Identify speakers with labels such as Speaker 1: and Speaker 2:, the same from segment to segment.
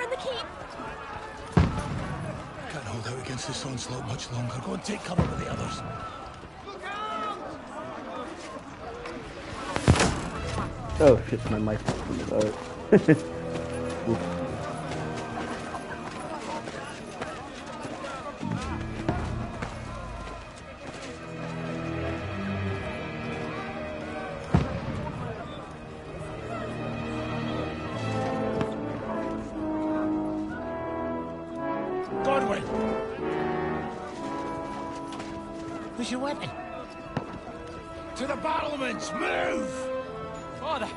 Speaker 1: in the keep.
Speaker 2: Can't hold out against this onslaught much longer. Go and take cover with the others.
Speaker 3: Oh shit, my mic is out.
Speaker 2: Godwin! Where's your weapon? To the battlements! Move!
Speaker 4: Father!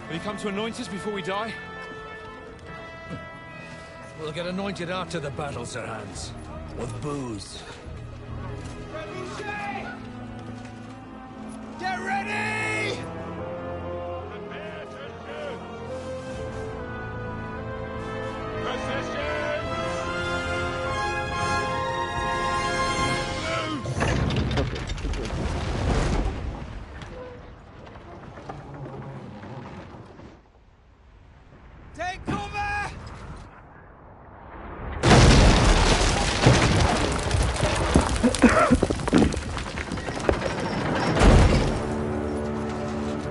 Speaker 4: Will you come to anoint us before we die?
Speaker 2: We'll get anointed after the battles are hands. With booze. Get ready! Take cover!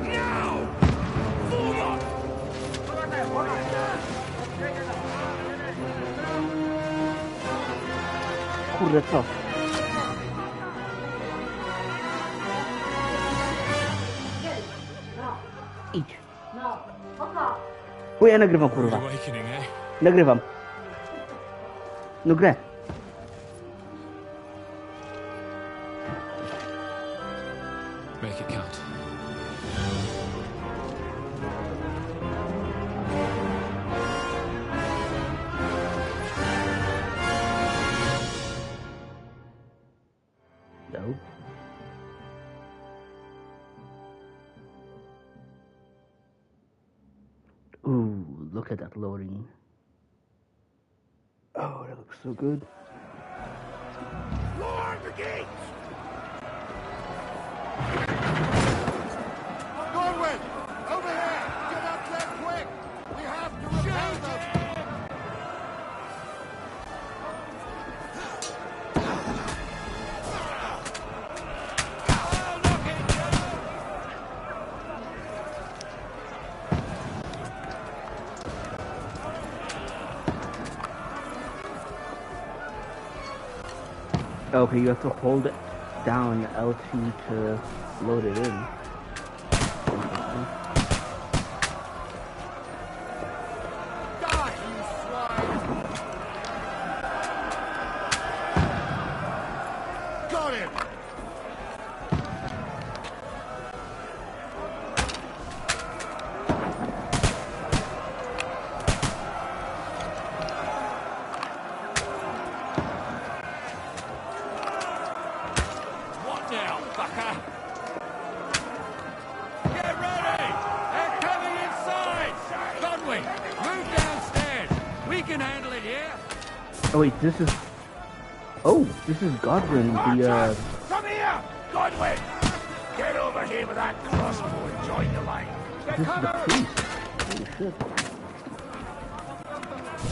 Speaker 2: Now! Move up!
Speaker 3: Kurde, co? Idź. Bo ja nagrywam, kurwa.
Speaker 4: Awakening, eh?
Speaker 3: Nagrywam. No grę.
Speaker 4: Make it count.
Speaker 3: No. Ooh, look at that loading. Oh, that looks so good.
Speaker 2: Lord the gates!
Speaker 5: Godwin! Over here! Get up there quick! We have to repel them!
Speaker 3: Okay, you have to hold it down L2 to load it in.
Speaker 5: Die, you swine! Got him!
Speaker 4: What now, fucker? Get ready! They're coming inside! Godwin, move downstairs! We can handle it here!
Speaker 3: Oh wait, this is... Oh, this is Godwin, the
Speaker 2: Come here! Godwin! Get over here with that crossbow and join the line.
Speaker 3: this is the priest. Holy shit.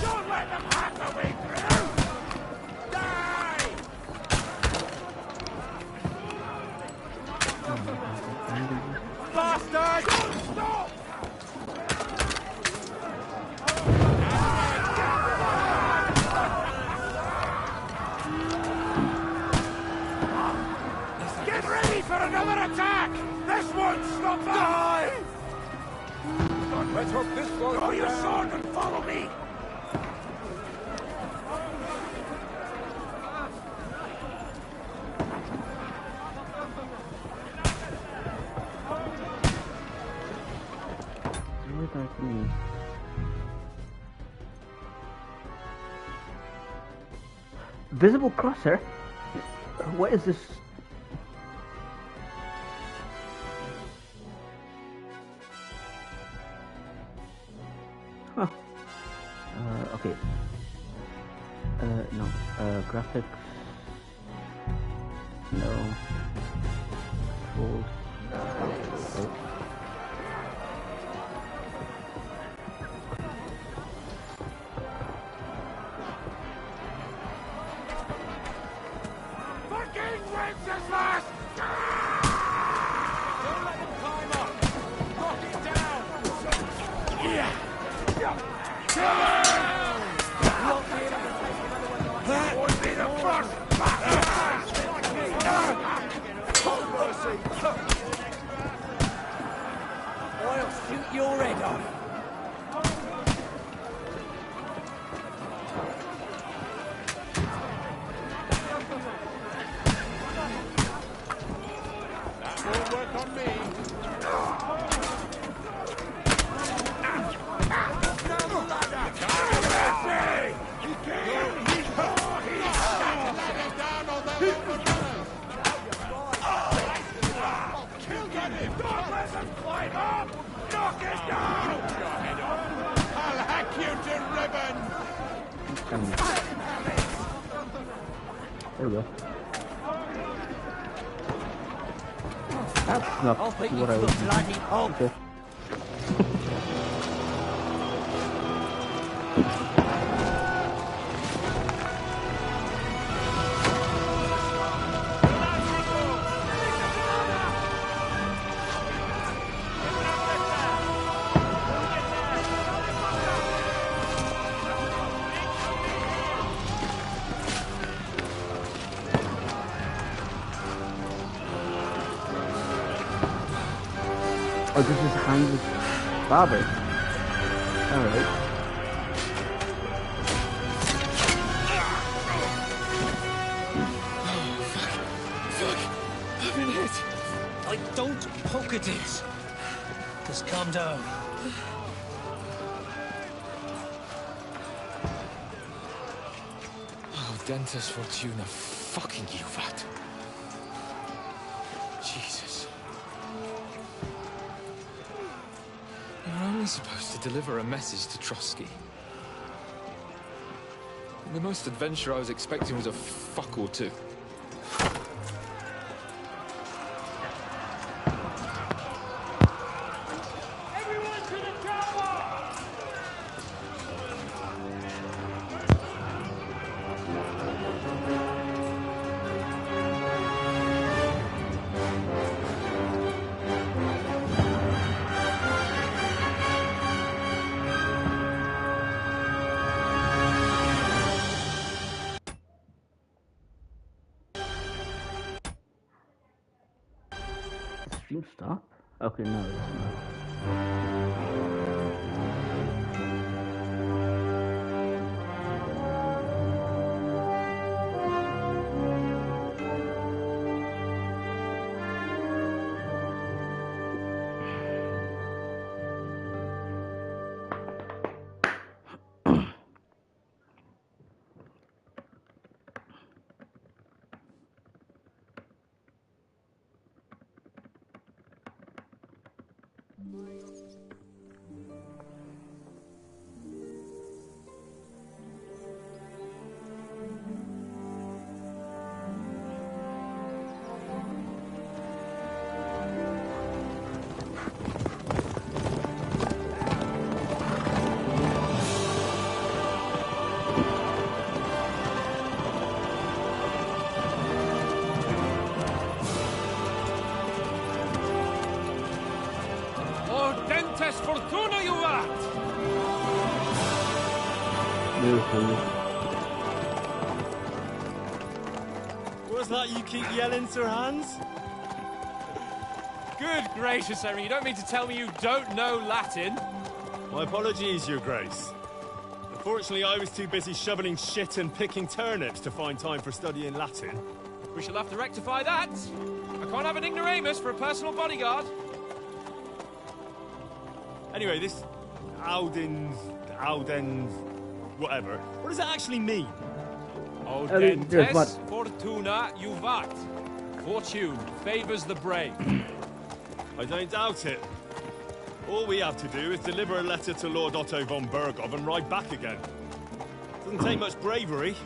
Speaker 2: Don't let them hack their way through! Die!
Speaker 5: Bastard!
Speaker 2: Don't stop! Get ready for another attack! This won't stop them! Die!
Speaker 5: Let's hope this goes
Speaker 2: Draw your sword and follow me!
Speaker 3: What does that mean? Visible crosshair? What is this? Huh. Okay. No. Graphics. No.
Speaker 2: Wenceslas!
Speaker 4: Don't let them climb up. Knock it down.
Speaker 2: Won't be the first!
Speaker 4: I'll shoot your head off.
Speaker 5: That won't work on me. Down the ladder. Ladder down or they'll overrun us.
Speaker 2: Don't let them climb up! Knock it down!
Speaker 5: Your head off. I'll hack you to ribbons.
Speaker 3: There we go. That's not
Speaker 4: I'll beat you
Speaker 3: what I
Speaker 4: to
Speaker 3: was
Speaker 4: a bloody pulp.
Speaker 3: Okay. Oh, this is Hans' father. Alright.
Speaker 4: I've been hit. Don't poke at it. Just calm down.
Speaker 1: Oh, Dentes Fortuna, fucking Juvat. Jesus. You're only supposed to deliver a message to Trotsky. The most adventure I was expecting was a fuck or two.
Speaker 3: Stream stop? Okay, no, it's not.
Speaker 4: Dentes Fortuna, Juvat!
Speaker 6: What's that you keep yelling, Sir Hans?
Speaker 4: Good gracious, Henry, you don't mean to tell me you don't know Latin?
Speaker 6: My apologies, Your Grace. Unfortunately, I was too busy shoveling shit and picking turnips to find time for studying Latin.
Speaker 4: We shall have to rectify that. I can't have an ignoramus for a personal bodyguard.
Speaker 6: Anyway, this Audens, whatever. What does that actually mean?
Speaker 4: O
Speaker 3: there's
Speaker 4: Dentes
Speaker 3: what?
Speaker 4: Fortuna Juvat. Fortune favors the brave.
Speaker 6: I don't doubt it. All we have to do is deliver a letter to Lord Otto von Bergov and ride back again. Doesn't take much bravery.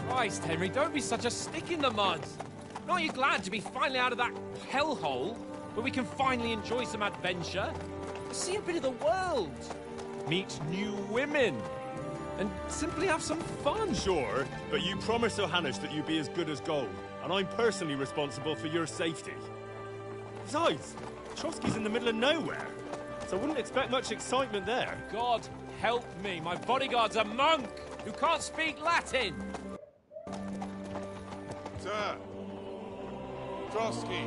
Speaker 4: Christ, Henry, don't be such a stick in the mud. Aren't you glad to be finally out of that hellhole where we can finally enjoy some adventure? See a bit of the world. Meet new women. And simply have some fun.
Speaker 6: Sure, but you promised Johannes that you'd be as good as gold. and I'm personally responsible for your safety. Besides, Trotsky's in the middle of nowhere, so I wouldn't expect much excitement there.
Speaker 4: God help me, my bodyguard's a monk who can't speak Latin!
Speaker 5: Sir. Trotsky.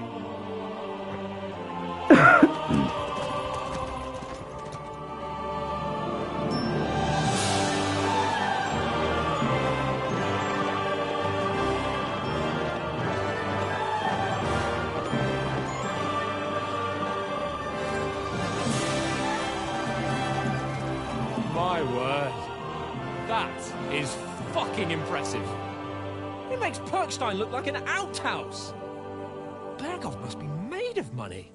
Speaker 4: My word. That is fucking impressive. It makes Perkstein look like an outhouse. Berghoff must be made of money.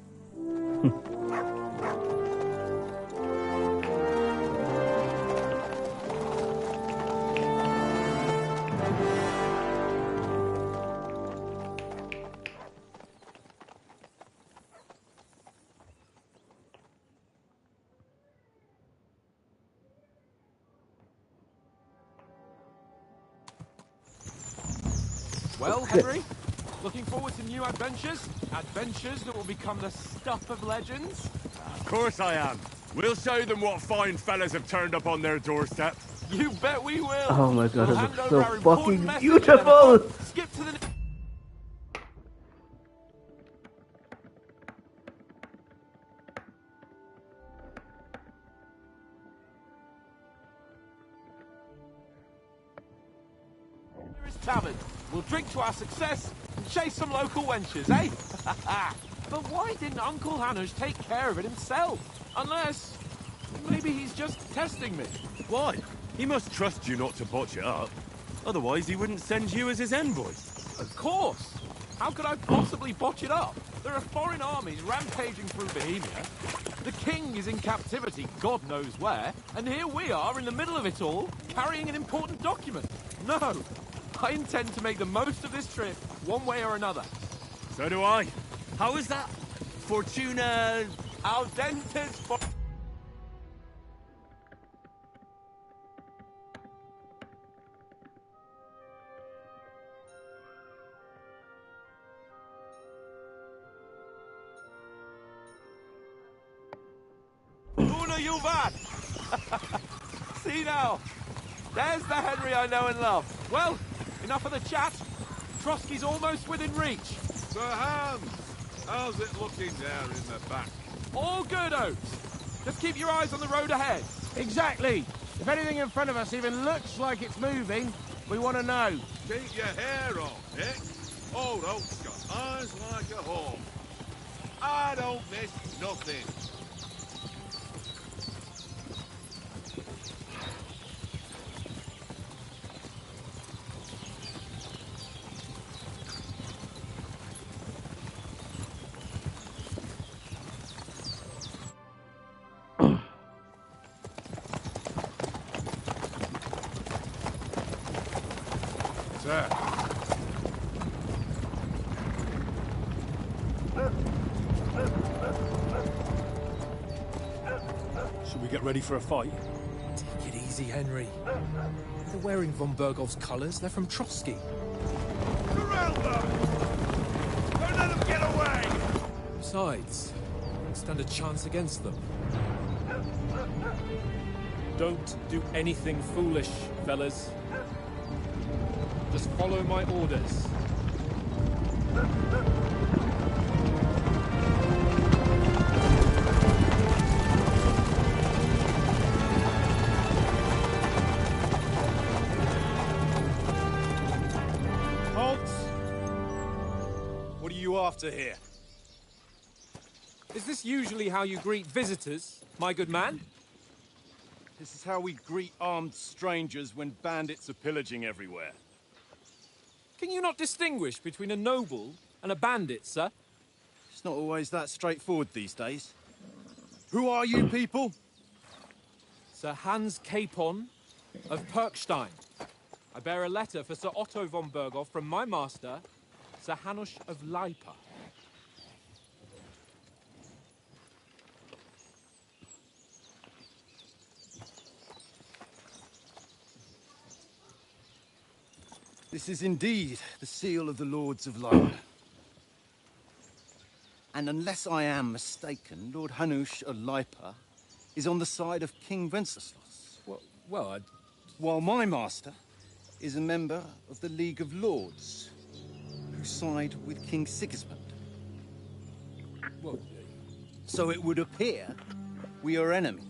Speaker 4: Well, Henry, looking forward to new adventures? Adventures that will become the stuff of legends?
Speaker 2: Of course I am. We'll show them what fine fellas have turned up on their doorstep.
Speaker 4: You bet we will!
Speaker 3: Oh my god,
Speaker 4: We'll
Speaker 3: it
Speaker 4: hand
Speaker 3: looks
Speaker 4: over
Speaker 3: so
Speaker 4: our important
Speaker 3: fucking
Speaker 4: message
Speaker 3: beautiful!
Speaker 4: and then skip to the... nearest tavern. We'll drink to our success and chase some local wenches, eh? But why didn't Uncle Hanush take care of it himself? Unless... maybe he's just testing me.
Speaker 2: Why? He must trust you not to botch it up. Otherwise, he wouldn't send you as his envoy.
Speaker 4: Of course! How could I possibly botch it up? There are foreign armies rampaging through Bohemia. The king is in captivity, God knows where, and here we are in the middle of it all, carrying an important document. No! I intend to make the most of this trip, one way or another.
Speaker 2: So do I. How is that? Fortuna...
Speaker 4: Al dentes for... Una Juvat! See now, there's the Henry I know and love. Well, enough of the chat. Trotsky's almost within reach.
Speaker 5: Sir Hans, how's it looking there in the back?
Speaker 4: All good, Oates. Just keep your eyes on the road ahead.
Speaker 7: Exactly. If anything in front of us even looks like it's moving, we want to know.
Speaker 5: Keep your hair on, Nick. Old Oak's got eyes like a hawk. I don't miss nothing. Sir.
Speaker 6: Should we get ready for a fight?
Speaker 1: Take it easy, Henry. They're wearing von Bergoff's colours. They're from Trotsky.
Speaker 2: Corral them! Don't let them get away!
Speaker 1: Besides, I don't stand a chance against them.
Speaker 4: Don't do anything foolish, fellas. Just follow my orders.
Speaker 6: Halt! What are you after here?
Speaker 4: Is this usually how you greet visitors, my good man?
Speaker 6: This is how we greet armed strangers when bandits are pillaging everywhere.
Speaker 4: Can you not distinguish between a noble and a bandit, sir?
Speaker 6: It's not always that straightforward these days. Who are you people?
Speaker 4: Sir Hans Capon of Perkstein. I bear a letter for Sir Otto von Bergoff from my master, Sir Hanush of Lipa.
Speaker 8: This is indeed the seal of the Lords of Lyra. And unless I am mistaken, Lord Hanush of Lipa is on the side of King Wenceslas.
Speaker 1: Well,
Speaker 8: While my master is a member of the League of Lords, who side with King Sigismund.
Speaker 1: well,
Speaker 8: So it would appear we are enemies.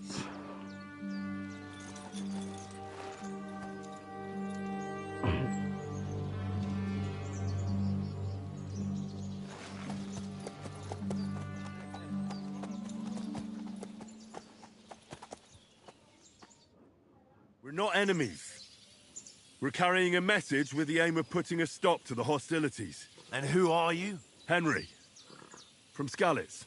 Speaker 5: We're not enemies. We're carrying a message with the aim of putting a stop to the hostilities.
Speaker 2: And who are you?
Speaker 5: Henry, from Skalitz.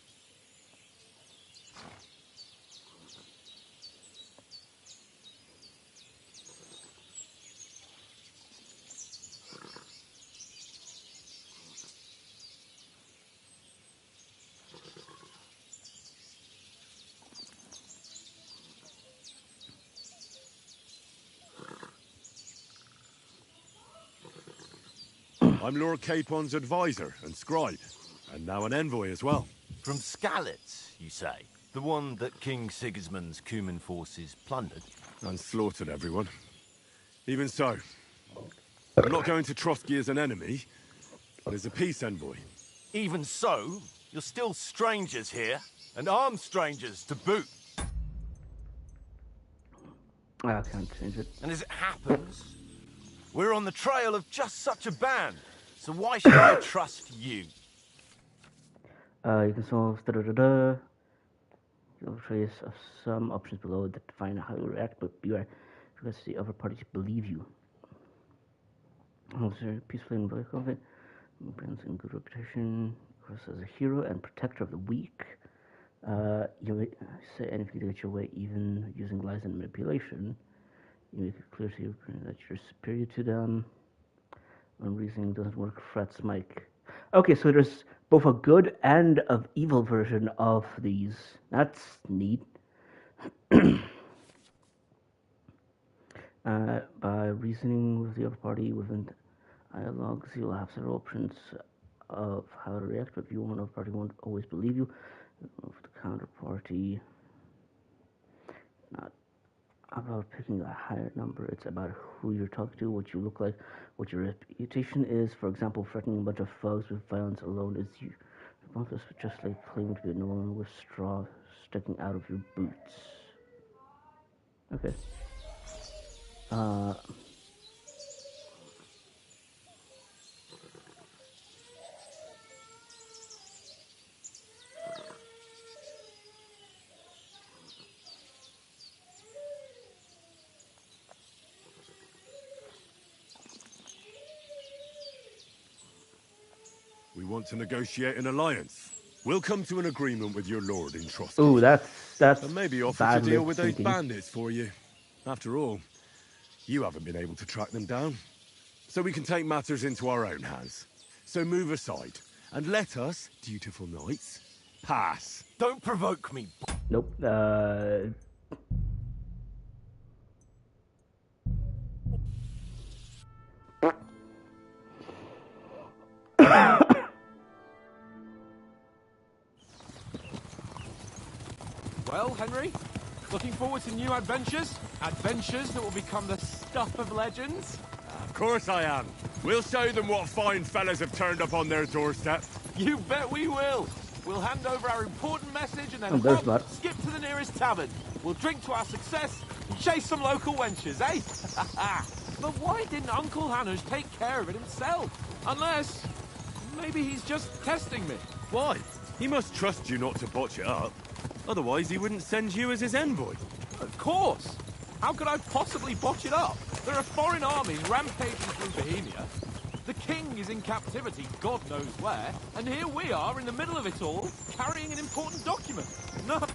Speaker 5: I'm Lord Capon's advisor and scribe, and now an envoy as well.
Speaker 2: From Skalitz, you say? The one that King Sigismund's Cuman forces plundered?
Speaker 5: And slaughtered everyone. Even so, I'm not going to Trotsky as an enemy, but as a peace envoy.
Speaker 2: Even so, you're still strangers here, and armed strangers to boot.
Speaker 3: I can't change it.
Speaker 2: And as it happens, we're on the trail of just such a band. So why should I trust you?
Speaker 3: You can solve da-da-da-da. You'll trace some options below that define how you react, but beware, because the other parties believe you. Also, peacefully and very confident. Brands in good reputation. Of course, as a hero and protector of the weak. You may say anything to get your way, even using lies and manipulation. You make it clear to your opponent that you're superior to them. When reasoning doesn't work, frets Mike. Okay, so there's both a good and an evil version of these. That's neat. By reasoning with the other party within dialogues, you'll have several options of how to react, but if you want another party won't always believe you. Of the counterparty, not about picking a higher number, it's about who you're talking to, what you look like, what your reputation is. For example, threatening a bunch of thugs with violence alone is you. Just like claiming to be no one with straw sticking out of your boots. Okay.
Speaker 5: We want to negotiate an alliance. We'll come to an agreement with your lord in Trotsky.
Speaker 3: Ooh, that's
Speaker 5: And maybe offer to deal with those bandits for you. After all, you haven't been able to track them down. So we can take matters into our own hands. So move aside, and let us, dutiful knights, pass.
Speaker 2: Don't provoke me.
Speaker 3: Nope.
Speaker 4: Well, Henry, looking forward to new adventures? Adventures that will become the stuff of legends?
Speaker 5: Of course I am. We'll show them what fine fellas have turned up on their doorstep.
Speaker 4: You bet we will. We'll hand over our important message and then
Speaker 3: there's that.
Speaker 4: skip to the nearest tavern. We'll drink to our success and chase some local wenches, eh? But why didn't Uncle Hanush take care of it himself? Unless, maybe he's just testing me.
Speaker 5: Why? He must trust you not to botch it up. Otherwise, he wouldn't send you as his envoy.
Speaker 4: Of course. How could I possibly botch it up? There are foreign armies rampaging through Bohemia. The king is in captivity, God knows where, and here we are in the middle of it all, carrying an important document. No.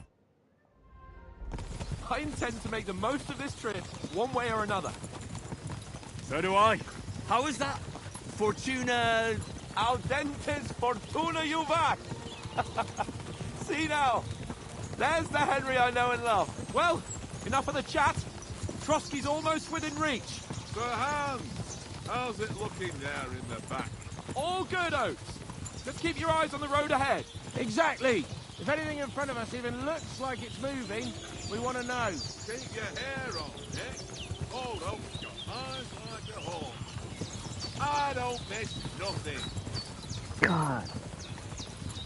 Speaker 4: I intend to make the most of this trip, one way or another.
Speaker 5: So do I. How is that? Fortuna...
Speaker 4: Audentes fortuna juvat! See now, there's the Henry I know and love. Well, enough of the chat. Trotsky's almost within reach.
Speaker 5: Sir Hans!
Speaker 9: How's it looking there in the back?
Speaker 4: All good, Oates. Just keep your eyes on the road ahead.
Speaker 7: Exactly. If anything in front of us even looks like it's moving, we want to know.
Speaker 9: Keep your hair on, Nick. Hold up your eyes like a hawk. I don't miss nothing.
Speaker 3: God.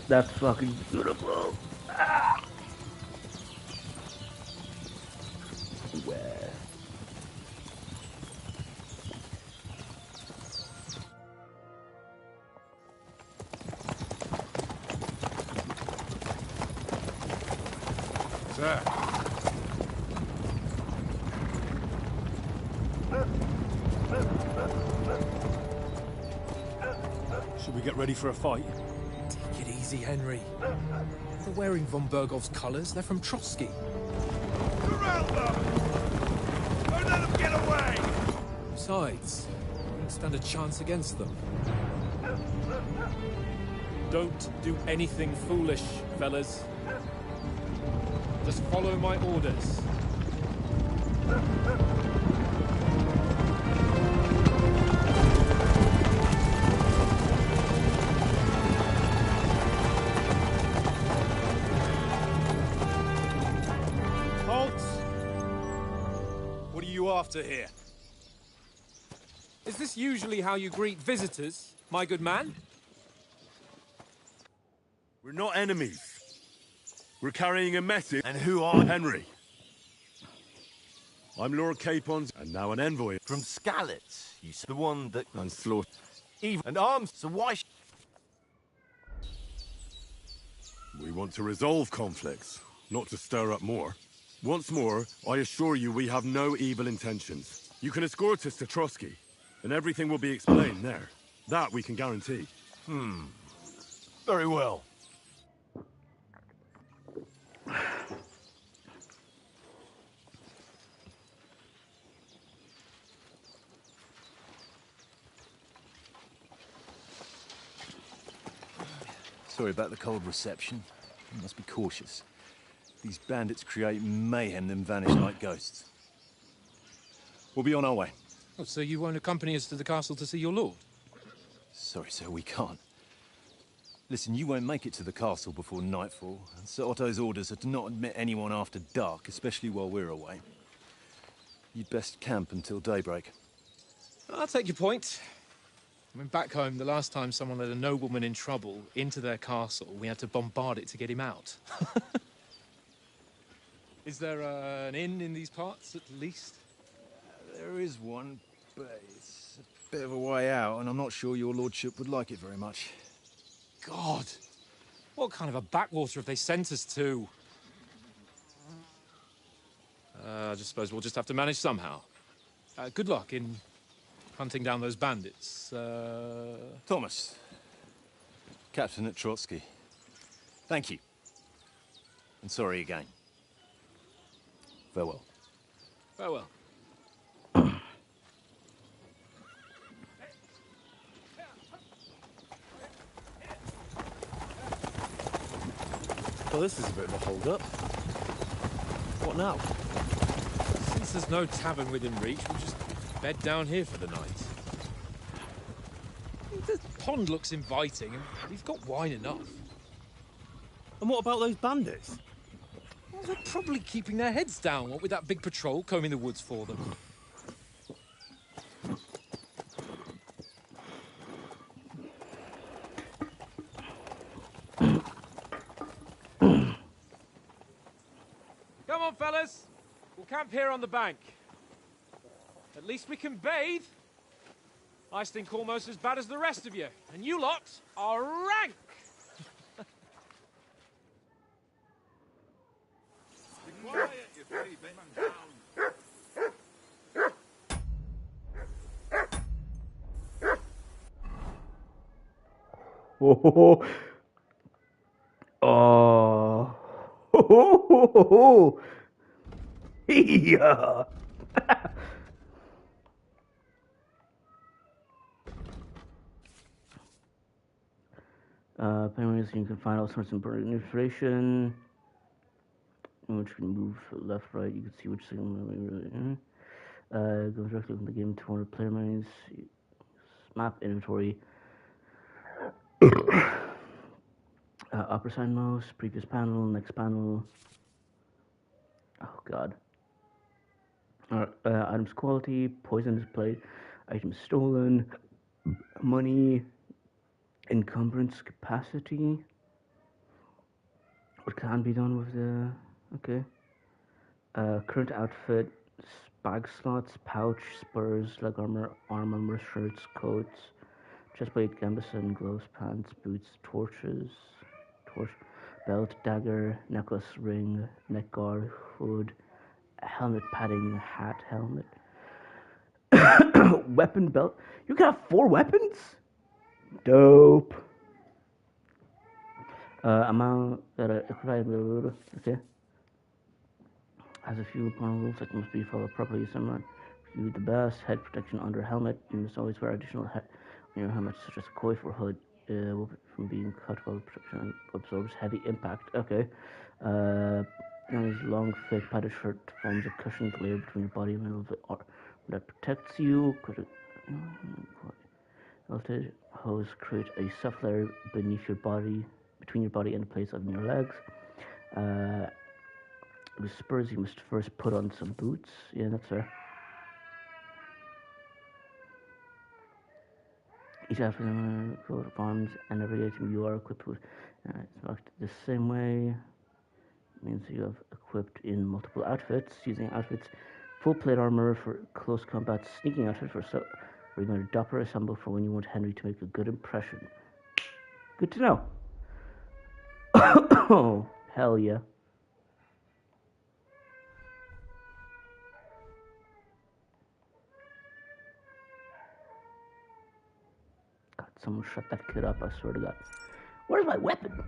Speaker 3: That's fucking beautiful. Ah. Where?
Speaker 9: Sir.
Speaker 6: Should we get ready for a fight?
Speaker 1: Take it easy, Henry. They're wearing von Bergov's colours. They're from Trotsky.
Speaker 9: Corral them! Don't let them get away!
Speaker 1: Besides, we don't stand a chance against them.
Speaker 4: Don't do anything foolish, fellas. Just follow my orders.
Speaker 6: Halt! What are you after here?
Speaker 4: Is this usually how you greet visitors, my good man?
Speaker 5: We're not enemies. We're carrying a message.
Speaker 2: And who are
Speaker 5: Henry. I'm Lord Capon's, and now an envoy.
Speaker 2: from Skalitz? You said the one that
Speaker 5: And slaughter.
Speaker 2: even and arms. So why?
Speaker 5: We want to resolve conflicts, not to stir up more. Once more, I assure you we have no evil intentions. You can escort us to Trotsky, and everything will be explained there. That we can guarantee.
Speaker 2: Very well.
Speaker 8: Sorry about the cold reception. You must be cautious. These bandits create mayhem, then vanish like ghosts. We'll be on our way.
Speaker 1: Oh, so you won't accompany us to the castle to see your lord?
Speaker 8: Sorry, sir, we can't. Listen, you won't make it to the castle before nightfall, and Sir Otto's orders are to not admit anyone after dark, especially while we're away. You'd best camp until daybreak.
Speaker 1: I'll take your point. I mean, back home, the last time someone let a nobleman in trouble into their castle, we had to bombard it to get him out. Is there an inn in these parts, at least?
Speaker 8: There is one, but it's a bit of a way out, and I'm not sure your lordship would like it very much.
Speaker 1: God! What kind of a backwater have they sent us to? I just suppose we'll just have to manage somehow. Good luck in hunting down those bandits.
Speaker 8: Thomas, captain at Trotsky. Thank you. And sorry again. Farewell.
Speaker 1: Farewell.
Speaker 10: Well, this is a bit of a hold-up. What now?
Speaker 1: Since there's no tavern within reach, we'll just bed down here for the night. The pond looks inviting, and we've got wine enough.
Speaker 10: And what about those bandits?
Speaker 1: Well, they're probably keeping their heads down, what with that big patrol combing the woods for them.
Speaker 4: Come on, fellas. We'll camp here on the bank. At least we can bathe. I stink almost as bad as the rest of you, and you lot are rank.
Speaker 9: Be quiet, you three-bit hound.
Speaker 3: Oh, oh, oh, yeah. Apparently, you can find all sorts of important information. Which you can move left, right. You can see which signal. Go directly from the game to one of the player minds. map, inventory, upper side mouse, previous panel, next panel. Oh god. Items quality, poison displayed, items stolen, money, encumbrance capacity. What can be done with the... okay. Current outfit, bag slots, pouch, spurs, leg armor, arm armor, shirts, coats, chestplate, gambeson, gloves, pants, boots, torch, belt, dagger, necklace, ring, neck guard, hood, helmet padding, hat, helmet, weapon belt. You can have 4 weapons? Dope. Amount that okay. Has a few rules that must be followed properly. Someone review the best head protection under helmet. You must always wear additional head on your helmet, such as a coif or hood, from being cut while protection absorbs heavy impact. Okay. Long, thick, padded shirt forms a cushioned layer between your body and middle of the arm that protects you. Melted hose create a soft layer beneath your body, between your body and the place of your legs. With spurs, you must first put on some boots. Yeah, that's fair. Each outfit coat of arms and every item you are equipped with. It's marked the same way. It means you have equipped in multiple outfits. Using outfits, full plate armor for close combat, sneaking outfit for so. We're going to doppler assemble for when you want Henry to make a good impression. Good to know. Oh, hell yeah. God, someone shut that kid up, I swear to God. Where's my weapon?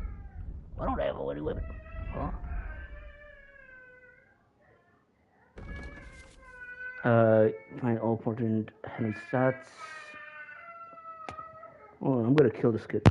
Speaker 3: Why don't I have any weapon? Huh? Find all important Henry stats. Oh, I'm gonna kill this kid.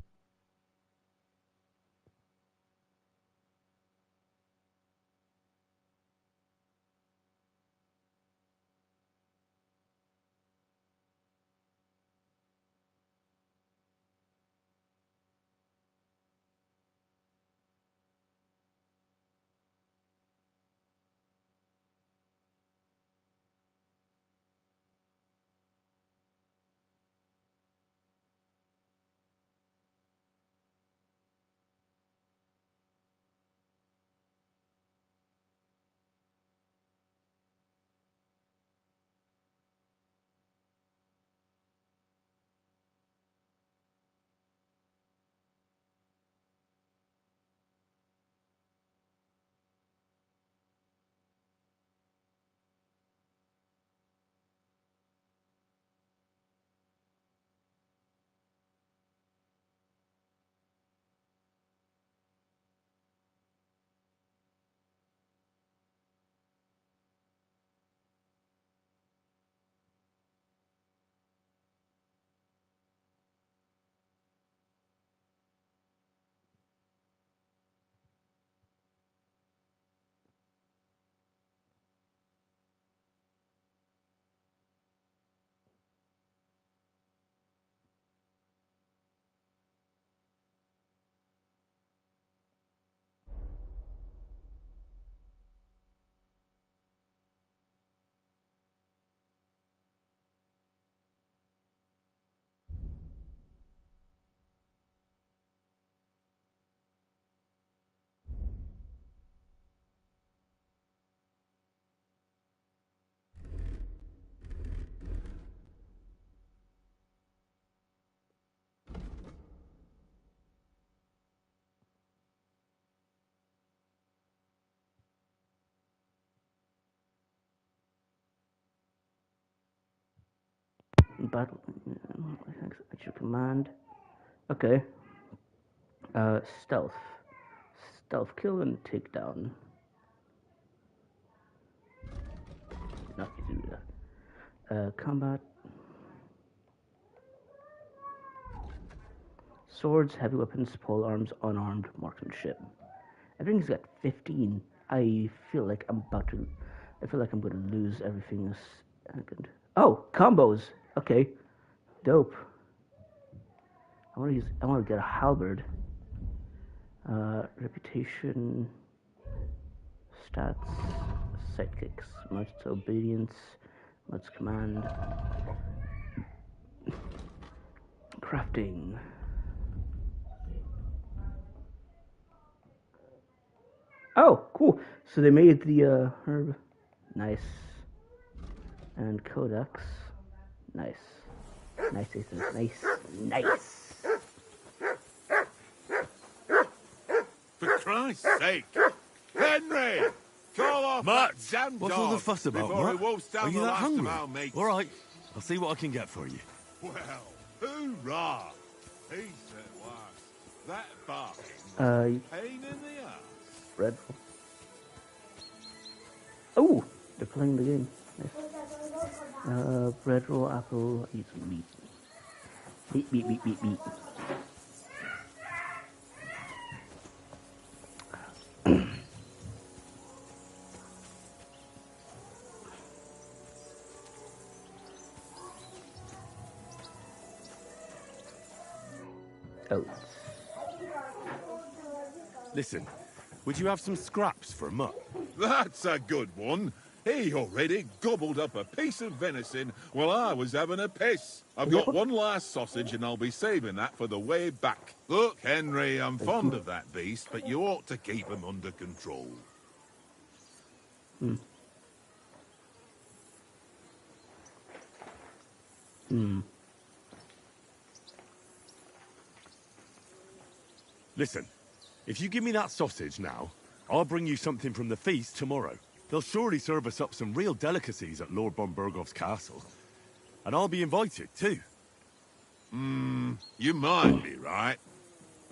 Speaker 3: Battle. Extra command. Okay. Stealth. Stealth kill and takedown. Not you do that. Combat. Swords, heavy weapons, pole arms, unarmed, marksmanship. Everything's got 15. I feel like I'm going to lose everything this second. Oh, combos. Okay. Dope. I want to get a halberd. Reputation, stats, sidekicks, much obedience, much command, crafting. Oh, cool. So they made the herb. Nice. And codex. Nice. Nice, nice, nice.
Speaker 9: For Christ's sake! Henry! Call off
Speaker 5: Matt,
Speaker 9: that damn
Speaker 5: what's
Speaker 9: dog
Speaker 5: all the fuss about,
Speaker 9: before he
Speaker 5: Matt?
Speaker 9: wolfs down
Speaker 5: Are you
Speaker 9: the
Speaker 5: that
Speaker 9: last
Speaker 5: hungry?
Speaker 9: of our mates.
Speaker 5: All right, I'll see what I can get for you.
Speaker 9: Well, hoorah! He said was. That barking pain in the ass.
Speaker 3: Bread. Oh, they're playing the game. Nice. Bread roll, apple, eat some meat. Meat. Oats.
Speaker 5: Listen, would you have some scraps for a mutt?
Speaker 9: That's a good one. He already gobbled up a piece of venison while I was having a piss. I've got one last sausage and I'll be saving that for the way back. Look, Henry, I'm fond of that beast, but you ought to keep him under control.
Speaker 5: Listen, if you give me that sausage now, I'll bring you something from the feast tomorrow. They'll surely serve us up some real delicacies at Lord von Bergov's castle. And I'll be invited, too.
Speaker 9: You might be right.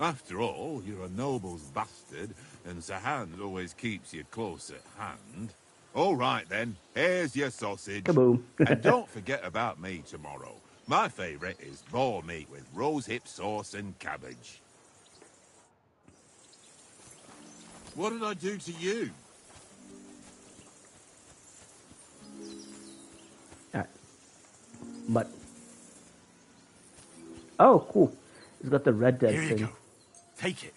Speaker 9: After all, you're a noble's bastard, and Sir Hans always keeps you close at hand. All right, then. Here's your sausage.
Speaker 3: Kaboom.
Speaker 9: And don't forget about me tomorrow. My favourite is boar meat with rosehip sauce and cabbage. What did I do to you?
Speaker 3: Alright. But. Oh, cool. He's got the Red Dead
Speaker 5: Here you
Speaker 3: thing.
Speaker 5: go. Take it.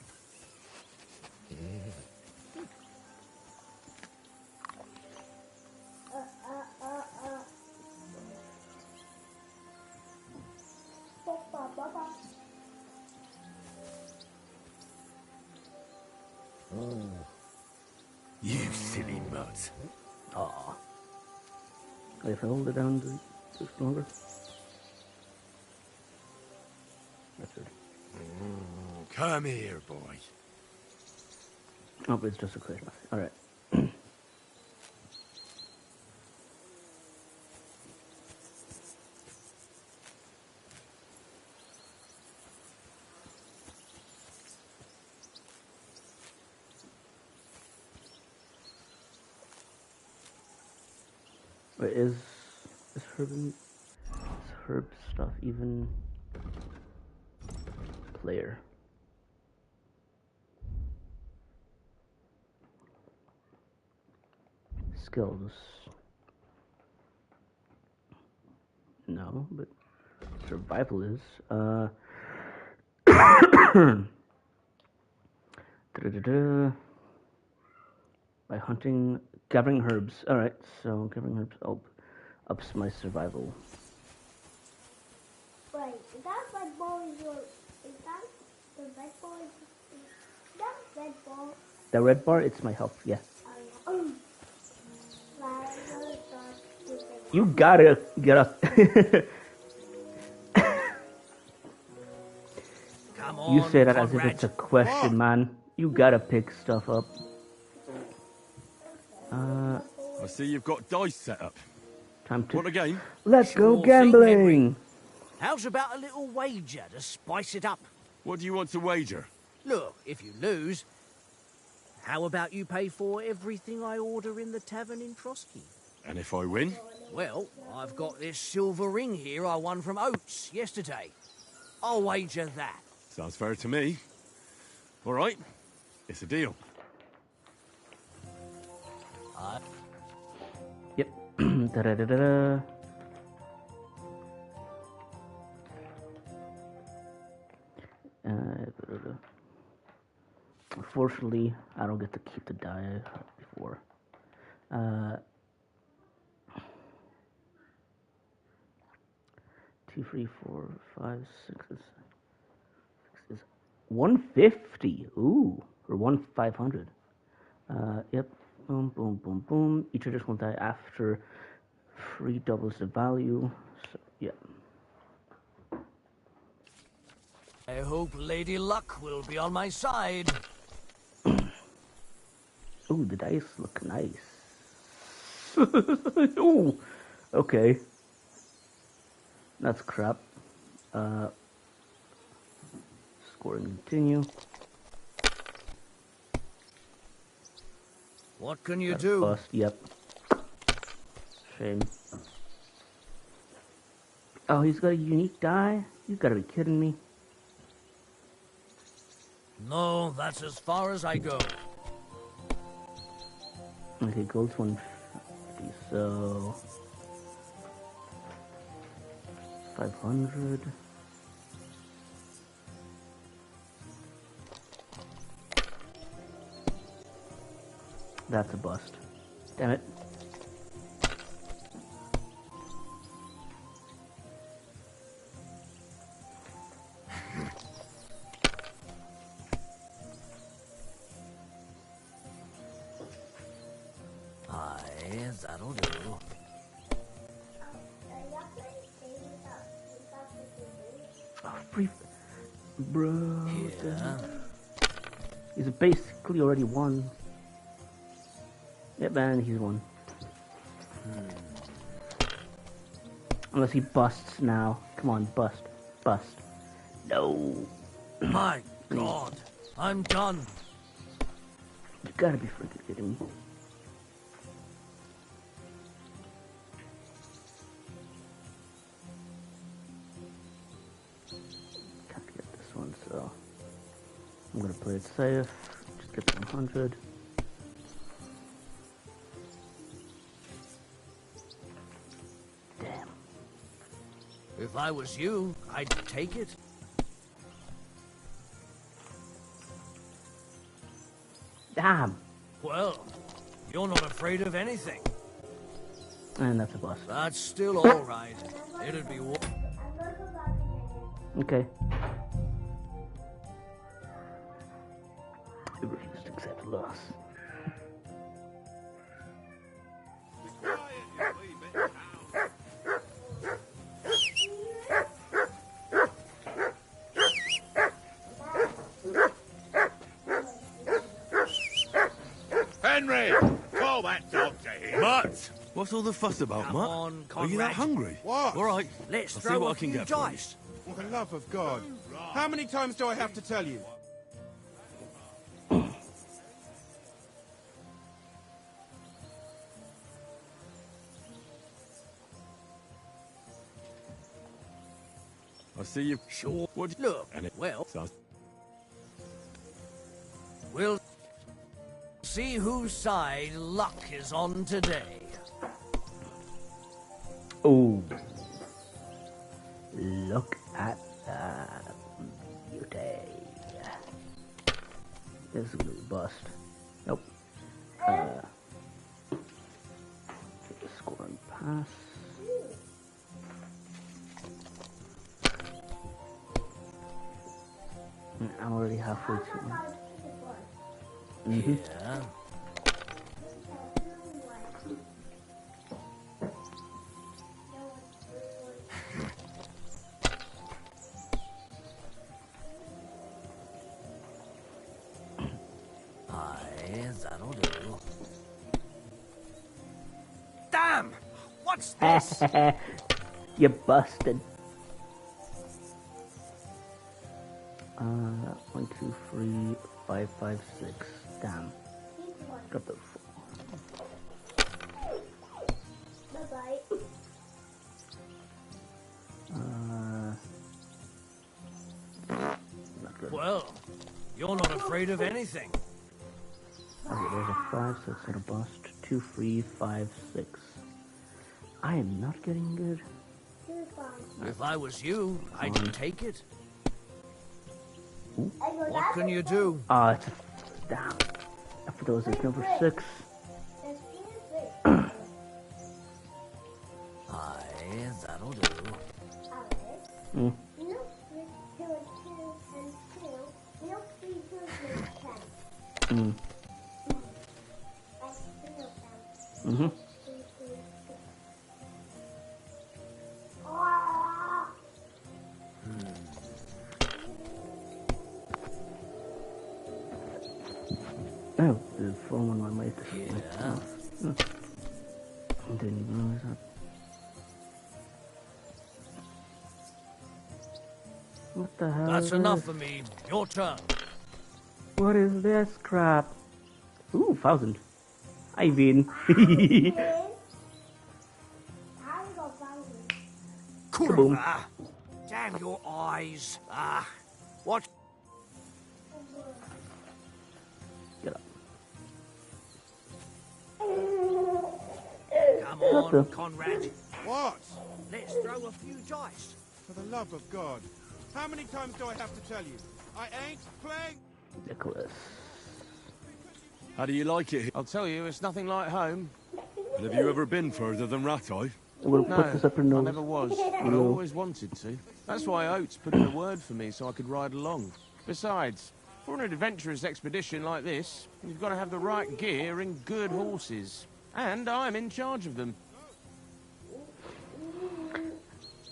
Speaker 5: You silly mutt.
Speaker 3: Aw. If I hold it down just longer. That's it.
Speaker 5: Come here, boy.
Speaker 3: Oh, but it's just a question. Alright. Wait, is herb stuff even player? Skills. No, but survival is. By hunting, gathering herbs. Alright, so gathering herbs ups my survival.
Speaker 11: Wait, is that red ball is that the red ball? Is that red ball?
Speaker 3: The red bar, it's my health, yeah. You gotta get up.
Speaker 12: Come on,
Speaker 3: You say that as if
Speaker 12: Conrad.
Speaker 3: it's a question, man. You gotta pick stuff up.
Speaker 5: I see you've got dice set up.
Speaker 3: Time to.
Speaker 5: Want a game?
Speaker 3: Let's go
Speaker 12: Sure thing, Henry.
Speaker 3: gambling.
Speaker 12: How's about a little wager to spice it up?
Speaker 5: What do you want to wager?
Speaker 12: Look, if you lose, how about you pay for everything I order in the tavern in Trotsky?
Speaker 5: And if I win?
Speaker 12: Well, I've got this silver ring here I won from Oates yesterday. I'll wager that.
Speaker 5: Sounds fair to me. All right, it's a deal.
Speaker 3: Yep. Da-da-da-da-da. Unfortunately, I don't get to keep the die I had before. 2, 3, 4, 5, 6 is 150. Ooh, or 500. Yep. Boom, boom, boom, boom. Each additional die after 3 doubles the value. So, yeah.
Speaker 12: I hope Lady Luck will be on my side.
Speaker 3: Ooh, the dice look nice. Ooh, okay. That's crap. Scoring continue.
Speaker 12: What can you do?
Speaker 3: Bust, yep. Shame. Oh, he's got a unique die? You gotta be kidding me.
Speaker 12: No, that's as far as I go.
Speaker 3: Okay, gold's 150, so 500. That's a bust. Damn it.
Speaker 12: That'll do.
Speaker 3: Oh, brief. Bro.
Speaker 12: Yeah.
Speaker 3: He's basically already won. Yep, man, he's won. Unless he busts now. Come on, bust. Bust. No.
Speaker 12: My God. I'm done.
Speaker 3: You gotta be freaking kidding me. Can't get this one, so I'm gonna play it safe. Just get 100. Damn.
Speaker 12: If I was you, I'd take it.
Speaker 3: Damn.
Speaker 12: Well, you're not afraid of anything.
Speaker 3: And that's a bust.
Speaker 12: That's still all right. It'd be
Speaker 3: okay. We refuse to accept loss.
Speaker 9: Henry! Call that dog to here.
Speaker 5: Mutt! What's all the fuss about,
Speaker 12: Come
Speaker 5: Mutt?
Speaker 12: on,
Speaker 5: Are you that
Speaker 12: Conrad.
Speaker 5: hungry?
Speaker 7: What?
Speaker 5: All right.
Speaker 12: Let's
Speaker 5: I'll see
Speaker 12: throw
Speaker 5: what
Speaker 12: a
Speaker 5: I can
Speaker 12: few
Speaker 5: get for you.
Speaker 12: dice.
Speaker 7: For the love of God. How many times do I have to tell you?
Speaker 5: I see you.
Speaker 12: Sure.
Speaker 5: What?
Speaker 12: Look,
Speaker 5: And it
Speaker 12: well,
Speaker 5: sounds.
Speaker 12: we'll see whose side luck is on today.
Speaker 3: Oh. Look at that beauty. This is gonna be bust. Nope. Get the score and pass. I'm already halfway through.
Speaker 12: Yeah. Aye, that'll do. Damn! What's this?
Speaker 3: You busted. 1, 2, 3, 5, 5, 6. Damn. Got the 4.
Speaker 11: Bye-bye.
Speaker 3: Not good.
Speaker 12: Well, you're not afraid of anything.
Speaker 3: Okay, there's a 5, so it's gonna bust. 2, 3, 5, 6. I am not getting good.
Speaker 12: If I was you, I'd take it.
Speaker 3: Ooh.
Speaker 12: What can you do?
Speaker 3: Ah, it's down. After those is number 6.
Speaker 12: Aye, that'll do.
Speaker 3: Mm. Mm. Mm-hmm. Oh, the phone on my mic.
Speaker 12: Yeah.
Speaker 3: Oh. I didn't even realize that. What the hell?
Speaker 12: That's enough for me. Your turn.
Speaker 3: What is this crap? Ooh, 1,000. I mean. Kaboom.
Speaker 12: Ah, damn your eyes. Ah, watch.
Speaker 3: Get up.
Speaker 12: Come on, Conrad.
Speaker 7: What?
Speaker 12: Let's throw a few dice.
Speaker 7: For the love of God. How many times do I have to tell you? I ain't playing.
Speaker 3: Nicholas.
Speaker 5: How do you like it?
Speaker 7: I'll tell you, it's nothing like home.
Speaker 5: And have you ever been further than Rattay?
Speaker 3: We'll
Speaker 7: No,
Speaker 3: put this up your
Speaker 7: I
Speaker 3: nose.
Speaker 7: never was. But I always wanted to. That's why Oates put in a word for me so I could ride along. Besides, for an adventurous expedition like this, you've got to have the right gear and good horses. And I'm in charge of them.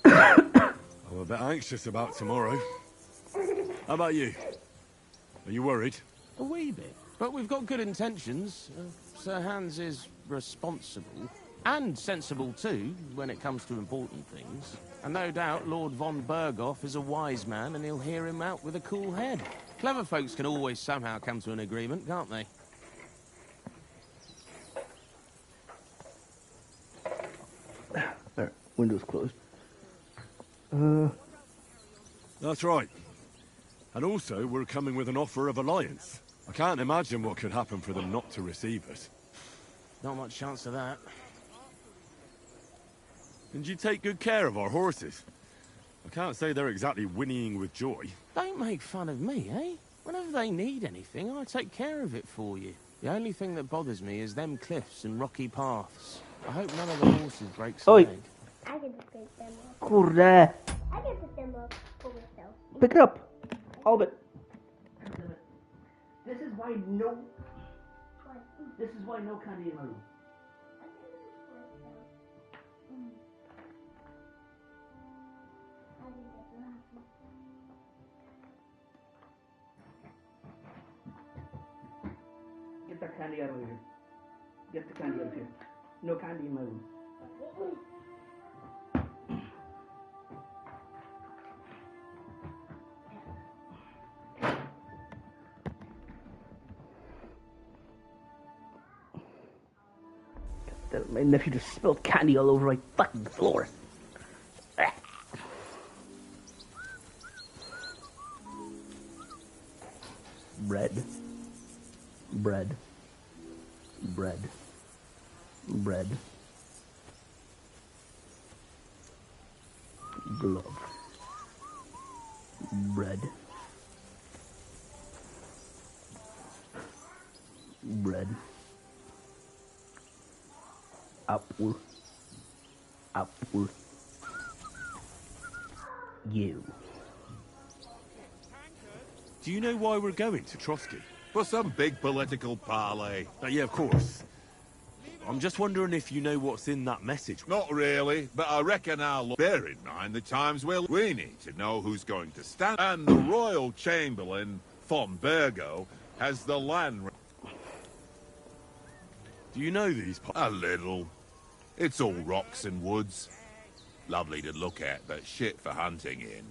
Speaker 5: I'm a bit anxious about tomorrow. How about you? Are you worried?
Speaker 7: A wee bit. But we've got good intentions. Sir Hans is responsible. And sensible too, when it comes to important things. And no doubt Lord von Berghoff is a wise man and he'll hear him out with a cool head. Clever folks can always somehow come to an agreement, can't they?
Speaker 3: There, window's closed.
Speaker 5: That's right. And also, we're coming with an offer of alliance. I can't imagine what could happen for them not to receive us.
Speaker 7: Not much chance of that.
Speaker 5: And you take good care of our horses. I can't say they're exactly whinnying with joy.
Speaker 7: Don't make fun of me, eh? Whenever they need anything, I take care of it for you. The only thing that bothers me is them cliffs and rocky paths. I hope none of the horses break a leg.
Speaker 11: I can pick them up.
Speaker 3: Kurde.
Speaker 11: I can pick them up for myself.
Speaker 3: Pick it up. All of it. This is why no. This is why no candy in my room. Get that candy out of here. Get the candy out of here. No candy in my room. My nephew just spilled candy all over my fucking floor. Bread. Bread. Bread. Bread. Glove. Bread. Bread. Apple. Apple. You.
Speaker 5: Do you know why we're going to Trotsky?
Speaker 9: For some big political parley.
Speaker 5: Yeah, of course. I'm just wondering if you know what's in that message.
Speaker 9: Not really, but I reckon I'll bear in mind the times we need to know who's going to stand. And the Royal Chamberlain, von Bergo, has the land...
Speaker 5: Do you know these?
Speaker 9: A little. It's all rocks and woods. Lovely to look at, but shit for hunting in.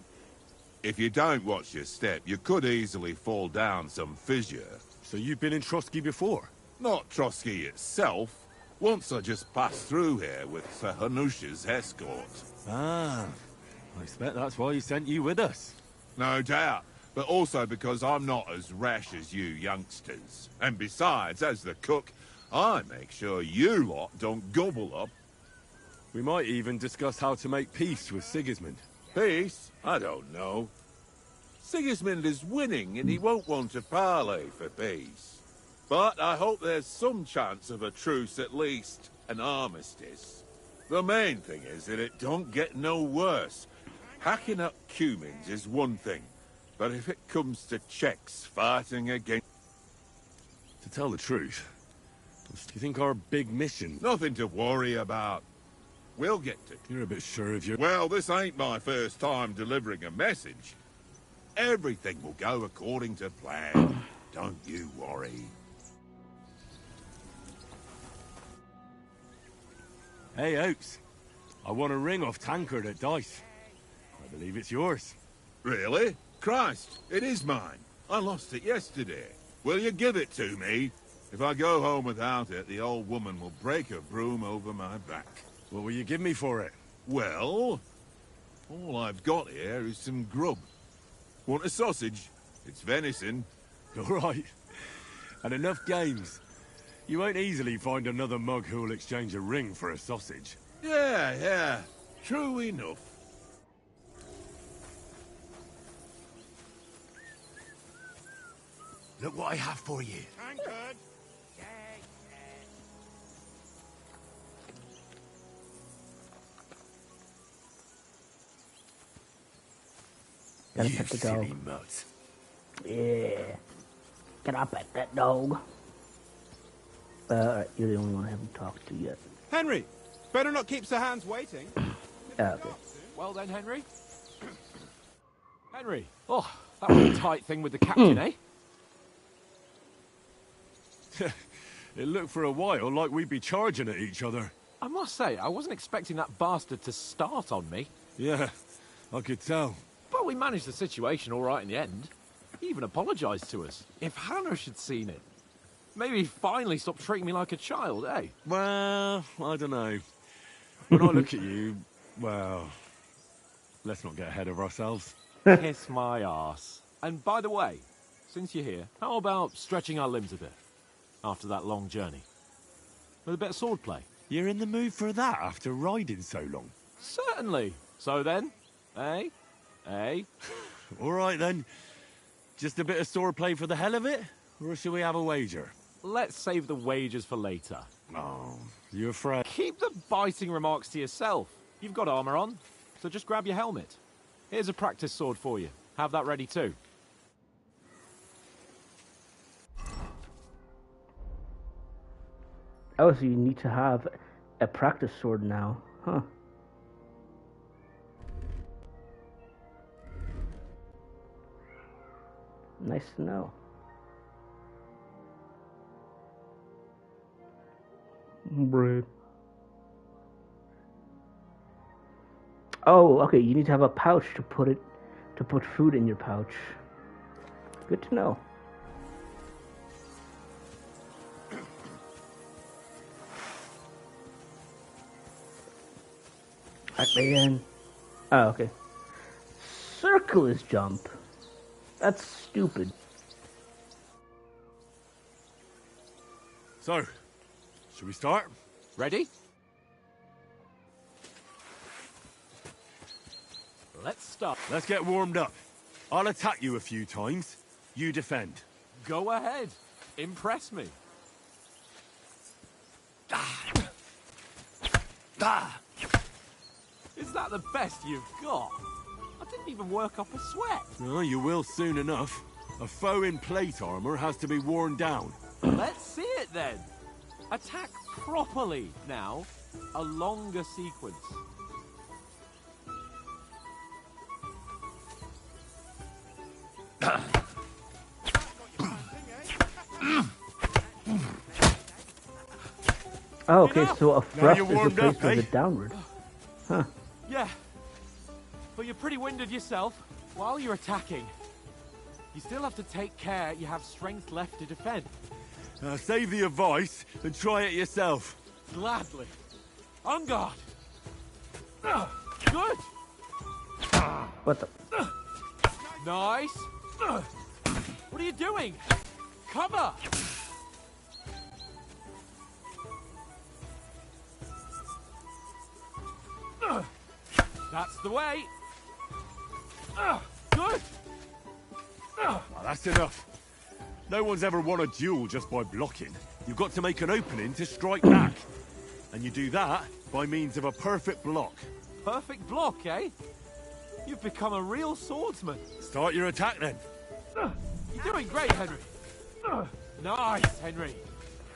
Speaker 9: If you don't watch your step, you could easily fall down some fissure.
Speaker 5: So you've been in Trotsky before?
Speaker 9: Not Trotsky itself. Once I just passed through here with Sir Hanusha's escort.
Speaker 5: Ah, I expect that's why he sent you with us.
Speaker 9: No doubt, but also because I'm not as rash as you youngsters. And besides, as the cook, I make sure you lot don't gobble up.
Speaker 5: We might even discuss how to make peace with Sigismund.
Speaker 9: Peace? I don't know. Sigismund is winning and he won't want to parley for peace. But I hope there's some chance of a truce, at least an armistice. The main thing is that it don't get no worse. Hacking up cumins is one thing, but if it comes to Czechs fighting against...
Speaker 5: To tell the truth, what do you think our big mission?
Speaker 9: Nothing to worry about. We'll get to...
Speaker 5: You're a bit sure of your...
Speaker 9: Well, this ain't my first time delivering a message. Everything will go according to plan. Don't you worry.
Speaker 5: Hey, Oaks. I want a ring off Tankard at Dice. I believe it's yours.
Speaker 9: Really? Christ, it is mine. I lost it yesterday. Will you give it to me? If I go home without it, the old woman will break her broom over my back.
Speaker 5: What will you give me for it?
Speaker 9: Well, all I've got here is some grub. Want a sausage? It's venison.
Speaker 5: All right. And enough games. You won't easily find another mug who'll exchange a ring for a sausage.
Speaker 9: Yeah. True enough.
Speaker 2: Look what I have for you.
Speaker 7: Tankard!
Speaker 3: Gotta
Speaker 2: You
Speaker 3: pet the dog.
Speaker 2: silly mutt.
Speaker 3: Yeah. Can I pet that dog? Alright, you're the only one I haven't talked to yet.
Speaker 13: Henry, better not keep Sir Hans waiting.
Speaker 3: Okay.
Speaker 4: Well then, Henry. Henry. Oh, that was a tight thing with the captain, eh?
Speaker 5: It looked for a while like we'd be charging at each other.
Speaker 4: I must say, I wasn't expecting that bastard to start on me.
Speaker 5: Yeah, I could tell.
Speaker 4: But we managed the situation all right in the end. He even apologised to us. If Hannah had seen it, maybe he'd finally stop treating me like a child, eh?
Speaker 5: Well, I don't know. When I look at you, well, let's not get ahead of ourselves.
Speaker 4: Kiss my arse. And by the way, since you're here, how about stretching our limbs a bit? After that long journey. With a bit of swordplay.
Speaker 5: You're in the mood for that after riding so long?
Speaker 4: Certainly. So then, eh? Eh?
Speaker 5: All right then. Just a bit of swordplay for the hell of it? Or shall we have a wager?
Speaker 4: Let's save the wagers for later.
Speaker 5: Oh, you afraid?
Speaker 4: Keep the biting remarks to yourself. You've got armour on, so just grab your helmet. Here's a practice sword for you. Have that ready too.
Speaker 3: Oh, so you need to have a practice sword now, huh? Nice to know. Bruh. Oh, okay. You need to have a pouch to put food in your pouch. Good to know. Man. Oh, okay. Circle is jump. That's stupid.
Speaker 5: So, should we start?
Speaker 4: Ready? Let's start.
Speaker 5: Let's get warmed up. I'll attack you a few times. You defend.
Speaker 4: Go ahead. Impress me. Is that the best you've got? I didn't even work up a sweat.
Speaker 5: Oh, you will soon enough. A foe in plate armor has to be worn down.
Speaker 4: Let's see it then. Attack properly now. A longer sequence.
Speaker 3: Oh, okay, so a thrust is
Speaker 5: warmed
Speaker 3: replaced
Speaker 5: up,
Speaker 3: with
Speaker 5: eh?
Speaker 3: a downward. Huh.
Speaker 4: Yeah. But you're pretty winded yourself while you're attacking. You still have to take care you have strength left to defend.
Speaker 5: Save the advice and try it yourself.
Speaker 4: Gladly. On guard. Good.
Speaker 3: What the?
Speaker 4: Nice. What are you doing? Cover. That's the way. Good.
Speaker 5: Well, that's enough. No one's ever won a duel just by blocking. You've got to make an opening to strike back. And you do that by means of a perfect block.
Speaker 4: Perfect block, eh? You've become a real swordsman.
Speaker 5: Start your attack then.
Speaker 4: You're doing great, Henry. Nice, Henry.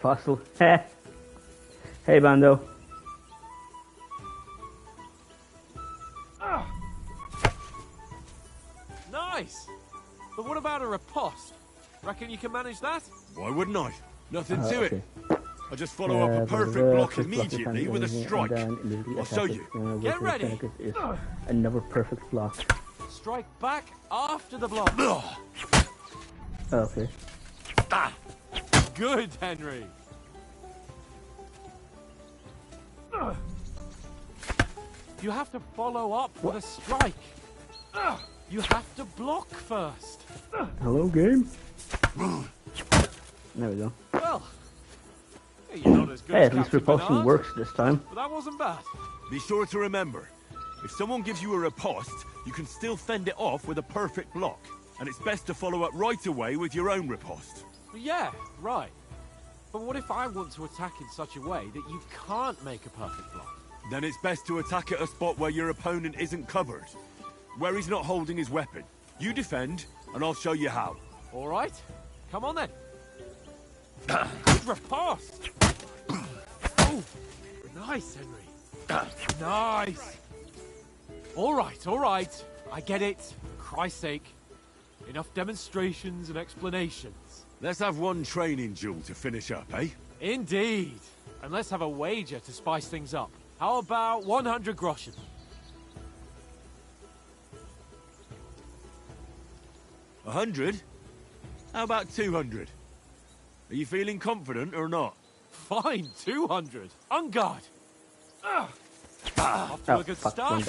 Speaker 3: Fossil. Hey, Bando.
Speaker 4: Nice. But what about a riposte? Reckon you can manage that?
Speaker 5: Why wouldn't I? Nothing to
Speaker 3: Okay.
Speaker 5: it. I just follow up a perfect block immediately with a strike. I'll show you.
Speaker 4: Get ready.
Speaker 3: Is another perfect block.
Speaker 4: Strike back after the block.
Speaker 3: Okay.
Speaker 4: Good, Henry. You have to follow up with a strike. You have to block first.
Speaker 3: Hello, game. There we go.
Speaker 4: Well, you're not as good
Speaker 3: Hey,
Speaker 4: as
Speaker 3: at least
Speaker 4: Captain
Speaker 3: repulsing
Speaker 4: Bernard,
Speaker 3: works this time.
Speaker 4: but that wasn't bad.
Speaker 5: Be sure to remember, if someone gives you a riposte, you can still fend it off with a perfect block. And it's best to follow up right away with your own riposte.
Speaker 4: Yeah, right. But what if I want to attack in such a way that you can't make a perfect block?
Speaker 5: Then it's best to attack at a spot where your opponent isn't covered. Where he's not holding his weapon. You defend, and I'll show you how.
Speaker 4: All right. Come on then. Good riposte. Oh, nice, Henry. Nice. All right. I get it. For Christ's sake. Enough demonstrations and explanations.
Speaker 5: Let's have one training duel to finish up, eh?
Speaker 4: Indeed. And let's have a wager to spice things up. How about 100 groschen?
Speaker 5: 100? How about 200? Are you feeling confident or not?
Speaker 4: Fine, 200. On guard. Off to a good start.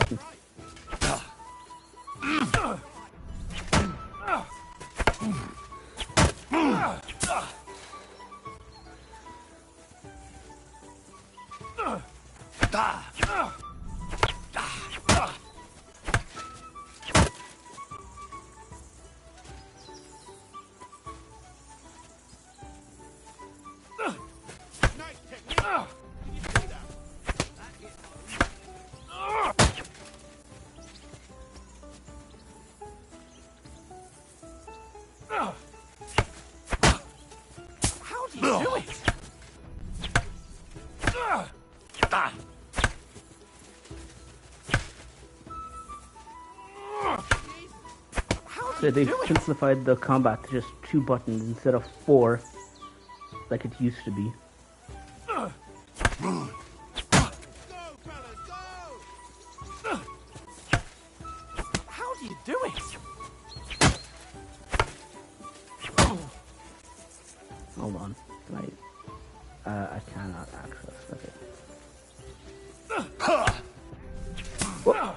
Speaker 4: How do you do it?
Speaker 3: So they've simplified the combat to just 2 buttons instead of 4, like it used to be.
Speaker 4: How do you do it?
Speaker 3: Hold on. Can I cannot access. Okay. Whoop.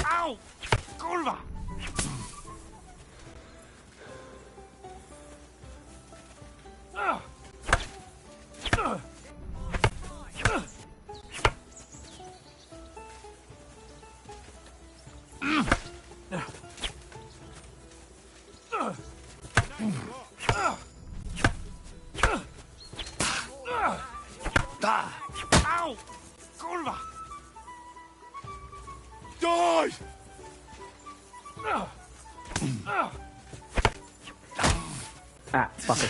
Speaker 4: Ow! Kurwa! Ow! Kurwa!
Speaker 5: Die!
Speaker 3: Ah, fuck it.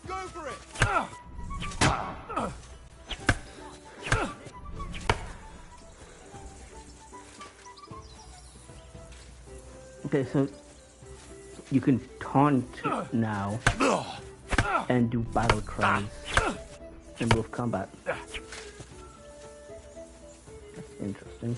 Speaker 13: Go for it!
Speaker 3: Okay, so you can taunt now and do battle cries in both combat. That's interesting.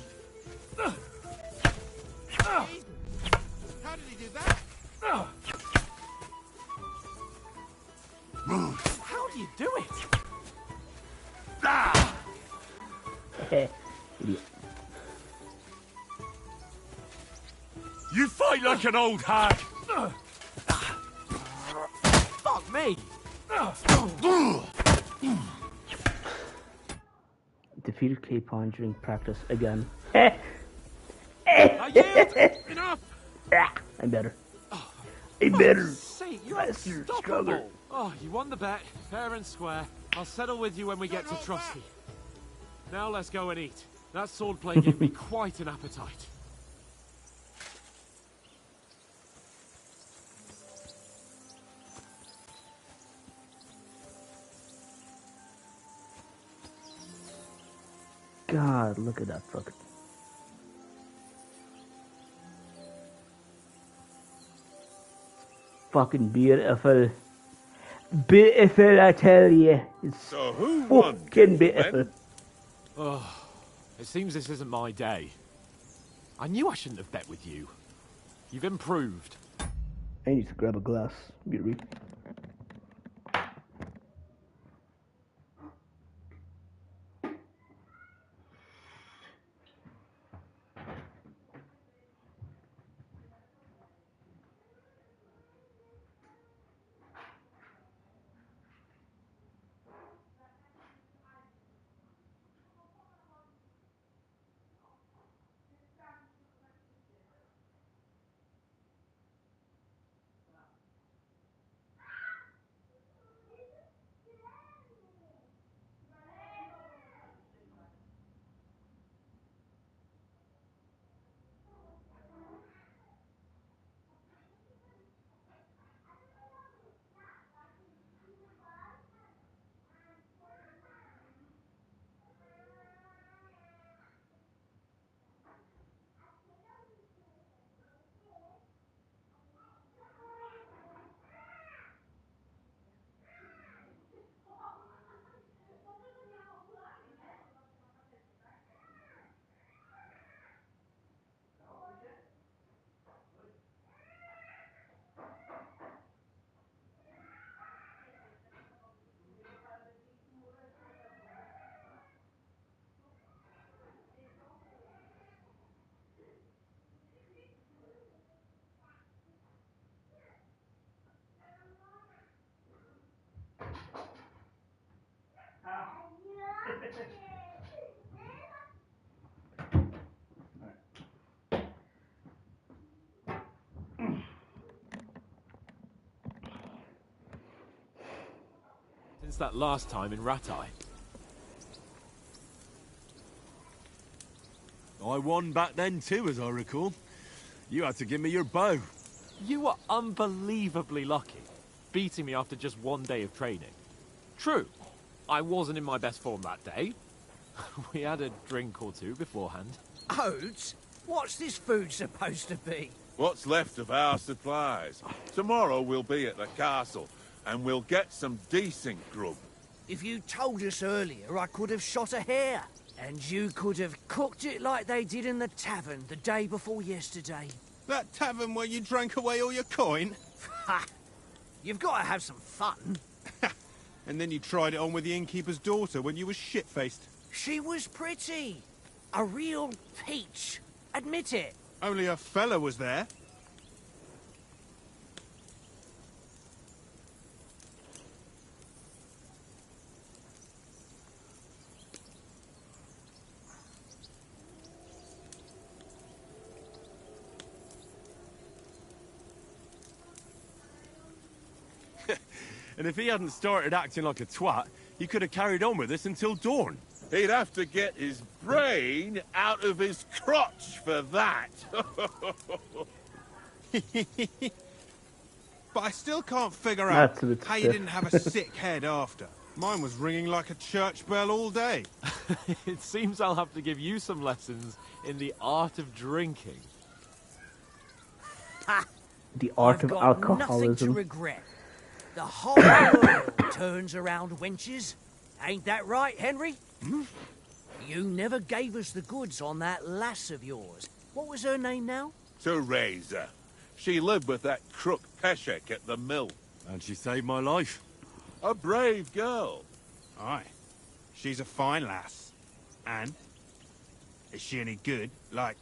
Speaker 5: You fight like an old hag!
Speaker 4: Fuck me!
Speaker 3: Defeated Capon during practice again.
Speaker 4: I yield! Enough!
Speaker 3: I'm better. I'm better.
Speaker 4: See, you're
Speaker 3: Faster,
Speaker 4: unstoppable.
Speaker 3: stronger.
Speaker 4: Oh, you won the bet, fair and square. I'll settle with you when we get to Trusty. Now let's go and eat. That swordplay gave me quite an appetite.
Speaker 3: God, look at that fucking. Fucking beautiful. Beautiful, I tell you. It's
Speaker 9: So who won?
Speaker 3: fucking beautiful.
Speaker 9: gentlemen?
Speaker 4: Oh, it seems this isn't my day. I knew I shouldn't have bet with you. You've improved.
Speaker 3: I need to grab a glass. Beauty.
Speaker 4: Since that last time in Ratai.
Speaker 5: I won back then too, as I recall. You had to give me your bow.
Speaker 4: You were unbelievably lucky, beating me after just one day of training. True, I wasn't in my best form that day. We had a drink or two beforehand.
Speaker 12: Oats? What's this food supposed to be?
Speaker 9: What's left of our supplies. Tomorrow we'll be at the castle, and we'll get some decent grub.
Speaker 12: If you told us earlier, I could have shot a hare. And you could have cooked it like they did in the tavern the day before yesterday.
Speaker 13: That tavern where you drank away all your coin?
Speaker 12: Ha! You've got to have some fun.
Speaker 13: And then you tried it on with the innkeeper's daughter when you were shit-faced.
Speaker 12: She was pretty. A real peach. Admit it.
Speaker 13: Only a fella was there.
Speaker 5: And if he hadn't started acting like a twat, he could have carried on with us until dawn.
Speaker 9: He'd have to get his brain out of his crotch for that.
Speaker 13: But I still can't figure out
Speaker 3: That's a bit
Speaker 13: how you
Speaker 3: stiff.
Speaker 13: didn't have a sick head after. Mine was ringing like a church bell all day.
Speaker 4: It seems I'll have to give you some lessons in the art of drinking.
Speaker 12: Ha!
Speaker 3: The art
Speaker 12: I've
Speaker 3: of
Speaker 12: got nothing to
Speaker 3: alcoholism.
Speaker 12: regret. The whole world turns around wenches. Ain't that right, Henry? You never gave us the goods on that lass of yours. What was her name now?
Speaker 9: Teresa. She lived with that crook Peshek at the mill.
Speaker 5: And she saved my life.
Speaker 9: A brave girl.
Speaker 13: Aye. She's a fine lass. And? Is she any good? Like,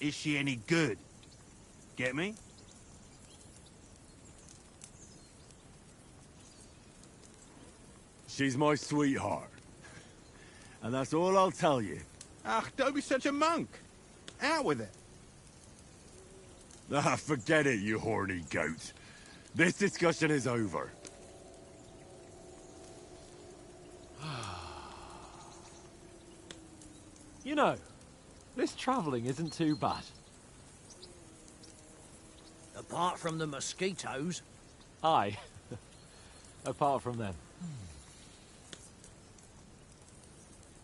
Speaker 13: is she any good? Get me?
Speaker 5: She's my sweetheart. And that's all I'll tell you.
Speaker 13: Ach, don't be such a monk. Out with it.
Speaker 5: Ah, forget it, you horny goat. This discussion is over.
Speaker 4: You know, this travelling isn't too bad.
Speaker 12: Apart from the mosquitoes.
Speaker 4: Aye. Apart from them.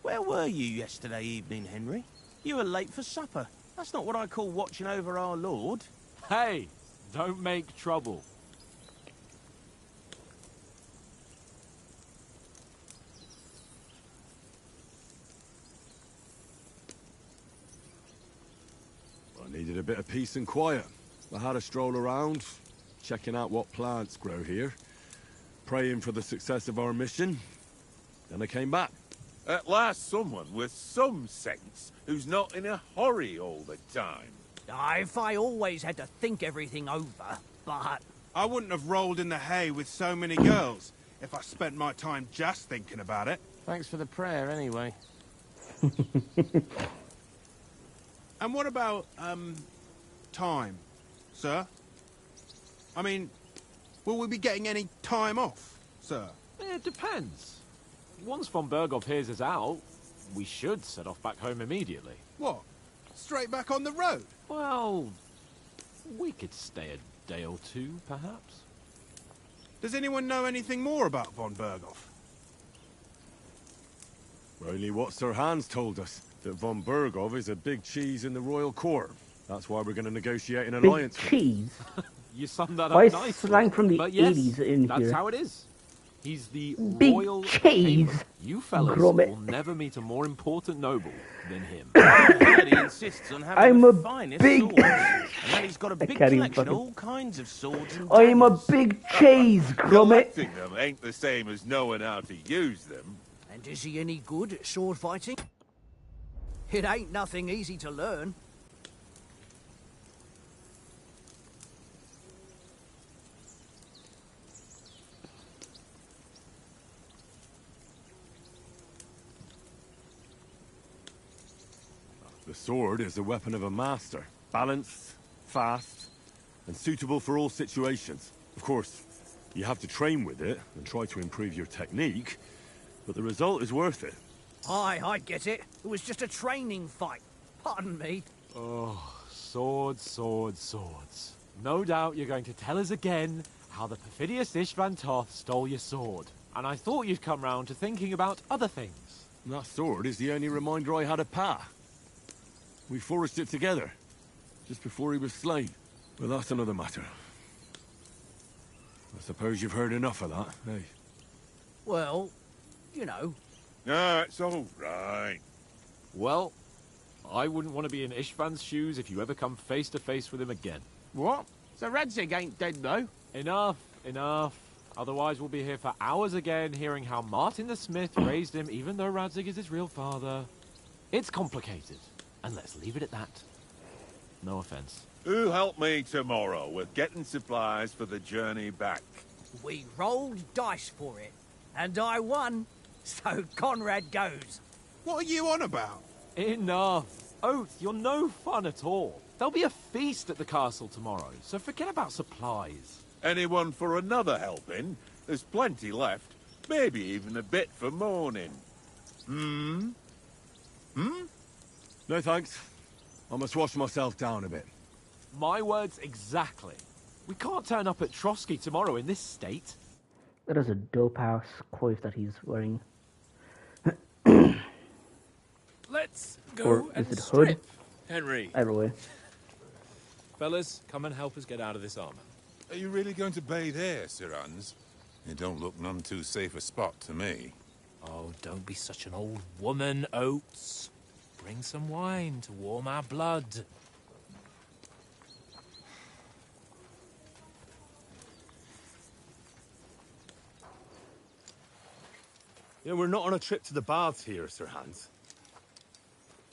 Speaker 7: Where were you yesterday evening, Henry? You were late for supper. That's not what I call watching over our Lord.
Speaker 4: Hey, don't make trouble.
Speaker 5: I needed a bit of peace and quiet. I had a stroll around, checking out what plants grow here, praying for the success of our mission. Then I came back.
Speaker 9: At last someone with some sense, who's not in a hurry all the time.
Speaker 12: If I always had to think everything over, but...
Speaker 13: I wouldn't have rolled in the hay with so many girls if I spent my time just thinking about it.
Speaker 7: Thanks for the prayer, anyway.
Speaker 13: And what about, time, sir? I mean, will we be getting any time off, sir?
Speaker 4: It depends. Once von Berghoff hears us out, we should set off back home immediately.
Speaker 13: What? Straight back on the road?
Speaker 4: Well, we could stay a day or two, perhaps.
Speaker 13: Does anyone know anything more about von Berghoff?
Speaker 5: Only what Sir Hans told us, that von Berghoff is a big cheese in the royal court. That's why we're going to negotiate an alliance.
Speaker 3: Big cheese?
Speaker 4: You summed that
Speaker 3: Why
Speaker 4: up
Speaker 3: is
Speaker 4: nicely.
Speaker 3: slang from the
Speaker 4: But yes,
Speaker 3: 80s in
Speaker 4: that's
Speaker 3: here?
Speaker 4: how it is. He's the
Speaker 3: Big
Speaker 4: royal
Speaker 3: cheese.
Speaker 4: favorite. You fellas
Speaker 3: Grommet.
Speaker 4: will never meet a more important noble than him.
Speaker 7: He insists on having
Speaker 3: I'm
Speaker 7: the
Speaker 3: a
Speaker 7: finest
Speaker 3: big-
Speaker 7: swords. And then he's got a
Speaker 3: I
Speaker 7: big
Speaker 3: can't even
Speaker 7: collection of
Speaker 3: fucking-
Speaker 7: all kinds of swords and
Speaker 3: I'm a
Speaker 7: daggers.
Speaker 3: big cheese, Grommet.
Speaker 9: Collecting them ain't the same as knowing how to use them.
Speaker 12: And is he any good at sword fighting? It ain't nothing easy to learn.
Speaker 5: The sword is the weapon of a master. Balanced, fast, and suitable for all situations. Of course, you have to train with it and try to improve your technique, but the result is worth it.
Speaker 12: Aye, I get it. It was just a training fight. Pardon me.
Speaker 4: Oh, swords, swords, swords. No doubt you're going to tell us again how the perfidious Istvan Toth stole your sword. And I thought you'd come round to thinking about other things.
Speaker 5: And that sword is the only reminder I had of Pa. We forged it together, just before he was slain. But that's another matter. I suppose you've heard enough of that, eh?
Speaker 12: Well, you know.
Speaker 9: No, it's all right.
Speaker 4: Well, I wouldn't want to be in Istvan's shoes if you ever come face to face with him again.
Speaker 7: What? So Radzig ain't dead, though?
Speaker 4: Enough, enough. Otherwise we'll be here for hours again hearing how Martin the Smith raised him even though Radzig is his real father. It's complicated, and let's leave it at that. No offense.
Speaker 9: Who'll help me tomorrow with getting supplies for the journey back?
Speaker 12: We rolled dice for it, and I won, so Conrad goes.
Speaker 13: What are you on about?
Speaker 4: Enough. Oath, you're no fun at all. There'll be a feast at the castle tomorrow, so forget about supplies.
Speaker 9: Anyone for another helping? There's plenty left. Maybe even a bit for morning. Hmm?
Speaker 5: No thanks. I must wash myself down a bit.
Speaker 4: My words exactly. We can't turn up at Trotsky tomorrow in this state.
Speaker 3: That is a dope-ass coif that he's wearing.
Speaker 1: Let's go
Speaker 3: Or
Speaker 1: and
Speaker 3: is it
Speaker 1: strip,
Speaker 3: hood?
Speaker 1: Henry.
Speaker 3: Either way.
Speaker 1: Fellas, come and help us get out of this armor.
Speaker 9: Are you really going to bathe here, Sir Hans? It don't look none too safe a spot to me.
Speaker 1: Oh, don't be such an old woman, Oates. Bring some wine to warm our blood.
Speaker 5: You know, we're not on a trip to the baths here, Sir Hans.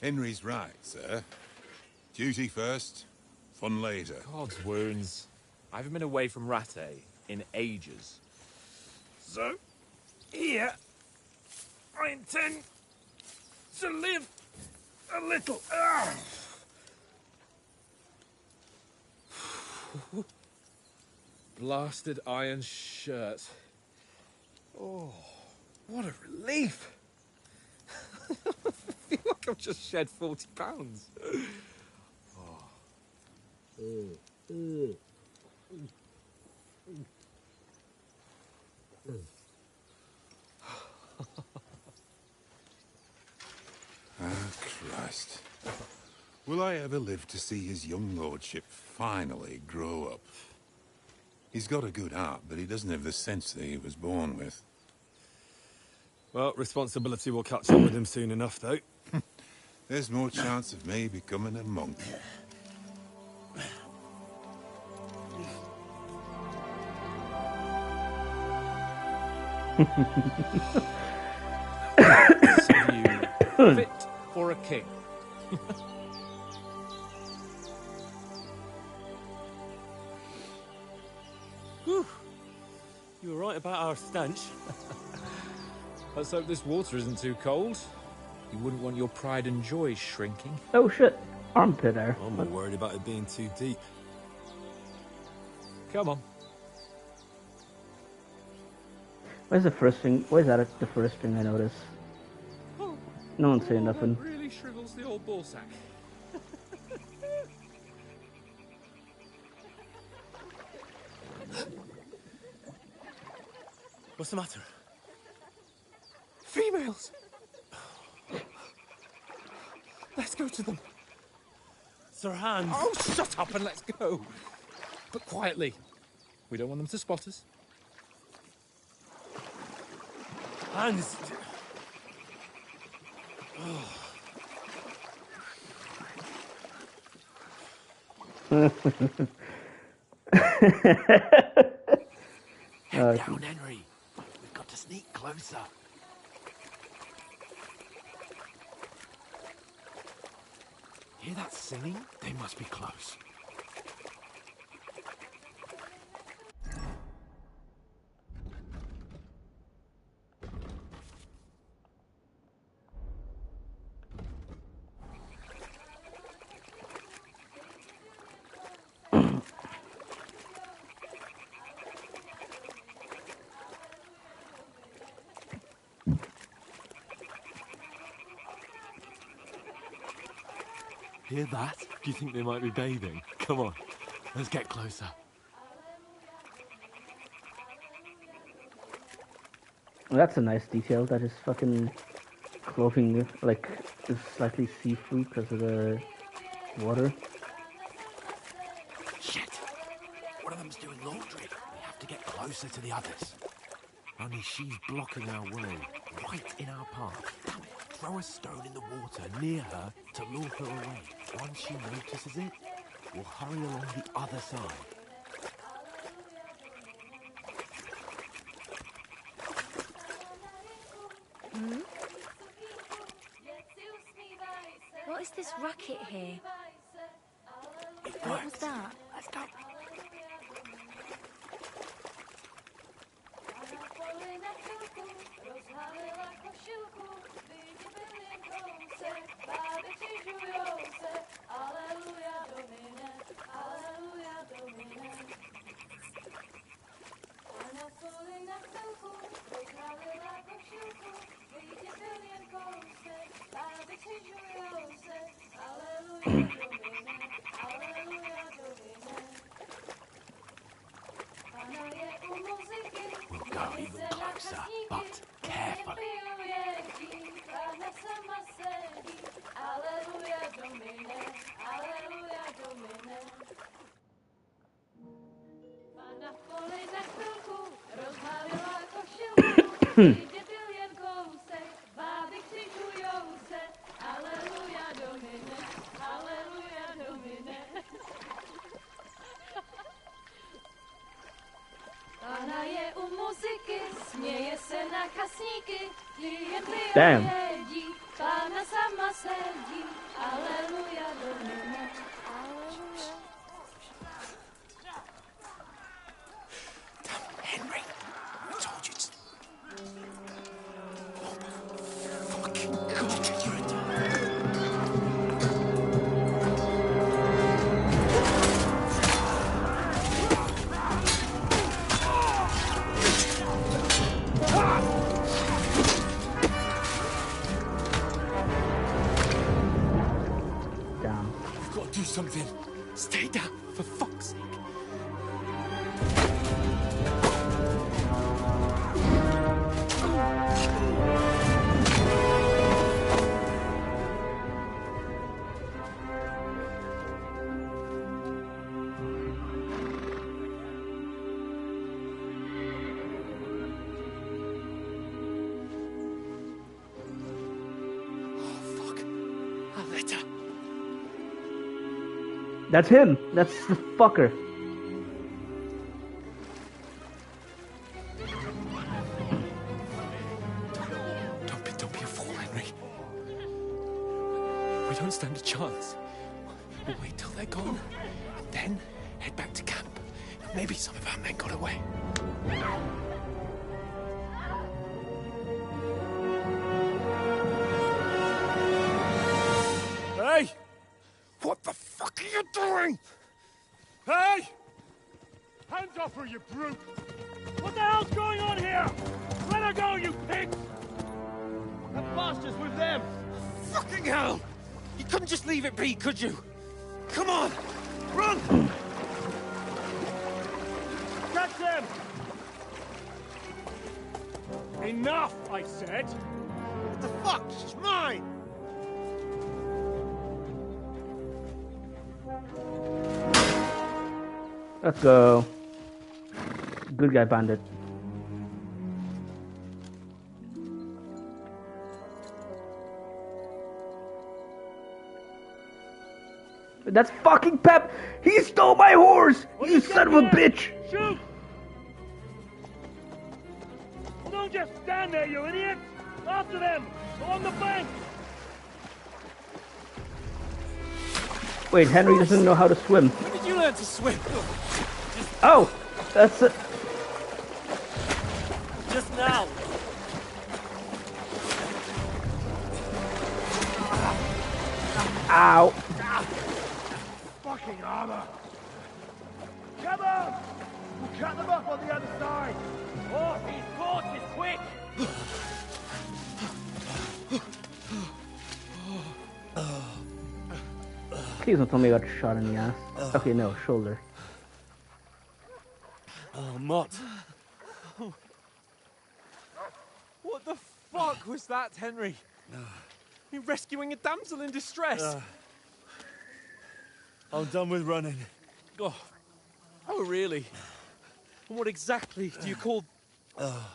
Speaker 9: Henry's right, sir. Duty first, fun later.
Speaker 4: God's wounds. I haven't been away from Rattay in ages. So, here, I intend to live a little. Blasted iron shirt. Oh, what a relief. I feel like I've just shed 40 pounds.
Speaker 9: Christ. Will I ever live to see his young lordship finally grow up? He's got a good heart, but he doesn't have the sense that he was born with.
Speaker 6: Well, responsibility will catch up with him soon enough, though.
Speaker 9: There's more chance of me becoming a monk.
Speaker 4: So you fit for a king.
Speaker 10: Whew. You were right about our stench.
Speaker 4: Let's hope this water isn't too cold. You wouldn't want your pride and joy shrinking.
Speaker 3: Oh shit, armpit there.
Speaker 6: I'm more worried about it being too deep.
Speaker 4: Come on.
Speaker 3: Why is the first thing? Why is that the first thing I notice?
Speaker 4: Oh,
Speaker 3: No one's saying nothing.
Speaker 4: That really shrivels the old ball sack.
Speaker 10: What's the matter?
Speaker 4: Females! Let's go to them.
Speaker 10: Sir Hans.
Speaker 4: Oh, shut up and let's go. But quietly. We don't want them to spot us.
Speaker 10: Hans.
Speaker 2: Head down, Henry. We've got to sneak closer. Hear that singing? They must be close.
Speaker 10: Hear that? Do you think they might be bathing? Come on, let's get closer.
Speaker 3: Well, that's a nice detail. That is fucking clothing, like, is slightly see-through because of the water.
Speaker 2: Shit! One of them's doing laundry. We have to get closer to the others. Only she's blocking our way, right in our path. Damn it. Throw a stone in the water near her to lure her away. Once she notices it, we'll hurry along the other side.
Speaker 14: Hmm? What is this racket here? What was that?
Speaker 2: Let's go. We'll go even closer, but carefully.
Speaker 3: Damn.
Speaker 1: move in. Stay down, for fuck's sake.
Speaker 3: That's him. That's the fucker.
Speaker 1: Don't be a fool, Henry. We don't stand a chance. We'll wait till they're gone, and then head back to camp. Maybe some of our men got away.
Speaker 6: Hey! What the fuck are you doing? Hey! Hands off her, you brute! What the hell's going on here? Let her go, you pigs! That bastard's with them!
Speaker 4: Fucking hell! You couldn't just leave it be, could you? Come on! Run!
Speaker 6: Catch them! Enough, I said! What the fuck? She's mine!
Speaker 3: Let's go. Good guy, bandit. That's fucking Pep! He stole my horse! You son of a bitch!
Speaker 6: Shoot! Well, don't just stand there, you idiot! After them! Along the bank!
Speaker 3: Wait, Henry doesn't know how to swim.
Speaker 4: When did you learn to swim?
Speaker 3: Oh! That's it.
Speaker 4: Just now.
Speaker 3: Ow.
Speaker 6: Fucking armor! Come on! We'll cut them off on the other side!
Speaker 4: Oh, these horses, quick!
Speaker 3: Please don't tell me I got shot in the ass. Okay, no, shoulder.
Speaker 8: Oh, Mott.
Speaker 4: What the fuck was that, Henry? You rescuing a damsel in distress?
Speaker 8: I'm done with running.
Speaker 4: Oh, really? And what exactly do you call... Oh,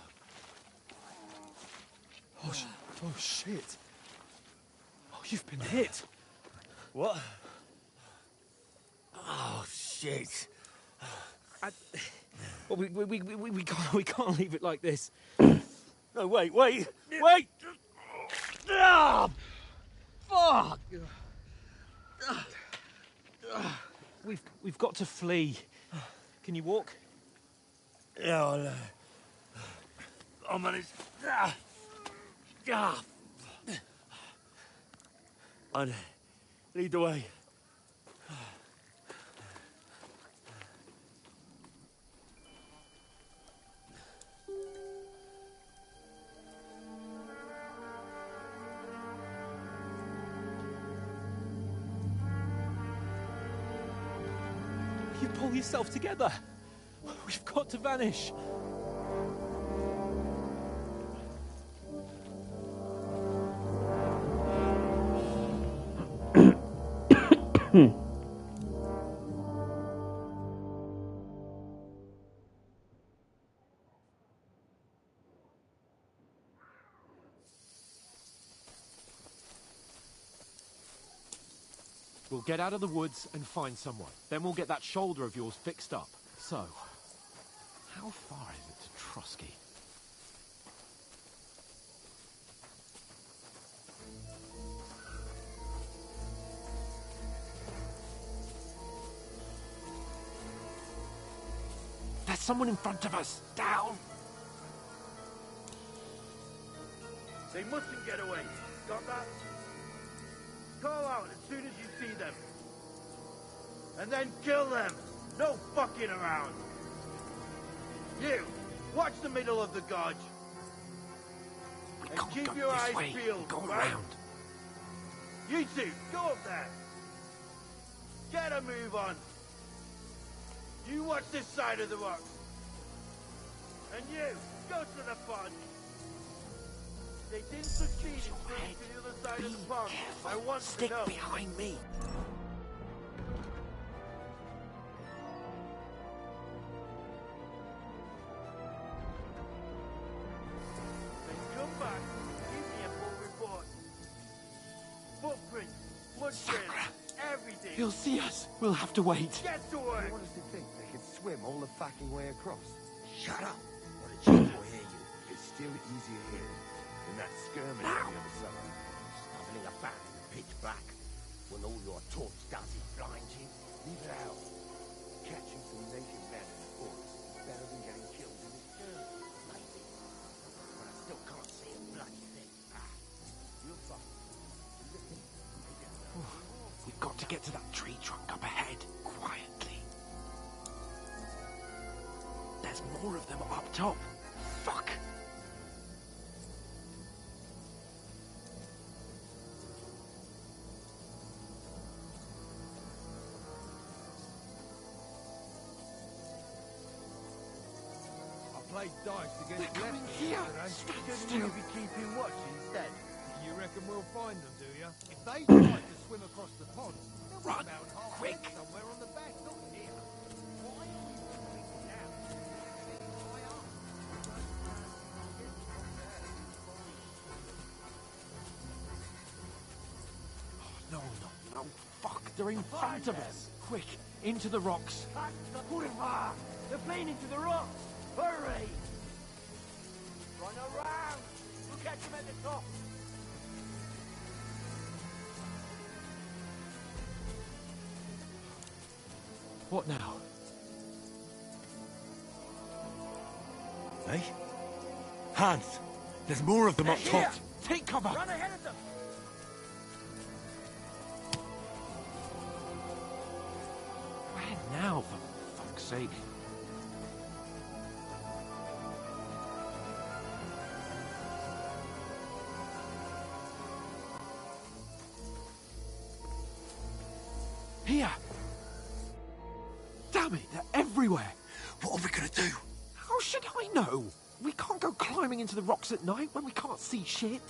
Speaker 4: shit. Oh, you've been hit.
Speaker 8: What? Oh, shit.
Speaker 4: Well, we can't leave it like this.
Speaker 8: No, wait!
Speaker 4: Ah, fuck! We've got to flee. Can you walk?
Speaker 8: Yeah, I'll manage. I'd lead the way.
Speaker 4: You pull yourself together. We've got to vanish. We'll get out of the woods and find someone. Then we'll get that shoulder of yours fixed up. So, how far is it to Trusky? There's someone in front of us. Down!
Speaker 6: They mustn't get away. Got that? Call out as soon as you see them. And then kill them. No fucking around. You, watch the middle of the gorge. And keep your eyes peeled.
Speaker 4: Go
Speaker 6: right?
Speaker 4: around.
Speaker 6: You two, go up there. Get a move on. You watch this side of the rock. And you, go to the pond. They didn't succeed in swimming to the other side of the pond. I want
Speaker 2: Stick
Speaker 6: to know.
Speaker 2: behind me.
Speaker 6: Then come back and give me a full report. Footprints, blood trails, everything.
Speaker 2: He'll see us. We'll have to wait.
Speaker 6: Get to work.
Speaker 15: You honestly think they could swim all the fucking way across?
Speaker 2: Shut up.
Speaker 15: What did you hear you? It's still easier here than that skirmish on the other side.
Speaker 2: Stumbling about in the pitch black when all your torch does is blind you.
Speaker 15: Leave it out. Catching some naked men in the forest is better than getting killed in a skirmish.
Speaker 2: Maybe. But I still can't see a bloody thing.
Speaker 15: You'll find.
Speaker 2: We've got to get to that tree trunk up ahead, quietly. There's more of them up top. Fuck!
Speaker 6: I played dice against
Speaker 2: They're coming
Speaker 6: Leicester
Speaker 2: here.
Speaker 6: yesterday.
Speaker 2: Stand
Speaker 6: Shouldn't
Speaker 2: still.
Speaker 6: we be keeping watch instead? You reckon we'll find them, do you? If they try to swim across the pond, they'll be
Speaker 2: Run,
Speaker 6: about half
Speaker 2: quick.
Speaker 6: somewhere on the bank, not here. Why are we moving now? Why are
Speaker 2: No, no, no. Fuck, they're in front of us. Quick, into the rocks.
Speaker 12: Purify! They're playing into the rocks! Hurry! Run around! We'll catch them at the top!
Speaker 2: What now?
Speaker 5: Hey? Hans! There's more of them up top!
Speaker 2: Take cover!
Speaker 12: Run ahead of them!
Speaker 2: Where now, for fuck's sake? Here! Damn it, they're everywhere!
Speaker 5: What are we gonna do?
Speaker 2: How should I know? We can't go climbing into the rocks at night when we can't see shit.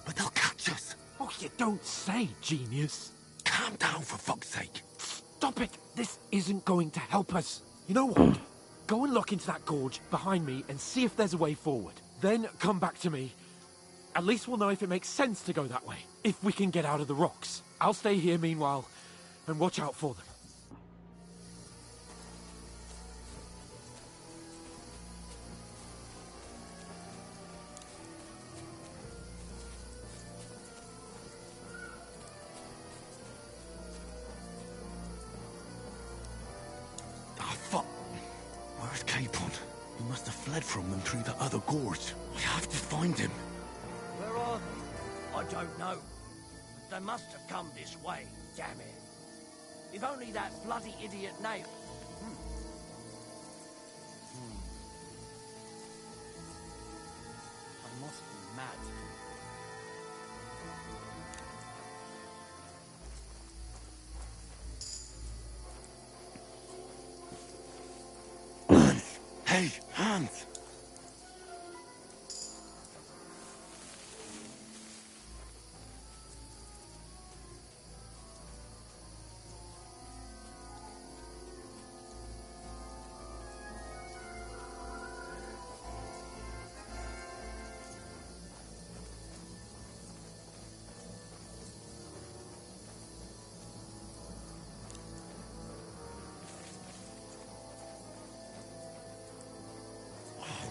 Speaker 5: But they'll catch us!
Speaker 2: Oh, you don't say, genius.
Speaker 5: Calm down, for fuck's sake!
Speaker 2: Stop it! This isn't going to help us. You know what? Go and look into that gorge behind me and see if there's a way forward. Then come back to me. At least we'll know if it makes sense to go that way. If we can get out of the rocks. I'll stay here meanwhile and watch out for them.
Speaker 5: Ah, fuck! Where's Capon? He must have fled from them through the other gorge. We have to find him.
Speaker 12: Where are they? I don't know. But they must have come this way, damn it. If only that bloody idiot Nail. I must be mad.
Speaker 5: Hans! Hey, Hans!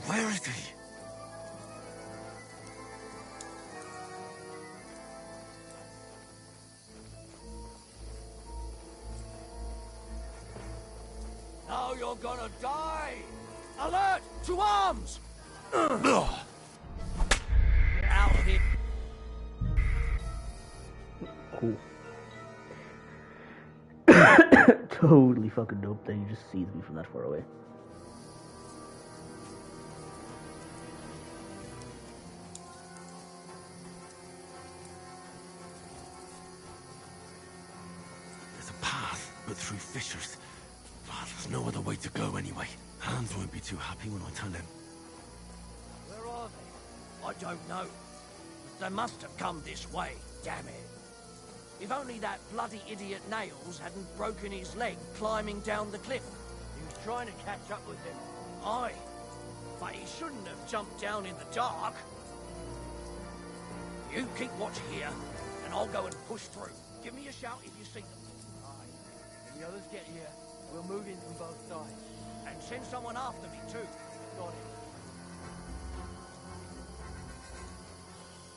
Speaker 5: Where is he?
Speaker 12: Now you're gonna die! Alert! To arms! Get out of here!
Speaker 3: Cool. Totally fucking dope that he just sees me from that far away.
Speaker 5: There's a path.
Speaker 2: but through fissures. There's no other way to go anyway. Hans won't be too happy when I tell him.
Speaker 12: Where are they? I don't know. But they must have come this way, damn it. If only that bloody idiot Nails hadn't broken his leg climbing down the cliff. He was trying to catch up with them. Aye. But he shouldn't have jumped down in the dark. You keep watch here, and I'll go and push through. Give me a shout if you see them.
Speaker 15: Aye. When the others get here, we'll move in from both sides.
Speaker 12: And send someone after me, too.
Speaker 15: Got it.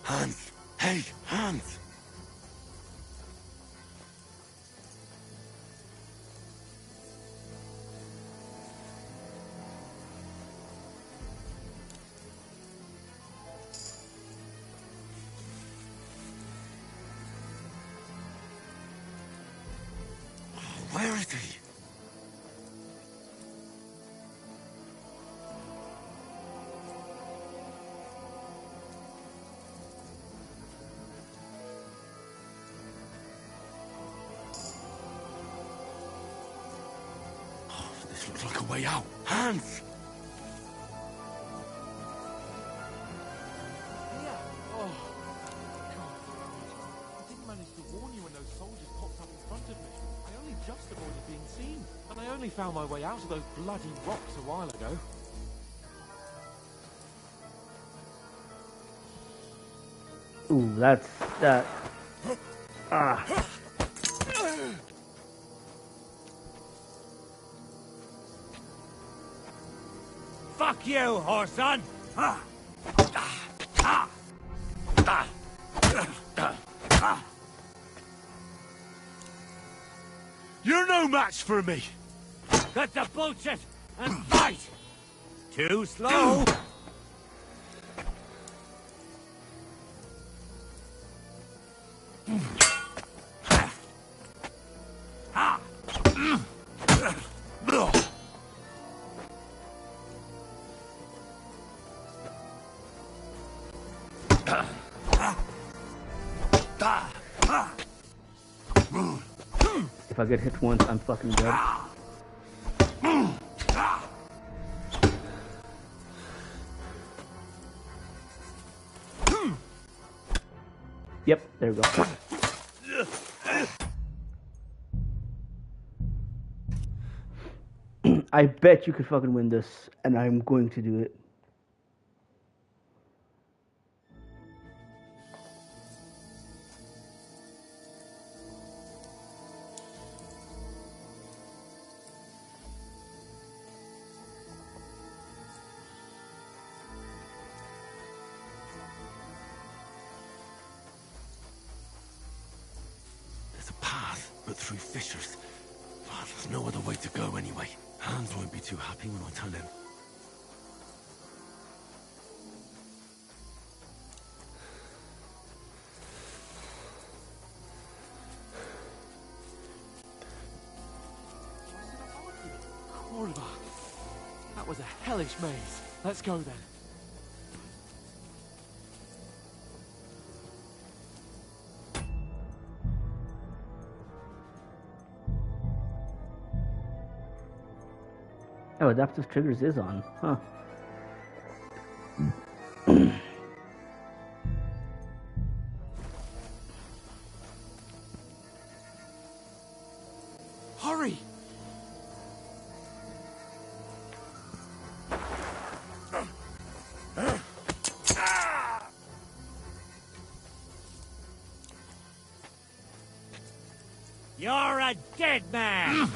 Speaker 2: Hans! Hey, Hans! Where is he? Oh, this looks like a way out. Hans!
Speaker 4: Yeah. Oh, God. I didn't manage to warn you when those soldiers popped up in front of me. I only just avoided being seen. And I only found my way out of those bloody rocks a while ago.
Speaker 3: Ooh, that's that. Ah.
Speaker 12: Fuck you, whoreson!
Speaker 2: You're no match for me!
Speaker 12: Cut the bullshit and fight! Too slow!
Speaker 3: If I get hit once, I'm fucking dead. Yep, there we go. I bet you could fucking win this, and I'm going to do it.
Speaker 2: There's a path, but through fissures. There's no other way to go anyway. Hans won't be too happy when I tell him.
Speaker 4: Kurva. That was a hellish maze. Let's go then.
Speaker 3: Oh, adaptive triggers is on, huh?
Speaker 4: Hurry!
Speaker 12: You're a dead man!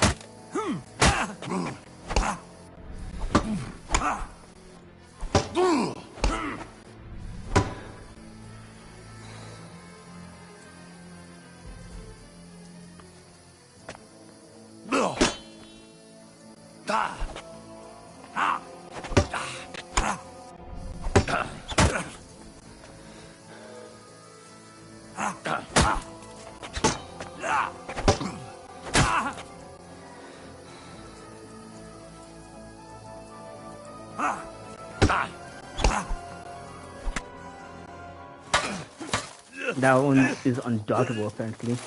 Speaker 3: That one is undodgeable, apparently.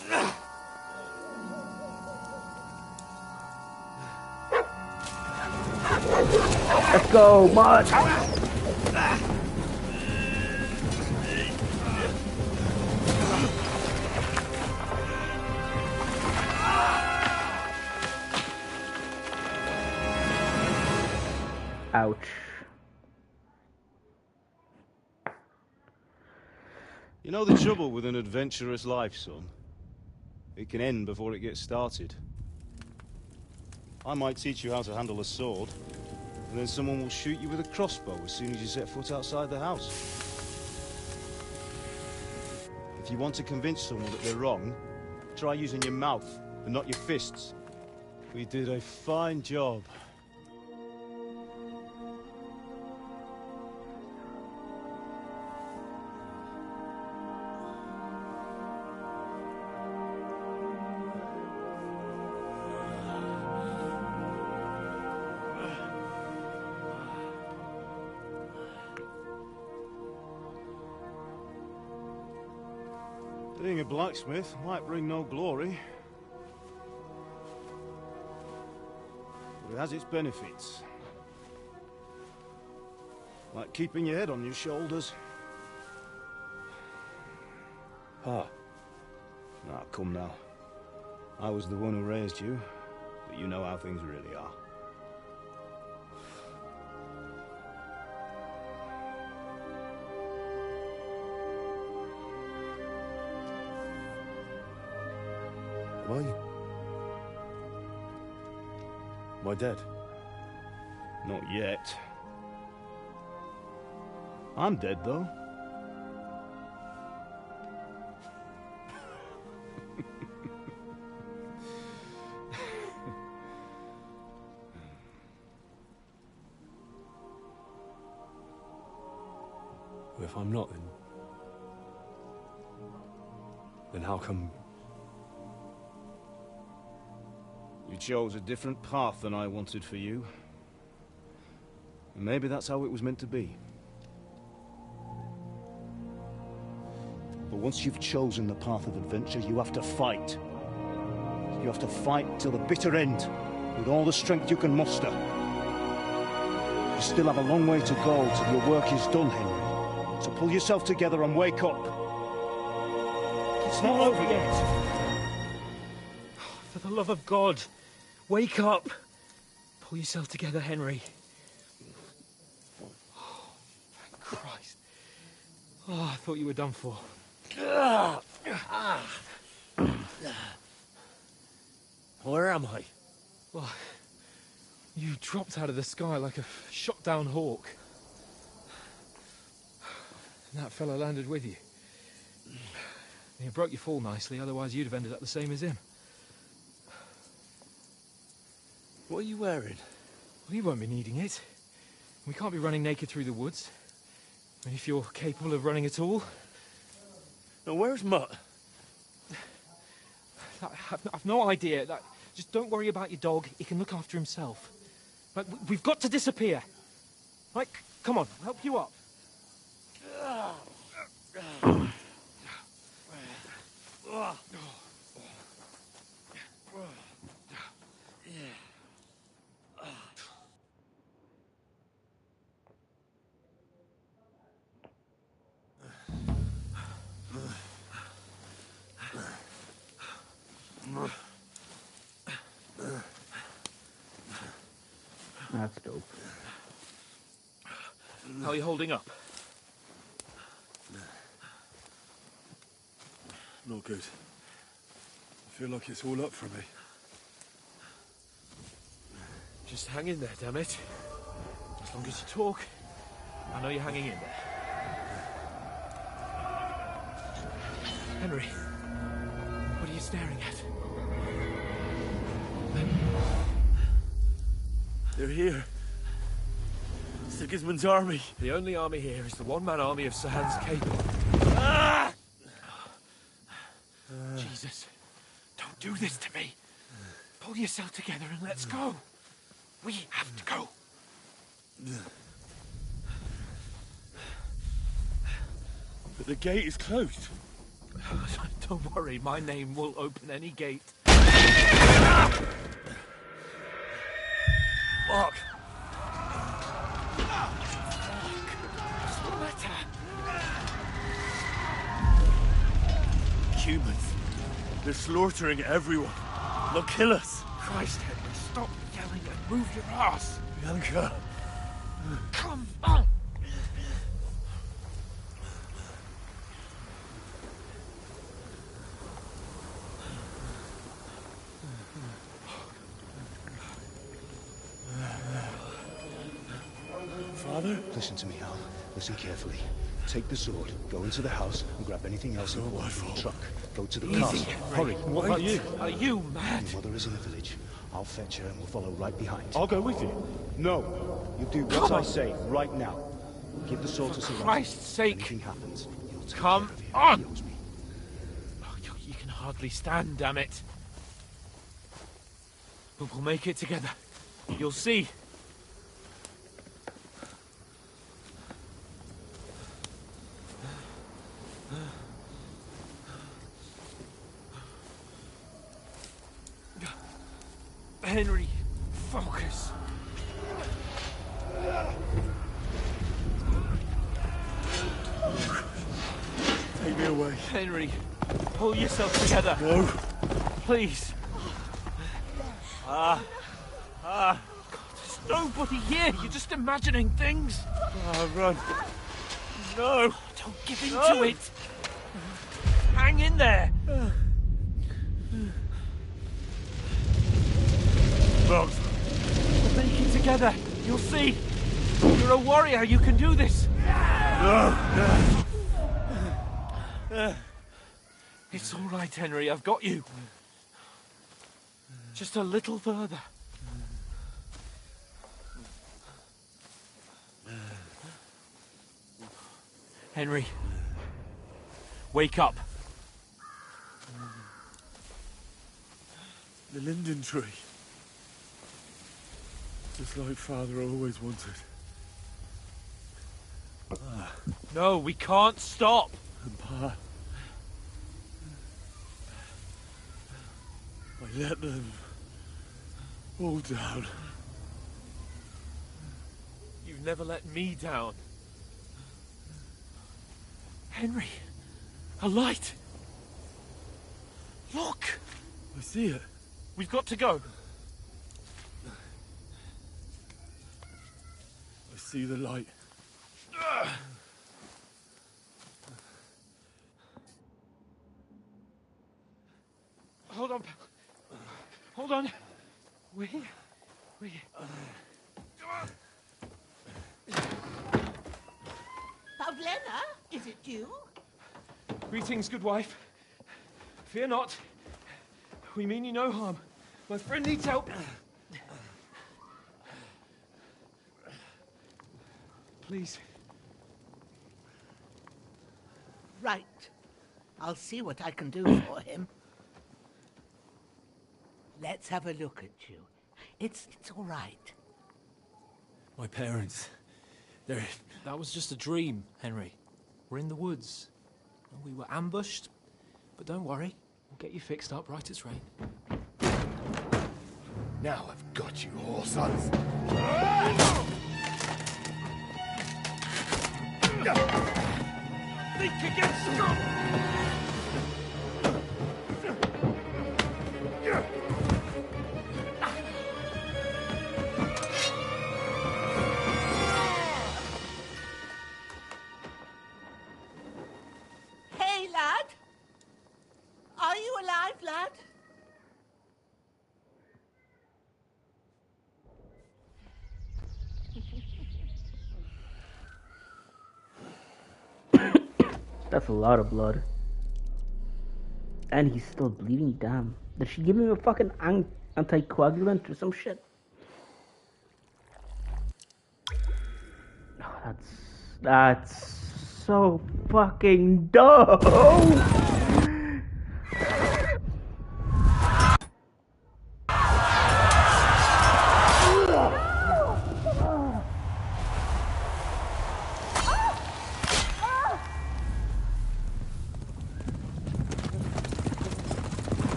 Speaker 3: Let's go, Mud! Ouch.
Speaker 16: You know the trouble with an adventurous life, son? It can end before it gets started. I might teach you how to handle a sword, and then someone will shoot you with a crossbow as soon as you set foot outside the house. If you want to convince someone that they're wrong, try using your mouth and not your fists. We did a fine job. Being a blacksmith might bring no glory, but it has its benefits. Like keeping your head on your shoulders.
Speaker 8: Pa.
Speaker 16: Ah, come now. I was the one who raised you, but you know how things really are.
Speaker 8: Am I dead?
Speaker 16: Not yet. I'm dead, though.
Speaker 8: Well, if I'm not, then how come...
Speaker 16: You chose a different path than I wanted for you. And maybe that's how it was meant to be. But once you've chosen the path of adventure, you have to fight. You have to fight till the bitter end, with all the strength you can muster. You still have a long way to go till your work is done, Henry. So pull yourself together and wake up. It's not over yet.
Speaker 4: For the love of God, wake up! Pull yourself together, Henry. Oh, thank Christ. Oh, I thought you were done for.
Speaker 10: Where am I?
Speaker 1: Well, you dropped out of the sky like a shot-down hawk. And that fella landed with you. You broke your fall nicely, otherwise you'd have ended up the same as him.
Speaker 10: What are you wearing?
Speaker 1: Well, you won't be needing it. We can't be running naked through the woods. I mean, if you're capable of running at all.
Speaker 10: Now, where's Mutt?
Speaker 1: I've no idea. Just don't worry about your dog. He can look after himself. Like, we've got to disappear. Like, come on, I'll help you up.
Speaker 3: That's dope.
Speaker 1: How are you holding up?
Speaker 5: Not good. I feel like it's all up for me.
Speaker 1: Just hang in there, damn it. As long as you talk, I know you're hanging in there. Henry, what are you staring at?
Speaker 10: They're here. Sigismund's army.
Speaker 1: The only army here is the one-man army of Sir Hans Cable.
Speaker 10: Ah!
Speaker 1: Jesus, don't do this to me. Pull yourself together and let's go. We have to go.
Speaker 10: But the gate is closed.
Speaker 1: Don't worry, my name will open any gate.
Speaker 10: Fuck.
Speaker 6: slaughtering everyone. They'll kill us.
Speaker 4: Christ, Henry, stop yelling and move your ass.
Speaker 6: Bianca.
Speaker 4: Come on.
Speaker 6: Father?
Speaker 16: Listen to me, Al. Listen carefully. Take the sword, go into the house, and grab anything else in the truck. Go to the castle. Hurry.
Speaker 6: What about you?
Speaker 4: Are you mad?
Speaker 16: Your mother is in the village. I'll fetch her and we'll follow right behind.
Speaker 6: I'll go with you.
Speaker 16: No. You do what I say right now. Give the sword to Sir.
Speaker 4: For Christ's sake.
Speaker 16: If anything happens, you'll take
Speaker 4: Come
Speaker 16: care of it.
Speaker 4: on.
Speaker 16: He owes me.
Speaker 4: Oh, you can hardly stand, damn it. But we'll make it together. You'll see. Henry, focus.
Speaker 6: Take me away.
Speaker 4: Henry, pull yourself together.
Speaker 6: No.
Speaker 4: Please. God, there's nobody here. You're just imagining things.
Speaker 6: Run. No.
Speaker 4: Don't give in to it. Hang in there.
Speaker 6: Run.
Speaker 4: We'll make it together. You'll see. You're a warrior. You can do this.
Speaker 6: No.
Speaker 4: It's all right, Henry. I've got you. Just a little further. Henry. Wake up.
Speaker 6: The linden tree. Just like Father always wanted.
Speaker 4: No, we can't stop.
Speaker 6: And Pa. I let them all down.
Speaker 4: You've never let me down. Henry, a light. Look.
Speaker 6: I see it.
Speaker 4: We've got to go.
Speaker 6: I see the light.
Speaker 4: Hold on. Hold on. We're here. We're here.
Speaker 17: Pavlena, is it you?
Speaker 4: Greetings, good wife. Fear not. We mean you no harm. My friend needs help. Please.
Speaker 17: Right. I'll see what I can do for him. Let's have a look at you. It's all right.
Speaker 10: My parents, they're...
Speaker 1: That was just a dream, Henry. We're in the woods. We were ambushed, but don't worry. We'll get you fixed up right as rain.
Speaker 6: Now I've got you all, sons.
Speaker 4: Think again, Scott!
Speaker 17: Hey, lad. Are you alive, lad?
Speaker 3: That's a lot of blood. And he's still bleeding, damn. Did she give him a fucking anticoagulant or some shit? Oh, that's so fucking dope!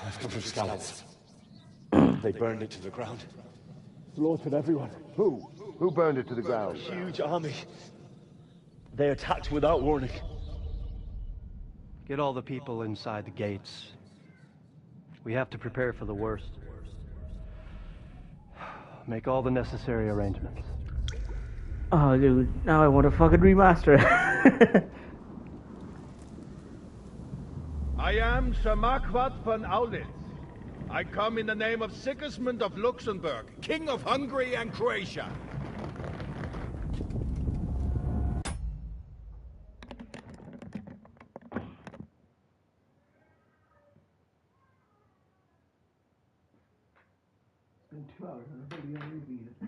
Speaker 16: I've come from Scallops. They burned it to the ground.
Speaker 5: Slaughtered everyone.
Speaker 18: Who? Who burned it to the ground?
Speaker 16: Huge army. They attacked without warning.
Speaker 19: Get all the people inside the gates. We have to prepare for the worst. Make all the necessary arrangements.
Speaker 3: Oh, dude, now I want to fucking remaster it.
Speaker 6: I am Sir Marquardt von Aulitz. I come in the name of Sigismund of Luxembourg, King of Hungary and Croatia.
Speaker 3: It's been 2 hours and I'm already reading it.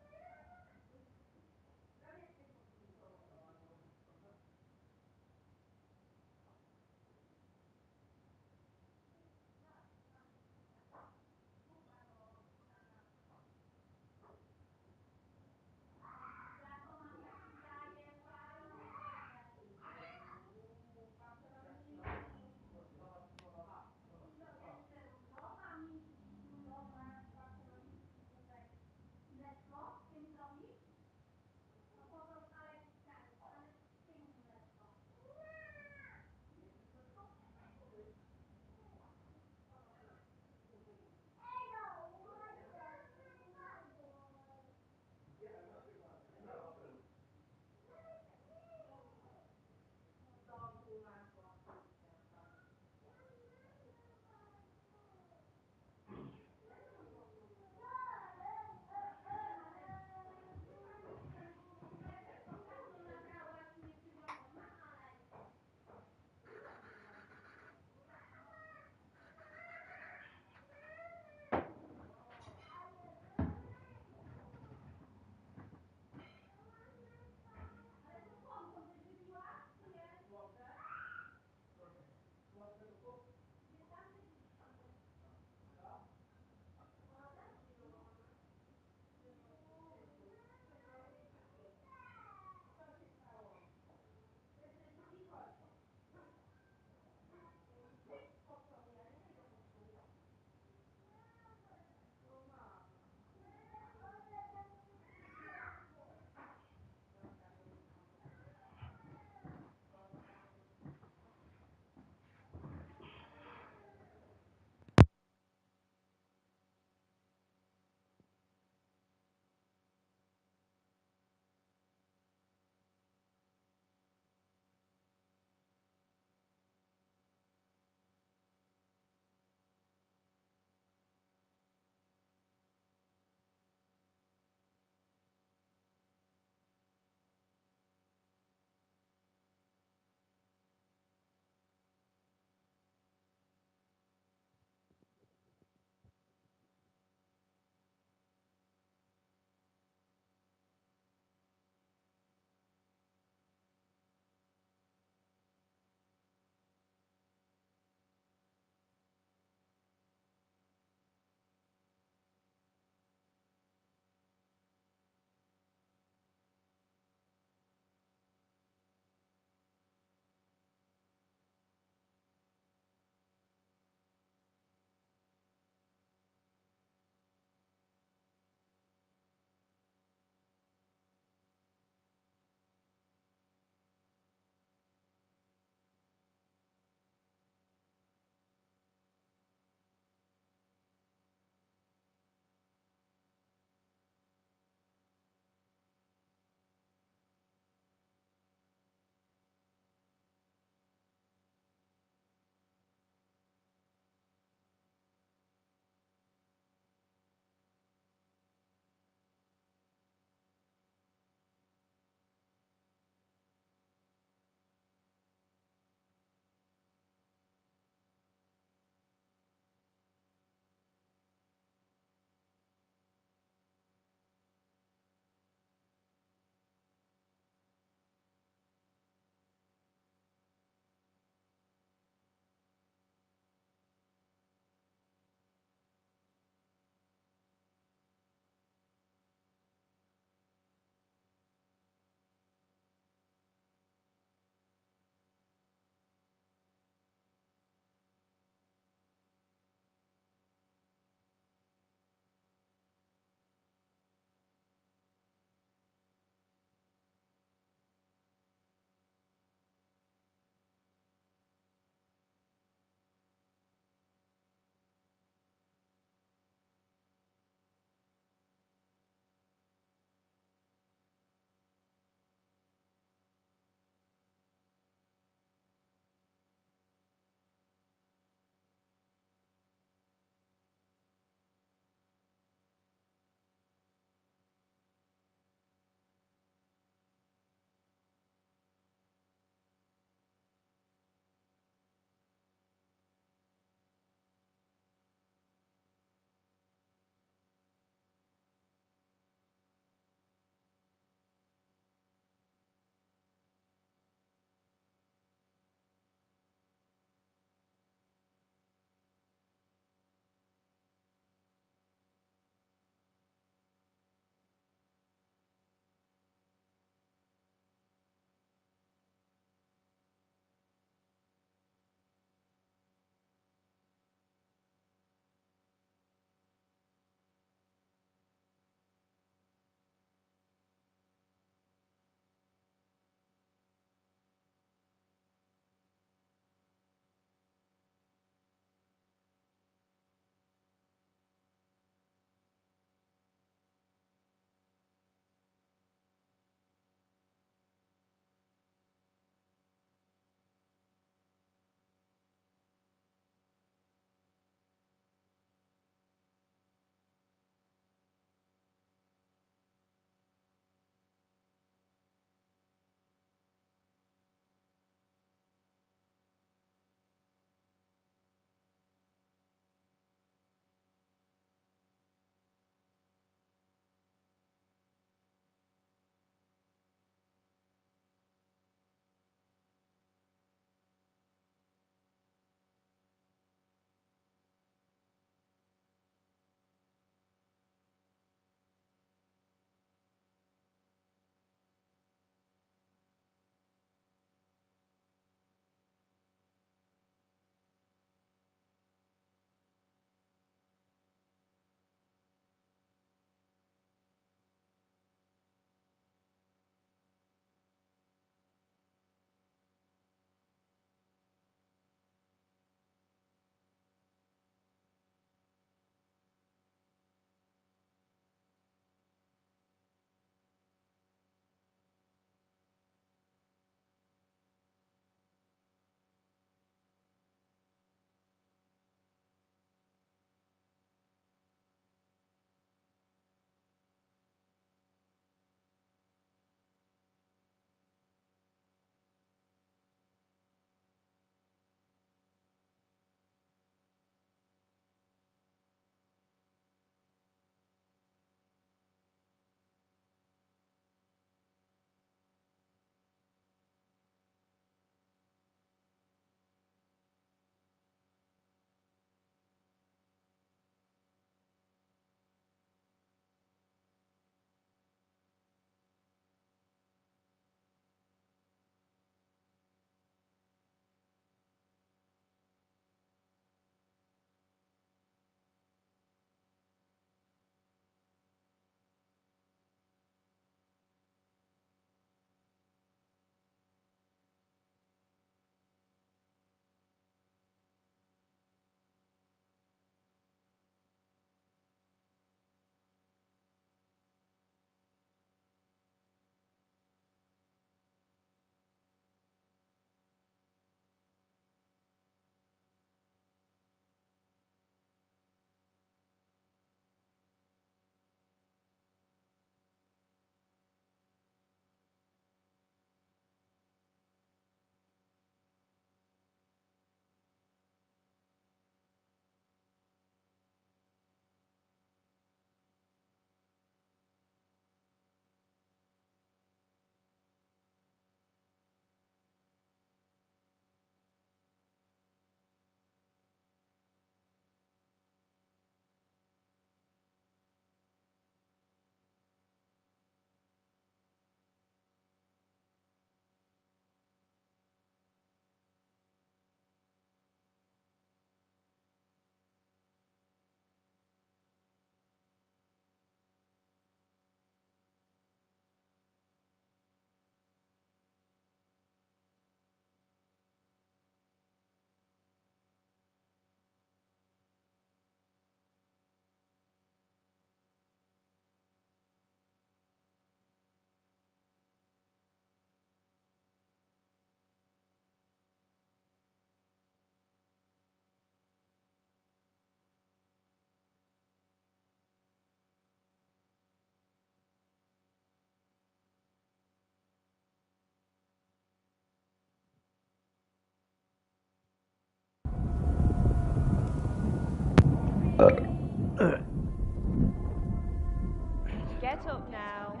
Speaker 20: Get up now.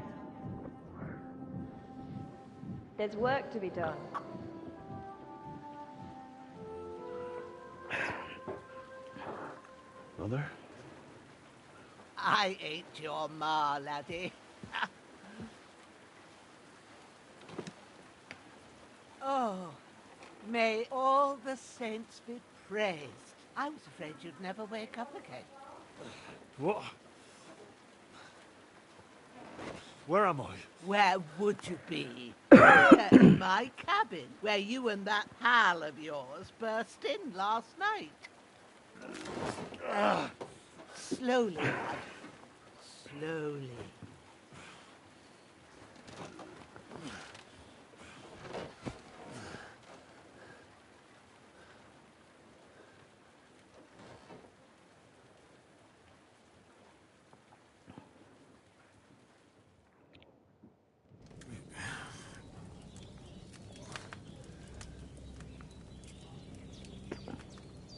Speaker 20: There's work to be done.
Speaker 5: Mother?
Speaker 17: I ain't your ma, laddie. Oh, may all the saints be praised. I was afraid you'd never wake up again.
Speaker 5: What? Where am I?
Speaker 17: Where would you be? In my cabin, where you and that pal of yours burst in last night. Slowly, lad. Slowly.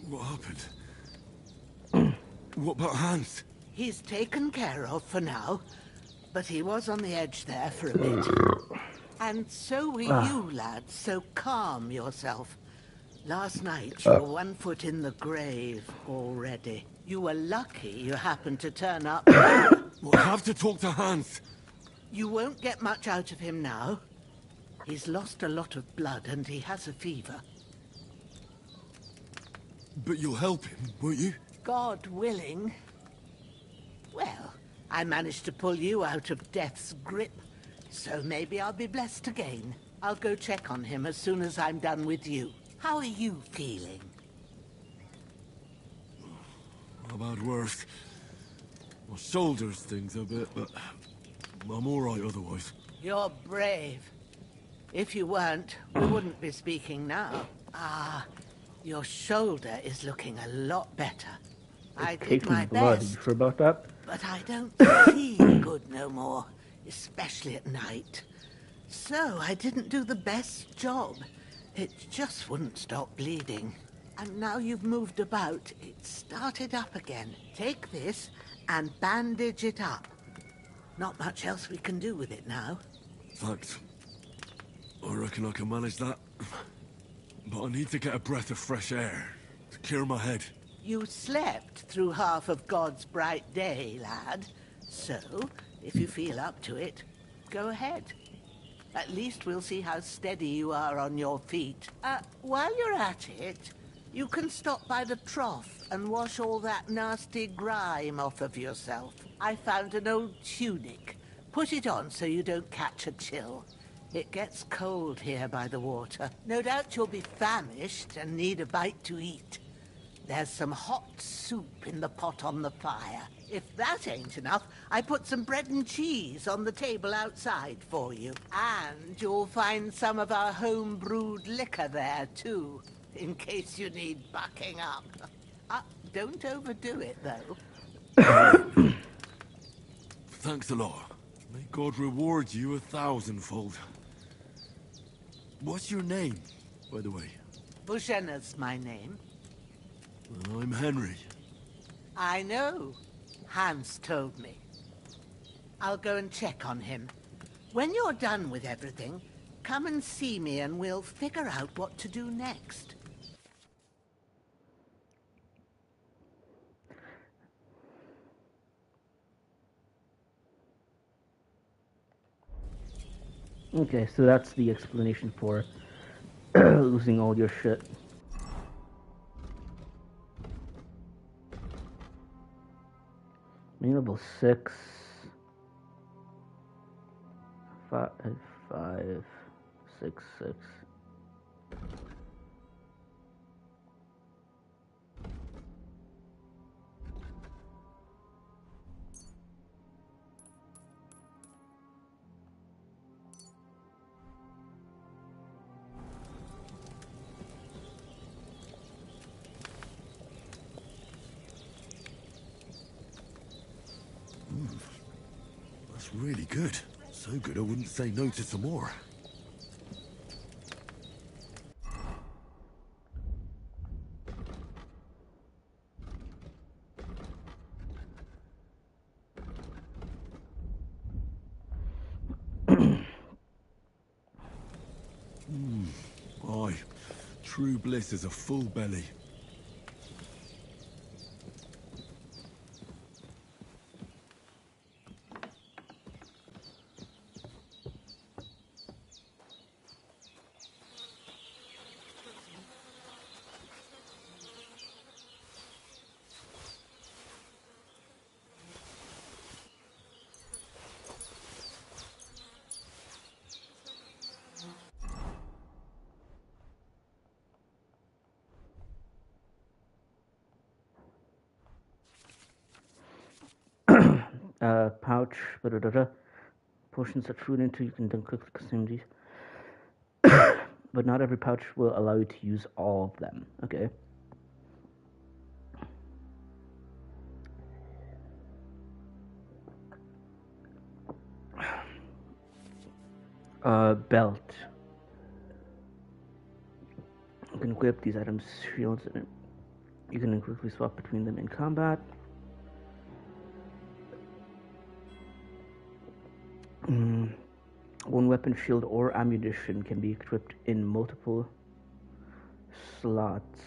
Speaker 5: What happened? What about Hans?
Speaker 17: He's taken care of for now, but he was on the edge there for a bit. And so were you, lad, so calm yourself. Last night you were 1 foot in the grave already. You were lucky you happened to turn up.
Speaker 5: We'll have to talk to Hans.
Speaker 17: You won't get much out of him now. He's lost a lot of blood and he has a fever.
Speaker 5: But you'll help him, won't you?
Speaker 17: God willing. Well, I managed to pull you out of death's grip, so maybe I'll be blessed again. I'll go check on him as soon as I'm done with you. How are you feeling?
Speaker 5: I've had worse. My shoulders stings a bit, but I'm all right otherwise.
Speaker 17: You're brave. If you weren't, we wouldn't be speaking now. Ah, your shoulder is looking a lot better. I did my
Speaker 3: blood.
Speaker 17: best,
Speaker 3: You sure about that?
Speaker 17: but I don't see good no more, especially at night. So I didn't do the best job. It just wouldn't stop bleeding. And now you've moved about, it started up again. Take this and bandage it up. Not much else we can do with it now.
Speaker 5: Thanks. I reckon I can manage that. But I need to get a breath of fresh air to clear my head.
Speaker 17: You slept through half of God's bright day, lad. So, if you feel up to it, go ahead. At least we'll see how steady you are on your feet. While you're at it, you can stop by the trough and wash all that nasty grime off of yourself. I found an old tunic. Put it on so you don't catch a chill. It gets cold here by the water. No doubt you'll be famished and need a bite to eat. There's some hot soup in the pot on the fire. If that ain't enough, I put some bread and cheese on the table outside for you. And you'll find some of our home-brewed liquor there, too, in case you need bucking up. Don't overdo it, though.
Speaker 5: Thanks a lot. May God reward you 1,000-fold. What's your name, by the way?
Speaker 17: Bushenna's my name.
Speaker 5: Well, I'm Henry.
Speaker 17: I know. Hans told me. I'll go and check on him. When you're done with everything, come and see me and we'll figure out what to do next.
Speaker 3: Okay, so that's the explanation for losing all your shit. Level 6. 5, 5, 6, 6.
Speaker 5: That's really good. So good I wouldn't say no to some more. True bliss is a full belly.
Speaker 3: Pouch, portions that food into, you can then quickly consume these. But not every pouch will allow you to use all of them, okay? Belt. You can equip these items, shields, and you can quickly swap between them in combat. One weapon, shield, or ammunition can be equipped in multiple slots.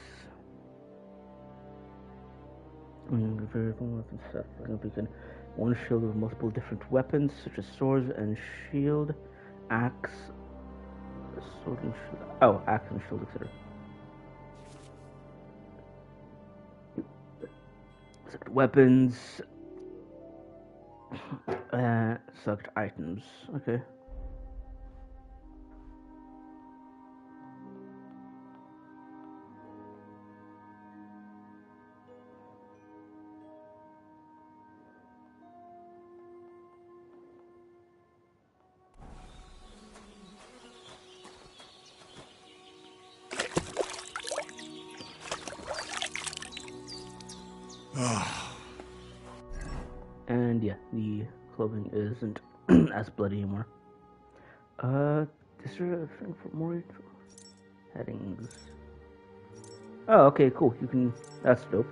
Speaker 3: One shield with multiple different weapons, such as swords and shield, axe, sword and shield. Oh, axe and shield, etc. Select weapons. Select items. Okay. And yeah, the clothing isn't as bloody anymore. Is there a thing for more headings? Oh, okay, cool. You can. That's dope.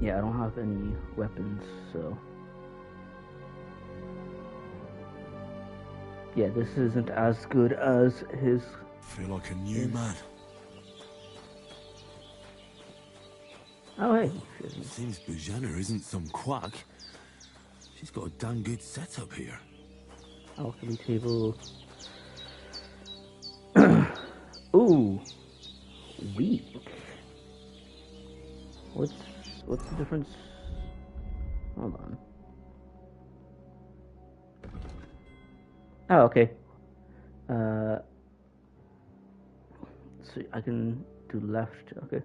Speaker 3: Yeah, I don't have any weapons, so. Yeah, this isn't as good as his.
Speaker 5: Feel like a new man.
Speaker 3: Oh, hey.
Speaker 5: Seems Bujana isn't some quack. She's got a damn good setup here.
Speaker 3: Alchemy table. Ooh. Weak. What's the difference? Hold on. Oh, okay. So I can do left. Okay.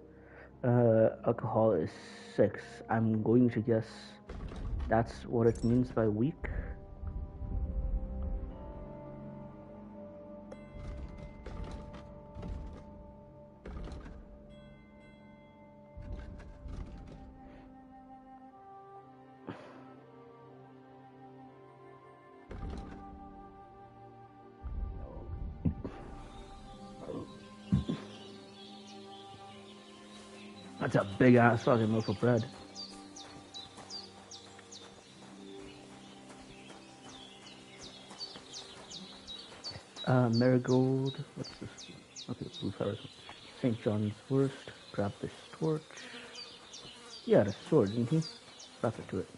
Speaker 3: Alcohol is 6. I'm going to guess that's what it means by weak. That's a big ass fucking loaf of bread. Marigold. What's this? Okay, blue flowers. St. John's Wort. Grab this torch. Yeah, the sword, didn't he? Wrap it to it.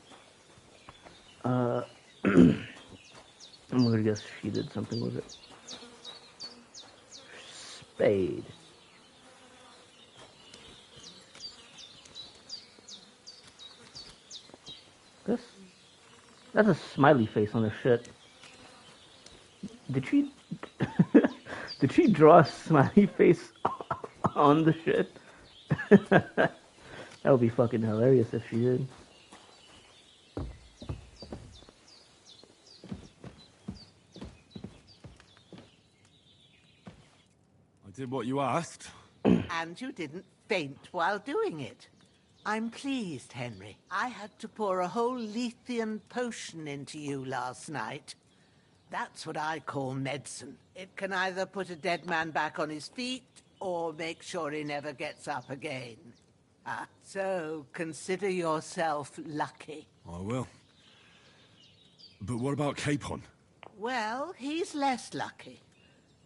Speaker 3: I'm gonna guess she did something with it. Spade. That's a smiley face on the shit. Did she did she draw a smiley face on the shit? That would be fucking hilarious if she did.
Speaker 5: I did what you asked.
Speaker 17: And you didn't faint while doing it. I'm pleased, Henry. I had to pour a whole Lethean potion into you last night. That's what I call medicine. It can either put a dead man back on his feet, or make sure he never gets up again. So consider yourself lucky.
Speaker 5: I will. But what about Capon?
Speaker 17: Well, he's less lucky.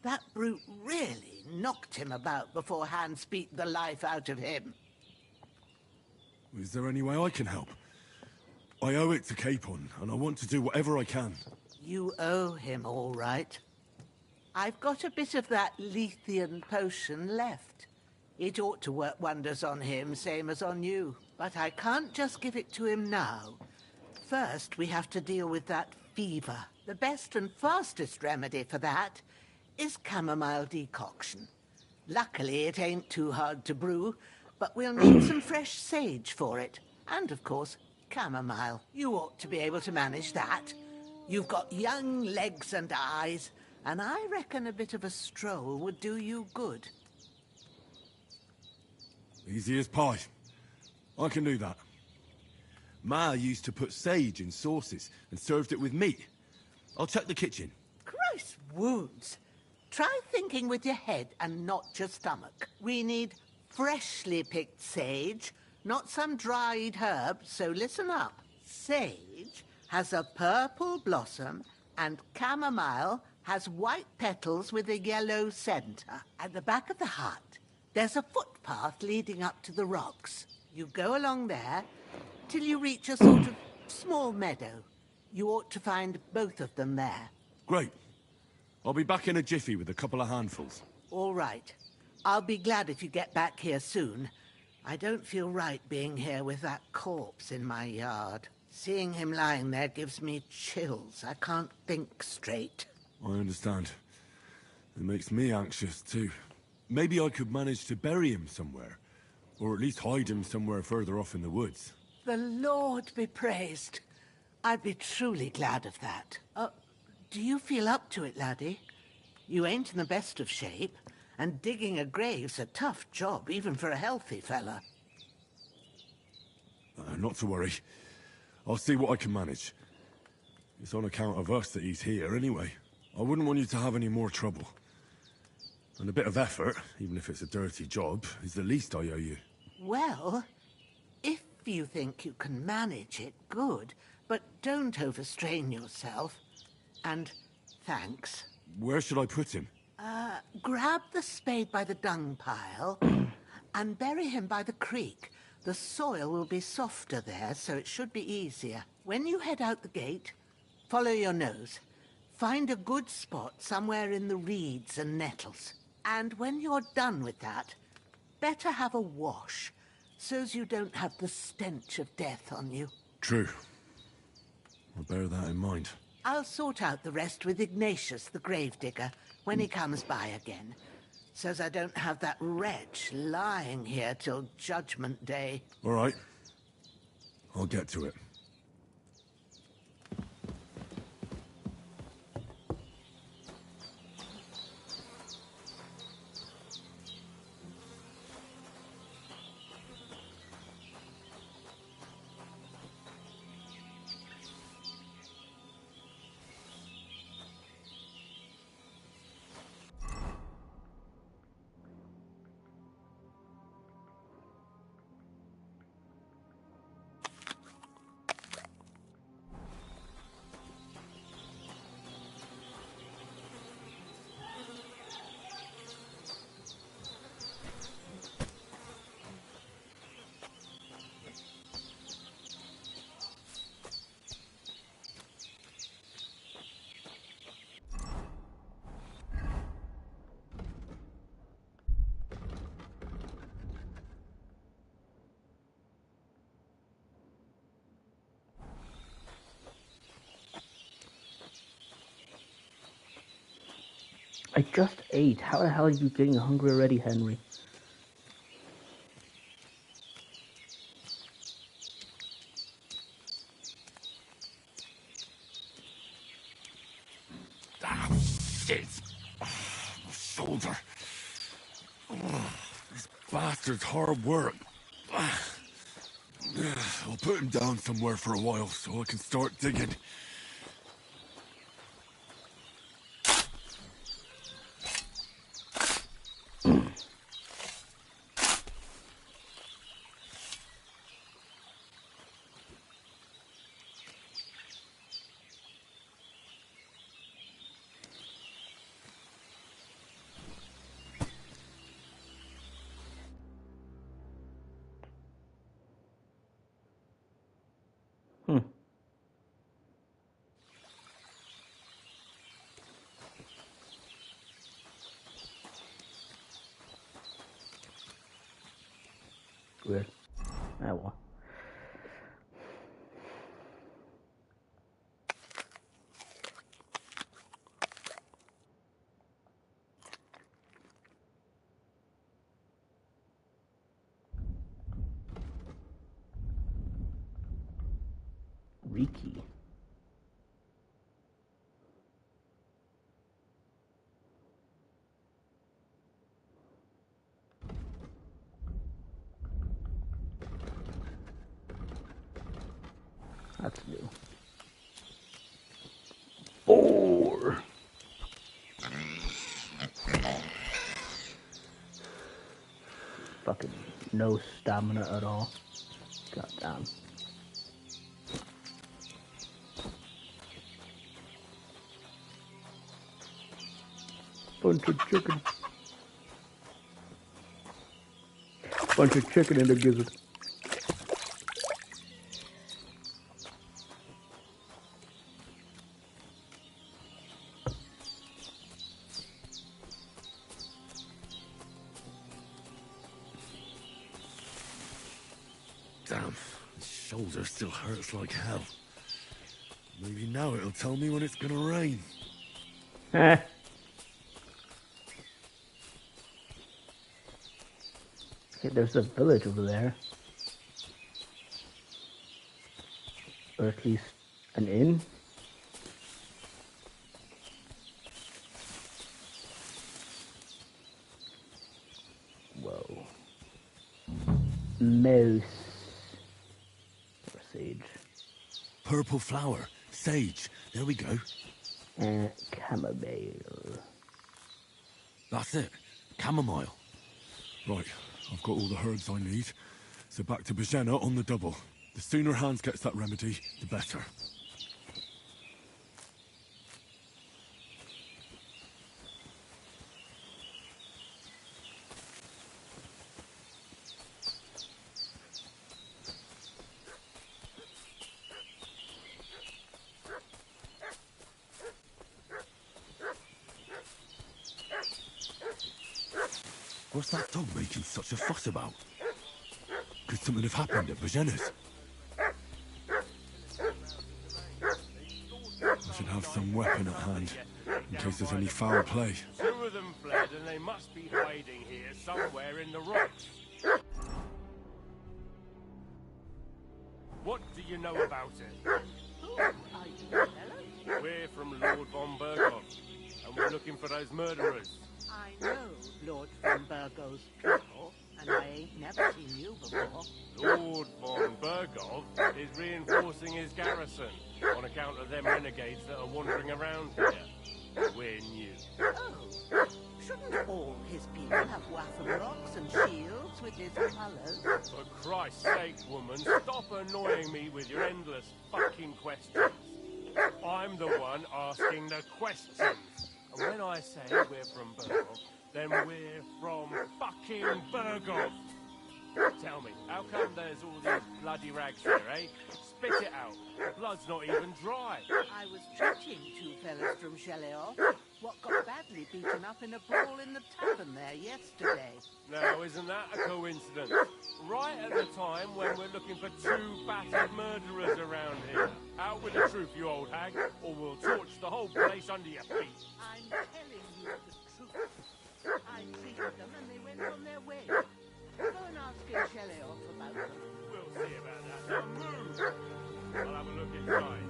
Speaker 17: That brute really knocked him about before Hans beat the life out of him.
Speaker 5: Is there any way I can help? I owe it to Capon, and I want to do whatever I can.
Speaker 17: You owe him, all right. I've got a bit of that Lethean potion left. It ought to work wonders on him, same as on you. But I can't just give it to him now. First, we have to deal with that fever. The best and fastest remedy for that is chamomile decoction. Luckily, it ain't too hard to brew, but we'll need some fresh sage for it. And, of course, chamomile. You ought to be able to manage that. You've got young legs and eyes, and I reckon a bit of a stroll would do you good.
Speaker 5: Easy as pie. I can do that. Ma used to put sage in sauces and served it with meat. I'll check the kitchen.
Speaker 17: Christ wounds! Try thinking with your head and not your stomach. We need freshly picked sage, not some dried herb, so listen up. Sage has a purple blossom, and chamomile has white petals with a yellow centre. At the back of the hut, there's a footpath leading up to the rocks. You go along there till you reach a sort of small meadow. You ought to find both of them there.
Speaker 5: Great. I'll be back in a jiffy with a couple of handfuls.
Speaker 17: All right. I'll be glad if you get back here soon. I don't feel right being here with that corpse in my yard. Seeing him lying there gives me chills. I can't think straight.
Speaker 5: I understand. It makes me anxious, too. Maybe I could manage to bury him somewhere. Or at least hide him somewhere further off in the woods.
Speaker 17: The Lord be praised. I'd be truly glad of that. Do you feel up to it, laddie? You ain't in the best of shape, and digging a grave's a tough job, even for a healthy fella.
Speaker 5: Not to worry. I'll see what I can manage. It's on account of us that he's here, anyway. I wouldn't want you to have any more trouble. And a bit of effort, even if it's a dirty job, is the least I owe you.
Speaker 17: Well, if you think you can manage it, good. But don't overstrain yourself. And thanks.
Speaker 5: Where should I put him?
Speaker 17: Grab the spade by the dung pile and bury him by the creek. The soil will be softer there, so it should be easier. When you head out the gate, follow your nose. Find a good spot somewhere in the reeds and nettles. And when you're done with that, better have a wash, so's you don't have the stench of death on you.
Speaker 5: True. I'll bear that in mind.
Speaker 17: I'll sort out the rest with Ignatius, the gravedigger, when he comes by again, so's I don't have that wretch lying here till Judgment Day.
Speaker 5: All right. I'll get to it.
Speaker 3: I just ate. How the hell are you getting hungry already, Henry?
Speaker 5: Ah, shit! My shoulder. This bastard's hard work. I'll put him down somewhere for a while so I can start digging.
Speaker 3: Weird. Ah, well. Riki. That's new. 4. Fucking no stamina at all. God damn. Bunch of chicken. Bunch of chicken in the gizzard.
Speaker 5: Damn, his shoulder still hurts like hell. Maybe now it'll tell me when it's gonna rain.
Speaker 3: Okay, there's a village over there. Or at least an inn. Whoa. Mouse. Or sage.
Speaker 5: Purple flower. Sage. There we go.
Speaker 3: Chamomile.
Speaker 5: That's it. Chamomile. Right, I've got all the herbs I need. So back to Bajena on the double. The sooner Hans gets that remedy, the better. What's that dog making such a fuss about? Could something have happened at Bajena's? I should have some weapon at hand, in case there's any foul play.
Speaker 7: 2 of them fled, and they must be hiding here somewhere in the rocks. What do you know about it? We're from Lord von Berghoff, and we're looking for those murderers.
Speaker 17: I know Lord von Burgo's people, and I ain't never seen you before.
Speaker 7: Lord von Berghoff is reinforcing his garrison on account of them renegades that are wandering around here. We're new.
Speaker 17: Oh, shouldn't all his people have waffen rocks and shields with his colours?
Speaker 7: For Christ's sake, woman, stop annoying me with your endless fucking questions. I'm the one asking the questions. And when I say we're from Berghoff, then we're from fucking Berghoff. Tell me, how come there's all these bloody rags here, eh? Spit it out. The blood's not even dry.
Speaker 17: I was treating 2 fellas from Shelley-off, what got badly beaten up in a brawl in the tavern there yesterday.
Speaker 7: Now, isn't that a coincidence? Right at the time when we're looking for 2 battered murderers around here. Out with the truth, you old hag, or we'll torch the whole place under your feet.
Speaker 17: I'm telling you the truth. I treated them and they went on their way. Go and ask in Shelley-off about them.
Speaker 7: We'll see about that. Now move! I'll have a look inside.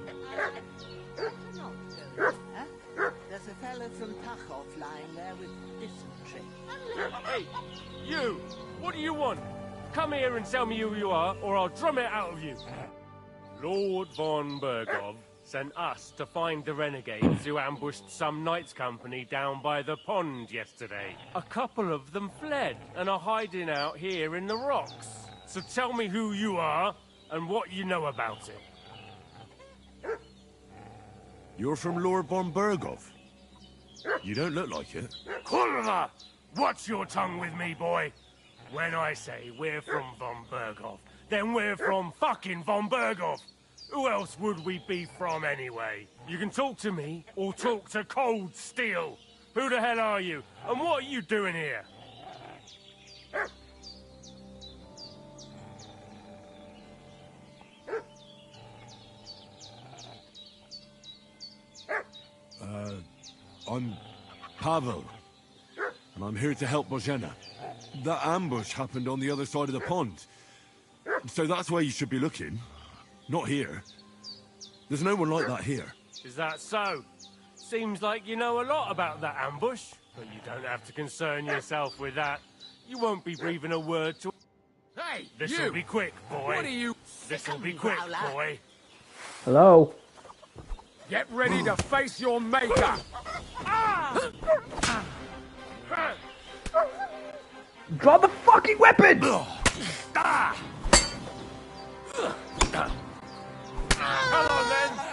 Speaker 17: Better not go there. There's a fellow from Tachov lying there with dysentery.
Speaker 7: Hey, you! What do you want? Come here and tell me who you are, or I'll drum it out of you. Lord von Berghoff sent us to find the renegades who ambushed some knights' company down by the pond yesterday. A couple of them fled and are hiding out here in the rocks. So tell me who you are and what you know about it.
Speaker 5: You're from Lord von Berghoff? You don't look like it.
Speaker 7: Kulva! Watch your tongue with me, boy. When I say we're from von Berghoff, then we're from fucking von Berghoff. Who else would we be from anyway? You can talk to me or talk to cold steel. Who the hell are you? And what are you doing here?
Speaker 5: I'm Pavel, and I'm here to help Bozhena. That ambush happened on the other side of the pond. So that's where you should be looking. Not here. There's no one like that here.
Speaker 21: Is that so? Seems like you know a lot about that ambush, but you don't have to concern yourself with that. You won't be breathing a word to...
Speaker 2: Hey,
Speaker 21: This'll be quick, boy.
Speaker 2: What are you...
Speaker 21: This'll be quick, boy.
Speaker 3: Hello?
Speaker 2: Get ready to face your maker!
Speaker 3: Draw the fucking weapon!
Speaker 21: Hello, then.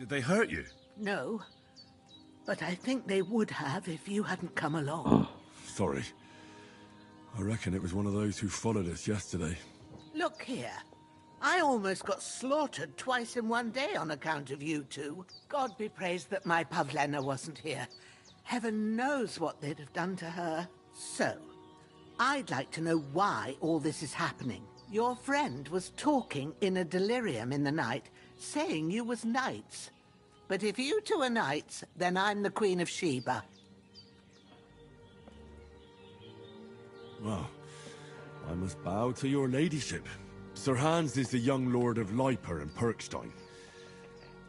Speaker 5: Did they hurt you?
Speaker 17: No, but I think they would have if you hadn't come along.
Speaker 5: Sorry. I reckon it was one of those who followed us yesterday.
Speaker 17: Look here. I almost got slaughtered twice in one day on account of you two. God be praised that my Pavlena wasn't here. Heaven knows what they'd have done to her. So, I'd like to know why all this is happening. Your friend was talking in a delirium in the night, saying you was knights. But if you two are knights, then I'm the Queen of Sheba.
Speaker 5: Well, I must bow to your ladyship. Sir Hans is the young lord of Leiper and Perkstein.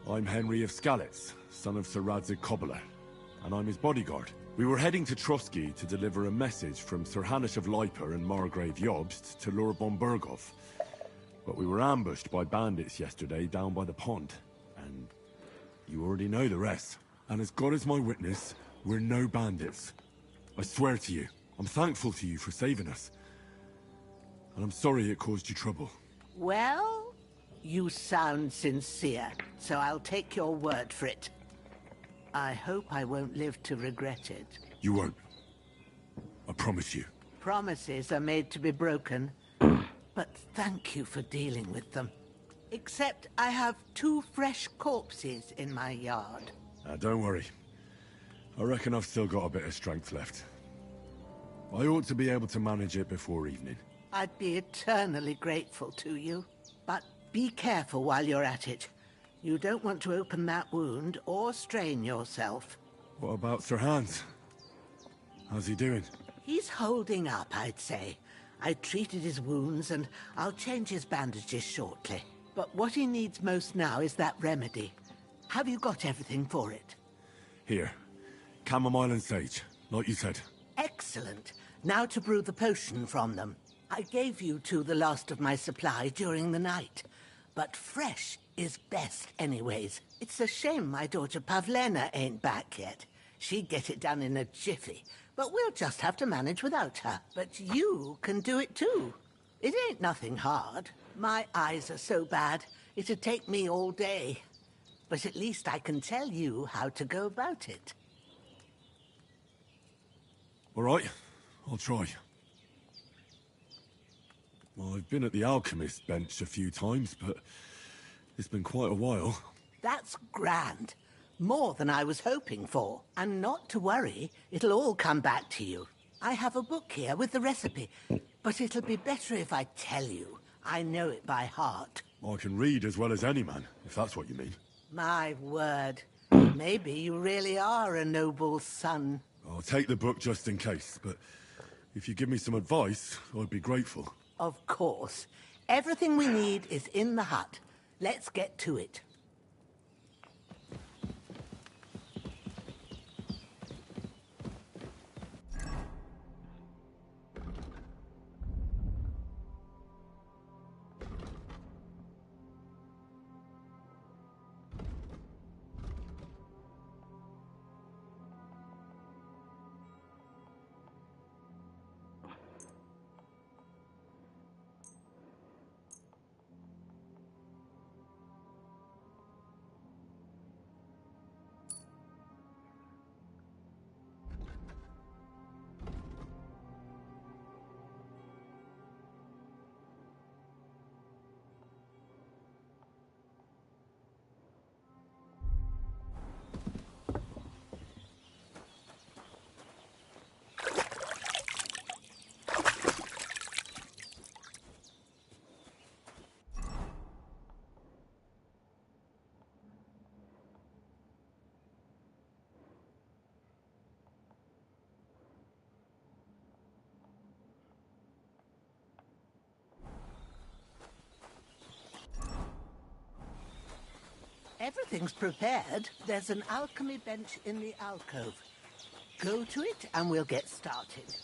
Speaker 5: I'm Henry of Skalitz, son of Sir Radzig Kobyla, and I'm his bodyguard. We were heading to Trotsky to deliver a message from Sir Hanish of Leiper and Margrave Jobst to Lord von Berghoff. But we were ambushed by bandits yesterday down by the pond, and you already know the rest. And as God is my witness, we're no bandits. I swear to you, I'm thankful to you for saving us. And I'm sorry it caused you trouble.
Speaker 17: Well, you sound sincere, so I'll take your word for it. I hope I won't live to regret it.
Speaker 5: You won't. I promise you.
Speaker 17: Promises are made to be broken, but thank you for dealing with them. Except I have 2 fresh corpses in my yard.
Speaker 5: Don't worry. I reckon I've still got a bit of strength left. I ought to be able to manage it before evening.
Speaker 17: I'd be eternally grateful to you. But be careful while you're at it. You don't want to open that wound or strain yourself.
Speaker 5: What about Sir Hans? How's he doing?
Speaker 17: He's holding up, I'd say. I treated his wounds and I'll change his bandages shortly. But what he needs most now is that remedy. Have you got everything for it?
Speaker 5: Here. Chamomile and sage, like you said.
Speaker 17: Excellent. Now to brew the potion from them. I gave you 2 the last of my supply during the night. But fresh is best anyways. It's a shame my daughter Pavlena ain't back yet. She'd get it done in a jiffy. But we'll just have to manage without her. But you can do it too. It ain't nothing hard. My eyes are so bad, it'd take me all day. But at least I can tell you how to go about it.
Speaker 5: All right, I'll try. Well, I've been at the alchemist's bench a few times, but it's been quite a while.
Speaker 17: That's grand. More than I was hoping for. And not to worry, it'll all come back to you. I have a book here with the recipe, but it'll be better if I tell you. I know it by heart.
Speaker 5: I can read as well as any man, if that's what you mean.
Speaker 17: My word. Maybe you really are a noble son.
Speaker 5: I'll take the book just in case, but if you give me some advice, I'd be grateful.
Speaker 17: Of course. Everything we need is in the hut. Let's get to it. Everything's prepared. There's an alchemy bench in the alcove. Go to it and we'll get started.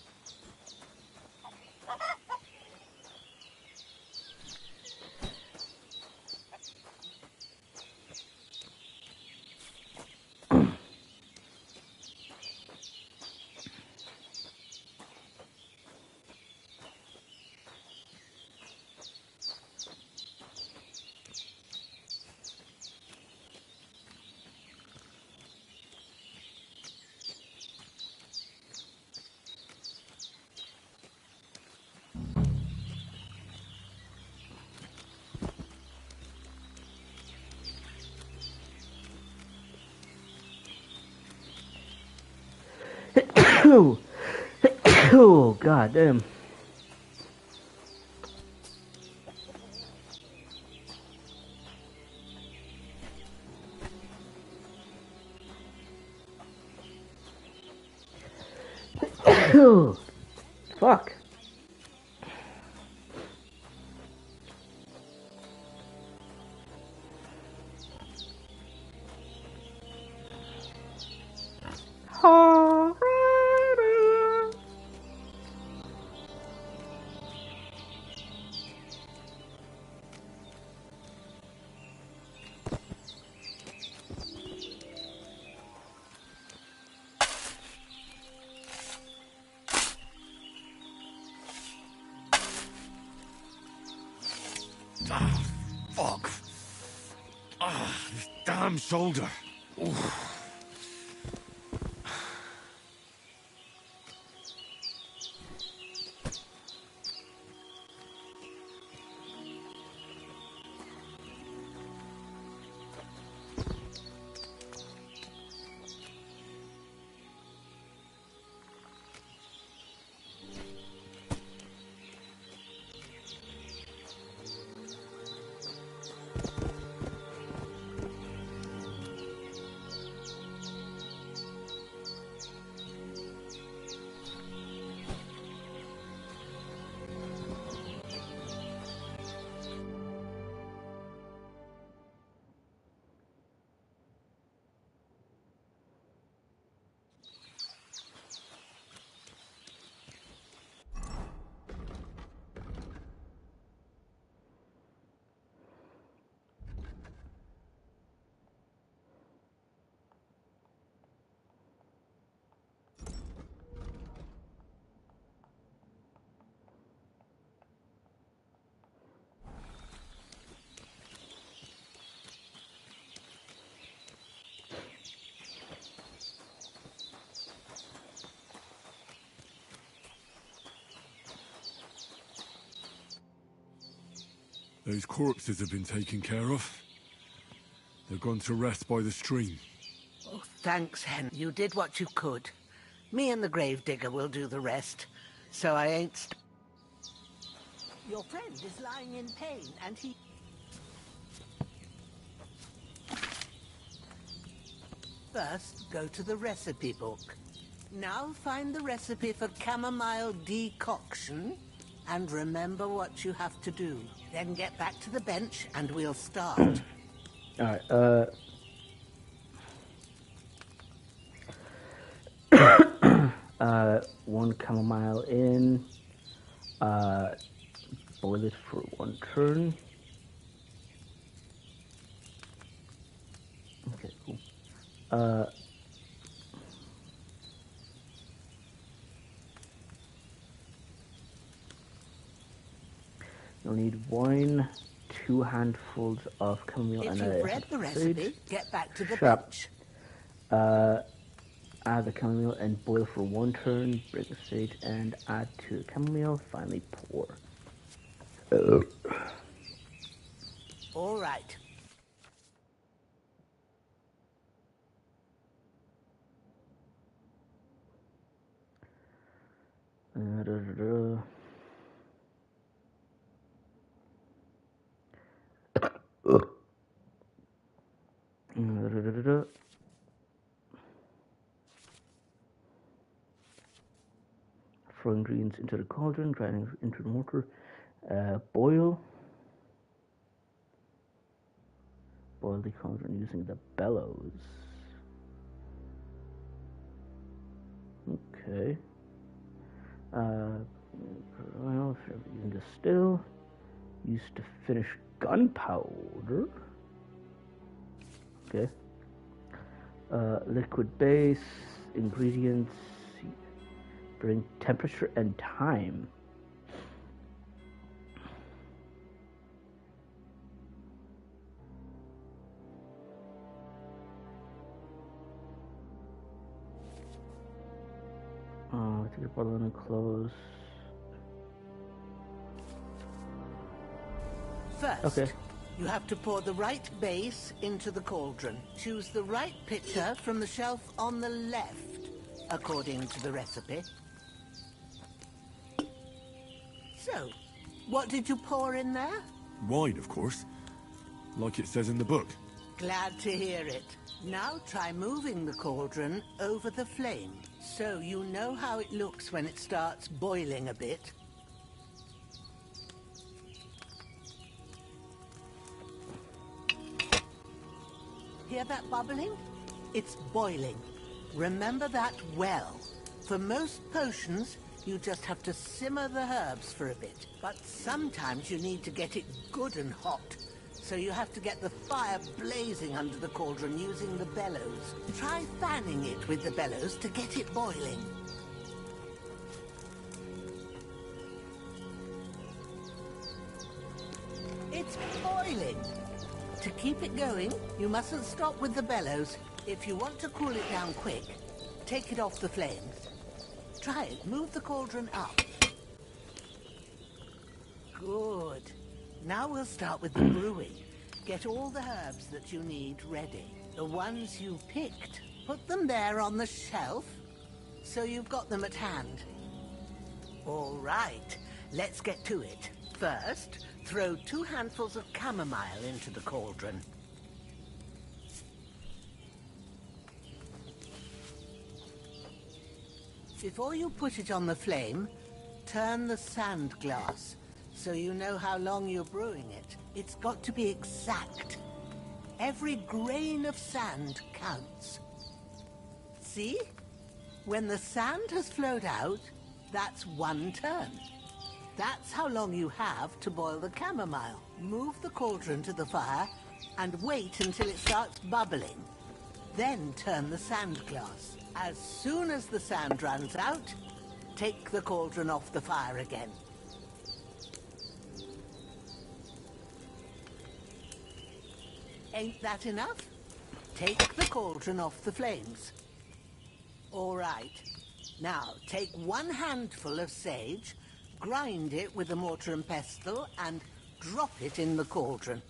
Speaker 3: Oh, god damn. Fuck.
Speaker 5: damn shoulder. Oof. Those corpses have been taken care of. They've gone to rest by the stream.
Speaker 17: Oh, thanks, Hen. You did what you could. Me and the gravedigger will do the rest. So I ain't... Your friend is lying in pain, and he... First, go to the recipe book. Now find the recipe for chamomile decoction, and remember what you have to do. Then get back to the bench, and we'll start.
Speaker 3: Alright, 1 chamomile in, boil it for 1 turn. Okay, cool. You'll need 2 handfuls of chamomile
Speaker 17: If
Speaker 3: and
Speaker 17: you've read the recipe, get back to the bench.
Speaker 3: Add the chamomile and boil for 1 turn. Break the sage and add to the chamomile. Finally pour.
Speaker 17: All right. Throw ingredients into the cauldron, grinding into the mortar. Boil. Boil the cauldron using the bellows. Okay. Well, using distill. Used to finish gunpowder. Okay. Liquid base, ingredients, bring temperature and time. Take your bottle and close. First, you have to pour the right base into the cauldron. Choose the right pitcher from the shelf on the left, according to the recipe. So, what did you pour in there?
Speaker 5: Wine, of course. Like it says in the book.
Speaker 17: Glad to hear it. Now try moving the cauldron over the flame, so you know how it looks when it starts boiling a bit. Hear that bubbling? It's boiling. Remember that well. For most potions, you just have to simmer the herbs for a bit. But sometimes you need to get it good and hot. So you have to get the fire blazing under the cauldron using the bellows. Try fanning it with the bellows to get it boiling. It's boiling. To keep it going, you mustn't stop with the bellows. If you want to cool it down quick, take it off the flames. Try it. Move the cauldron up. Good. Now we'll start with the brewing. Get all the herbs that you need ready. The ones you picked, put them there on the shelf, so you've got them at hand. All right, let's get to it. First, throw 2 handfuls of chamomile into the cauldron. Before you put it on the flame, turn the sand glass, so you know how long you're brewing it. It's got to be exact. Every grain of sand counts. See? When the sand has flowed out, that's 1 turn. That's how long you have to boil the chamomile. Move the cauldron to the fire and wait until it starts bubbling. Then turn the sand glass. As soon as the sand runs out, take the cauldron off the fire again. Ain't that enough? Take the cauldron off the flames. All right. Now, take 1 handful of sage, grind it with a mortar and pestle, and drop it in the cauldron.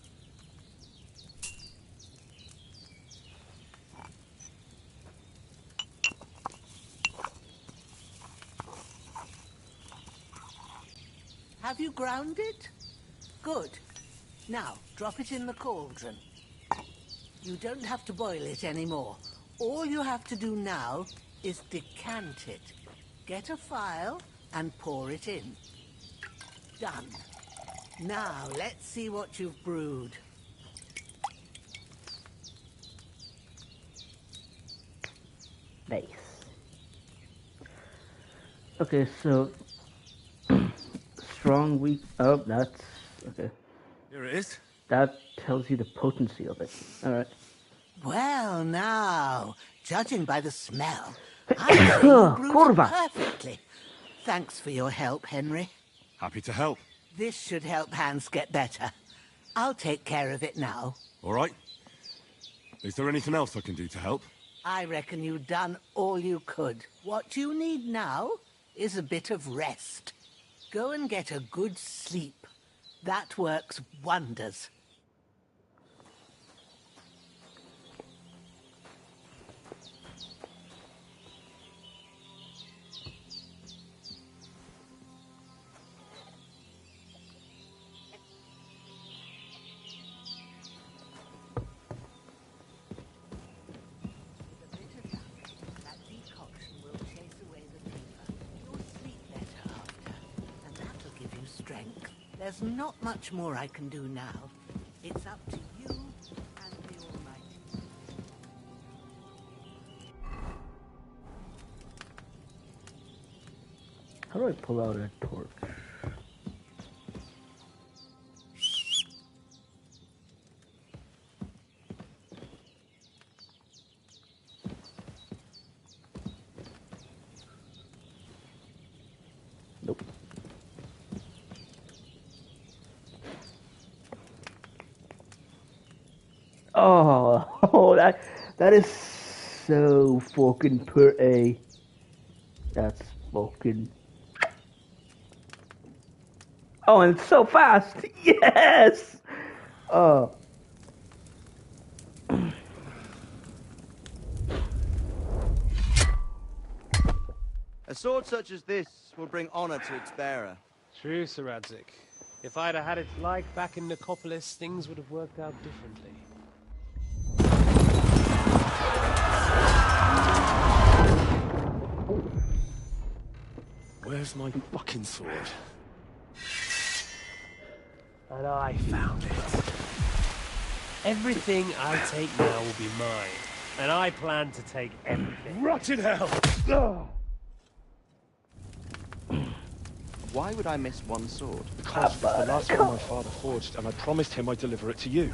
Speaker 17: Have you ground it? Good. Now, drop it in the cauldron. You don't have to boil it anymore. All you have to do now is decant it. Get a phial and pour it in. Done. Now, let's see what you've brewed.
Speaker 3: Nice. Okay, so strong, weak. Oh, that's okay.
Speaker 5: Here it is.
Speaker 3: That tells you the potency of it. All right.
Speaker 17: Well, now, judging by the smell, I think you brewed it perfectly. Thanks for your help, Henry.
Speaker 5: Happy to help.
Speaker 17: This should help Hans get better. I'll take care of it now.
Speaker 5: All right. Is there anything else I can do to help?
Speaker 17: I reckon you've done all you could. What you need now is a bit of rest. Go and get a good sleep. That works wonders. There's not much more I can do now. It's up to you and the Almighty.
Speaker 3: How do I pull out a torch? Nope. Oh, that is so fucking pretty. That's fucking. Oh, and it's so fast. Yes. Oh.
Speaker 11: A sword such as this will bring honor to its bearer.
Speaker 21: True, Sir Radzik. If I'd have had it like back in Nicopolis, things would have worked out differently.
Speaker 2: Where's my fucking sword?
Speaker 21: And I found it. Everything I take now will be mine. And I plan to take everything.
Speaker 2: Rotten hell!
Speaker 11: Oh. Why would I miss one sword?
Speaker 2: Because it's the last one my father forged, and I promised him I'd deliver it to you.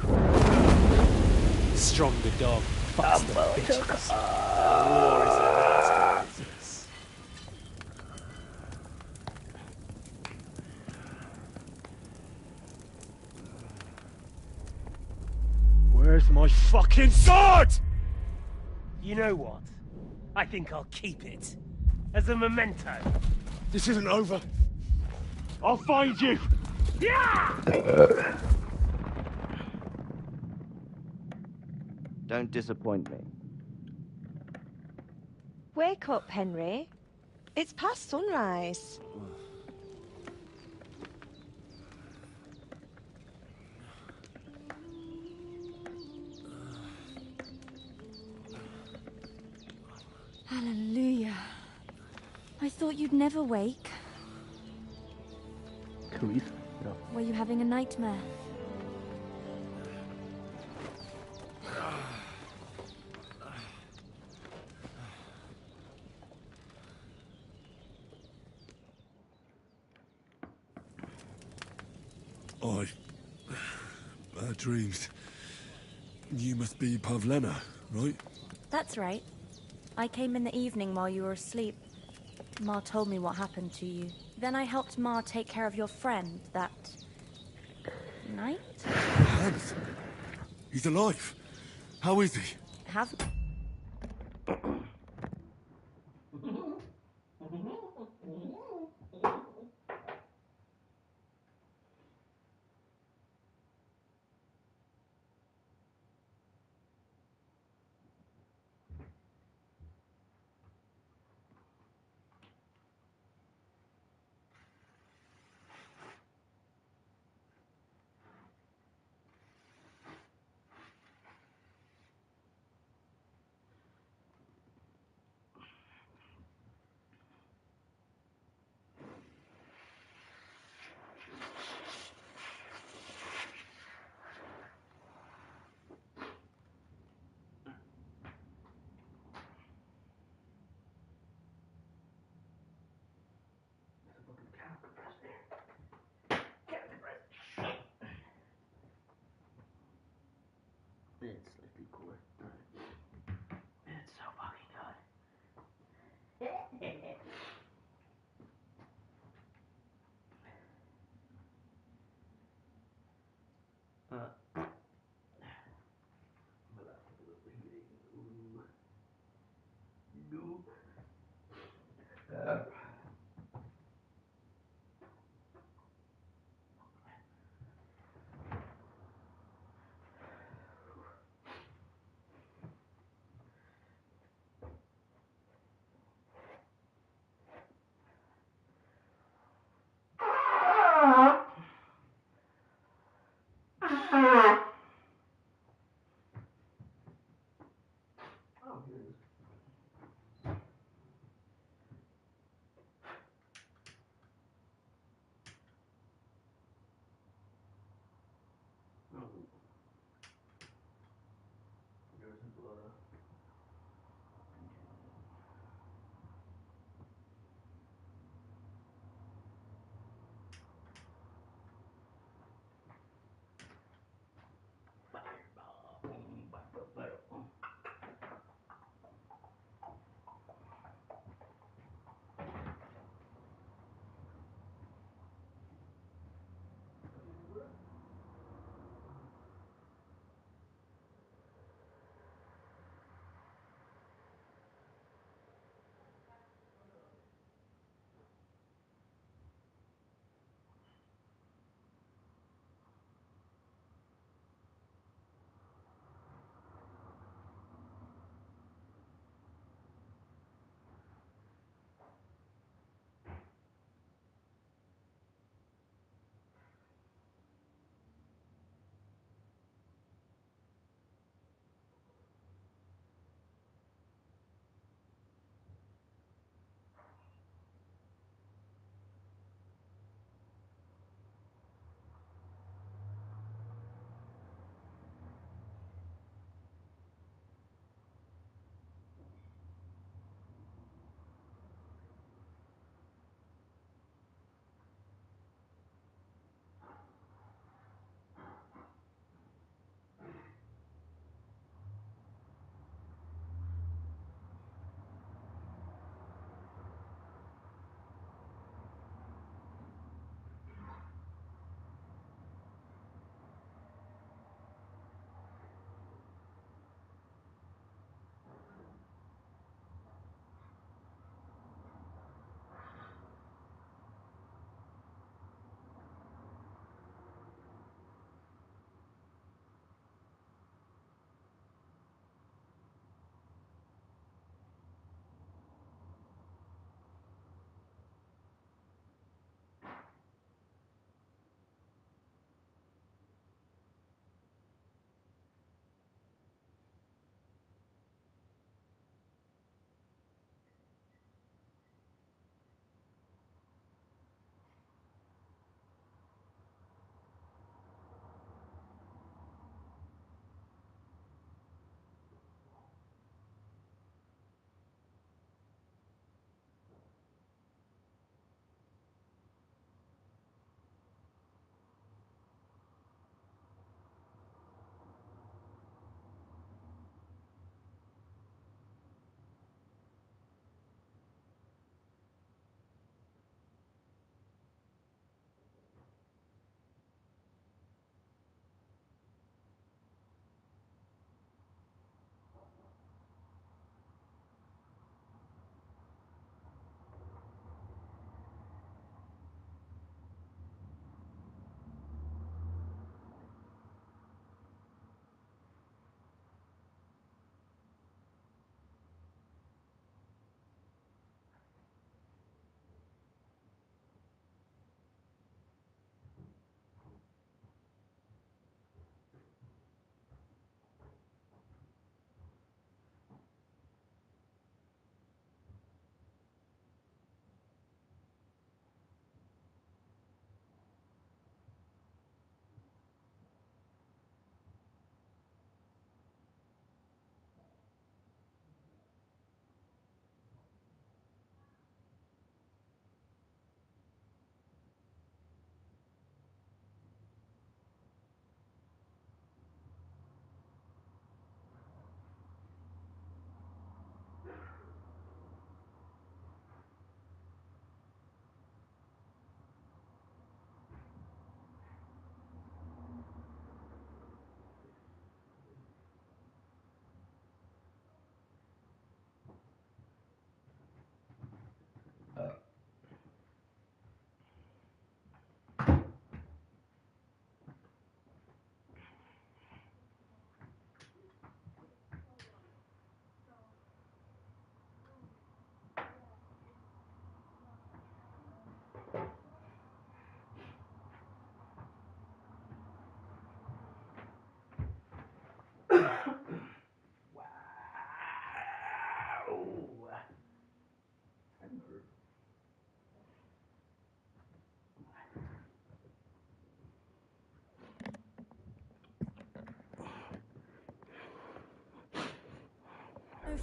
Speaker 21: Stronger dog. Fucks the bitches. War is a nasty business.
Speaker 16: my fucking sword!
Speaker 21: You know what? I think I'll keep it. As a memento.
Speaker 16: This isn't over. I'll find you!
Speaker 21: Yeah!
Speaker 11: Don't disappoint me.
Speaker 20: Wake up, Henry. It's past sunrise.
Speaker 14: Hallelujah. I thought you'd never wake.
Speaker 3: Teresa? No.
Speaker 14: Were you having a nightmare?
Speaker 5: Bad dreams. You must be Pavlena, right?
Speaker 14: That's right. I came in the evening while you were asleep. Ma told me what happened to you. Then I helped Ma take care of your friend that night?
Speaker 5: Hans! He's alive! How is he?
Speaker 14: Have...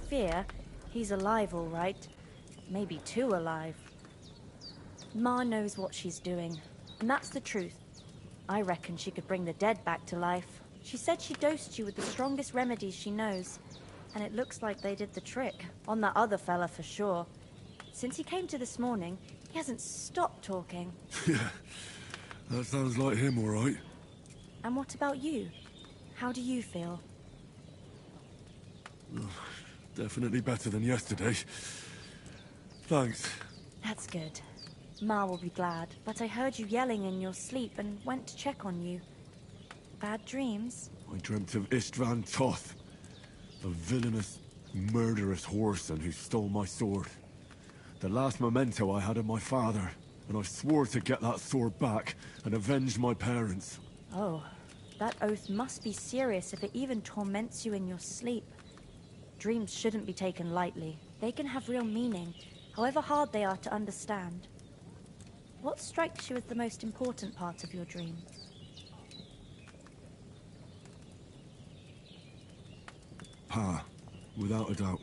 Speaker 14: fear. He's alive, all right. Maybe too alive. Ma knows what she's doing, and that's the truth. I reckon she could bring the dead back to life. She said she dosed you with the strongest remedies she knows, and it looks like they did the trick. On that other fella for sure. Since he came to this morning, he hasn't stopped talking.
Speaker 5: Yeah, that sounds like him, all right.
Speaker 14: And what about you? How do you feel?
Speaker 5: Definitely better than yesterday. Thanks.
Speaker 14: That's good. Ma will be glad, but I heard you yelling in your sleep and went to check on you. Bad dreams?
Speaker 5: I dreamt of Istvan Toth, a villainous, murderous whoreson who stole my sword. The last memento I had of my father, and I swore to get that sword back and avenge my parents.
Speaker 14: Oh, that oath must be serious if it even torments you in your sleep. Dreams shouldn't be taken lightly. They can have real meaning, however hard they are to understand. What strikes you as the most important part of your dream?
Speaker 5: Pa, without a doubt.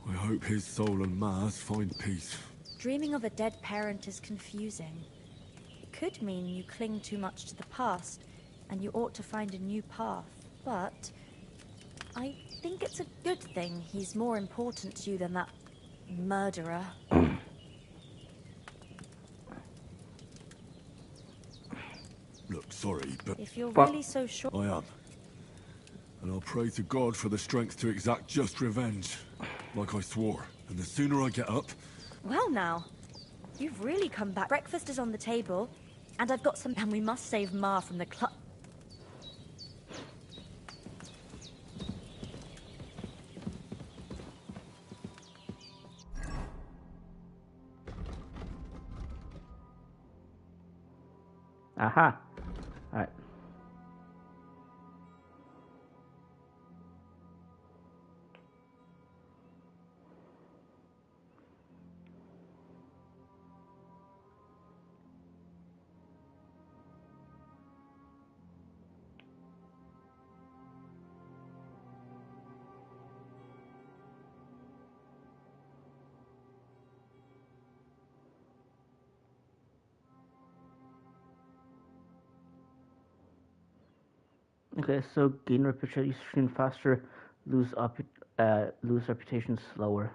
Speaker 5: I hope his soul and Ma's find peace.
Speaker 14: Dreaming of a dead parent is confusing. It could mean you cling too much to the past, and you ought to find a new path. But I think it's a good thing he's more important to you than that murderer.
Speaker 5: Look, sorry, but...
Speaker 14: If you're really so sure...
Speaker 5: I am. And I'll pray to God for the strength to exact just revenge, like I swore. And the sooner I get up...
Speaker 14: Well now, you've really come back. Breakfast is on the table, and I've got some... And we must save Ma from the club.
Speaker 3: Aha. Alright. Okay, so gain reputation faster, lose reputation slower.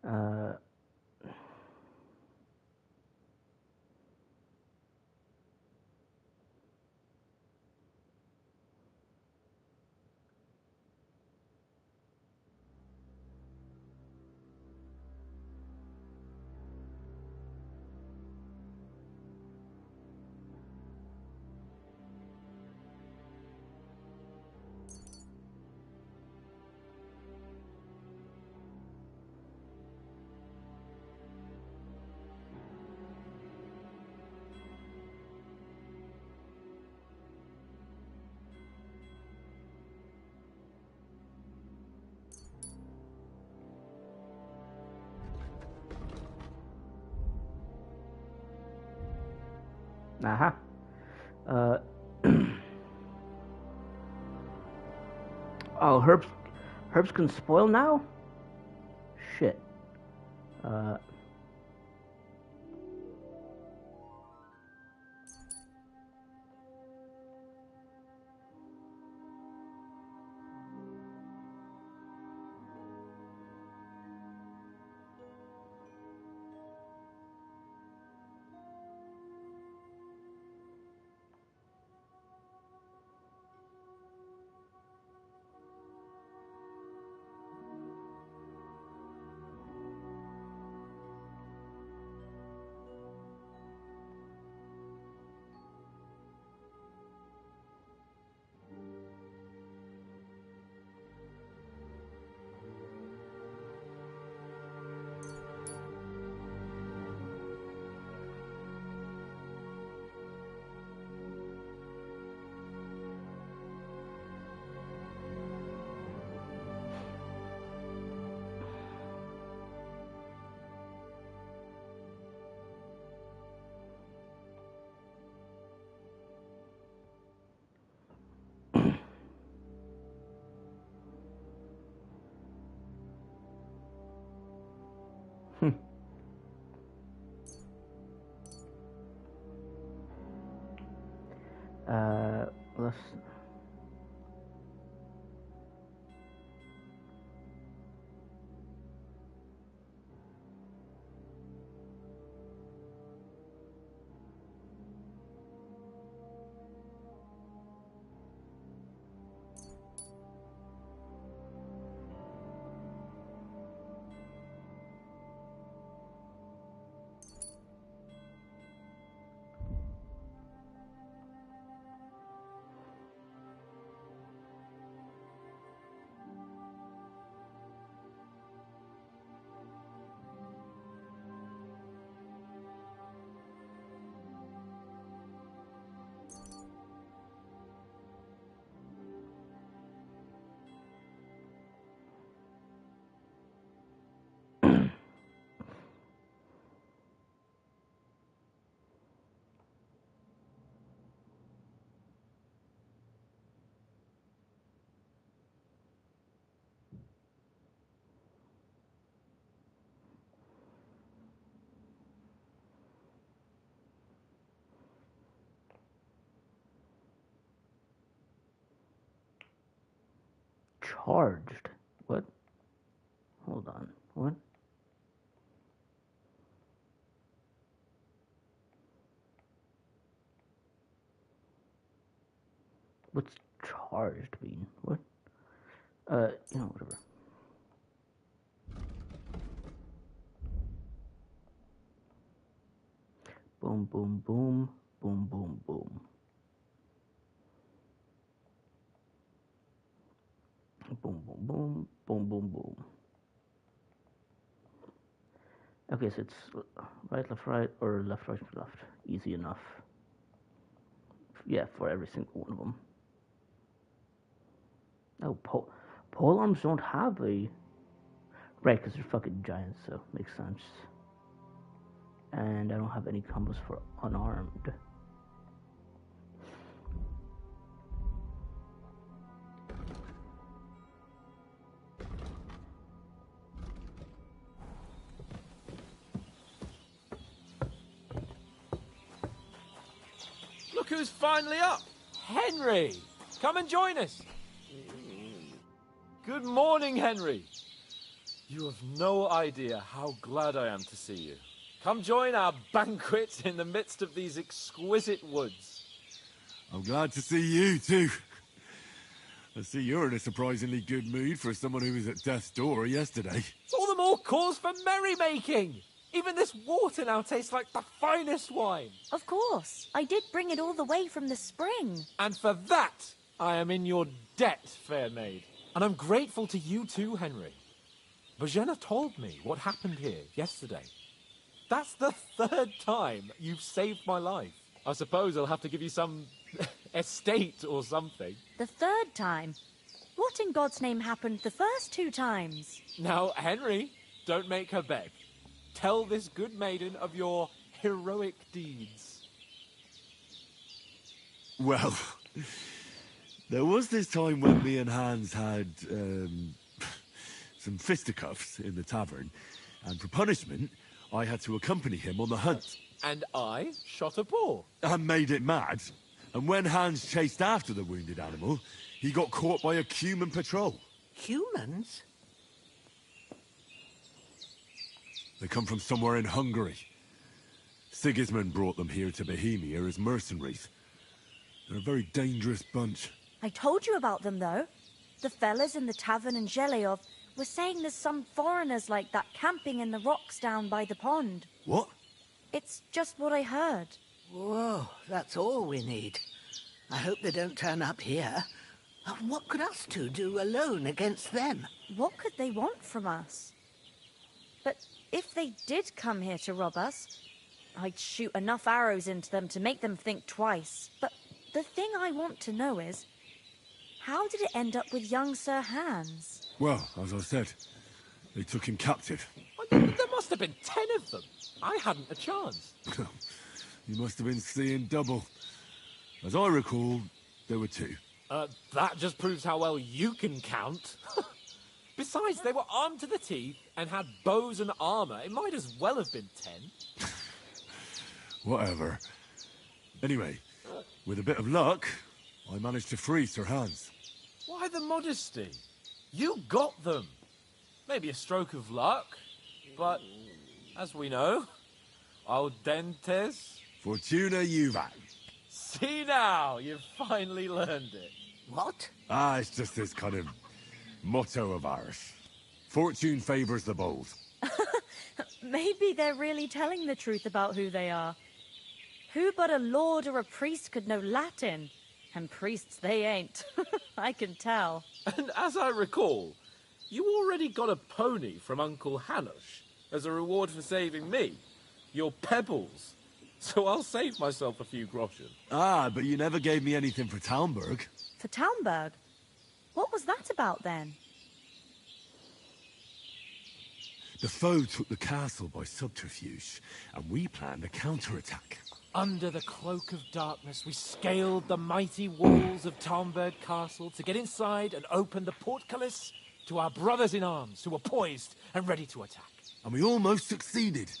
Speaker 3: Uh, Aha. Oh, herbs can spoil now? Shit. last. Charged? What? Hold on. What? What's charged mean? What? Whatever. Boom, boom, boom, boom, boom, boom. Boom, boom, boom, boom, boom, boom. Okay, so it's right, or left, left. Easy enough. Yeah, for every single one of them. Oh, polearms don't have a... Right, because they're fucking giants, so makes sense. And I don't have any combos for unarmed.
Speaker 4: Look who's finally up! Henry! Come and join us! Good morning, Henry! You have no idea how glad I am to see you. Come join our banquet in the midst of these exquisite woods.
Speaker 5: I'm glad to see you, too. I see you're in a surprisingly good mood for someone who was at death's door yesterday.
Speaker 4: All the more cause for merrymaking! Even this water now tastes like the finest wine.
Speaker 14: Of course. I did bring it all the way from the spring.
Speaker 4: And for that, I am in your debt, fair maid. And I'm grateful to you too, Henry. Bojena told me what happened here yesterday. That's the third time you've saved my life. I suppose I'll have to give you some estate or something.
Speaker 14: The third time? What in God's name happened the first 2 times?
Speaker 4: Now, Henry, don't make her beg. Tell this good maiden of your heroic deeds.
Speaker 5: Well, there was this time when me and Hans had some fisticuffs in the tavern, and for punishment, I had to accompany him on the hunt.
Speaker 4: And I shot a boar.
Speaker 5: And made it mad. And when Hans chased after the wounded animal, he got caught by a human patrol.
Speaker 17: Humans?
Speaker 5: They come from somewhere in Hungary. Sigismund brought them here to Bohemia as mercenaries. They're a very dangerous bunch.
Speaker 14: I told you about them, though. The fellas in the tavern in Zheleov were saying there's some foreigners like that camping in the rocks down by the pond.
Speaker 5: What?
Speaker 14: It's just what I heard.
Speaker 17: Whoa, that's all we need. I hope they don't turn up here. What could us two do alone against them?
Speaker 14: What could they want from us? But if they did come here to rob us, I'd shoot enough arrows into them to make them think twice. But the thing I want to know is, how did it end up with young Sir Hans?
Speaker 5: Well, as I said, they took him captive.
Speaker 4: There must have been 10 of them. I hadn't a chance.
Speaker 5: You must have been seeing double. As I recall, there were 2.
Speaker 4: That just proves how well you can count. Besides, they were armed to the teeth and had bows and armor. It might as well have been 10.
Speaker 5: Whatever. Anyway, with a bit of luck, I managed to free Sir Hans.
Speaker 4: Why the modesty? You got them. Maybe a stroke of luck, but as we know, al dentes.
Speaker 5: Fortuna juvat.
Speaker 4: See now, you've finally learned it.
Speaker 17: What?
Speaker 5: It's just this kind of motto of ours. Fortune favours the bold.
Speaker 14: Maybe they're really telling the truth about who they are. Who but a lord or a priest could know Latin? And priests they ain't. I can tell.
Speaker 4: And as I recall, you already got a pony from Uncle Hanush as a reward for saving me. Your pebbles. So I'll save myself a few groschen.
Speaker 5: But you never gave me anything for Talmberg.
Speaker 14: For Talmberg? What was that about then?
Speaker 5: The foe took the castle by subterfuge, and we planned a counterattack.
Speaker 4: Under the cloak of darkness, we scaled the mighty walls of Talmberg Castle to get inside and open the portcullis to our brothers in arms who were poised and ready to attack.
Speaker 5: And we almost succeeded.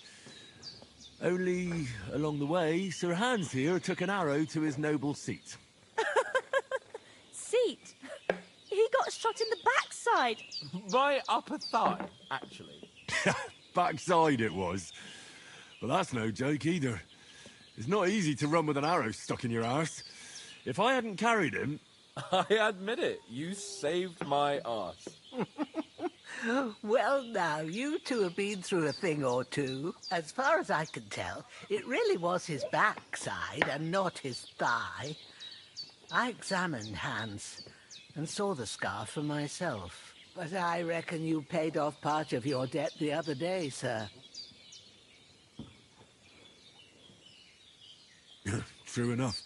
Speaker 5: Only, along the way, Sir Hans here took an arrow to his noble seat.
Speaker 14: Seat? He got shot in the backside.
Speaker 4: My upper thigh, actually.
Speaker 5: Backside it was. But that's no joke either. It's not easy to run with an arrow stuck in your arse. If I hadn't carried him...
Speaker 4: I admit it, you saved my arse.
Speaker 17: Well, now, you two have been through a thing or two. As far as I can tell, it really was his backside and not his thigh. I examined Hans and saw the scar for myself. But I reckon you paid off part of your debt the other day, sir.
Speaker 5: True enough.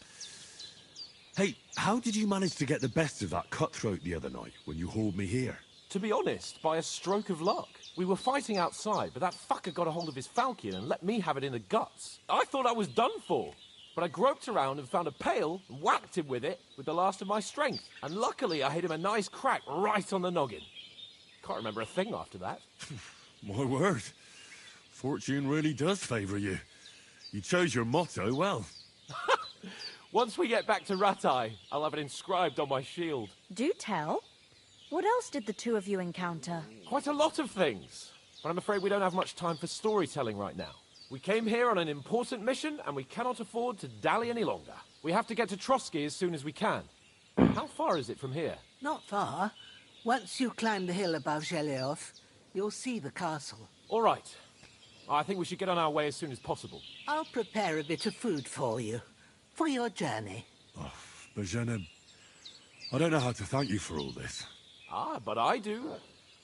Speaker 5: Hey, how did you manage to get the best of that cutthroat the other night when you hauled me here?
Speaker 4: To be honest, by a stroke of luck. We were fighting outside, but that fucker got a hold of his falcon and let me have it in the guts. I thought I was done for. But I groped around and found a pail and whacked him with it with the last of my strength. And luckily I hit him a nice crack right on the noggin. Can't remember a thing after that.
Speaker 5: My word. Fortune really does favour you. You chose your motto well.
Speaker 4: Once we get back to Ratai, I'll have it inscribed on my shield.
Speaker 14: Do tell. What else did the two of you encounter?
Speaker 4: Quite a lot of things. But I'm afraid we don't have much time for storytelling right now. We came here on an important mission, and we cannot afford to dally any longer. We have to get to Trotsky as soon as we can. How far is it from here?
Speaker 17: Not far. Once you climb the hill above Zheleov, you'll see the castle.
Speaker 4: All right. I think we should get on our way as soon as possible.
Speaker 17: I'll prepare a bit of food for you, for your journey.
Speaker 5: Oh, Bozhena, I don't know how to thank you for all this.
Speaker 4: But I do.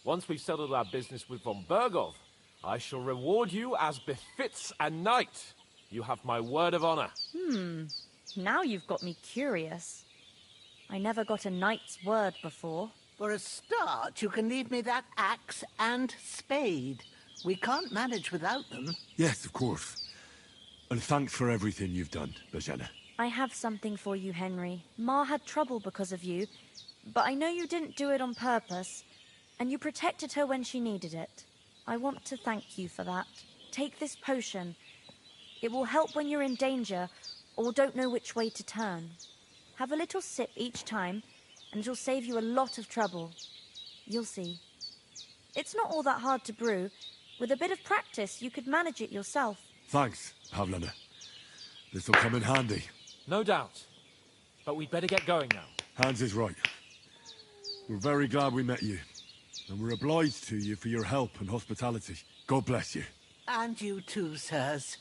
Speaker 4: Once we've settled our business with von Bergov, I shall reward you as befits a knight. You have my word of honor.
Speaker 14: Now you've got me curious. I never got a knight's word before.
Speaker 17: For a start, you can leave me that axe and spade. We can't manage without them.
Speaker 5: Yes, of course. And thanks for everything you've done, Bozhena.
Speaker 14: I have something for you, Henry. Ma had trouble because of you, but I know you didn't do it on purpose, and you protected her when she needed it. I want to thank you for that. Take this potion. It will help when you're in danger or don't know which way to turn. Have a little sip each time, and it'll save you a lot of trouble. You'll see. It's not all that hard to brew. With a bit of practice, you could manage it yourself.
Speaker 5: Thanks, Havlana. This'll come in handy.
Speaker 4: No doubt. But we'd better get going now.
Speaker 5: Hans is right. We're very glad we met you. And we're obliged to you for your help and hospitality. God bless you.
Speaker 17: And you too, sirs.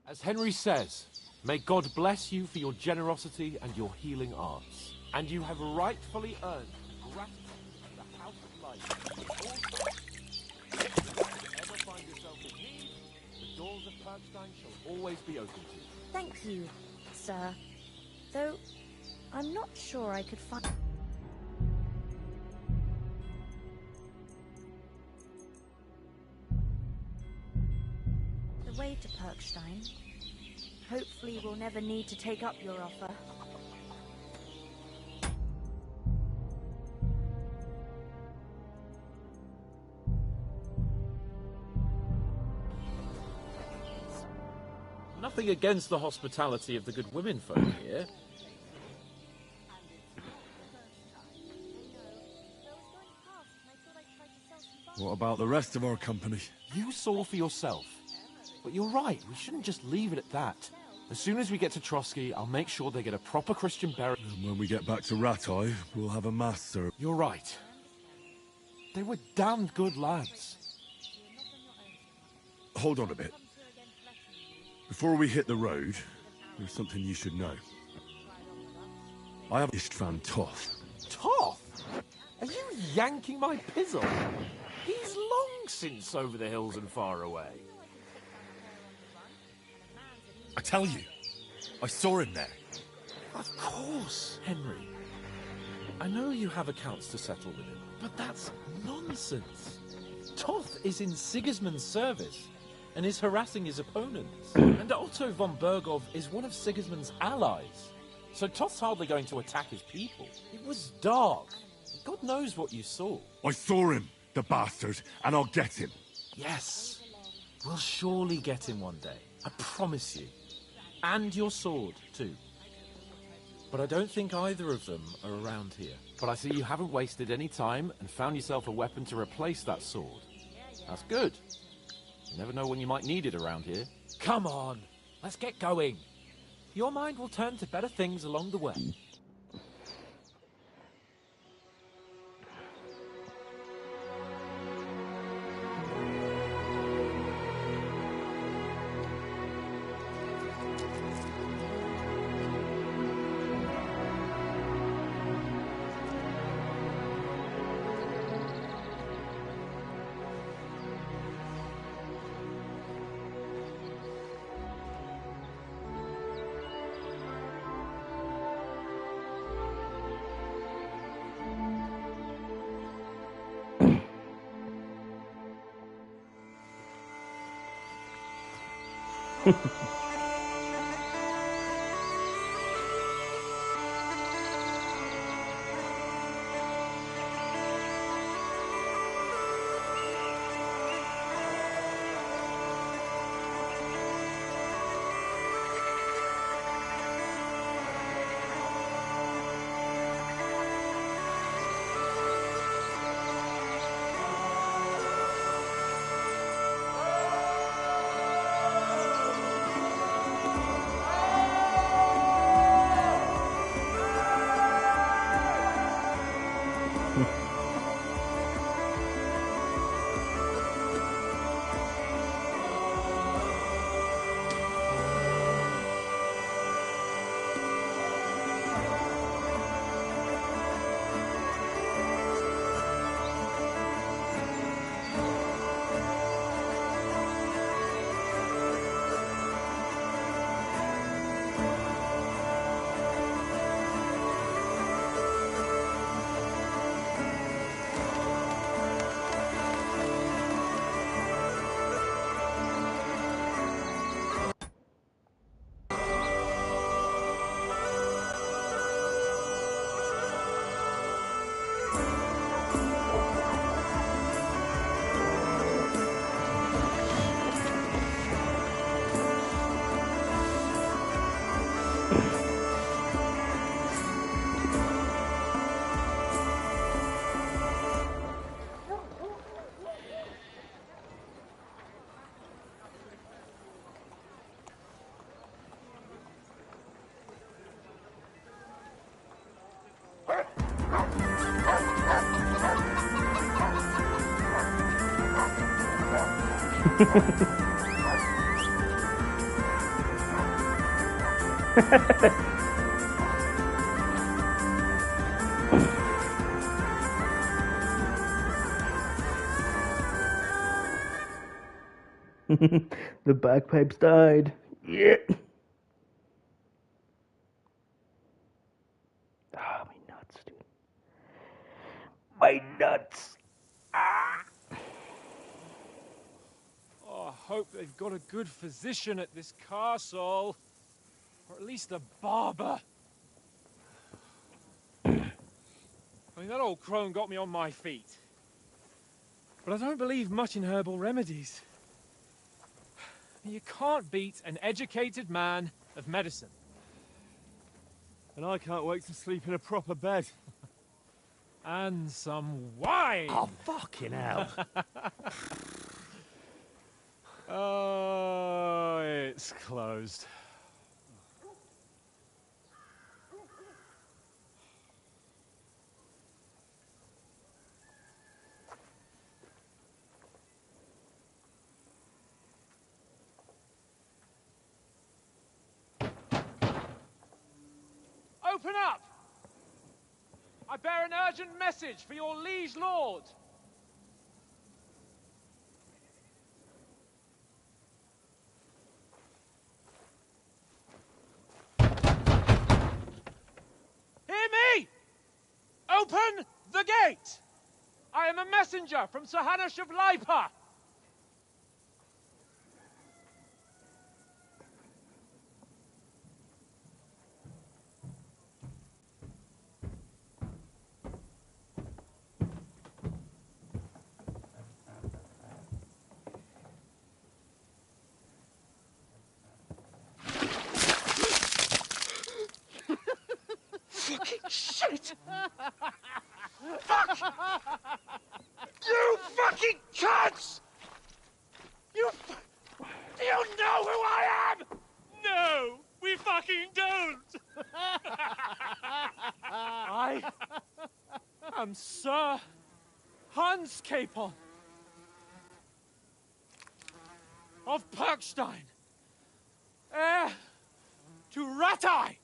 Speaker 4: As Henry says, may God bless you for your generosity and your healing arts. And you have rightfully earned gratitude at the House of Life. If you ever find yourself in need, the doors of Perkstein shall always be open to you.
Speaker 14: Thank you, sir. Though, I'm not sure I could find... the way to Perkstein. Hopefully we'll never need to take up your offer.
Speaker 4: Nothing against the hospitality of the good women folk here.
Speaker 5: What about the rest of our company?
Speaker 2: You saw for yourself. But you're right, we shouldn't just leave it at that. As soon as we get to Trotsky, I'll make sure they get a proper Christian burial.
Speaker 5: And when we get back to Rattay, we'll have a mass service.
Speaker 2: You're right. They were damned good lads.
Speaker 5: Hold on a bit. Before we hit the road, there's something you should know. I have Istvan Toth.
Speaker 2: Toth? Are you yanking my pizzle? He's long since over the hills and far away.
Speaker 5: I tell you, I saw him there.
Speaker 2: Of course, Henry. I know you have accounts to settle with him, but that's nonsense.
Speaker 4: Toth is in Sigismund's service and is harassing his opponents. And Otto von Berghoff is one of Sigismund's allies. So Toth's hardly going to attack his people. It was dark. God knows what you saw.
Speaker 5: I saw him, the bastard, and I'll get him.
Speaker 4: Yes. We'll surely get him one day. I promise you. And your sword, too. But I don't think either of them are around here.
Speaker 2: But I see you haven't wasted any time and found yourself a weapon to replace that sword. That's good. You never know when you might need it around here.
Speaker 4: Come on, let's get going. Your mind will turn to better things along the way.
Speaker 3: The bagpipes died. Yeah. Ah, my nuts, dude. My nuts. Ah.
Speaker 4: Oh, I hope they've got a good physician at this castle. Or at least a barber. I mean, that old crone got me on my feet. But I don't believe much in herbal remedies. You can't beat an educated man of medicine.
Speaker 5: And I can't wait to sleep in a proper bed.
Speaker 4: And some wine!
Speaker 10: Oh, fucking hell.
Speaker 4: Oh, it's closed. Open up! I bear an urgent message for your liege lord. Hear me! Open the gate! I am a messenger from Sir Hanush of Lipa.
Speaker 6: Fucking shit! Fuck! You fucking cunts! Do you know who I am?
Speaker 21: No, we fucking don't!
Speaker 4: I am Sir Hans Capon of Perkstein, heir to Ratai.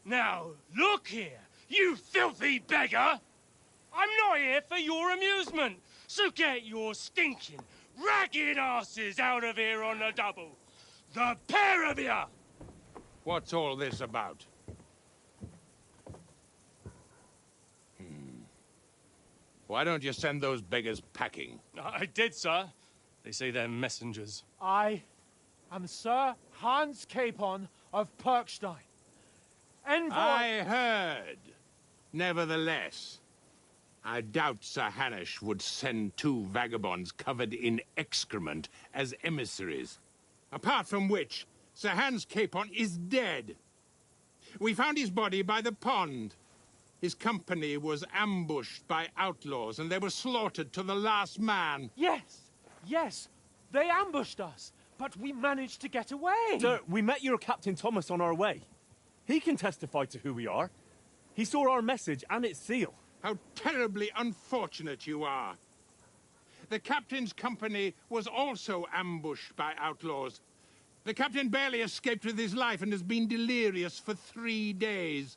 Speaker 21: Now, look here, you filthy beggar! I'm not here for your amusement, so get your stinking, ragged asses out of here on the double. The pair of you!
Speaker 13: What's all this about? Why don't you send those beggars packing?
Speaker 21: I did, sir. They say they're messengers.
Speaker 4: I am Sir Hans Capon of Perkstein, envoy.
Speaker 13: I heard. Nevertheless, I doubt Sir Hanush would send two vagabonds covered in excrement as emissaries. Apart from which, Sir Hans Capon is dead. We found his body by the pond. His company was ambushed by outlaws, and they were slaughtered to the last man.
Speaker 4: Yes, they ambushed us, but we managed to get away.
Speaker 10: Sir, we met your Captain Thomas on our way. He can testify to who we are. He saw our message and its seal.
Speaker 13: How terribly unfortunate you are. The captain's company was also ambushed by outlaws. The captain barely escaped with his life and has been delirious for 3 days.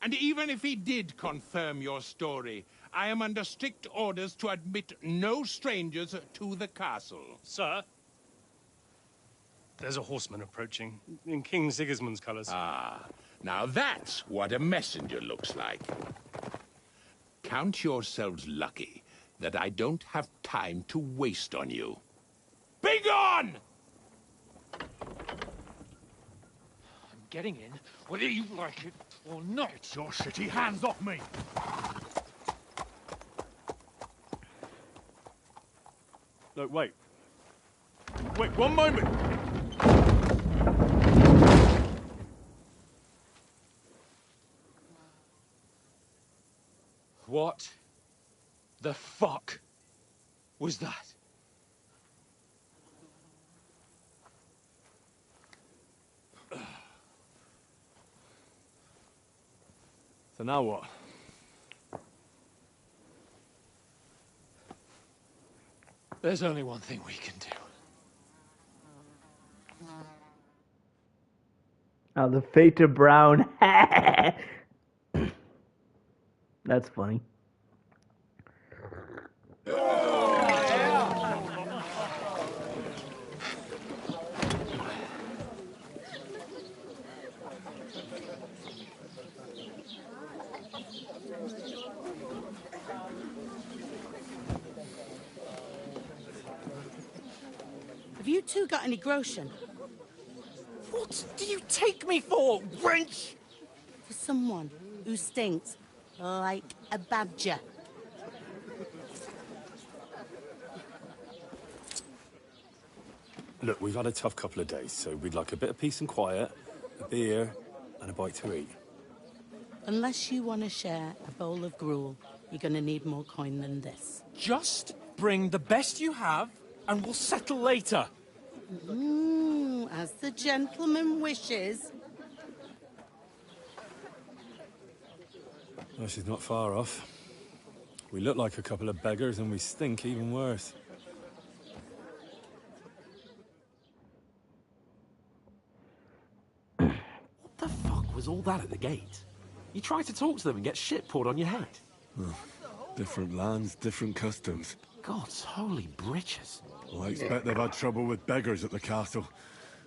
Speaker 13: And even if he did confirm your story, I am under strict orders to admit no strangers to the castle.
Speaker 21: Sir, there's a horseman approaching, in King Sigismund's colours.
Speaker 13: Ah, now that's what a messenger looks like. Count yourselves lucky that I don't have time to waste on you. Be gone!
Speaker 4: I'm getting in, whether you like it or not.
Speaker 6: Get your shitty hands off me!
Speaker 10: Look, wait. Wait, one moment!
Speaker 4: What the fuck was that?
Speaker 10: So now what?
Speaker 1: There's only one thing we can do.
Speaker 3: Oh, the fate of Brown. That's funny.
Speaker 22: Have you two got any groschen?
Speaker 12: What do you take me for, wench?
Speaker 22: For someone who stinks like a badger.
Speaker 10: Look, we've had a tough couple of days, so we'd like a bit of peace and quiet,
Speaker 5: a beer, and a bite to eat.
Speaker 22: Unless you want to share a bowl of gruel, you're going to need more coin than this.
Speaker 10: Just bring the best you have, and we'll settle later.
Speaker 22: As the gentleman wishes.
Speaker 5: Well, she's not far off. We look like a couple of beggars, and we stink even worse.
Speaker 2: What the fuck was all that at the gate? You try to talk to them and get shit poured on your head.
Speaker 5: Oh, different lands, different customs.
Speaker 2: God's holy britches.
Speaker 5: Well, I expect they've had trouble with beggars at the castle,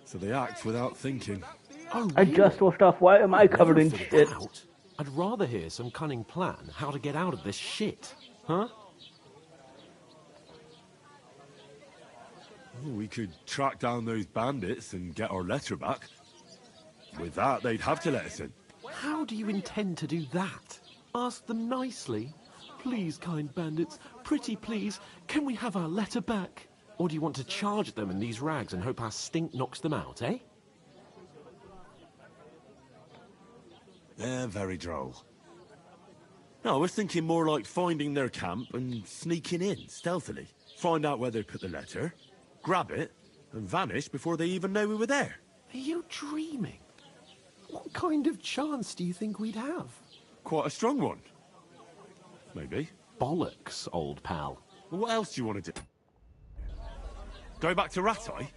Speaker 5: so they act without thinking.
Speaker 2: Oh,
Speaker 3: I just washed off. Why am I covered in shit?
Speaker 2: I'd rather hear some cunning plan how to get out of this shit. Huh?
Speaker 5: Well, we could track down those bandits and get our letter back. With that, they'd have to let us in.
Speaker 2: How do you intend to do that? Ask them nicely. Please, kind bandits, pretty please, can we have our letter back? Or do you want to charge at them in these rags and hope our stink knocks them out, eh?
Speaker 5: They're very droll. No, I was thinking more like finding their camp and sneaking in, stealthily. Find out where they put the letter, grab it, and vanish before they even know we were there.
Speaker 2: Are you dreaming? What kind of chance do you think we'd have?
Speaker 5: Quite a strong one. Maybe.
Speaker 2: Bollocks, old pal.
Speaker 5: Well, what else do you want to do? Go back to Ratai?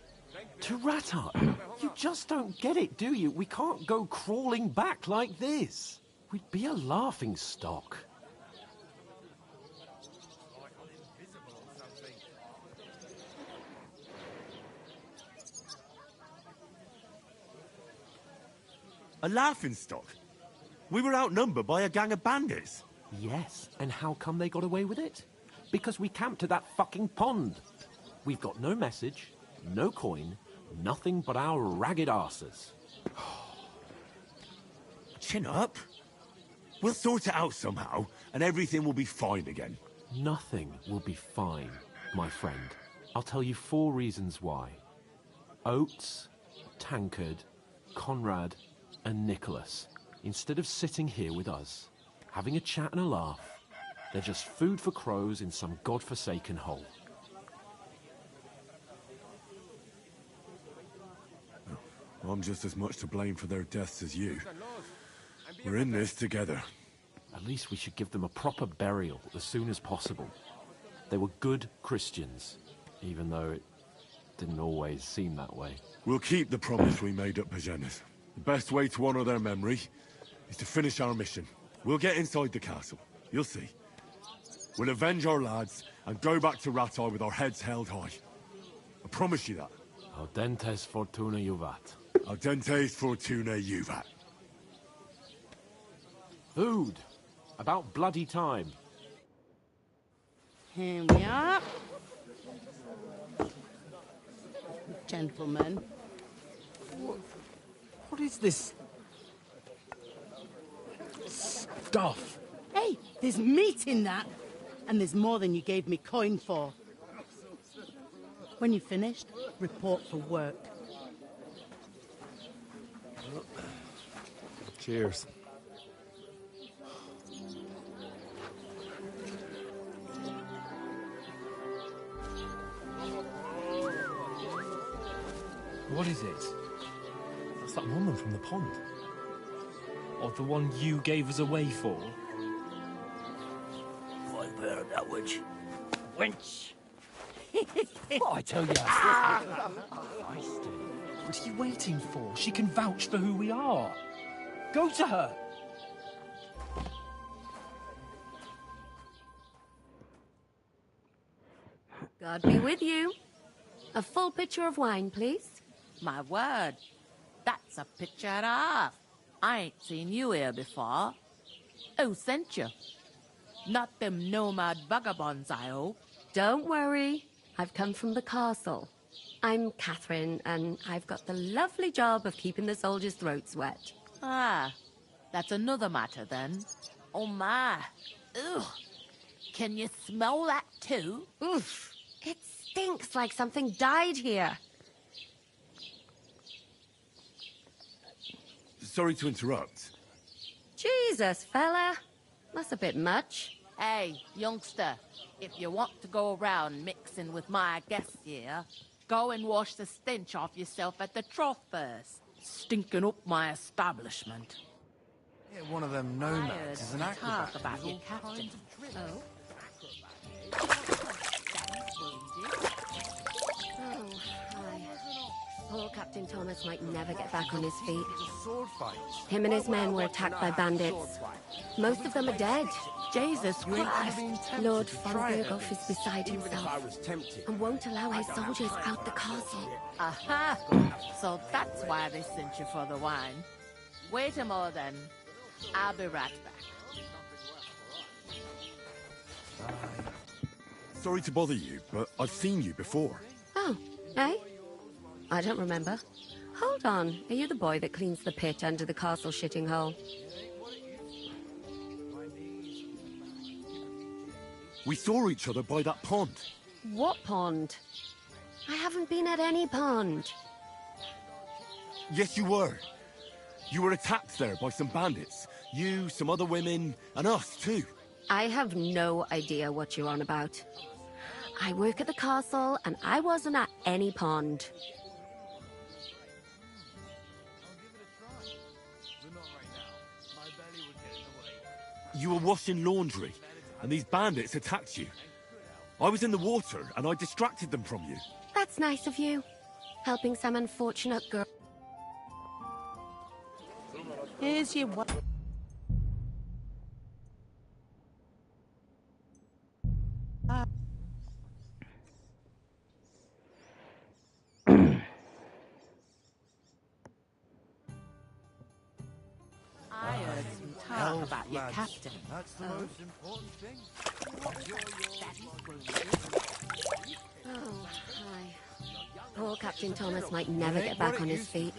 Speaker 2: To Ratai? You just don't get it, do you? We can't go crawling back like this. We'd be a laughing stock.
Speaker 5: A laughing stock? We were outnumbered by a gang of bandits.
Speaker 2: Yes, and how come they got away with it? Because we camped at that fucking pond. We've got no message, no coin, nothing but our ragged arses.
Speaker 5: Chin up. We'll sort it out somehow, and everything will be fine again.
Speaker 2: Nothing will be fine, my friend. I'll tell you 4 reasons why. Oates, Tankard, Conrad, and Nicholas, instead of sitting here with us, having a chat and a laugh, they're just food for crows in some godforsaken hole.
Speaker 5: I'm just as much to blame for their deaths as you. We're in this together.
Speaker 2: At least we should give them a proper burial as soon as possible. They were good Christians, even though it didn't always seem that way.
Speaker 5: We'll keep the promise we made at Pagenis. The best way to honor their memory is to finish our mission. We'll get inside the castle. You'll see. We'll avenge our lads and go back to Ratai with our heads held high. I promise you that.
Speaker 2: Audentes fortuna juvat.
Speaker 5: Audentes fortuna juvat.
Speaker 2: Food. About bloody time.
Speaker 22: Here we are. Gentlemen.
Speaker 10: What is this stuff?
Speaker 22: Hey, there's meat in that. And there's more than you gave me coin for. When you're finished, report for work.
Speaker 5: Cheers.
Speaker 1: What is it? That's that woman from the pond. Or the one you gave us away for?
Speaker 12: I've heard that witch. Wench!
Speaker 1: What I tell you? What are you waiting for? She can vouch for who we are. Go to her.
Speaker 9: God be with you. A full pitcher of wine, please.
Speaker 15: My word, that's a picture and a half. I ain't seen you here before. Who sent you? Not them nomad vagabonds, I hope.
Speaker 9: Don't worry. I've come from the castle. I'm Catherine, and I've got the lovely job of keeping the soldiers' throats wet.
Speaker 15: Ah, that's another matter then. Oh my. Ugh. Can you smell that too?
Speaker 9: Oof. It stinks like something died here.
Speaker 5: Sorry to interrupt.
Speaker 9: Jesus, fella. That's a bit much.
Speaker 15: Hey, youngster, if you want to go around mixing with my guests here, go and wash the stench off yourself at the trough first. Stinking up my establishment.
Speaker 8: Yeah, one of them nomads is an acrobat.
Speaker 15: Talk about your captain. Oh?
Speaker 9: Oh, hi. Poor Captain Thomas might never get back on his feet. Him and his men were attacked by bandits. Most of them are dead.
Speaker 15: Jesus Christ.
Speaker 9: Lord von Berghoff is beside himself and won't allow his soldiers out the castle.
Speaker 15: Aha! So that's why they sent you for the wine. Wait a moment then. I'll be right back.
Speaker 5: Sorry to bother you, but I've seen you before.
Speaker 9: Oh, eh? I don't remember. Hold on. Are you the boy that cleans the pit under the castle shitting hole?
Speaker 5: We saw each other by that pond.
Speaker 9: What pond? I haven't been at any pond.
Speaker 5: Yes, you were. You were attacked there by some bandits. You, some other women, and us too.
Speaker 9: I have no idea what you're on about. I work at the castle, and I wasn't at any pond.
Speaker 5: You were washing laundry, and these bandits attacked you. I was in the water, and I distracted them from you.
Speaker 9: That's nice of you. Helping some unfortunate girl.
Speaker 22: Here's your one.
Speaker 15: I heard some talk about your captain.
Speaker 8: That's the most important thing.
Speaker 9: Oh, hi. Poor Captain Thomas might never get back on his feet.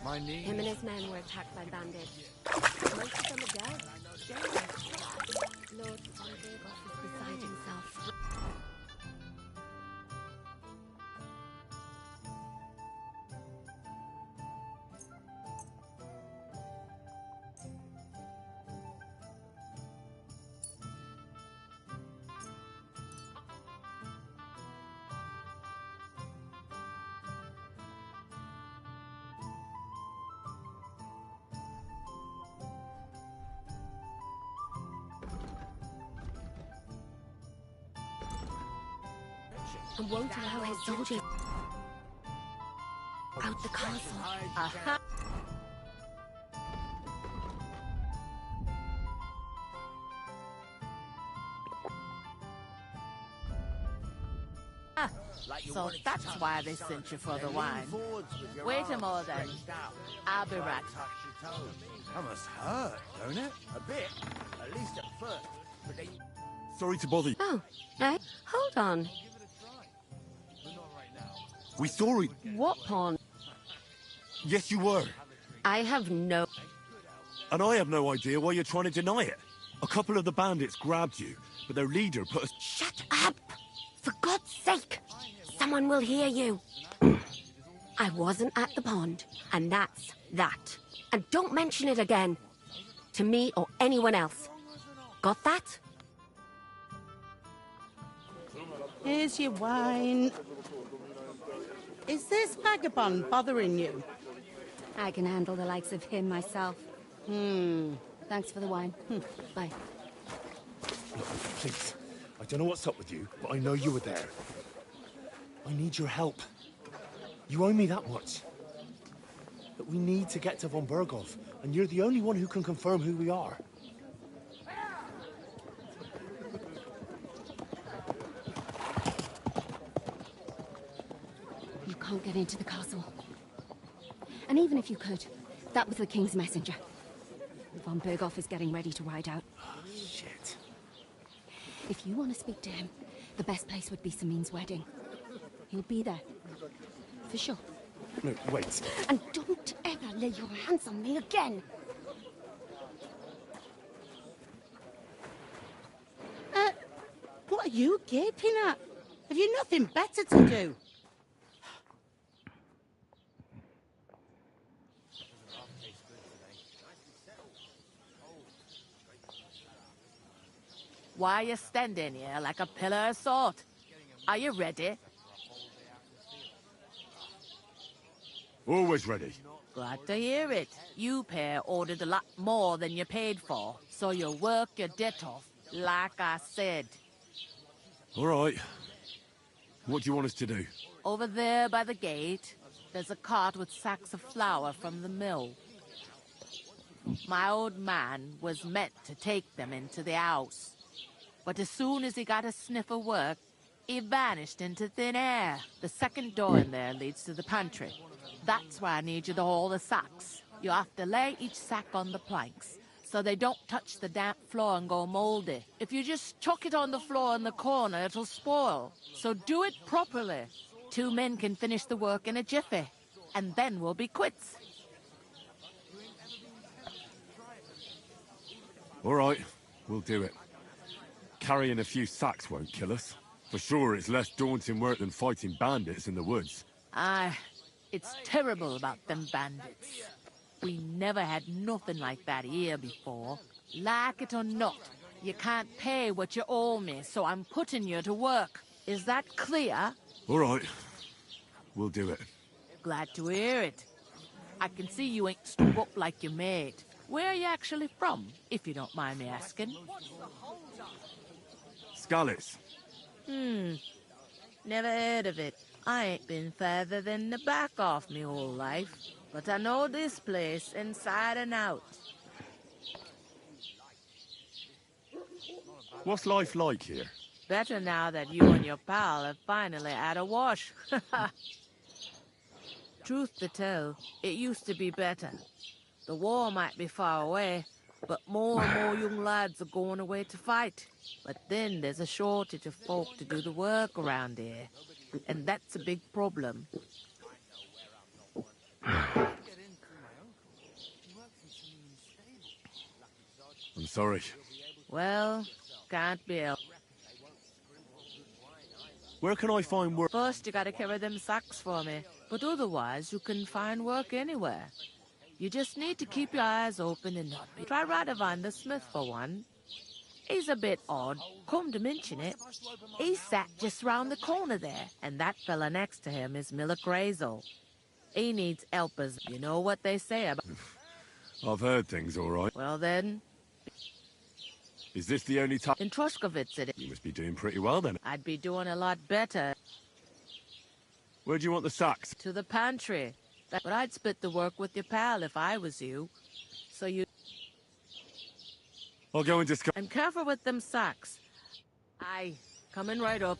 Speaker 8: My knees.
Speaker 9: Him and his men were attacked by bandits. Most of them are dead. Lord Von Burgos is beside himself. And won't allow his soldiers out the castle. Aha!
Speaker 15: So that's why they sent you for the wine. Wait a moment then. I'll be right back.
Speaker 8: That must hurt, don't it? A bit. At least at first. But then...
Speaker 5: Sorry to bother you.
Speaker 9: Oh, eh? Hold on.
Speaker 5: We saw it.
Speaker 9: What pawn?
Speaker 5: Yes, you were.
Speaker 9: I have no...
Speaker 5: And I have no idea why you're trying to deny it. A couple of the bandits grabbed you, but their leader put us...
Speaker 9: Shut up! For God's sake! Someone will hear you. I wasn't at the pond, and that's that. And don't mention it again. To me or anyone else. Got that?
Speaker 22: Here's your wine. Is this vagabond bothering you?
Speaker 9: I can handle the likes of him myself. Thanks for the wine. Bye.
Speaker 10: Look, please. I don't know what's up with you, but I know you were there. I need your help. You owe me that much. But we need to get to von Berghoff, and you're the only one who can confirm who we are.
Speaker 9: You can't get into the castle. And even if you could, that was the King's messenger. Von Berghoff is getting ready to ride out.
Speaker 10: Shit.
Speaker 9: If you want to speak to him, the best place would be Samin's wedding. He'll be there. For sure.
Speaker 10: No, wait.
Speaker 9: And don't ever lay your hands on me again!
Speaker 22: What are you gaping at? Have you nothing better to do?
Speaker 15: Why are you standing here like a pillar of salt? Are you ready?
Speaker 5: Always ready.
Speaker 15: Glad to hear it. You pair ordered a lot more than you paid for, so you work your debt off, like I said.
Speaker 5: All right. What do you want us to do?
Speaker 15: Over there by the gate, there's a cart with sacks of flour from the mill. My old man was meant to take them into the house. But as soon as he got a sniff of work, he vanished into thin air. The second door in there leads to the pantry. That's why I need you to haul the sacks. You have to lay each sack on the planks, so they don't touch the damp floor and go moldy. If you just chuck it on the floor in the corner, it'll spoil. So do it properly. 2 men can finish the work in a jiffy, and then we'll be quits.
Speaker 5: All right, we'll do it. Carrying a few sacks won't kill us. For sure, it's less daunting work than fighting bandits in the woods.
Speaker 15: Aye, it's terrible about them bandits. We never had nothing like that here before. Like it or not, you can't pay what you owe me, so I'm putting you to work. Is that clear?
Speaker 5: All right, we'll do it.
Speaker 15: Glad to hear it. I can see you ain't stuck up like your mate. Where are you actually from, if you don't mind me asking?
Speaker 5: Skalitz.
Speaker 15: Never heard of it. I ain't been further than the back off me whole life, but I know this place inside and out.
Speaker 5: What's life like here?
Speaker 15: Better now that you and your pal have finally had a wash. Truth to tell, it used to be better. The war might be far away, but more and more young lads are going away to fight. But then there's a shortage of folk to do the work around here, and that's a big problem.
Speaker 5: sorry.
Speaker 15: Well, can't be helped.
Speaker 5: Where can I find work?
Speaker 15: First, you gotta carry them sacks for me. But otherwise, you can find work anywhere. You just need to keep your eyes open and not be... Try Radovan the Smith for one. He's a bit odd. Come to mention it, he sat just round the corner there, and that fella next to him is Miller Crazel. He needs helpers. You know what they say about...
Speaker 5: I've heard things, all right.
Speaker 15: Well then...
Speaker 5: Is this the only time?
Speaker 15: In Troshkovitz it is.
Speaker 5: You must be doing pretty well then.
Speaker 15: I'd be doing a lot better.
Speaker 5: Where do you want the sacks?
Speaker 15: To the pantry. But I'd split the work with your pal if I was you. So you...
Speaker 5: I'll go and discuss...
Speaker 15: And careful with them sacks. Aye, coming right up.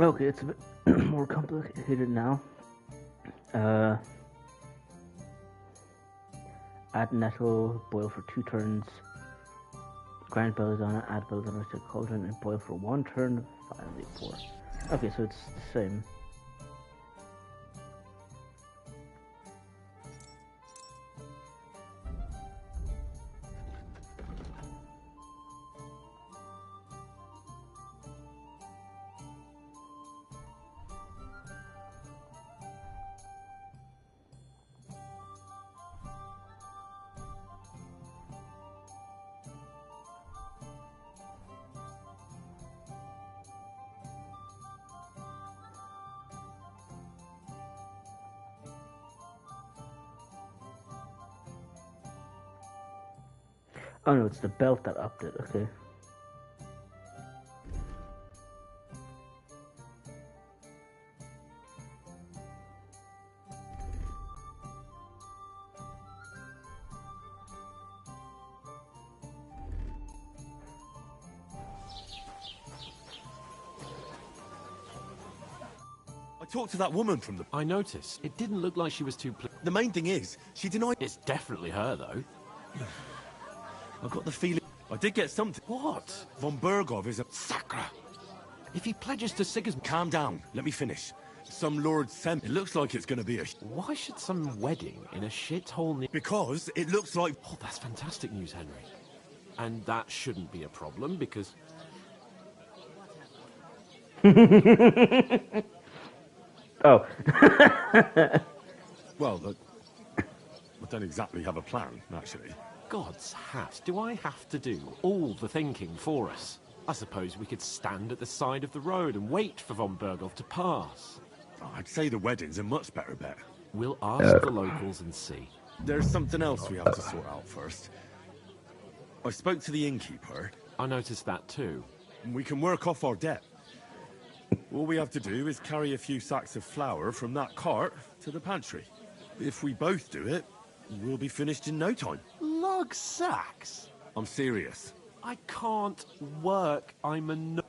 Speaker 3: Okay, it's a bit more complicated now. Add nettle, boil for 2 turns. Grind belladonna, add belladonna to cauldron, and boil for 1 turn. Finally pour. Okay, so it's the same. Oh no, it's the belt that upped it, okay.
Speaker 5: I talked to that woman from the...
Speaker 7: I noticed. It didn't look like she was too...
Speaker 5: The main thing is, she denied...
Speaker 7: It's definitely her, though.
Speaker 5: I've got the feeling... I did get something.
Speaker 7: What?
Speaker 5: Von Bergov is a... Sacra!
Speaker 7: If he pledges to Sigismund...
Speaker 5: Calm down. Let me finish. Some Lord Sem... It looks like it's going to be a...
Speaker 7: Why should some wedding in a shithole near...
Speaker 5: Because it looks like...
Speaker 7: Oh, that's fantastic news, Henry. And that shouldn't be a problem, because...
Speaker 3: Oh.
Speaker 5: Well, I don't exactly have a plan, actually.
Speaker 7: God's hat, do I have to do all the thinking for us? I suppose we could stand at the side of the road and wait for Von Bergov to pass.
Speaker 5: Oh, I'd say the wedding's a much better bet.
Speaker 7: We'll ask the locals and see.
Speaker 5: There's something else we have to sort out first. I spoke to the innkeeper.
Speaker 7: I noticed that too.
Speaker 5: We can work off our debt. All we have to do is carry a few sacks of flour from that cart to the pantry. If we both do it, we'll be finished in no time.
Speaker 7: Lug sacks?
Speaker 5: I'm serious.
Speaker 7: I can't work. I'm a no...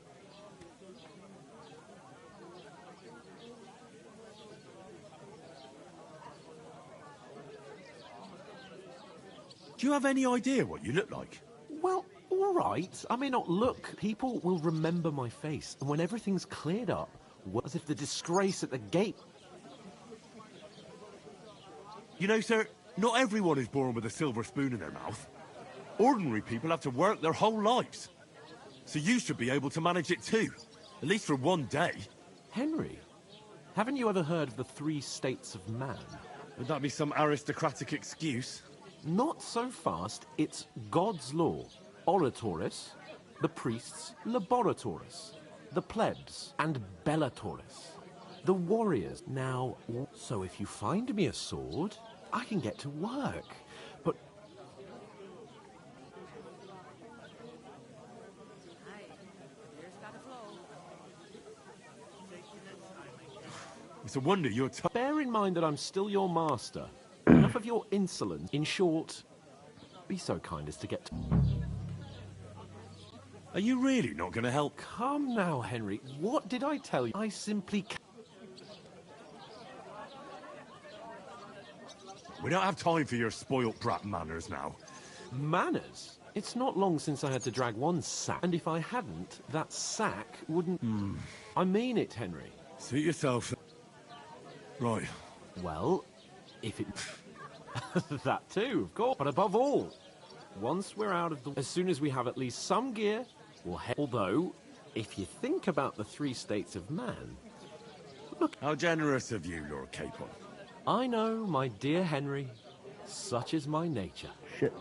Speaker 5: Do you have any idea what you look like?
Speaker 7: Well, all right. I may not look. People will remember my face. And when everything's cleared up, as if the disgrace at the gate...
Speaker 5: You know, sir, not everyone is born with a silver spoon in their mouth. Ordinary people have to work their whole lives. So you should be able to manage it too. At least for one day.
Speaker 7: Henry, haven't you ever heard of the 3 states of man?
Speaker 5: Would that be some aristocratic excuse?
Speaker 7: Not so fast. It's God's law. Oratoris, the priests, laboratoris, the plebs, and bellatoris. The warriors. Now, so if you find me a sword, I can get to work. But...
Speaker 5: It's a wonder you're...
Speaker 7: Bear in mind that I'm still your master. Enough of your insolence. In short, be so kind as to get to...
Speaker 5: Are you really not going to help?
Speaker 2: Come now, Henry. What did I tell you? I simply can't.
Speaker 5: We don't have time for your spoilt brat manners now.
Speaker 2: Manners? It's not long since I had to drag one sack, and if I hadn't, that sack wouldn't... I mean it, Henry.
Speaker 5: Suit yourself. Right.
Speaker 2: Well, if it... that too, of course. But above all, once we're out of the... As soon as we have at least some gear, we'll head... Although, if you think about the 3 states of man...
Speaker 5: Look... How generous of you, Lord Capon.
Speaker 2: I know, my dear Henry. Such is my nature.
Speaker 3: Shit.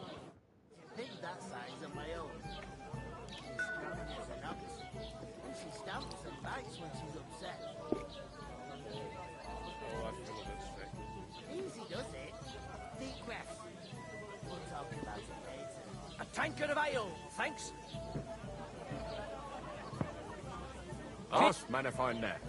Speaker 17: Think that size of my own. She's strong as an ox. And she stamps and bites when she's upset.
Speaker 13: Oh, I feel a bit sick.
Speaker 17: Easy does it. Deep breaths. We'll talk about it later.
Speaker 12: A tankard of ale, thanks.
Speaker 13: Us, man, if I'm there.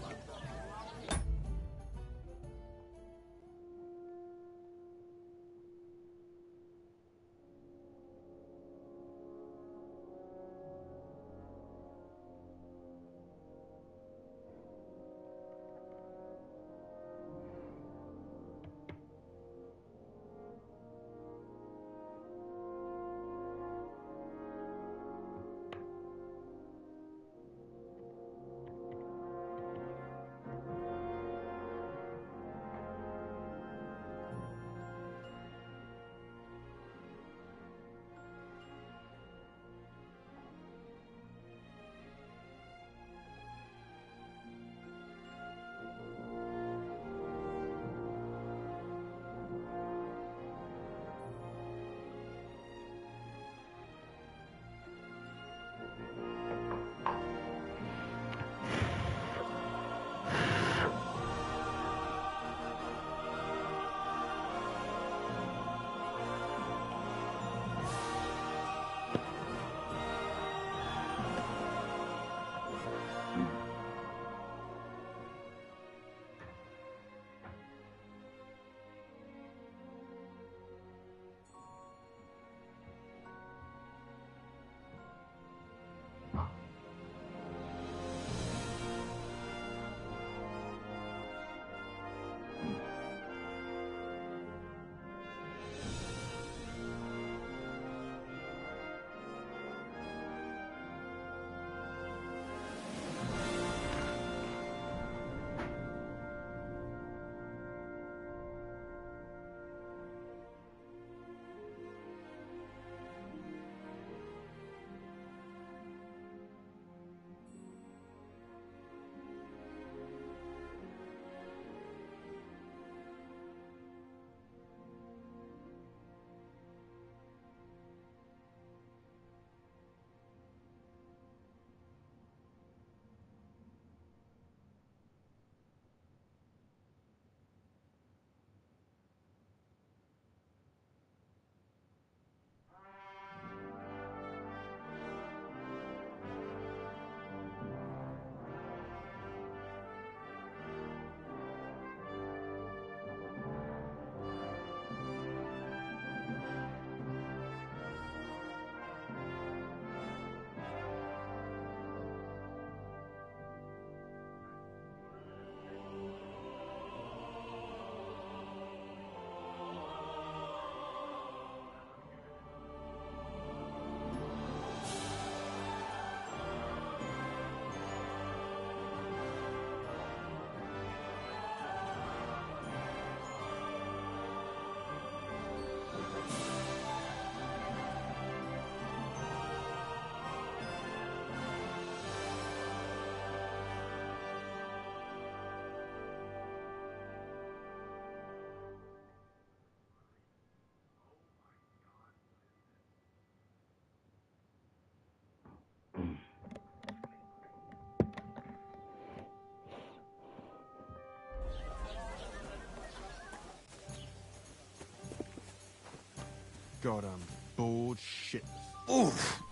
Speaker 5: God, I'm bored shit. Oof!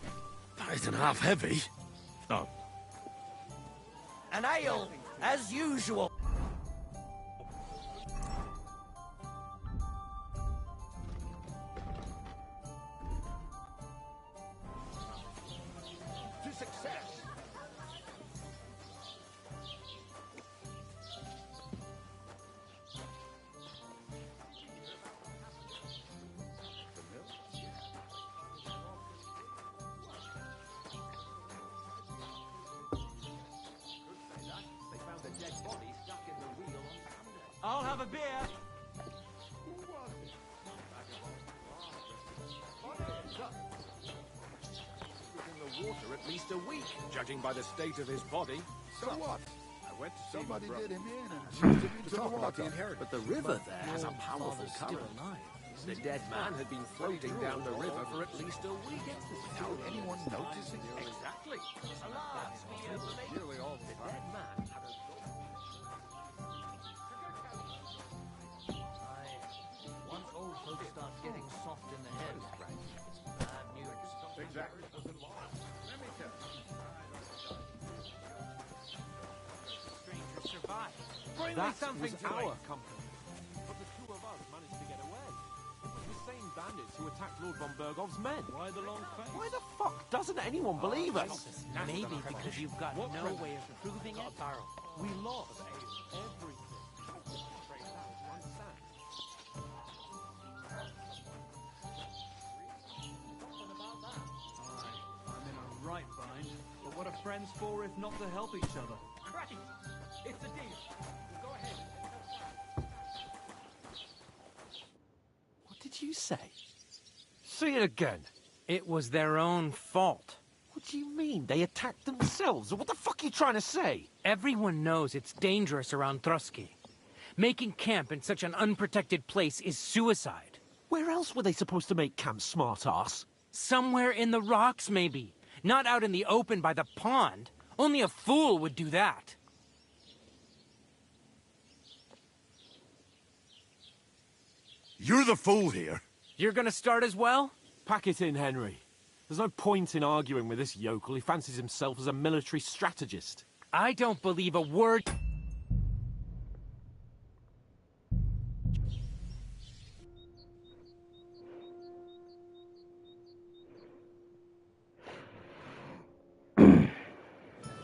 Speaker 5: That isn't half heavy. Oh.
Speaker 12: An ale, as usual.
Speaker 21: have a beer?
Speaker 2: In the water at least a week, judging by the state of his body.
Speaker 18: So what?
Speaker 2: I went to see
Speaker 18: Somebody
Speaker 2: my brother.
Speaker 18: did him in and seems to be
Speaker 2: To talk about the
Speaker 18: water.
Speaker 2: inheritance.
Speaker 7: But the river there has a powerful
Speaker 12: Still
Speaker 7: current.
Speaker 12: alive.
Speaker 7: The dead man had been floating down the river for at least a week.
Speaker 18: Without anyone noticing?
Speaker 7: Exactly. Nearly all the dead man had a...
Speaker 12: Once old folks start getting soft in the head,
Speaker 2: Exactly.
Speaker 12: strangers survive.
Speaker 4: Bring me
Speaker 7: That
Speaker 4: something
Speaker 7: was
Speaker 4: to
Speaker 7: our
Speaker 4: eat.
Speaker 7: company. But the two of us managed to get away. It was the same bandits who attacked Lord von Bergov's men.
Speaker 21: Why the long face?
Speaker 7: Why the fuck doesn't anyone believe us?
Speaker 12: Maybe because you've got no way of proving it.
Speaker 7: We lost everything.
Speaker 21: I'm in a right bind, but what are friends for if not to help each other?
Speaker 4: Right. It's a deal. Go ahead.
Speaker 7: What did you say? Say it again.
Speaker 12: It was their own fault.
Speaker 7: What do you mean? They attacked themselves? What the fuck are you trying to say?
Speaker 12: Everyone knows it's dangerous around Trotsky. Making camp in such an unprotected place is suicide.
Speaker 7: Where else were they supposed to make camp, smart-ass?
Speaker 12: Somewhere in the rocks, maybe. Not out in the open by the pond. Only a fool would do that.
Speaker 5: You're the fool here.
Speaker 12: You're gonna start as well?
Speaker 7: Pack it in, Henry. There's no point in arguing with this yokel. He fancies himself as a military strategist.
Speaker 12: I don't believe a word...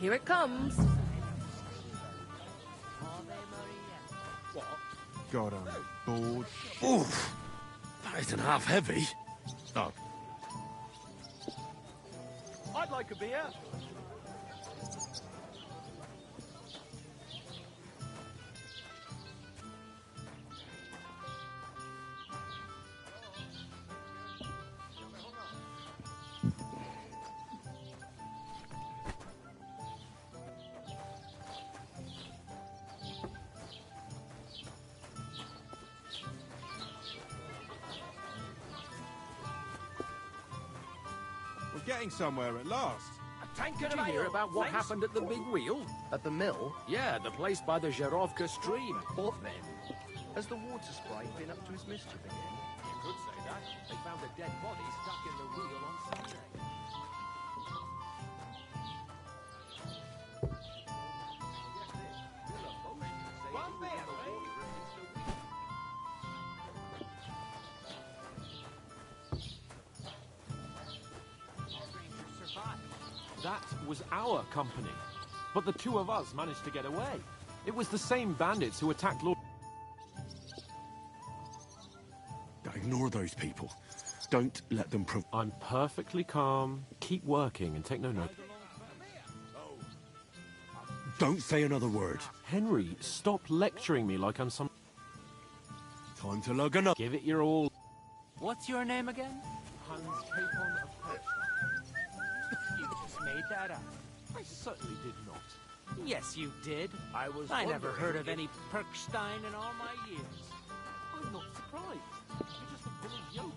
Speaker 15: Here it comes.
Speaker 18: God, I'm bored.
Speaker 5: Oof. That isn't half heavy. Oh.
Speaker 21: I'd like a beer.
Speaker 10: We're getting somewhere at last.
Speaker 4: A tankard
Speaker 2: Did
Speaker 4: of
Speaker 2: you hear
Speaker 4: ale.
Speaker 2: about what
Speaker 4: Thanks.
Speaker 2: happened at the big wheel?
Speaker 11: At the mill,
Speaker 2: Yeah, the place by the Zherovka stream.
Speaker 11: what then? Has the water sprite been up to his mischief again?
Speaker 2: You could say that. They found a dead body stuck in the wheel on Sunday.
Speaker 7: That was our company. But the two of us managed to get away. It was the same bandits who attacked Lord...
Speaker 5: Ignore those people. Don't let them
Speaker 7: I'm perfectly calm. Keep working and take no note.
Speaker 5: Don't say another word.
Speaker 7: Henry, stop lecturing me like I'm some...
Speaker 5: Time to lug another.
Speaker 7: Give it your all.
Speaker 12: What's your name again?
Speaker 7: Hans Capon of Perchstein.
Speaker 12: You just made that up.
Speaker 7: I certainly did not.
Speaker 12: Yes, you did.
Speaker 2: I was
Speaker 12: I never
Speaker 2: wondering
Speaker 12: heard of
Speaker 2: if-
Speaker 12: any Perkstein in all my years.
Speaker 7: I'm not surprised. You're just a village yokel.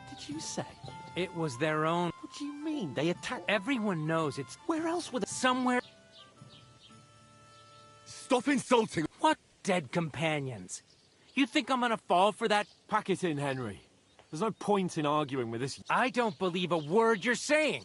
Speaker 7: What did you say?
Speaker 12: It was their own...
Speaker 7: What do you mean? They attacked...
Speaker 12: Everyone knows it's...
Speaker 7: Where else were they?
Speaker 12: Somewhere...
Speaker 5: Stop insulting.
Speaker 12: What dead companions? You think I'm gonna fall for that?
Speaker 7: Pack it in, Henry. There's no point in arguing with this...
Speaker 12: I don't believe a word you're saying.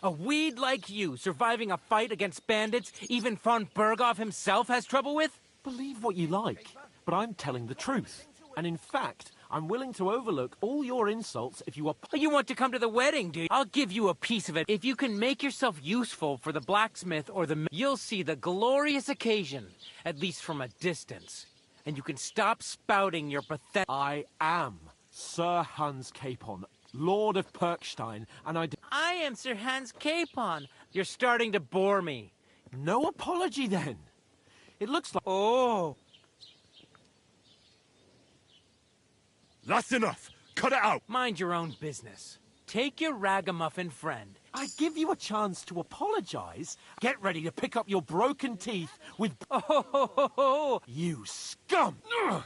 Speaker 12: A weed like you surviving a fight against bandits even von Berghoff himself has trouble with?
Speaker 7: Believe what you like, but I'm telling the truth. And in fact, I'm willing to overlook all your insults if you are...
Speaker 4: You want to come to the wedding, do you? I'll give you a piece of it. If you can make yourself useful for the blacksmith or the... You'll see the glorious occasion, at least from a distance. And you can stop spouting your pathetic...
Speaker 7: I am Sir Hans Capon, Lord of Perkstein, and
Speaker 4: I am Sir Hans Capon. You're starting to bore me.
Speaker 7: No apology, then. It looks like...
Speaker 4: Oh...
Speaker 5: That's enough! Cut it out!
Speaker 4: Mind your own business. Take your ragamuffin friend.
Speaker 7: I give you a chance to apologize. Get ready to pick up your broken teeth with...
Speaker 4: Oh,
Speaker 7: you scum!
Speaker 21: Why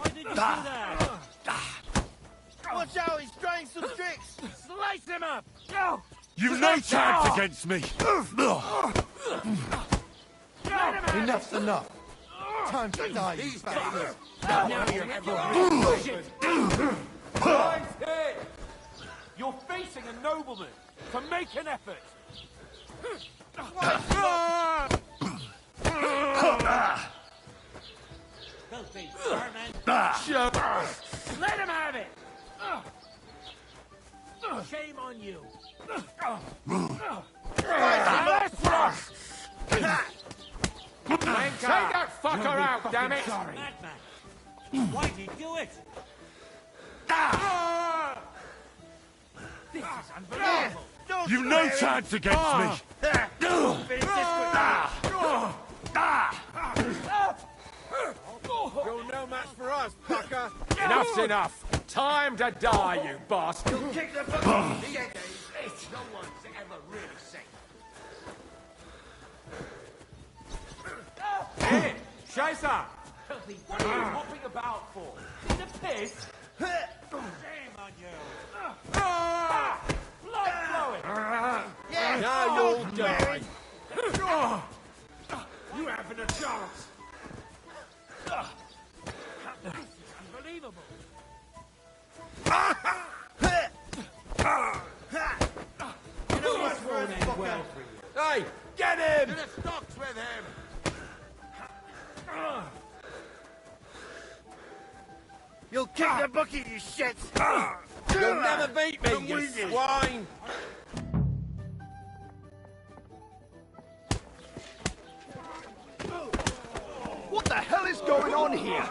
Speaker 21: did you do that?
Speaker 6: Watch out, he's trying some tricks!
Speaker 21: Slice him up! Go!
Speaker 5: You've no chance against me!
Speaker 8: Enough's enough. Time to die, you bastard.
Speaker 21: Now you're
Speaker 7: You're facing a nobleman, so make an effort!
Speaker 21: Filthy vermin!
Speaker 7: Let him have it!
Speaker 21: Shame on you!
Speaker 13: Take that fucker out, damn it!
Speaker 21: Madman! Why'd he do it? This is unbelievable!
Speaker 5: You've no chance against me!
Speaker 13: You're no match for us, fucker! Enough's enough! Time to die, you bastard!
Speaker 6: You'll kick the bucket!
Speaker 21: No one's ever really safe.
Speaker 13: Hey, Chaser!
Speaker 7: What are you hopping about for? In the piss?
Speaker 21: Shame on you!
Speaker 7: Blood flowing!
Speaker 13: Now you'll die!
Speaker 21: You haven't a chance! Unbelievable!
Speaker 6: You know what's worth fucker?
Speaker 13: Hey, get him!
Speaker 18: To the stocks with him!
Speaker 6: You'll kick the bucket, you shit!
Speaker 13: You'll never beat me, you swine!
Speaker 16: What the hell is going on here?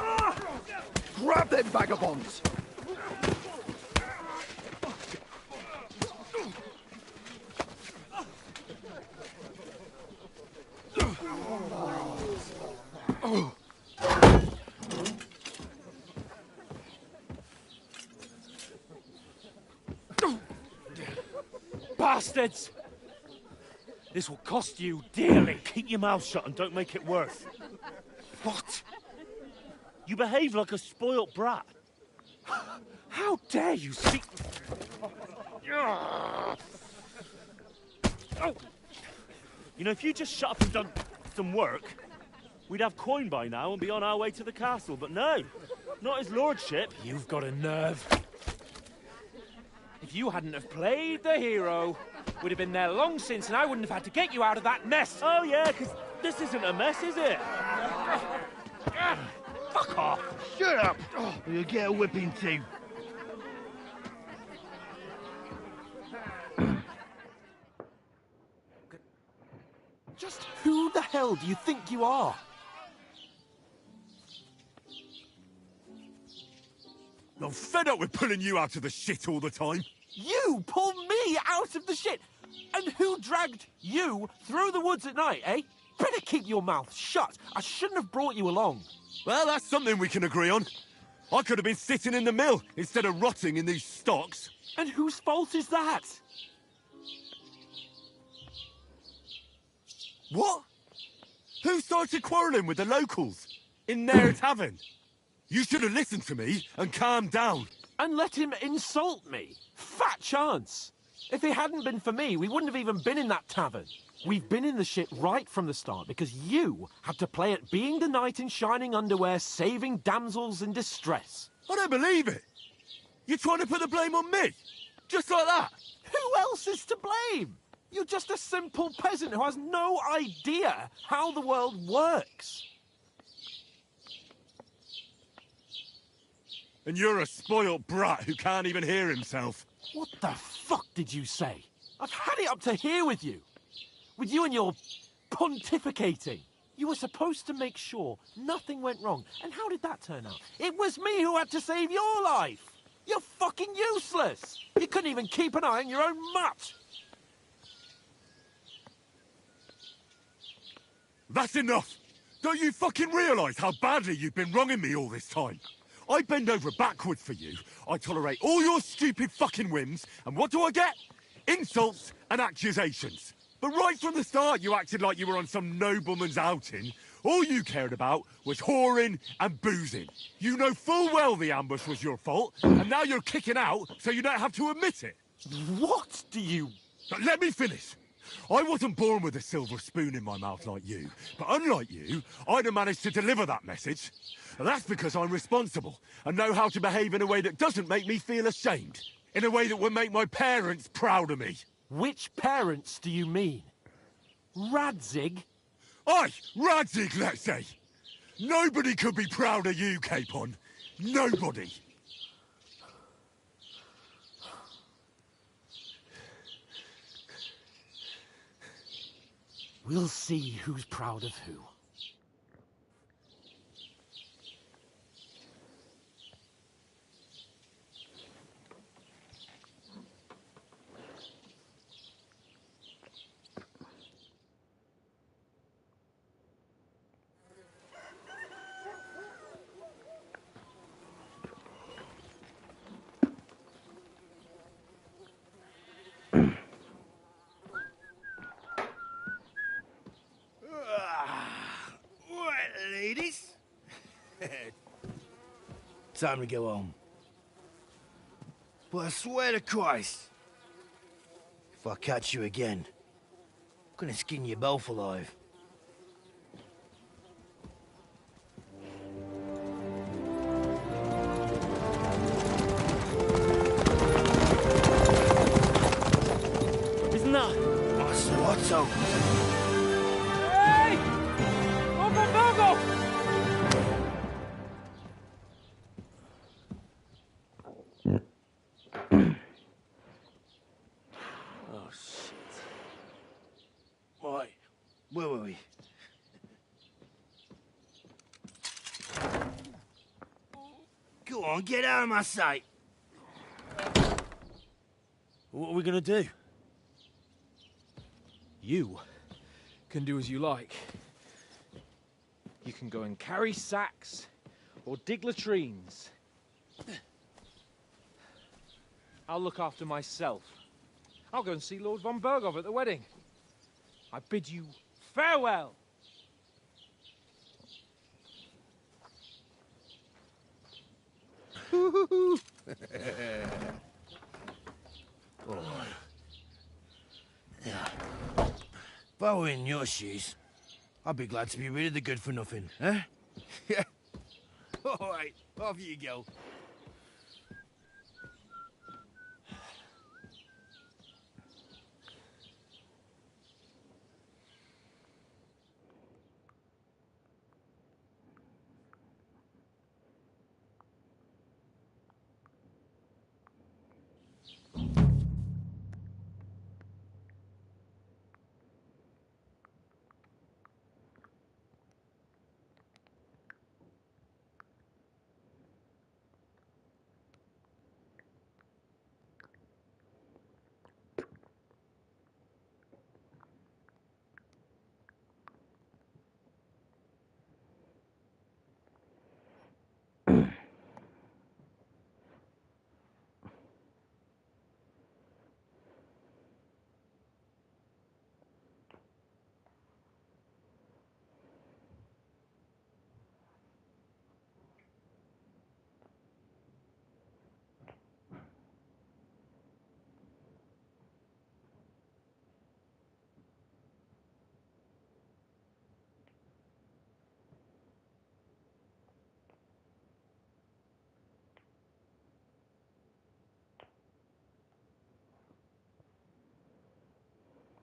Speaker 16: Grab them vagabonds!
Speaker 21: Bastards! This will cost you dearly. Keep your mouth shut and don't make it worse. What? You behave like a spoilt brat. How dare you speak... Oh. You know, if you just shut up and done some work, we'd have coin by now and be on our way to the castle. But no, not his lordship.
Speaker 4: You've got a nerve. If you hadn't have played the hero, we'd have been there long since and I wouldn't have had to get you out of that mess.
Speaker 21: Oh yeah, because this isn't a mess, is it?
Speaker 6: Fuck off! Shut up! Or you'll get a whipping too.
Speaker 7: Just who the hell do you think you are?
Speaker 5: I'm fed up with pulling you out of the shit all the time.
Speaker 7: You pulled me out of the shit! And who dragged you through the woods at night, eh? Better keep your mouth shut. I shouldn't have brought you along.
Speaker 5: Well, that's something we can agree on. I could have been sitting in the mill instead of rotting in these stocks.
Speaker 7: And whose fault is that?
Speaker 5: What? Who started quarrelling with the locals in their tavern? You should have listened to me and calmed down.
Speaker 7: And let him insult me. Fat chance. If it hadn't been for me, we wouldn't have even been in that tavern. We've been in the shit right from the start because you had to play at being the knight in shining underwear, saving damsels in distress.
Speaker 5: I don't believe it. You're trying to put the blame on me? Just like that.
Speaker 7: Who else is to blame? You're just a simple peasant who has no idea how the world works.
Speaker 5: And you're a spoilt brat who can't even hear himself.
Speaker 7: What the fuck did you say? I've had it up to here with you. With you and your pontificating. You were supposed to make sure nothing went wrong. And how did that turn out? It was me who had to save your life. You're fucking useless. You couldn't even keep an eye on your own mutt.
Speaker 5: That's enough. Don't you fucking realise how badly you've been wronging me all this time? I bend over backwards for you. I tolerate all your stupid fucking whims. And what do I get? Insults and accusations. But right from the start, you acted like you were on some nobleman's outing. All you cared about was whoring and boozing. You know full well the ambush was your fault, and now you're kicking out so you don't have to admit it.
Speaker 7: What do you...
Speaker 5: But let me finish. I wasn't born with a silver spoon in my mouth like you, but unlike you, I'd have managed to deliver that message. And that's because I'm responsible and know how to behave in a way that doesn't make me feel ashamed. In a way that would make my parents proud of me.
Speaker 7: Which parents do you mean? Radzig?
Speaker 5: Aye, Radzig, let's say. Nobody could be proud of you, Capon. Nobody.
Speaker 7: We'll see who's proud of who.
Speaker 10: Right, ladies. Time to go home. But I swear to Christ, if I catch you again, I'm gonna skin you both alive.
Speaker 21: Isn't that?
Speaker 10: Otto.
Speaker 21: Hey! Open Virgo!
Speaker 10: Oh, shit. Right, where were we? Go on, get out of my sight.
Speaker 21: What are we gonna do? You can do as you like. You can go and carry sacks or dig latrines. I'll look after myself. I'll go and see Lord von Berghoff at the wedding. I bid you farewell.
Speaker 10: Yeah. If I were in your shoes, I'd be glad to be rid of the good-for-nothing, eh? Yeah. All right, off you go.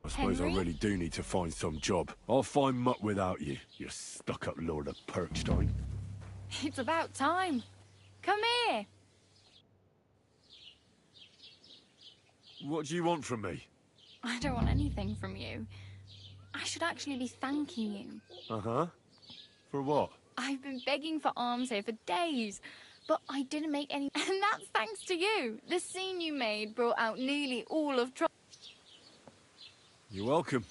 Speaker 5: I suppose I
Speaker 14: Henry?
Speaker 5: really do need to find some job. I'll find muck without you, you stuck-up Lord of Perkstein.
Speaker 14: It's about time. Come here.
Speaker 5: What do you want from me?
Speaker 14: I don't want anything from you. I should actually be thanking you.
Speaker 5: Uh-huh. For what?
Speaker 14: I've been begging for alms here for days, but I didn't make any... And that's thanks to you. The scene you made brought out nearly all of trouble.
Speaker 5: You're welcome.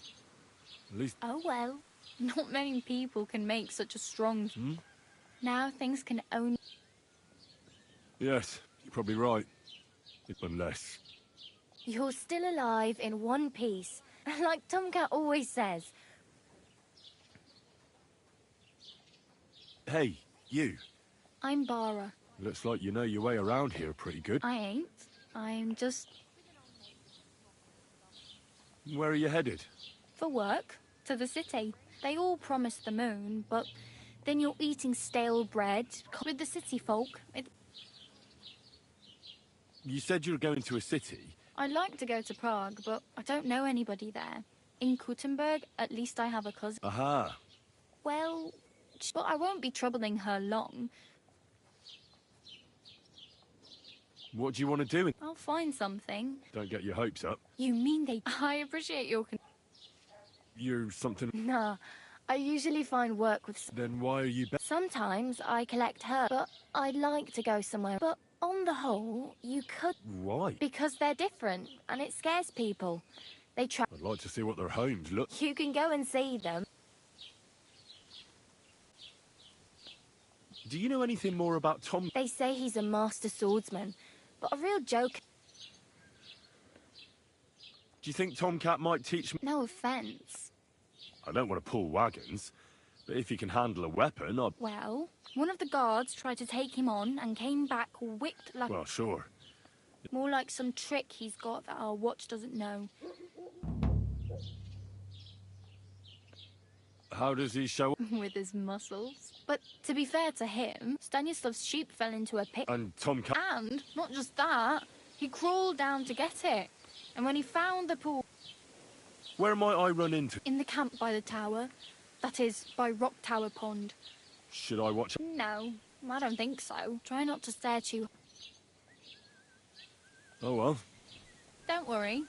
Speaker 5: At least...
Speaker 14: Oh, well. Not many people can make such a strong... Now things can only...
Speaker 5: Yes, you're probably right. Unless...
Speaker 14: You're still alive in one piece. Like Tomcat always says.
Speaker 5: Hey, you.
Speaker 14: I'm Bara.
Speaker 5: Looks like you know your way around here pretty good.
Speaker 14: I ain't. I'm just...
Speaker 5: Where are you headed?
Speaker 14: For work. To the city. They all promise the moon, but then you're eating stale bread with the city folk.
Speaker 5: You said you were going to a city?
Speaker 14: I'd like to go to Prague, but I don't know anybody there. In Kuttenberg, at least I have a cousin.
Speaker 5: Aha.
Speaker 14: Well, but I won't be troubling her long.
Speaker 5: What do you want to do?
Speaker 14: I'll find something.
Speaker 5: Don't get your hopes up.
Speaker 14: You mean they... I appreciate your...
Speaker 5: You're something...
Speaker 14: Nah, I usually find work with...
Speaker 5: Then why are you...
Speaker 14: Sometimes I collect herbs, but I'd like to go somewhere. But on the whole, you could...
Speaker 5: Why?
Speaker 14: Because they're different, and it scares people. They try...
Speaker 5: I'd like to see what their homes look...
Speaker 14: You can go and see them.
Speaker 5: Do you know anything more about Tom?
Speaker 14: They say he's a master swordsman, but a real joke...
Speaker 5: Do you think Tomcat might teach me?
Speaker 14: No offence.
Speaker 5: I don't want to pull wagons, but if he can handle a weapon, I'd...
Speaker 14: Well, one of the guards tried to take him on and came back whipped like...
Speaker 5: Well, sure.
Speaker 14: More like some trick he's got that our watch doesn't know.
Speaker 5: How does he show up?
Speaker 14: With his muscles. But to be fair to him, Stanislav's sheep fell into a pit.
Speaker 5: And Tomcat...
Speaker 14: And, not just that, he crawled down to get it. And when he found the pool...
Speaker 5: Where might I run into?
Speaker 14: In the camp by the tower. That is, by Rock Tower Pond.
Speaker 5: Should I watch...
Speaker 14: No, I don't think so. Try not to stare too...
Speaker 5: Oh, well.
Speaker 14: Don't worry.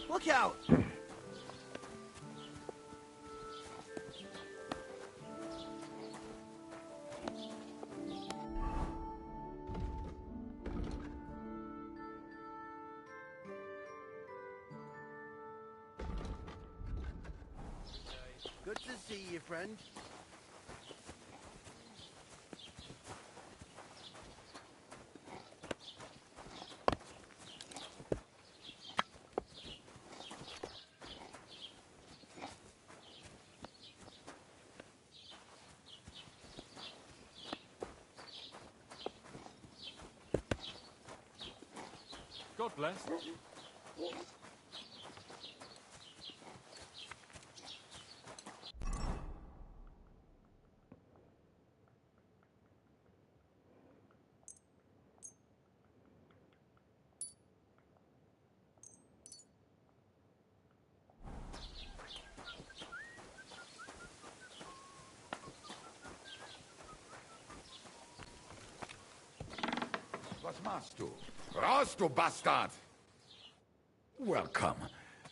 Speaker 11: Look out! Good to see you, friend.
Speaker 4: God bless.
Speaker 18: Was machst du? Raus, du Bastard! Welcome.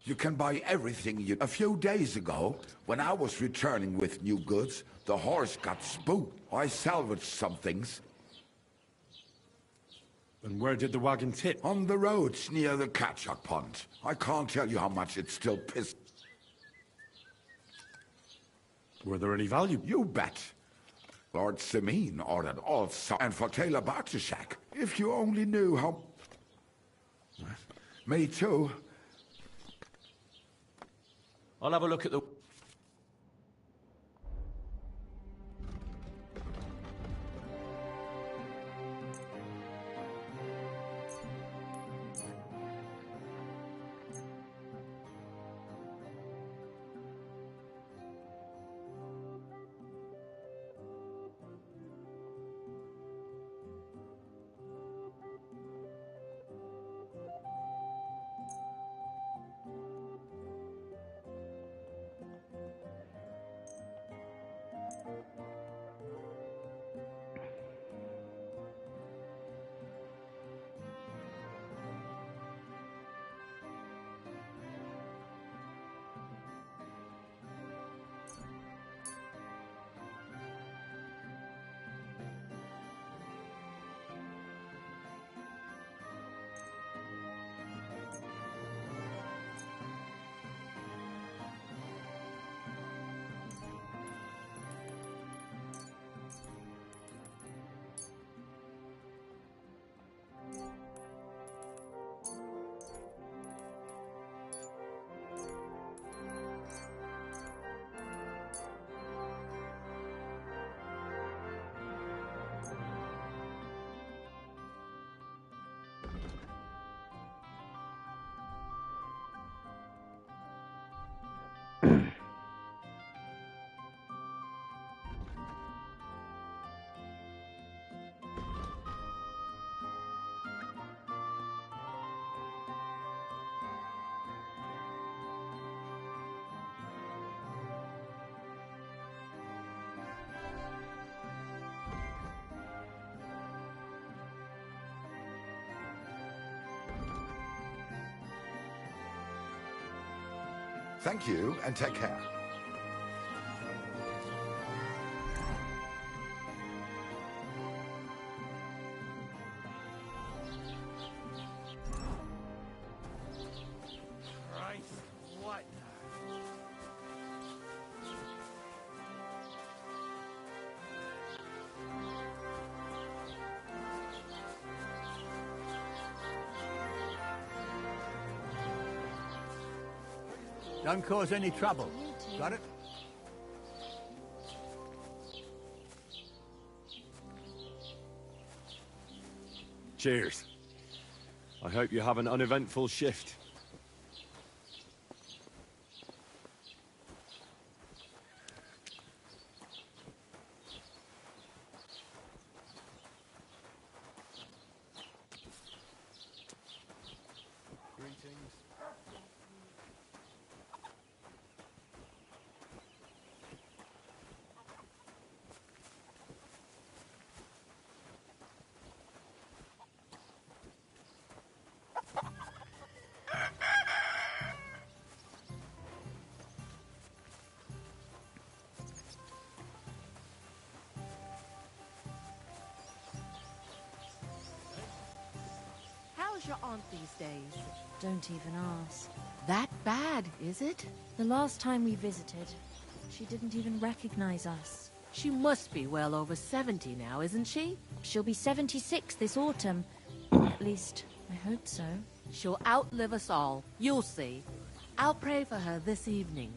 Speaker 18: You can buy everything you... A few days ago, when I was returning with new goods, the horse got spooked. I salvaged some things.
Speaker 5: And where did the wagon tip?
Speaker 18: On the roads near the catchup pond. I can't tell you how much it still pissed.
Speaker 5: Were there any value?
Speaker 18: You bet. Lord Simeon ordered all and for Taylor Bartishak. If you only knew how... Me too.
Speaker 7: I'll have a look at the...
Speaker 18: Thank you, and take care.
Speaker 6: Christ, what? Don't cause any trouble. Got it?
Speaker 5: Cheers. I hope you have an uneventful shift.
Speaker 15: How's your aunt these days?
Speaker 14: Don't even ask.
Speaker 15: That bad, is it?
Speaker 14: The last time we visited, she didn't even recognize us.
Speaker 15: She must be well over 70 now, isn't she?
Speaker 14: She'll be 76 this autumn. At least, I hope so.
Speaker 15: She'll outlive us all. You'll see. I'll pray for her this evening.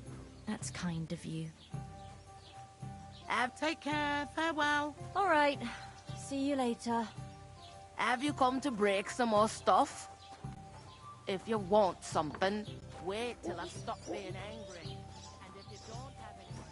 Speaker 14: That's kind of you.
Speaker 15: Take care. Farewell.
Speaker 14: All right. See you later.
Speaker 15: Have you come to break some more stuff? If you want something, wait till I stop being angry. And if you don't have anyone...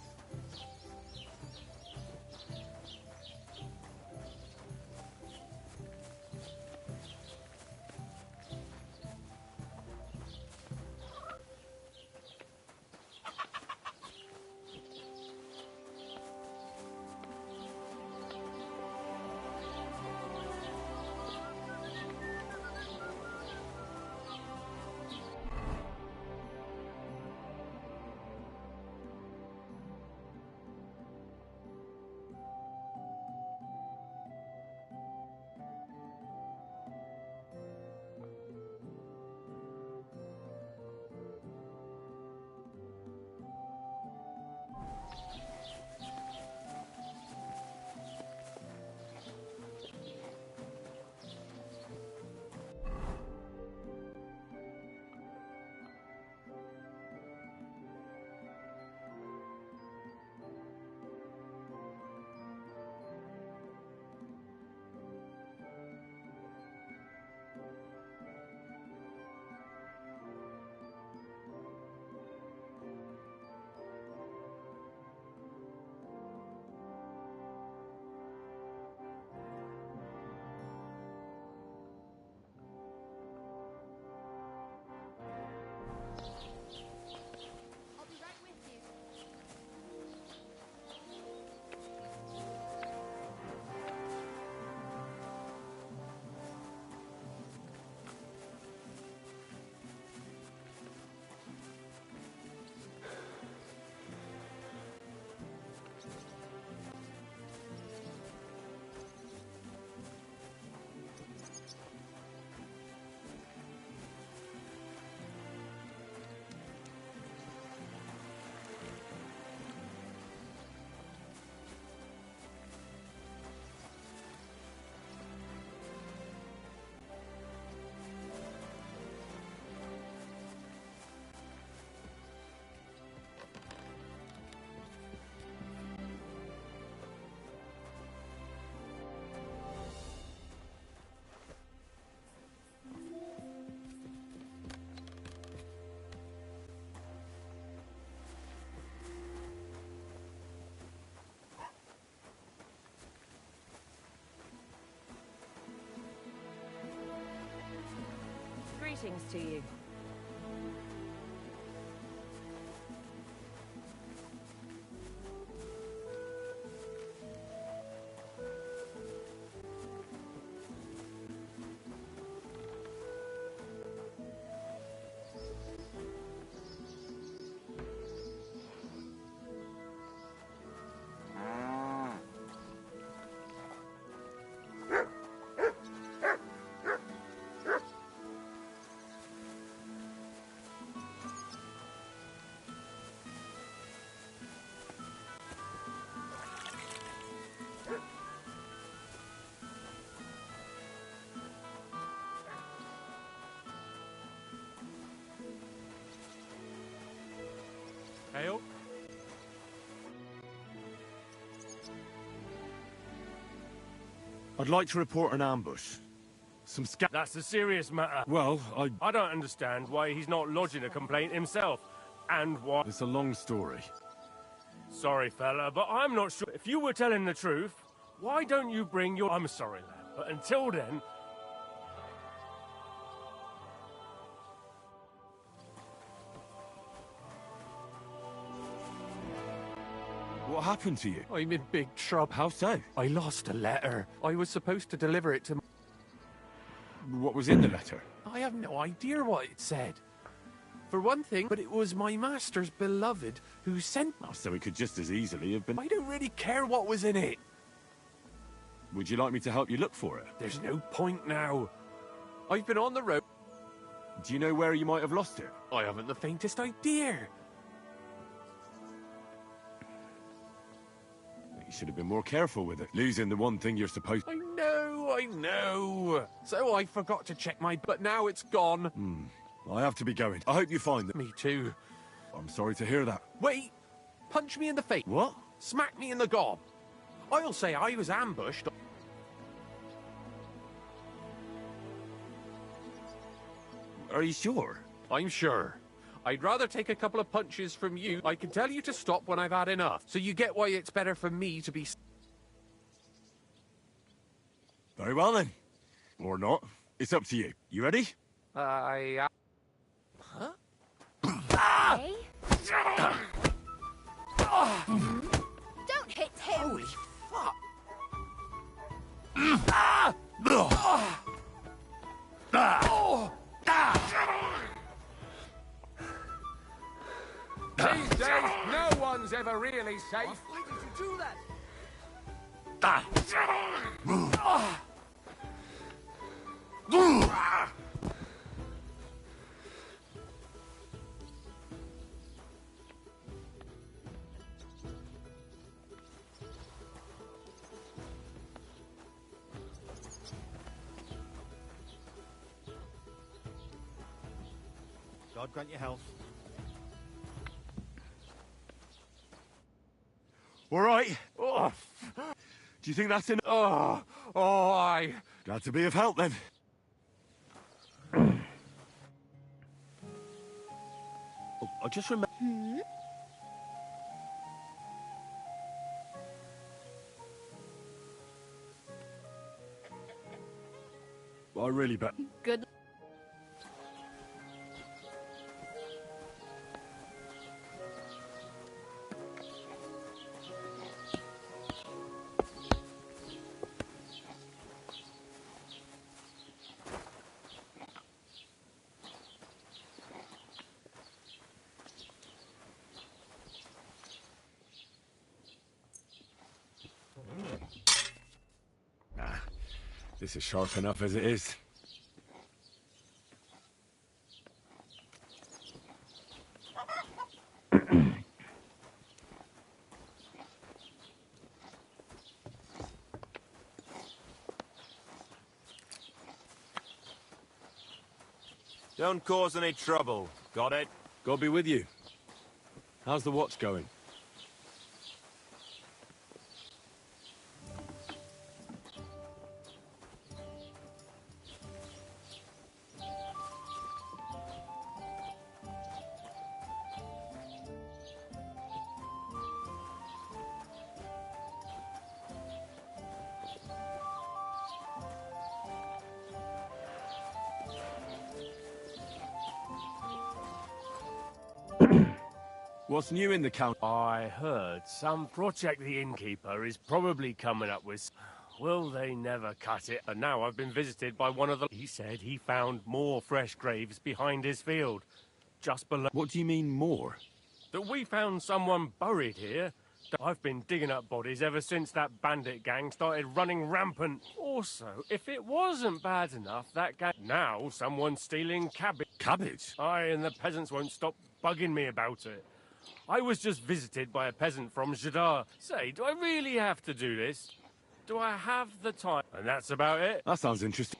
Speaker 14: Greetings to you.
Speaker 21: Hail?
Speaker 5: I'd like to report an ambush. Some
Speaker 21: That's a serious matter.
Speaker 5: Well,
Speaker 21: I don't understand why he's not lodging a complaint himself. And why...
Speaker 5: It's a long story.
Speaker 21: Sorry, fella, but I'm not sure. If you were telling the truth, why don't you bring your... I'm sorry, lad, but until then...
Speaker 5: What happened to you?
Speaker 21: I'm in big trouble.
Speaker 5: How so?
Speaker 21: I lost a letter. I was supposed to deliver it to...
Speaker 5: What was in the letter?
Speaker 21: I have no idea what it said. For one thing, but it was my master's beloved who sent...
Speaker 5: Oh, so it could just as easily have been...
Speaker 21: I don't really care what was in it.
Speaker 5: Would you like me to help you look for it?
Speaker 21: There's no point now. I've been on the road.
Speaker 5: Do you know where you might have lost it?
Speaker 21: I haven't the faintest idea.
Speaker 5: You should have been more careful with it. Losing the one thing you're supposed...
Speaker 21: I know. So I forgot to check my... But now it's gone.
Speaker 5: I have to be going. I hope you find it.
Speaker 21: Me too.
Speaker 5: I'm sorry to hear that.
Speaker 21: Wait! Punch me in the face.
Speaker 5: What?
Speaker 21: Smack me in the gob. I'll say I was ambushed.
Speaker 19: Are you sure?
Speaker 7: I'm sure. I'd rather take a couple of punches from you. I can tell you to stop when I've had enough. So you get why it's better for me to be...
Speaker 5: Very well, then. Or not. It's up to you. You ready?
Speaker 7: Huh?
Speaker 20: Hey? Don't hit him!
Speaker 7: Holy fuck! These days, no one's ever really safe.
Speaker 12: Why did you do that?
Speaker 10: God grant your health.
Speaker 5: All right. Oh. Do you think that's enough?
Speaker 7: I...
Speaker 5: Glad to be of help, then.
Speaker 10: I just remember...
Speaker 5: I really bet.
Speaker 20: Good.
Speaker 5: This is sharp enough as it is.
Speaker 19: Don't cause any trouble. Got it?
Speaker 5: God be with you. How's the watch going? What's new in the count?
Speaker 21: I heard some project the innkeeper is probably coming up with. Will they never cut it? And now I've been visited by one of the... He said he found more fresh graves behind his field, just below...
Speaker 5: What do you mean, more?
Speaker 21: That we found someone buried here. I've been digging up bodies ever since that bandit gang started running rampant. Also, if it wasn't bad enough, that gang... Now someone's stealing cabbage.
Speaker 5: Cabbage?
Speaker 21: Aye, and the peasants won't stop bugging me about it. I was just visited by a peasant from Jadar. Say, do I really have to do this? Do I have the time? And that's about it.
Speaker 5: That sounds interesting.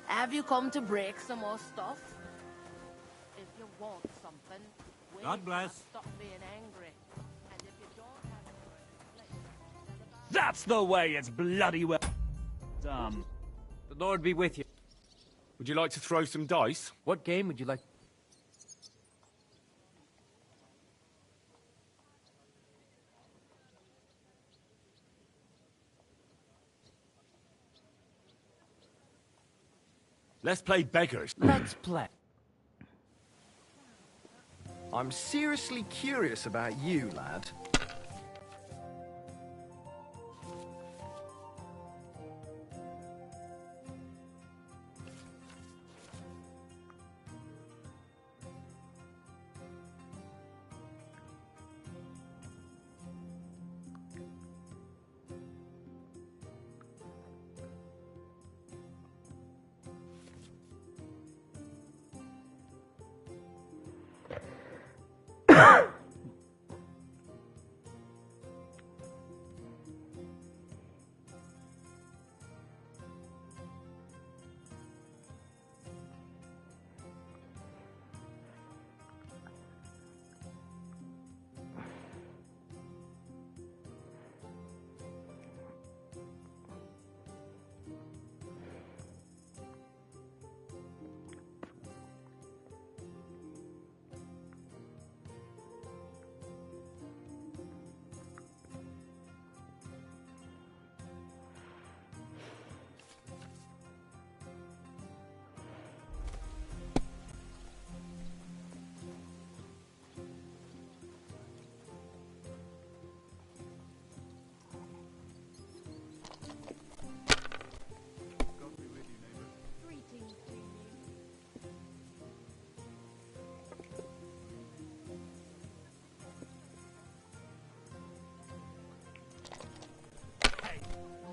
Speaker 15: Have you come to break some more stuff? If you want something,
Speaker 19: God bless.
Speaker 15: Stop being angry. And if you don't have
Speaker 21: That's the way it's bloody well done. The Lord be with you.
Speaker 5: Would you like to throw some dice?
Speaker 21: What game would you like?
Speaker 5: Let's play beggars.
Speaker 7: Let's play.
Speaker 16: I'm seriously curious about you, lad.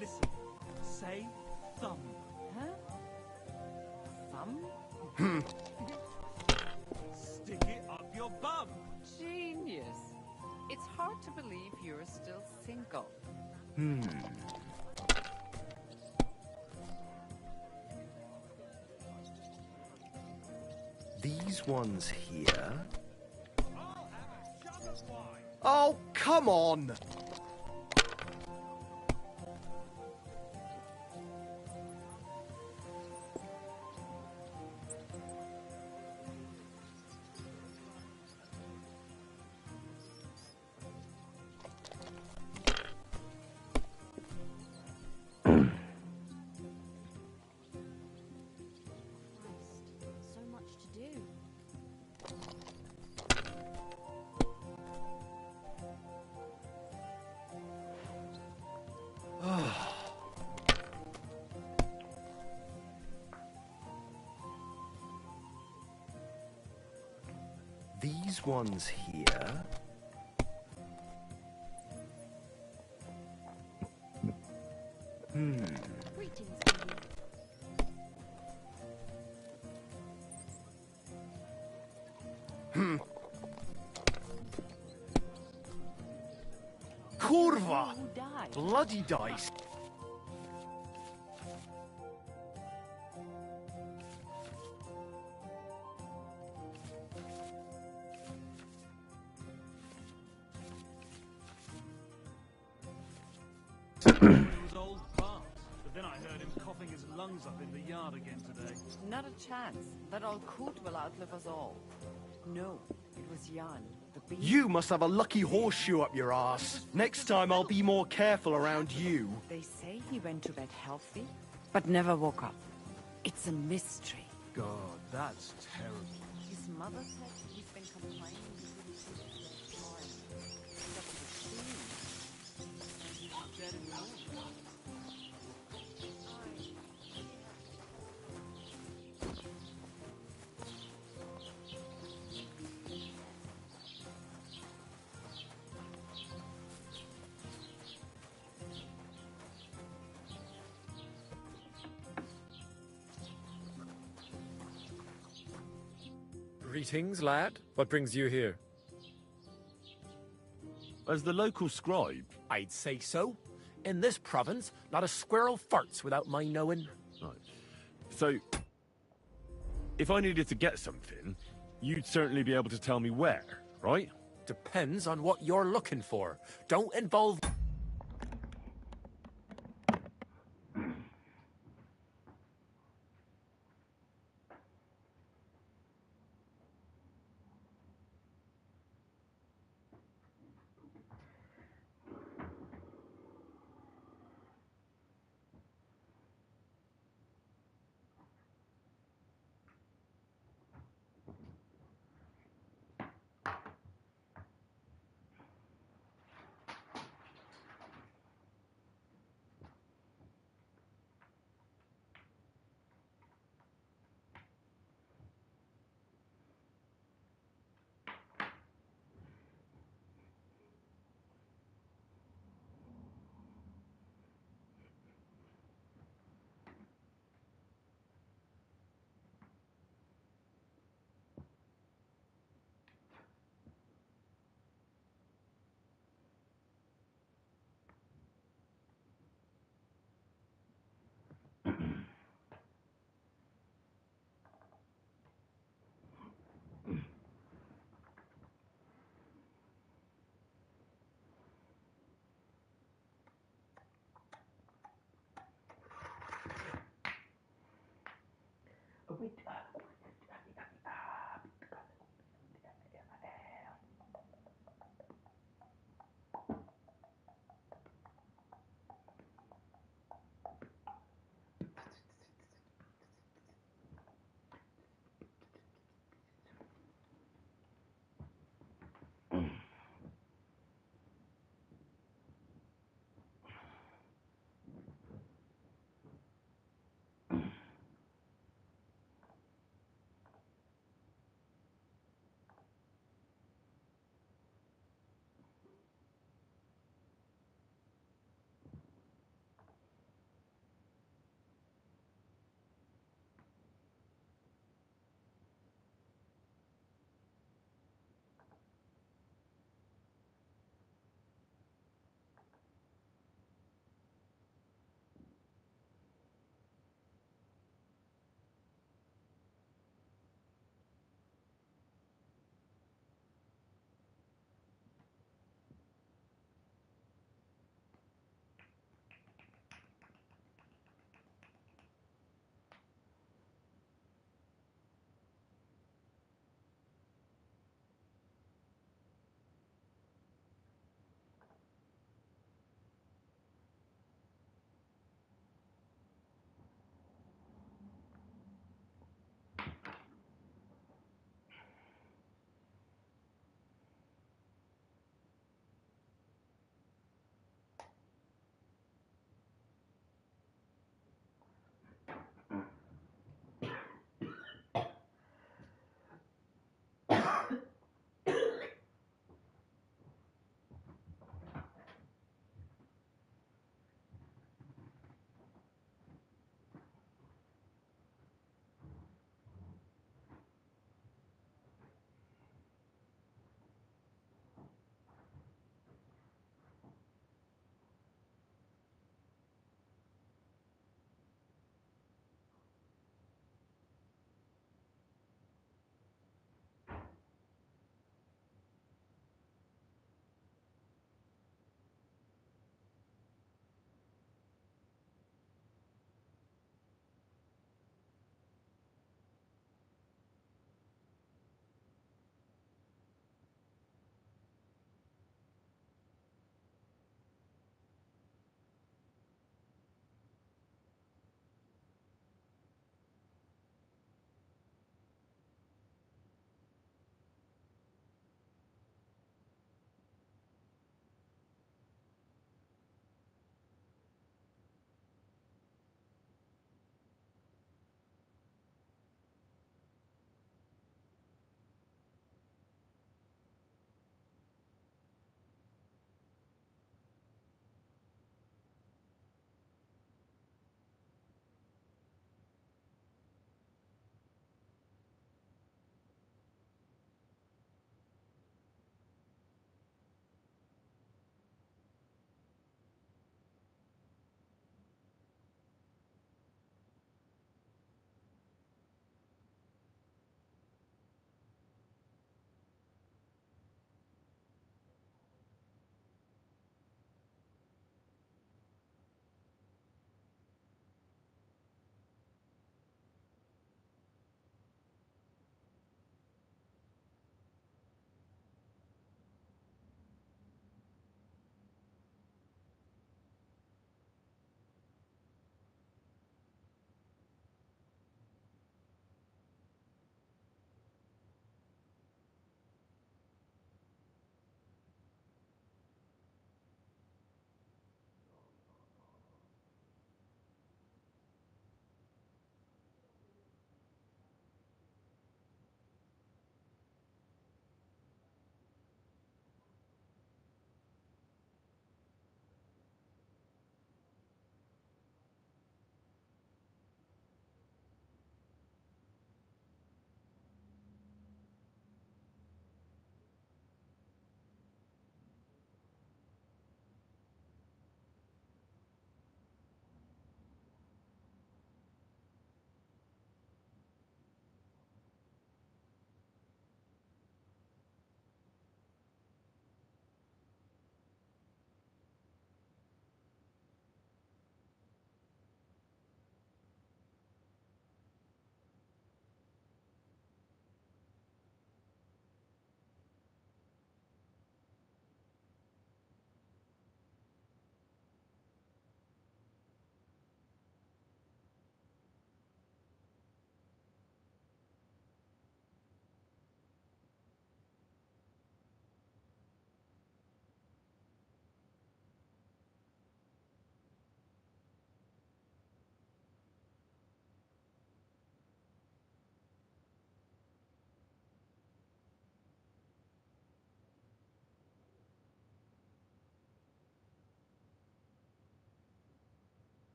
Speaker 21: Listen, say thumb.
Speaker 15: Huh? Thumb?
Speaker 21: Stick it up your bum.
Speaker 15: Genius. It's hard to believe you're still single.
Speaker 16: These ones here. Oh, come on!
Speaker 14: So much to do.
Speaker 16: These ones here.
Speaker 14: Greetings,
Speaker 16: Kurva! Bloody dice!
Speaker 21: He was old Bart, but then I heard him coughing his lungs up in the yard again today.
Speaker 15: Not a chance. That old coot will outlive us all. No, it was Jan, the beast.
Speaker 16: You must have a lucky horseshoe up your ass. Next time I'll be more careful around you.
Speaker 15: They say he went to bed healthy, but never woke up. It's a mystery.
Speaker 21: God, that's terrible.
Speaker 15: His mother said he's been complaining he couldn't sleep for a time. That he was seeing. He's dead in the morning.
Speaker 1: Greetings, lad. What brings you here?
Speaker 5: As the local scribe?
Speaker 2: I'd say so. In this province, not a squirrel farts without my knowing.
Speaker 5: Right. So, if I needed to get something, you'd certainly be able to tell me where, right?
Speaker 2: Depends on what you're looking for. Don't involve...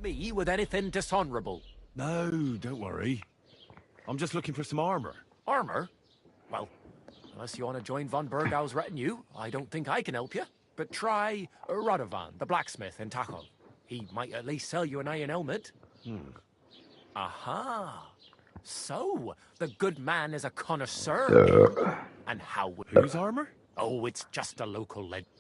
Speaker 4: me with anything dishonorable.
Speaker 5: No, don't worry. I'm just looking for some armor.
Speaker 4: Armor? Well, unless you want to join von Bergau's retinue, I don't think I can help you. But try Radovan, the blacksmith in Tahoe. He might at least sell you an iron helmet. Aha! So, the good man is a connoisseur. And how would...
Speaker 5: Whose armor?
Speaker 4: Oh, it's just a local legend.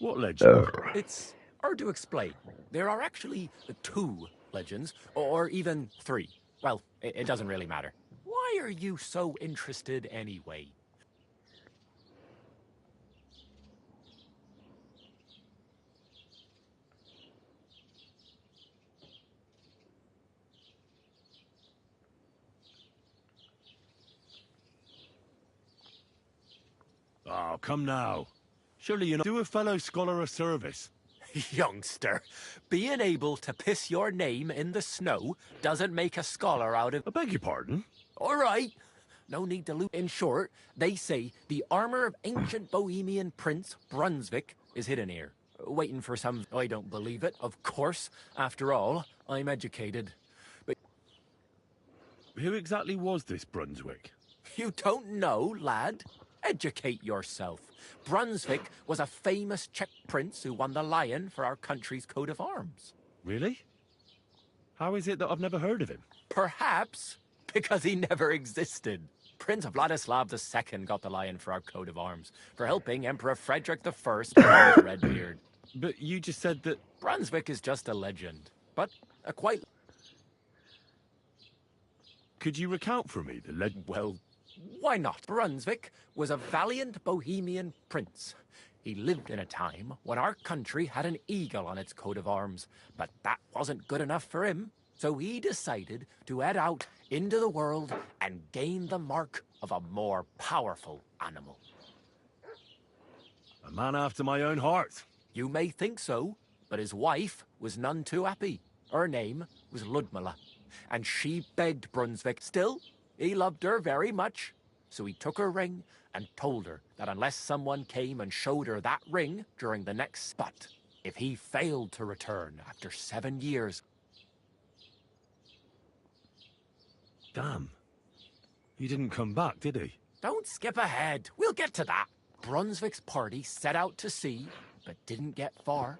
Speaker 5: What legend?
Speaker 4: It's hard to explain. There are actually 2 legends, or even 3. Well, it doesn't really matter. Why are you so interested anyway?
Speaker 5: Oh, come now. Surely you know, do a fellow scholar a service.
Speaker 4: Youngster, being able to piss your name in the snow doesn't make a scholar out of...
Speaker 5: I beg your pardon?
Speaker 4: All right. No need to loot. In short, they say the armor of ancient Bohemian Prince Brunswick is hidden here, waiting for some... I don't believe it, of course. After all, I'm educated. But...
Speaker 5: Who exactly was this Brunswick?
Speaker 4: You don't know, lad? Educate yourself. Brunswick was a famous Czech prince who won the lion for our country's coat of arms.
Speaker 5: Really? How is it that I've never heard of him?
Speaker 4: Perhaps because he never existed. Prince Vladislav II got the lion for our coat of arms for helping Emperor Frederick I with his red beard.
Speaker 5: But you just said that...
Speaker 4: Brunswick is just a legend, but a quite...
Speaker 5: Could you recount for me the legend?
Speaker 4: Well, why not? Brunswick was a valiant Bohemian prince. He lived in a time when our country had an eagle on its coat of arms, but that wasn't good enough for him, so he decided to head out into the world and gain the mark of a more powerful animal.
Speaker 5: A man after my own heart.
Speaker 4: You may think so, but his wife was none too happy. Her name was Ludmilla, and she begged Brunswick. Still, he loved her very much, so he took her ring and told her that unless someone came and showed her that ring during the next spot, if he failed to return after 7 years...
Speaker 5: Damn. He didn't come back, did he?
Speaker 4: Don't skip ahead. We'll get to that. Brunswick's party set out to sea, but didn't get far.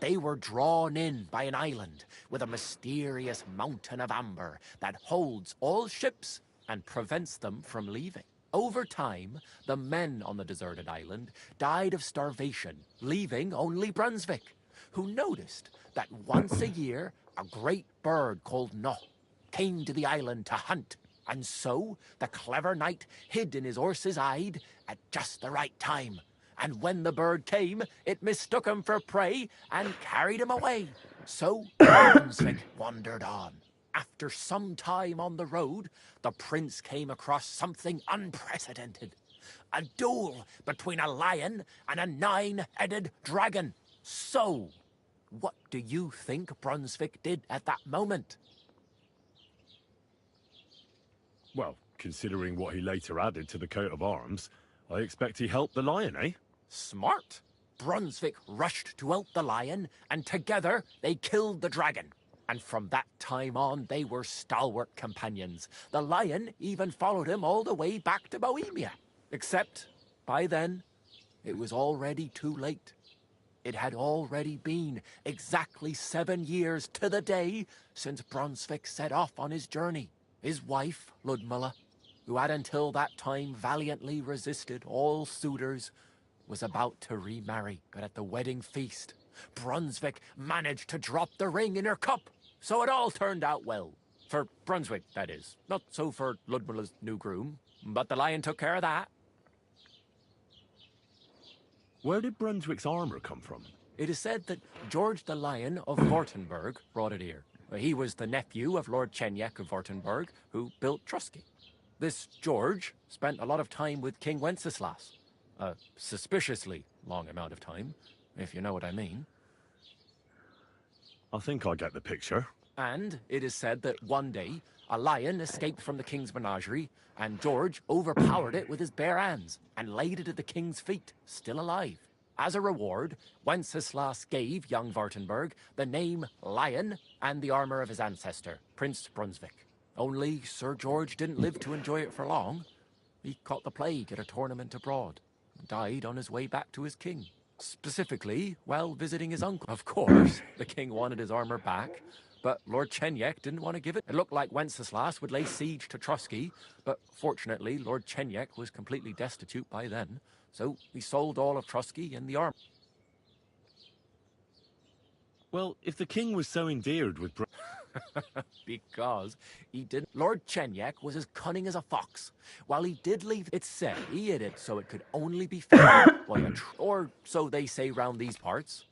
Speaker 4: They were drawn in by an island with a mysterious mountain of amber that holds all ships and prevents them from leaving. Over time, the men on the deserted island died of starvation, leaving only Brunswick, who noticed that once a year, a great bird called No came to the island to hunt, and so the clever knight hid in his horse's hide at just the right time. And when the bird came, it mistook him for prey and carried him away. So Brunswick wandered on. After some time on the road, the prince came across something unprecedented. A duel between a lion and a 9-headed dragon. So, what do you think Brunswick did at that moment?
Speaker 5: Well, considering what he later added to the coat of arms, I expect he helped the lion, eh?
Speaker 4: Smart. Brunswick rushed to help the lion, and together they killed the dragon. And from that time on, they were stalwart companions. The lion even followed him all the way back to Bohemia. Except, by then, it was already too late. It had already been exactly 7 years to the day since Brunswick set off on his journey. His wife, Ludmilla, who had until that time valiantly resisted all suitors, was about to remarry. But at the wedding feast, Brunswick managed to drop the ring in her cup. So it all turned out well. For Brunswick, that is. Not so for Ludmilla's new groom, but the lion took care of that.
Speaker 5: Where did Brunswick's armor come from?
Speaker 4: It is said that George the Lion of Württemberg brought it here. He was the nephew of Lord Chenyek of Württemberg, who built Trusky. This George spent a lot of time with King Wenceslas. A suspiciously long amount of time, if you know what I mean.
Speaker 5: I think I get the picture.
Speaker 4: And it is said that one day, a lion escaped from the king's menagerie, and George overpowered it with his bare hands and laid it at the king's feet, still alive.
Speaker 9: As a reward, Wenceslas gave young Wartenberg the name Lion and the armor of his ancestor, Prince Brunswick. Only Sir George didn't live to enjoy it for long. He caught the plague at a tournament abroad, and died on his way back to his king. Specifically, while visiting his uncle. Of course, the king wanted his armor back, but Lord Chenyek didn't want to give it. It looked like Wenceslas would lay siege to Trotsky, but fortunately, Lord Chenyek was completely destitute by then, so he sold all of Trotsky and the armor.
Speaker 5: Well, if the king was so endeared with
Speaker 9: Because he didn't. Lord Chenyek was as cunning as a fox. While he did leave, it said he hid it so it could only be found by a or so they say round these parts.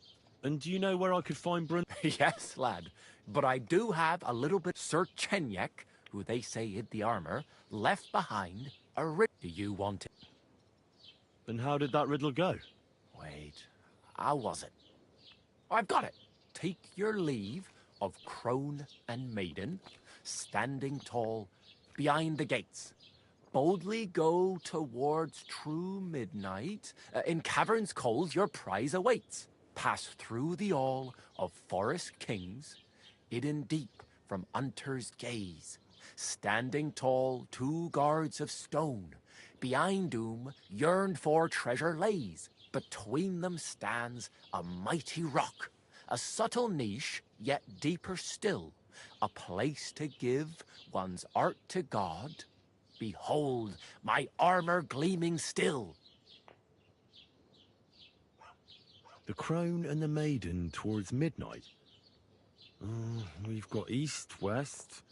Speaker 5: And do you know where I could find Brun?
Speaker 9: Yes, lad. But I do have a little bit. Sir Chenyek, who they say hid the armor, left behind a riddle. Do you want it?
Speaker 5: And how did that riddle go?
Speaker 9: Wait, how was it? I've got it. Take your leave of crone and maiden, standing tall behind the gates. Boldly go towards true midnight. In caverns cold your prize awaits. Pass through the all of forest kings, hidden deep from hunter's gaze. Standing tall, 2 guards of stone, behind whom yearned for treasure lays. Between them stands a mighty rock, a subtle niche, yet deeper still, a place to give one's art to God. Behold, my armor gleaming still.
Speaker 5: The crone and the maiden towards midnight. We've got east, west,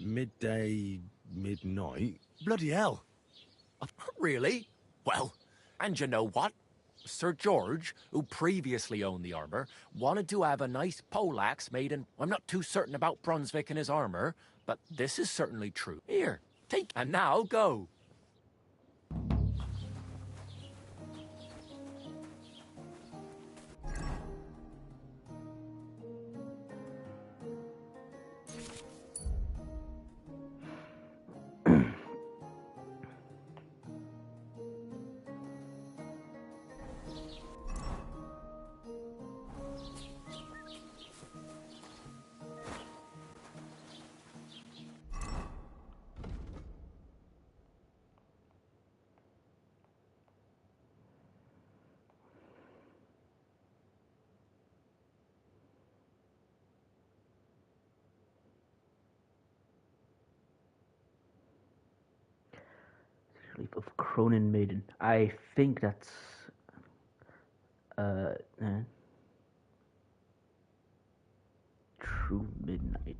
Speaker 5: midday, midnight. Bloody hell!
Speaker 9: Really? Well, and you know what? Sir George, who previously owned the armor, wanted to have a nice poleaxe made in... I'm not too certain about Brunswick and his armor, but this is certainly true. Here, take... And now, go.
Speaker 3: Leaf of Cronin Maiden. I think that's True Midnight.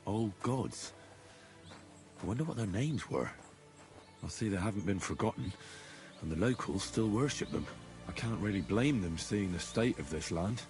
Speaker 5: Old gods. I wonder what their names were. I see they haven't been forgotten, and the locals still worship them. I can't really blame them seeing the state of this land.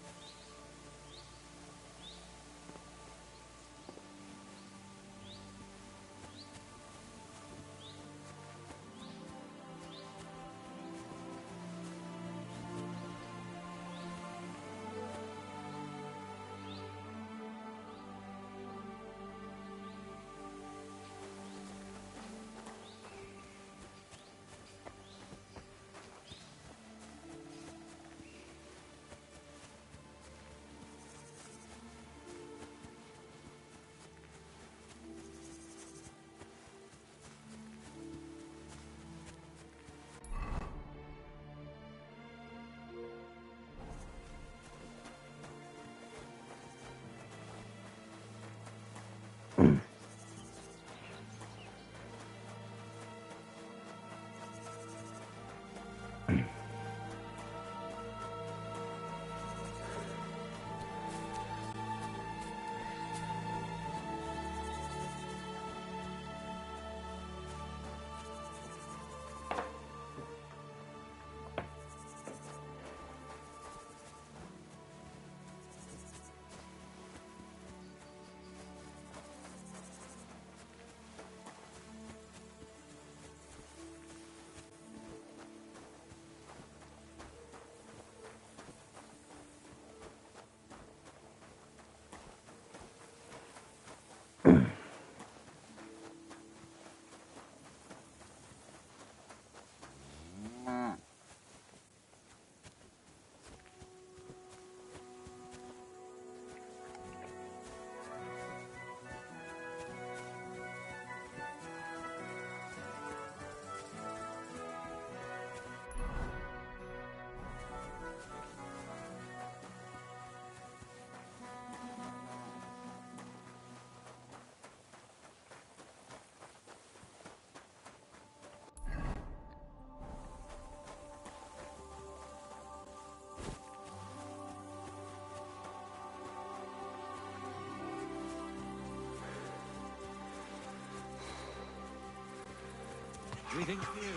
Speaker 4: Anything for you?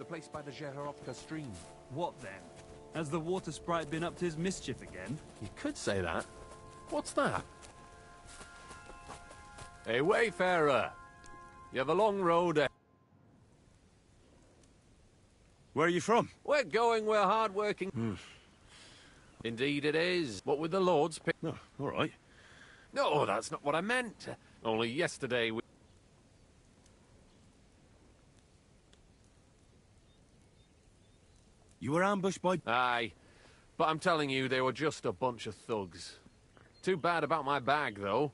Speaker 7: The place by the Zhehorovka stream.
Speaker 17: What then? Has the water sprite been up to his mischief again?
Speaker 9: You could say that. What's that? Hey, wayfarer! You have a long road ahead.
Speaker 5: Where are you from?
Speaker 9: We're going where hard-working... Indeed it is. What with the Lord's pick...
Speaker 5: Oh, all right.
Speaker 9: No, that's not what I meant. Only yesterday we...
Speaker 5: You were ambushed by...
Speaker 9: Aye. But I'm telling you, they were just a bunch of thugs. Too bad about my bag, though.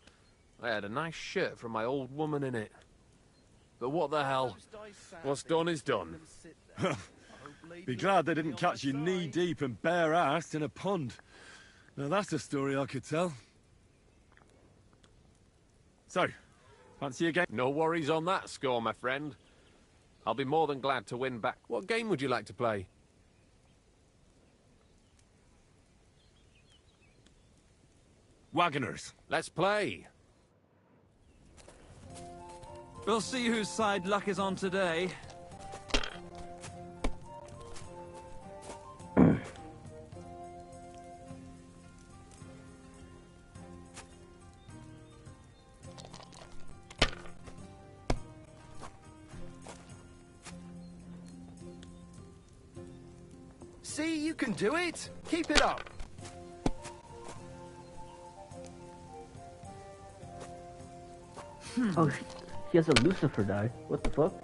Speaker 9: I had a nice shirt from my old woman in it. But what the hell? What's done is done.
Speaker 5: Be glad they didn't catch you knee-deep and bare-assed in a pond. Now that's a story I could tell. So, fancy a game?
Speaker 9: No worries on that score, my friend. I'll be more than glad to win back. What game would you like to play?
Speaker 5: Wagoners.
Speaker 9: Let's play.
Speaker 17: We'll see whose side luck is on today.
Speaker 16: See, you can do it. Keep it up.
Speaker 3: Oh, he has a Lucifer die. What the fuck?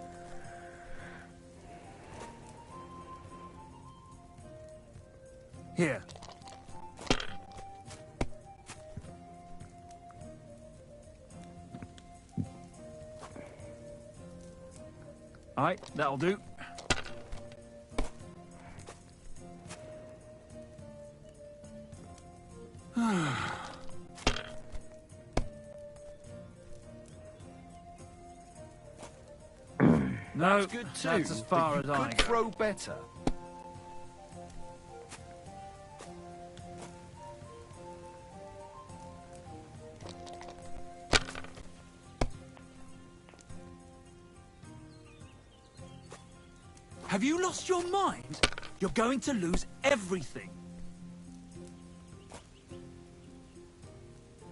Speaker 17: Here. Alright, that'll do. No,
Speaker 16: that's good too.
Speaker 17: That's as far as I
Speaker 16: could
Speaker 17: go.
Speaker 16: Throw better.
Speaker 17: Have you lost your mind? You're going to lose everything.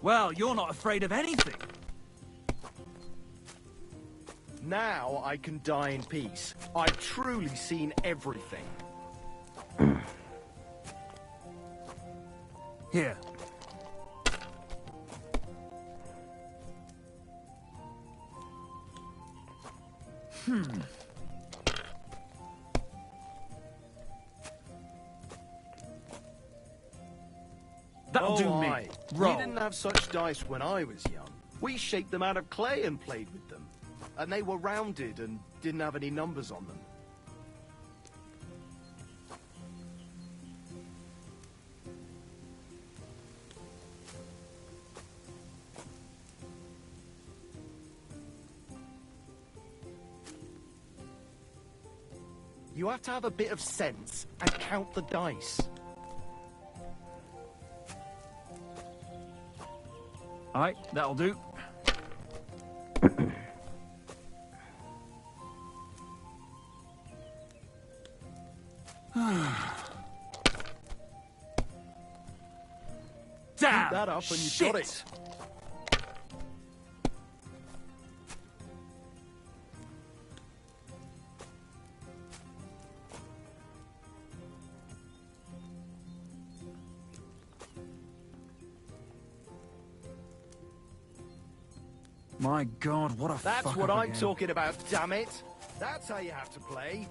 Speaker 17: Well, you're not afraid of anything.
Speaker 16: Now I can die in peace. I've truly seen everything.
Speaker 17: Here. That'll do me.
Speaker 16: Aye.
Speaker 17: Roll.
Speaker 16: We didn't have such dice when I was young. We shaped them out of clay and played with them. And they were rounded and didn't have any numbers on them. You have to have a bit of sense and count the dice.
Speaker 17: Alright, that'll do. Damn!
Speaker 16: Keep that up and you
Speaker 17: shit.
Speaker 16: got it.
Speaker 17: My God, what a
Speaker 16: That's
Speaker 17: fuck
Speaker 16: what
Speaker 17: up
Speaker 16: I'm
Speaker 17: again.
Speaker 16: talking about, damn it. That's how you have to play.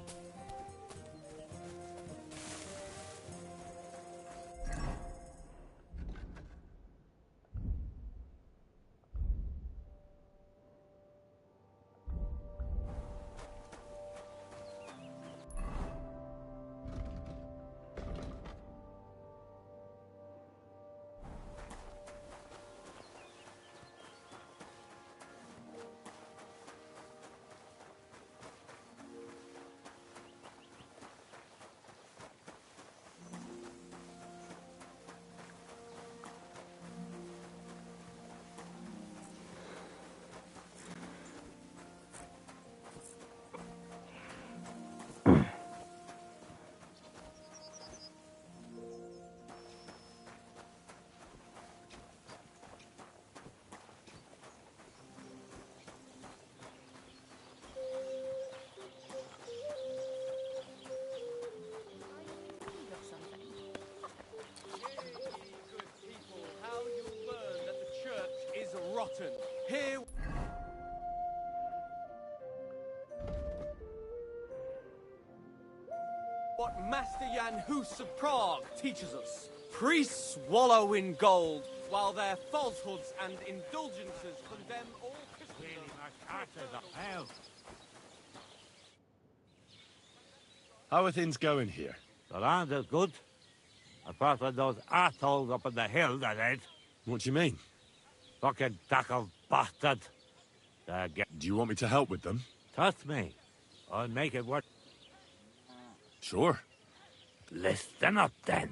Speaker 8: hear what Master Jan Hus of Prague teaches us. Priests wallow in gold, while their falsehoods and indulgences condemn all Christendom.
Speaker 10: How are things going here?
Speaker 22: The land is good. Apart from those assholes up on the hill, that ain't.
Speaker 10: What do you mean?
Speaker 22: Fucking tackle bastard.
Speaker 10: Do you want me to help with them?
Speaker 22: Trust me. I'll make it work.
Speaker 10: Sure.
Speaker 22: Listen up, then.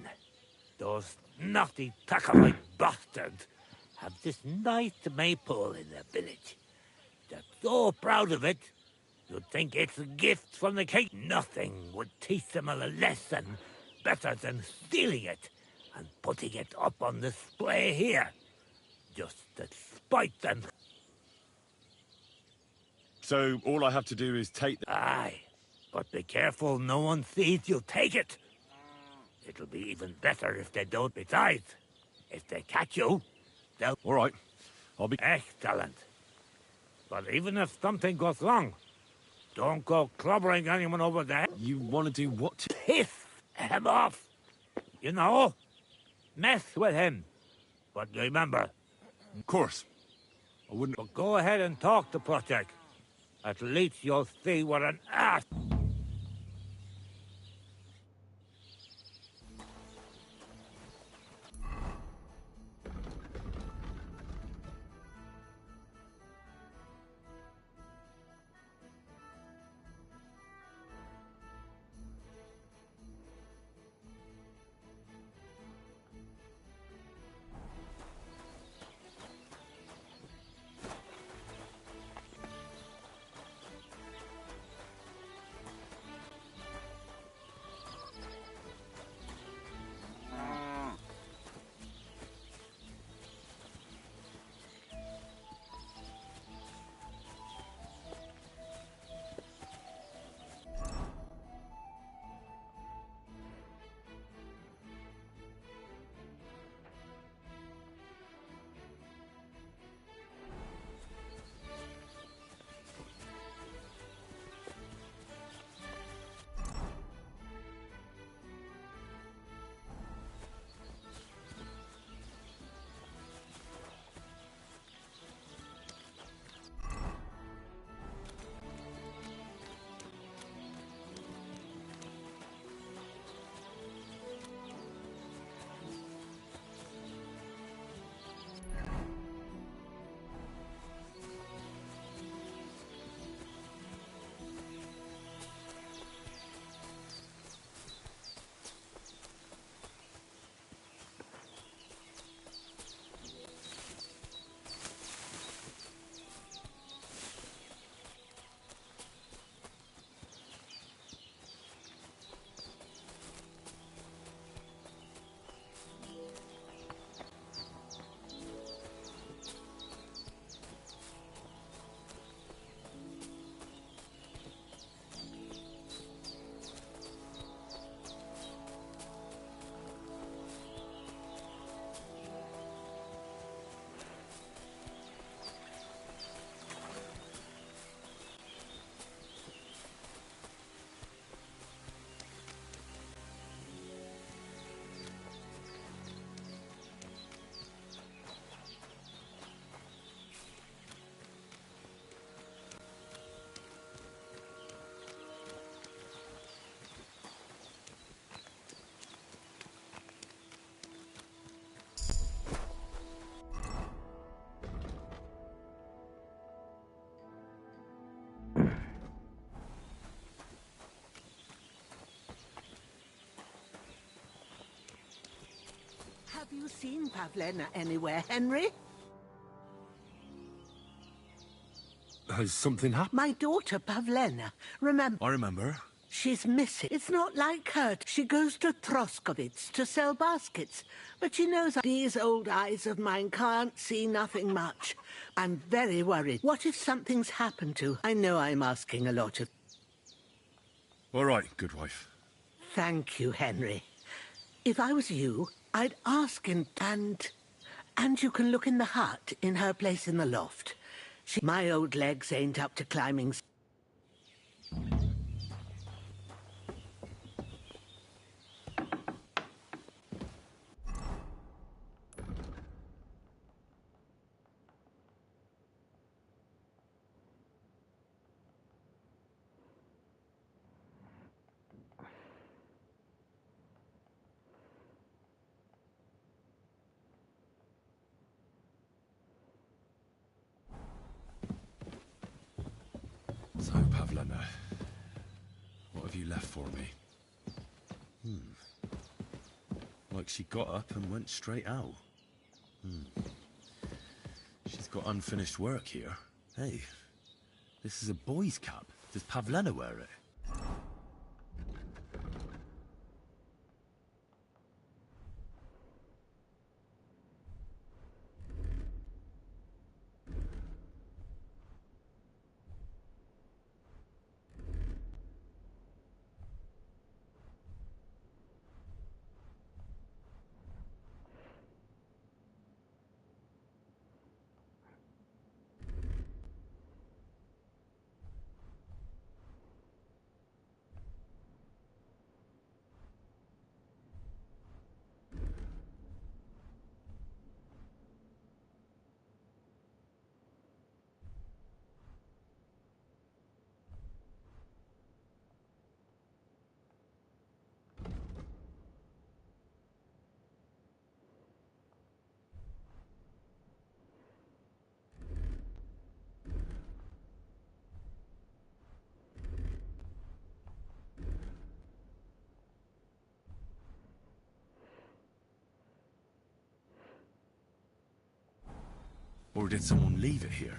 Speaker 22: Those naughty tackle-like bastards have this nice maypole in their village. They're so proud of it, you'd think it's a gift from the king. Nothing would teach them a lesson better than stealing it and putting it up on display here. Just to spite them.
Speaker 10: So all I have to do is take the...
Speaker 22: Aye, but be careful no one sees you take it. It'll be even better if they don't. Besides, if they catch you, they'll...
Speaker 10: All right, I'll be...
Speaker 22: Excellent. But even if something goes wrong, don't go clobbering anyone over there.
Speaker 10: You want to do what?
Speaker 22: Piss him off. You know, mess with him. But remember...
Speaker 10: Of course. I wouldn't...
Speaker 22: But go ahead and talk to Project. At least you'll see what an ass...
Speaker 23: Have you seen Pavlena anywhere, Henry?
Speaker 10: Has something happened?
Speaker 23: My daughter, Pavlena. Remember?
Speaker 10: I remember.
Speaker 23: She's missing. It's not like her. She goes to Troskovitz to sell baskets. But she knows these old eyes of mine can't see nothing much. I'm very worried. What if something's happened to her? I know I'm asking a lot of...
Speaker 10: All right, good wife.
Speaker 23: Thank you, Henry. If I was you, I'd ask him, and you can look in the hut in her place in the loft. My old legs ain't up to climbing.
Speaker 5: So, Pavlena, what have you left for me? Like she got up and went straight out. She's got unfinished work here. Hey, this is a boy's cap. Does Pavlena wear it? Or did someone leave it here?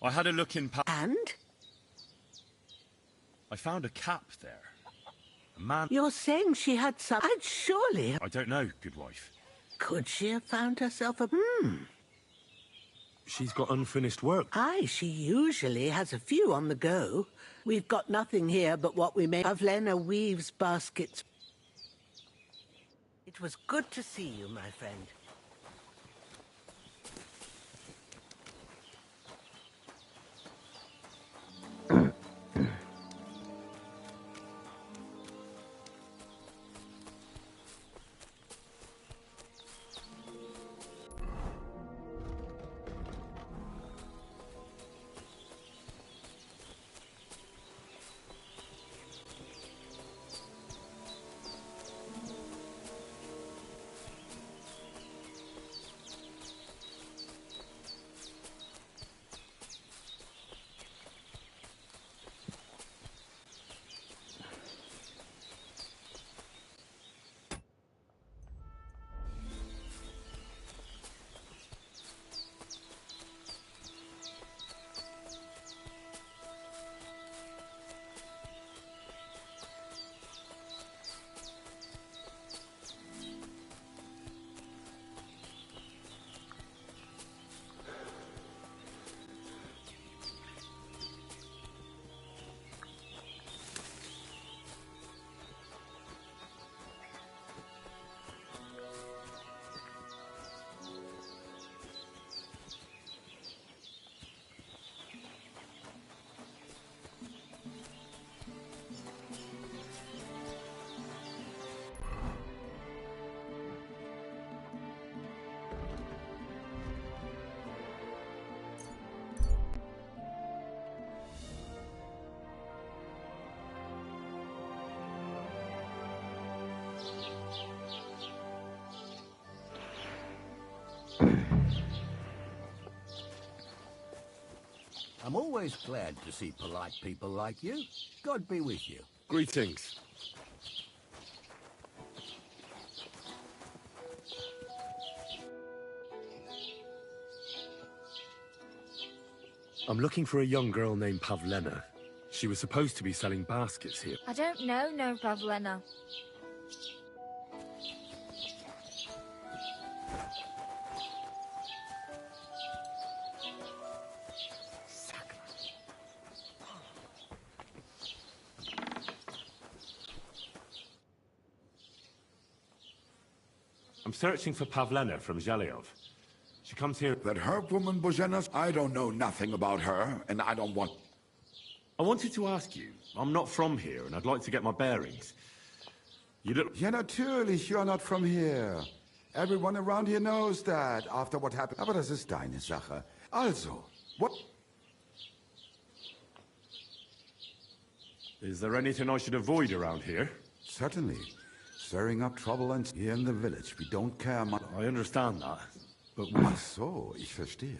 Speaker 5: I had a look in
Speaker 23: And?
Speaker 5: I found a cap there. A man...
Speaker 23: You're saying she had some... I'd surely...
Speaker 5: I don't know, good wife.
Speaker 23: Could she have found herself a...
Speaker 5: She's got unfinished work.
Speaker 23: Aye, she usually has a few on the go. We've got nothing here but what we make. Pavlena weaves baskets. It was good to see you, my friend.
Speaker 11: I'm always glad to see polite people like you. God be with you.
Speaker 5: Greetings. I'm looking for a young girl named Pavlena. She was supposed to be selling baskets here.
Speaker 20: I don't know no Pavlena.
Speaker 5: I'm searching for Pavlena from Zhelyov. She comes here...
Speaker 6: That herb woman Bozenas? I don't know nothing about her, and I don't want...
Speaker 5: I wanted to ask you. I'm not from here, and I'd like to get my bearings. You look...
Speaker 6: Ja, natürlich, you're not from here. Everyone around here knows that, after what happened. Aber das ist deine Sache. Also, what...
Speaker 5: Is there anything I should avoid around here?
Speaker 6: Certainly. Stirring up trouble and here in the village. We don't care much.
Speaker 5: I understand that, but...
Speaker 6: Ach so, ich verstehe.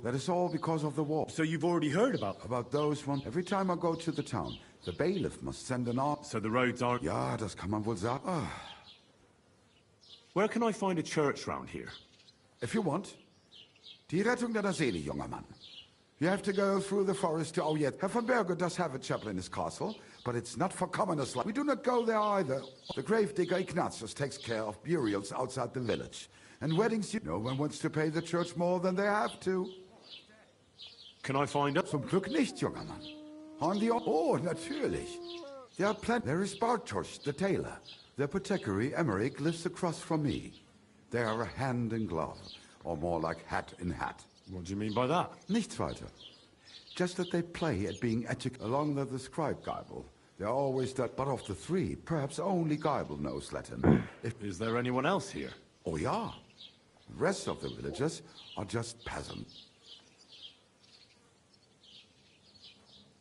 Speaker 6: That is all because of the war.
Speaker 5: So you've already heard about...
Speaker 6: About those one. Every time I go to the town, the bailiff must send an army.
Speaker 5: So the roads aren't...
Speaker 6: Ja, das kann man wohl sagen. Ah.
Speaker 5: Where can I find a church round here?
Speaker 6: If you want. Die Rettung deiner Seele, junger Mann. You have to go through the forest to... Oh, yes. Herr von Berger does have a chapel in his castle, but it's not for commoners like... We do not go there either. The gravedigger Ignatius takes care of burials outside the village. And weddings, no one wants to pay the church more than they have to.
Speaker 5: Can I find out?
Speaker 6: Zum Glück nicht, junger Mann. On the... Oh, natürlich. There are plenty... There is Bartosz, the tailor. The apothecary, Emmerich, lives across from me. They are a hand in glove, or more like hat in hat.
Speaker 5: What do you mean by that?
Speaker 6: Nichts weiter. Just that they play at being educated along the scribe Geibel. They're always that, but of the three, perhaps only Geibel knows Latin.
Speaker 5: Is there anyone else here?
Speaker 6: Oh, yeah. The rest of the villagers are just peasants.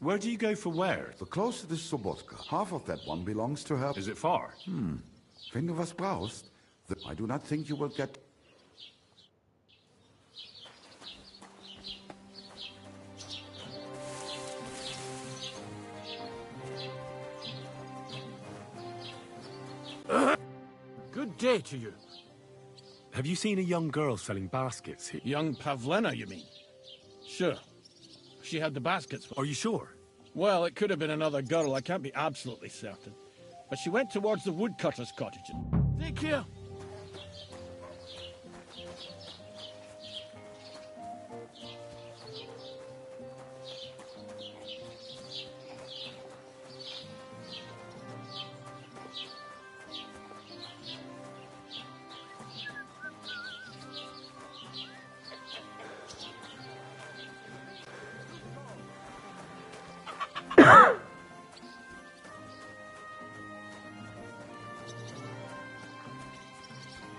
Speaker 5: Where do you go for wares?
Speaker 6: The closer to Sobotka. Half of that one belongs to her.
Speaker 5: Is it far?
Speaker 6: Wenn du was brauchst, I do not think you will get...
Speaker 7: Good day to you.
Speaker 5: Have you seen a young girl selling baskets here?
Speaker 7: Young Pavlena, you mean? Sure. She had the baskets.
Speaker 5: Are you sure?
Speaker 7: Well, it could have been another girl. I can't be absolutely certain. But she went towards the woodcutter's cottage. Take care.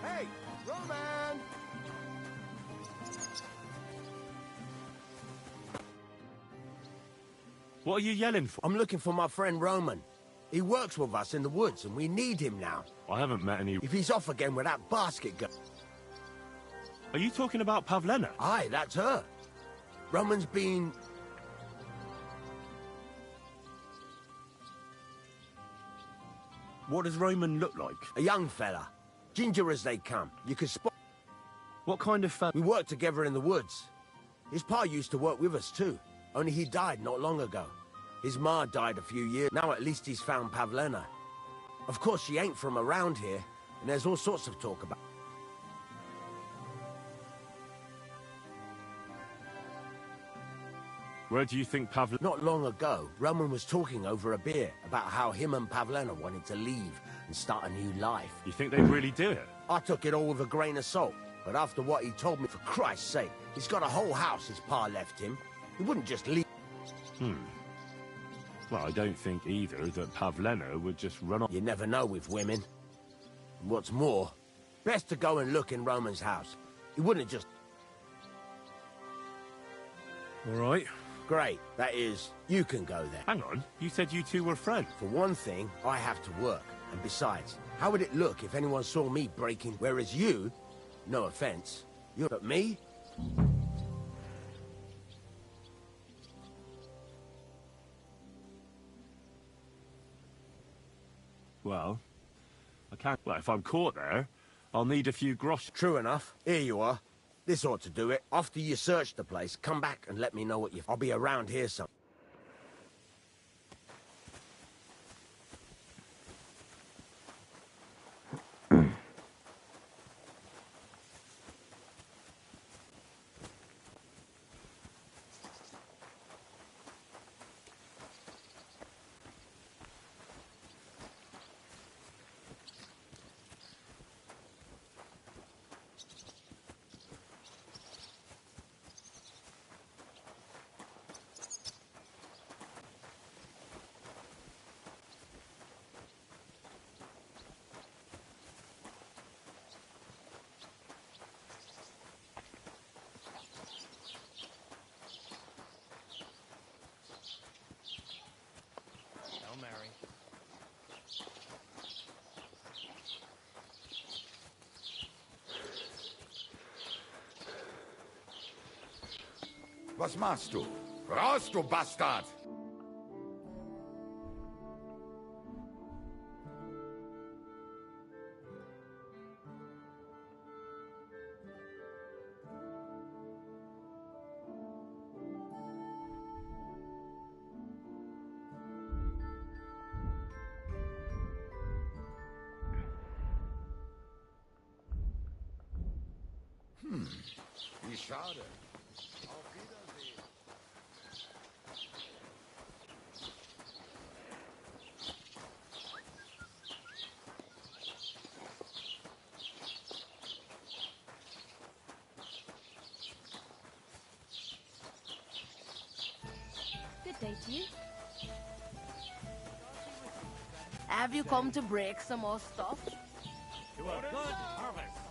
Speaker 16: Hey, Roman!
Speaker 5: What are you yelling for?
Speaker 13: I'm looking for my friend Roman. He works with us in the woods, and we need him now.
Speaker 5: I haven't met any...
Speaker 13: If he's off again with that basket girl...
Speaker 5: Are you talking about Pavlena?
Speaker 13: Aye, that's her. Roman's been...
Speaker 5: What does Roman look like?
Speaker 13: A young fella. Ginger as they come. You can spot...
Speaker 5: What kind of fella?
Speaker 13: We worked together in the woods. His pa used to work with us too. Only he died not long ago. His ma died a few years. Now at least he's found Pavlena. Of course, she ain't from around here, and there's all sorts of talk about...
Speaker 5: Where do you think Pavlena...
Speaker 13: Not long ago, Roman was talking over a beer about how him and Pavlena wanted to leave and start a new life.
Speaker 5: You think they'd really do it?
Speaker 13: I took it all with a grain of salt, but after what he told me, for Christ's sake, he's got a whole house his pa left him. He wouldn't just leave...
Speaker 5: Well, I don't think either that Pavlena would just run off...
Speaker 13: You never know with women. And what's more, best to go and look in Roman's house. He wouldn't just...
Speaker 5: All right.
Speaker 13: Great. That is, you can go there.
Speaker 5: Hang on. You said you two were friends.
Speaker 13: For one thing, I have to work. And besides, how would it look if anyone saw me breaking... Whereas you, no offense, you're... But me?
Speaker 5: Well, I can't... Well, if I'm caught there, I'll need a few grosh...
Speaker 13: True enough. Here you are. This ought to do it. After you search the place, come back and let me know what you... I'll be around here some.
Speaker 4: Hail Mary.
Speaker 6: Was machst du? Raus, du Bastard! Wie schade. Auf Wiedersehen.
Speaker 14: Good day to you.
Speaker 15: Have you come to break some more stuff?
Speaker 22: To a good harvest.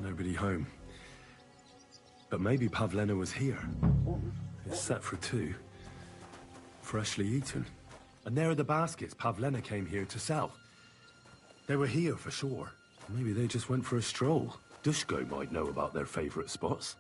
Speaker 5: Nobody home. But maybe Pavlena was here. It's set for 2. Freshly eaten. And there are the baskets Pavlena came here to sell. They were here for sure. Maybe they just went for a stroll. Dushko might know about their favorite spots.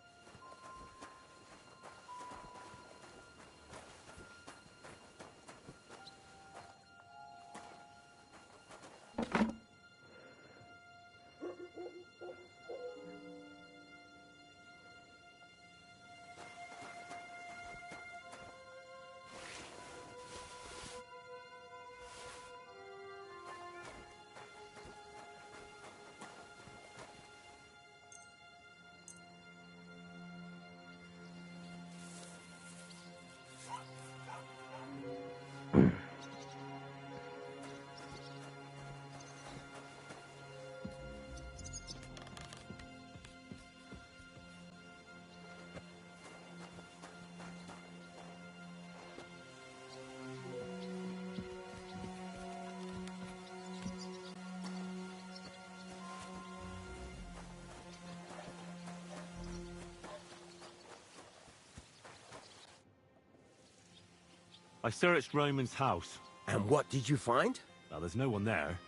Speaker 5: I searched Roman's house.
Speaker 13: And what did you find?
Speaker 5: Well, there's no one there,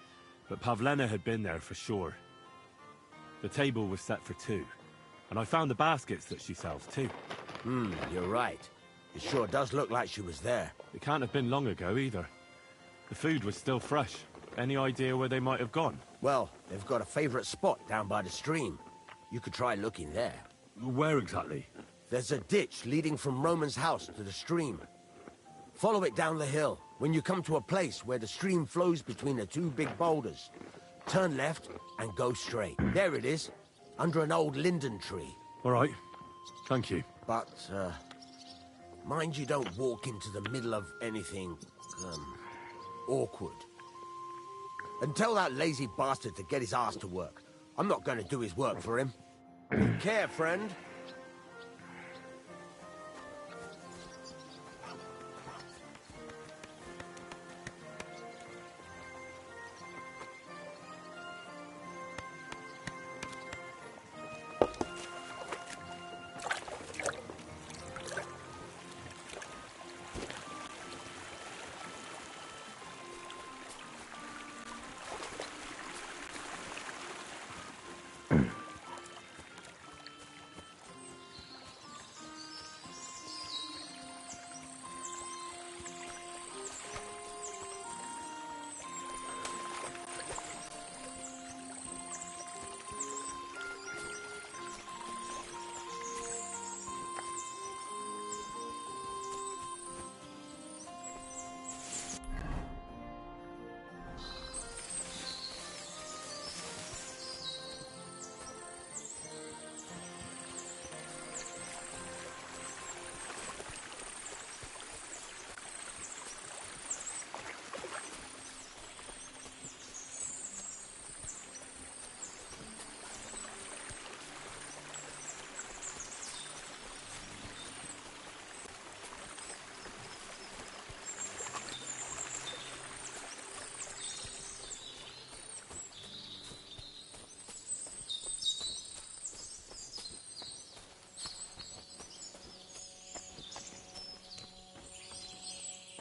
Speaker 5: but Pavlena had been there for sure. The table was set for two, and I found the baskets that she sells too.
Speaker 13: You're right. It sure does look like she was there.
Speaker 5: It can't have been long ago either. The food was still fresh. Any idea where they might have gone?
Speaker 13: Well, they've got a favorite spot down by the stream. You could try looking there.
Speaker 5: Where exactly?
Speaker 13: There's a ditch leading from Roman's house to the stream. Follow it down the hill. When you come to a place where the stream flows between the two big boulders, turn left and go straight. There it is, under an old linden tree.
Speaker 5: All right. Thank you.
Speaker 13: But, mind you don't walk into the middle of anything, awkward. And tell that lazy bastard to get his ass to work. I'm not going to do his work for him. Take care, friend.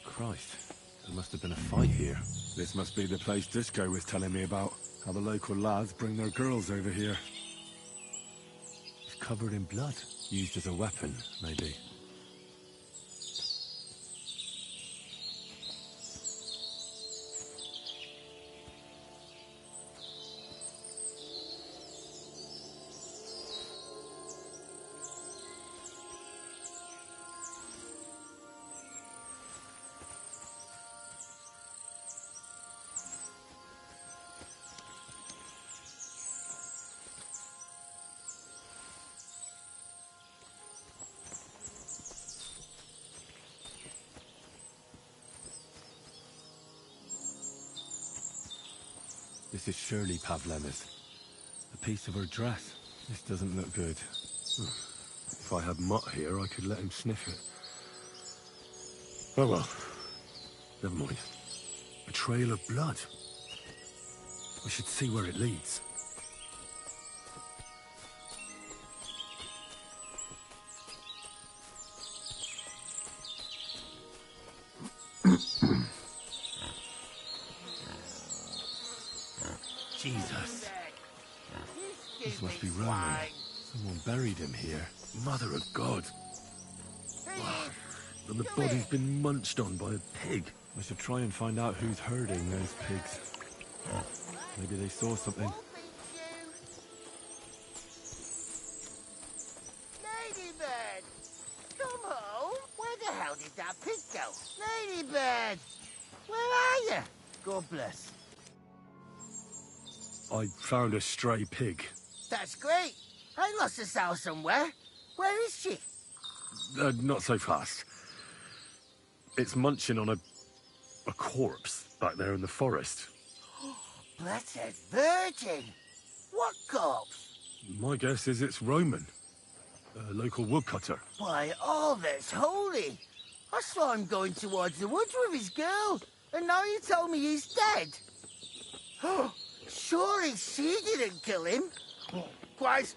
Speaker 5: Christ, there must have been a fight here. This must be the place Disco was telling me about. How the local lads bring their girls over here. It's covered in blood. Used as a weapon, maybe. This is surely Pavlena's. A piece of her dress. This doesn't look good. If I had Mutt here, I could let him sniff it. Oh well. Never mind. A trail of blood. I should see where it leads. Jesus. This must be Roman. Someone buried him here. Mother of God. And the body's been munched on by a pig. I should try and find out who's herding those pigs. Maybe they saw something.
Speaker 12: Ladybird! Come home! Where the hell did that pig go? Ladybird! Where are you? God bless.
Speaker 5: I found a stray pig.
Speaker 12: That's great. I lost a sow somewhere. Where is she?
Speaker 5: Not so fast. It's munching on a corpse back there in the forest.
Speaker 12: Blessed Virgin! What corpse?
Speaker 5: My guess is it's Roman, a local woodcutter.
Speaker 12: By all that's holy! I saw him going towards the woods with his girl, and now you tell me he's dead. Surely she didn't kill him. Christ,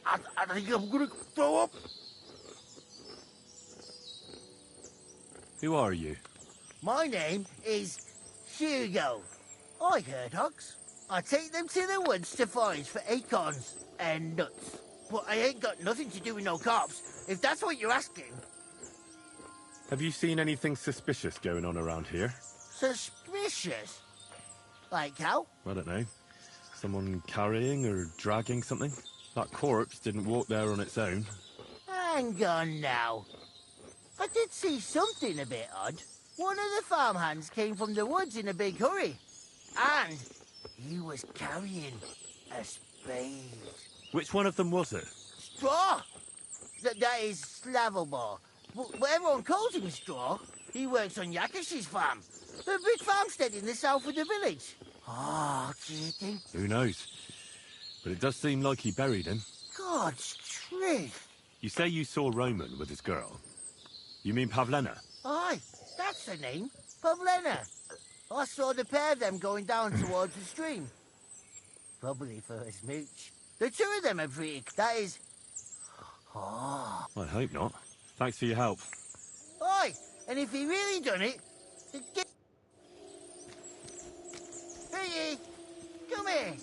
Speaker 12: I think I'm gonna throw up.
Speaker 5: Who are you?
Speaker 12: My name is Hugo. I herd hogs. I take them to the woods to forage for acorns and nuts. But I ain't got nothing to do with no cops, if that's what you're asking.
Speaker 5: Have you seen anything suspicious going on around here?
Speaker 12: Suspicious? Like how?
Speaker 5: I don't know. Someone carrying or dragging something? That corpse didn't walk there on its own.
Speaker 12: Hang on now. I did see something a bit odd. One of the farmhands came from the woods in a big hurry. And he was carrying a spade.
Speaker 5: Which one of them was it?
Speaker 12: Straw! That is Slavobor. But everyone calls him Straw. He works on Yakash's farm. A big farmstead in the south of the village. Oh, do you think...
Speaker 5: Who knows? But it does seem like he buried him.
Speaker 12: God's truth.
Speaker 5: You say you saw Roman with his girl. You mean Pavlena?
Speaker 12: Aye, that's the name. Pavlena. I saw the pair of them going down towards the stream. Probably for a smooch. The two of them are pretty... That is... Oh.
Speaker 5: I hope not. Thanks for your help.
Speaker 12: Aye, and if he really done it... Get... Hey, come here.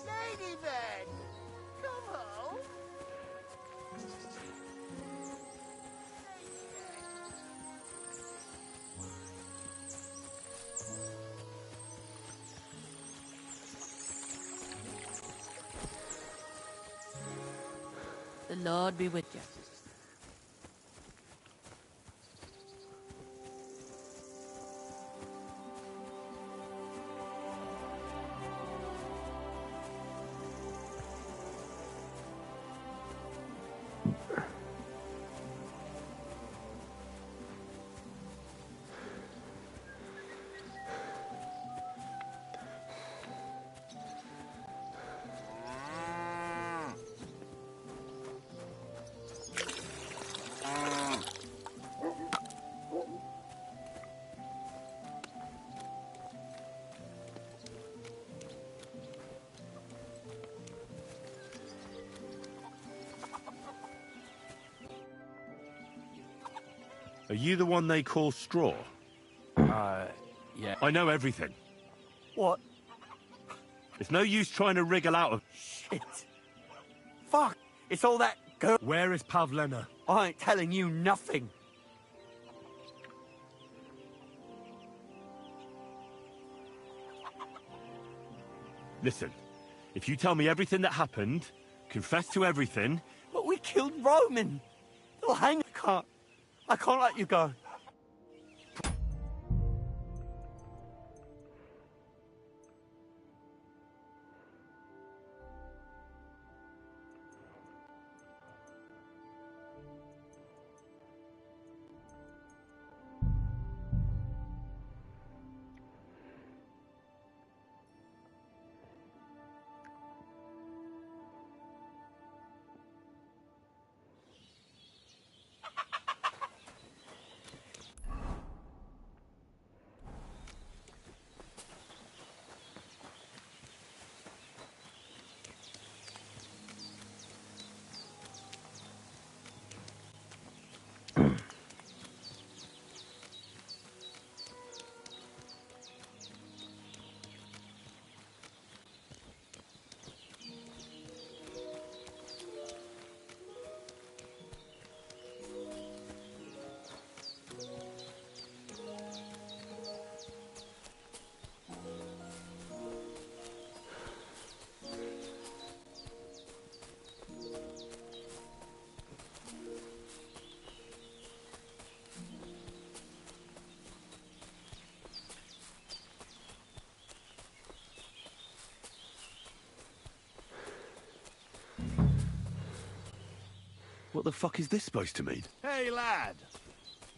Speaker 12: Ladybird, come home.
Speaker 15: The Lord be with you.
Speaker 5: Are you the one they call Straw?
Speaker 10: Yeah.
Speaker 5: I know everything.
Speaker 10: What?
Speaker 5: It's no use trying to wriggle out of...
Speaker 10: Shit. Fuck. It's all that girl.
Speaker 5: Where is Pavlena?
Speaker 10: I ain't telling you nothing.
Speaker 5: Listen, if you tell me everything that happened, confess to everything...
Speaker 10: But we killed Roman. They'll hang... I can't let you go.
Speaker 5: What the fuck is this supposed to mean?
Speaker 18: Hey, lad.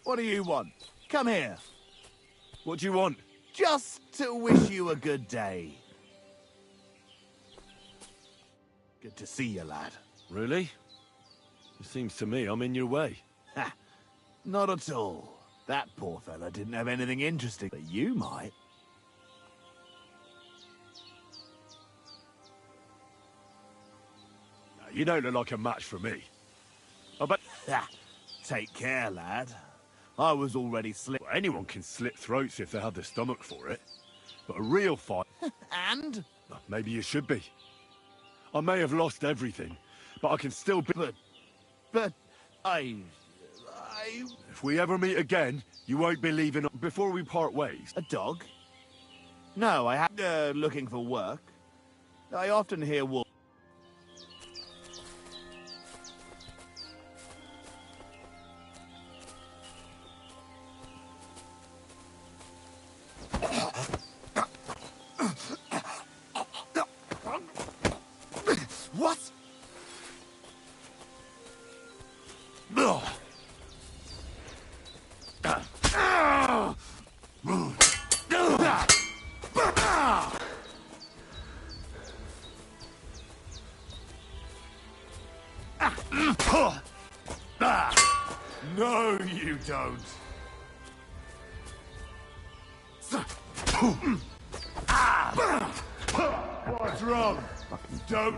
Speaker 18: What do you want? Come here.
Speaker 5: What do you want?
Speaker 18: Just to wish you a good day. Good to see you, lad.
Speaker 5: Really? It seems to me I'm in your way.
Speaker 18: Ha! Not at all. That poor fella didn't have anything interesting, but you might.
Speaker 5: You don't look like a match for me. I bet...
Speaker 18: Take care, lad. I was already slit.
Speaker 5: Well, anyone can slit throats if they have the stomach for it. But a real fight...
Speaker 18: And?
Speaker 5: Maybe you should be. I may have lost everything, but I can still be...
Speaker 18: But...
Speaker 5: If we ever meet again, you won't be leaving before we part ways.
Speaker 18: A dog? No, I have... looking for work. I often hear wolves...
Speaker 5: What?
Speaker 18: No, you don't. What's wrong? Don't...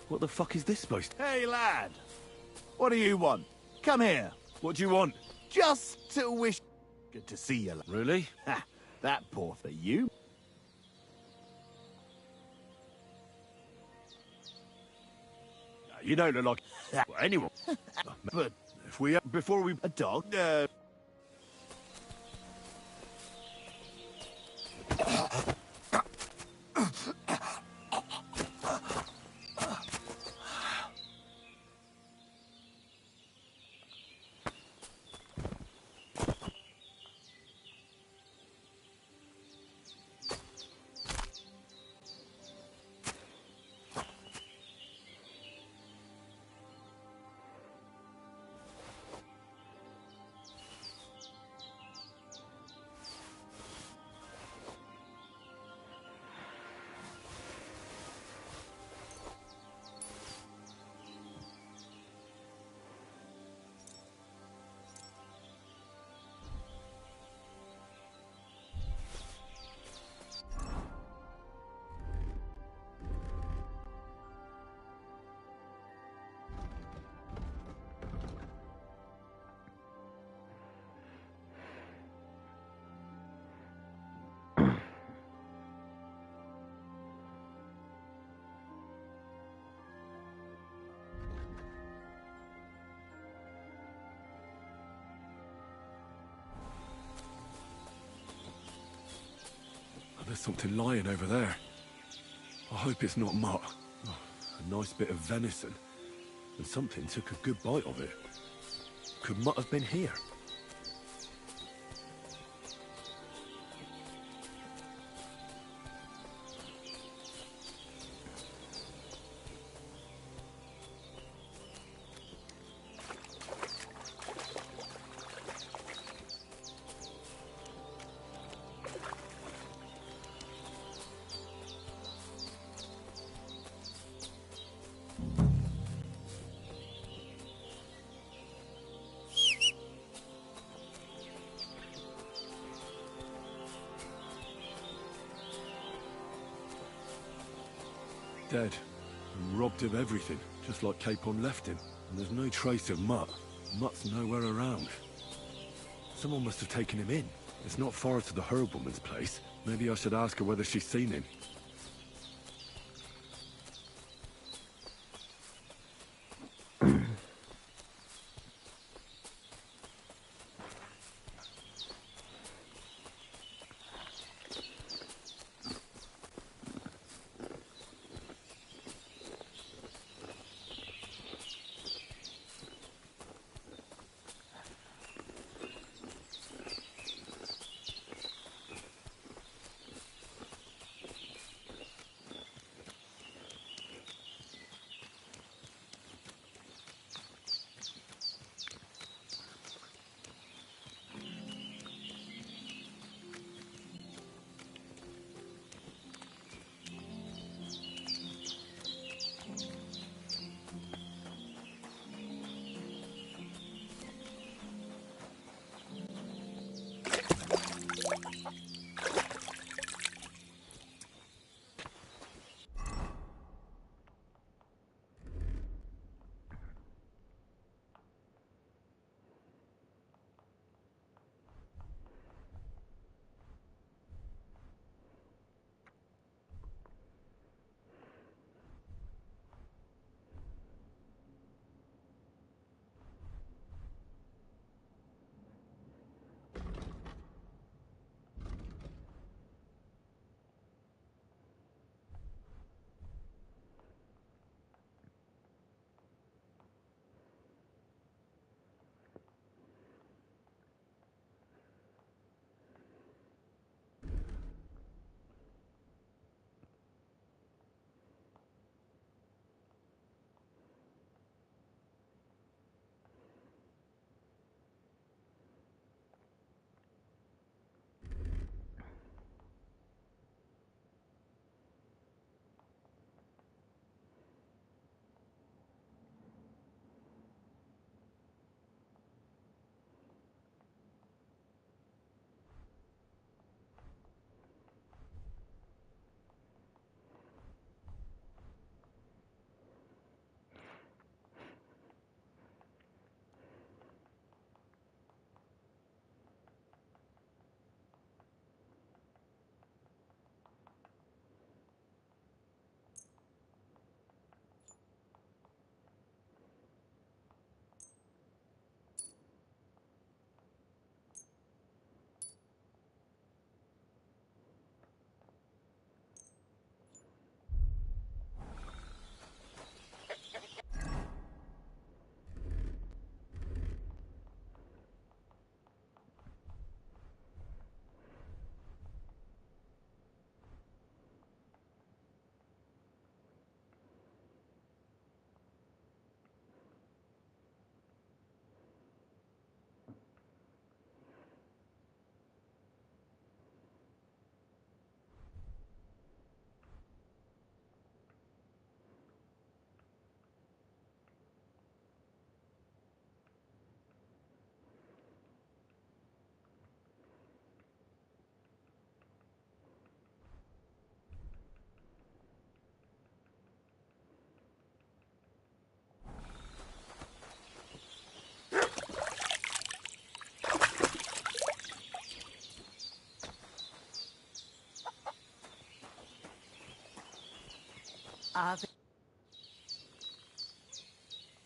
Speaker 5: What the fuck is this supposed to...
Speaker 18: Hey, lad! What do you want? Come here.
Speaker 5: What do you want?
Speaker 18: Just to wish... Good to see you, lad.
Speaker 5: Really?
Speaker 18: Ha! That poor for you.
Speaker 5: You don't look like... well, anyone.
Speaker 18: But...
Speaker 5: If we... before we...
Speaker 18: A dog?
Speaker 5: there's something lying over there. I hope it's not mutt. Oh, a nice bit of venison. And something took a good bite of it. Could mutt have been here? Dead. And robbed of everything, just like Capon left him. And there's no trace of Mutt. Mutt's nowhere around. Someone must have taken him in. It's not far to the herb woman's place. Maybe I should ask her whether she's seen him.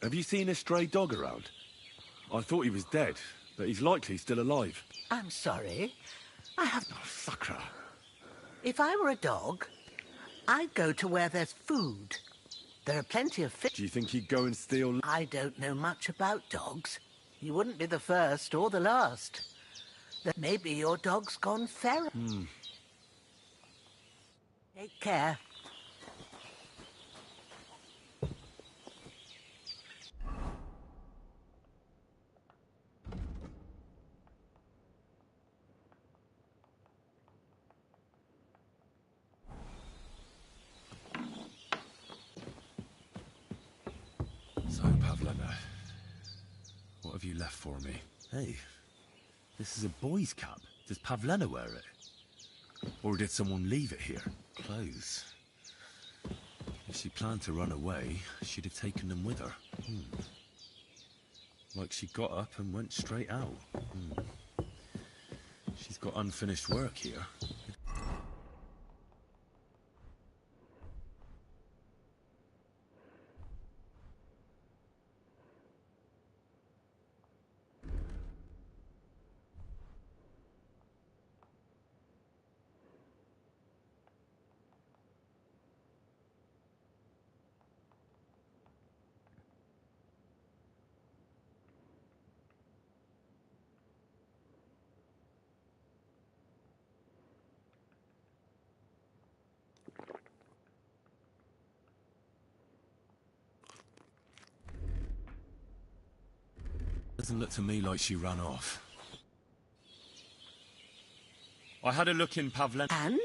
Speaker 5: Have you seen a stray dog around? I thought he was dead, but he's likely still alive.
Speaker 23: I'm sorry. I have...
Speaker 5: Oh, Sakra.
Speaker 23: If I were a dog, I'd go to where there's food. There are plenty of fish.
Speaker 5: Do you think he'd go and steal...
Speaker 23: I don't know much about dogs. You wouldn't be the first or the last. Maybe your dog's gone feral. Take care.
Speaker 5: So, Pavlena, what have you left for me? Hey, this is a boy's cap. Does Pavlena wear it? Or did someone leave it here? Clothes. If she planned to run away, she'd have taken them with her. Like she got up and went straight out. She's got unfinished work here. Doesn't look to me like she ran off. I had a look in Pavlena.
Speaker 23: And?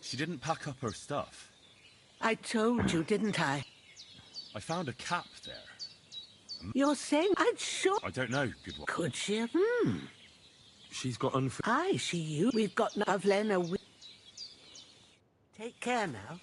Speaker 5: She didn't pack up her stuff.
Speaker 23: I told you, didn't I?
Speaker 5: I found a cap there.
Speaker 23: You're saying I'd sure...
Speaker 5: I don't know, good one.
Speaker 23: Could she?
Speaker 5: She's got
Speaker 23: I see you. We've got Pavlena. Take care now.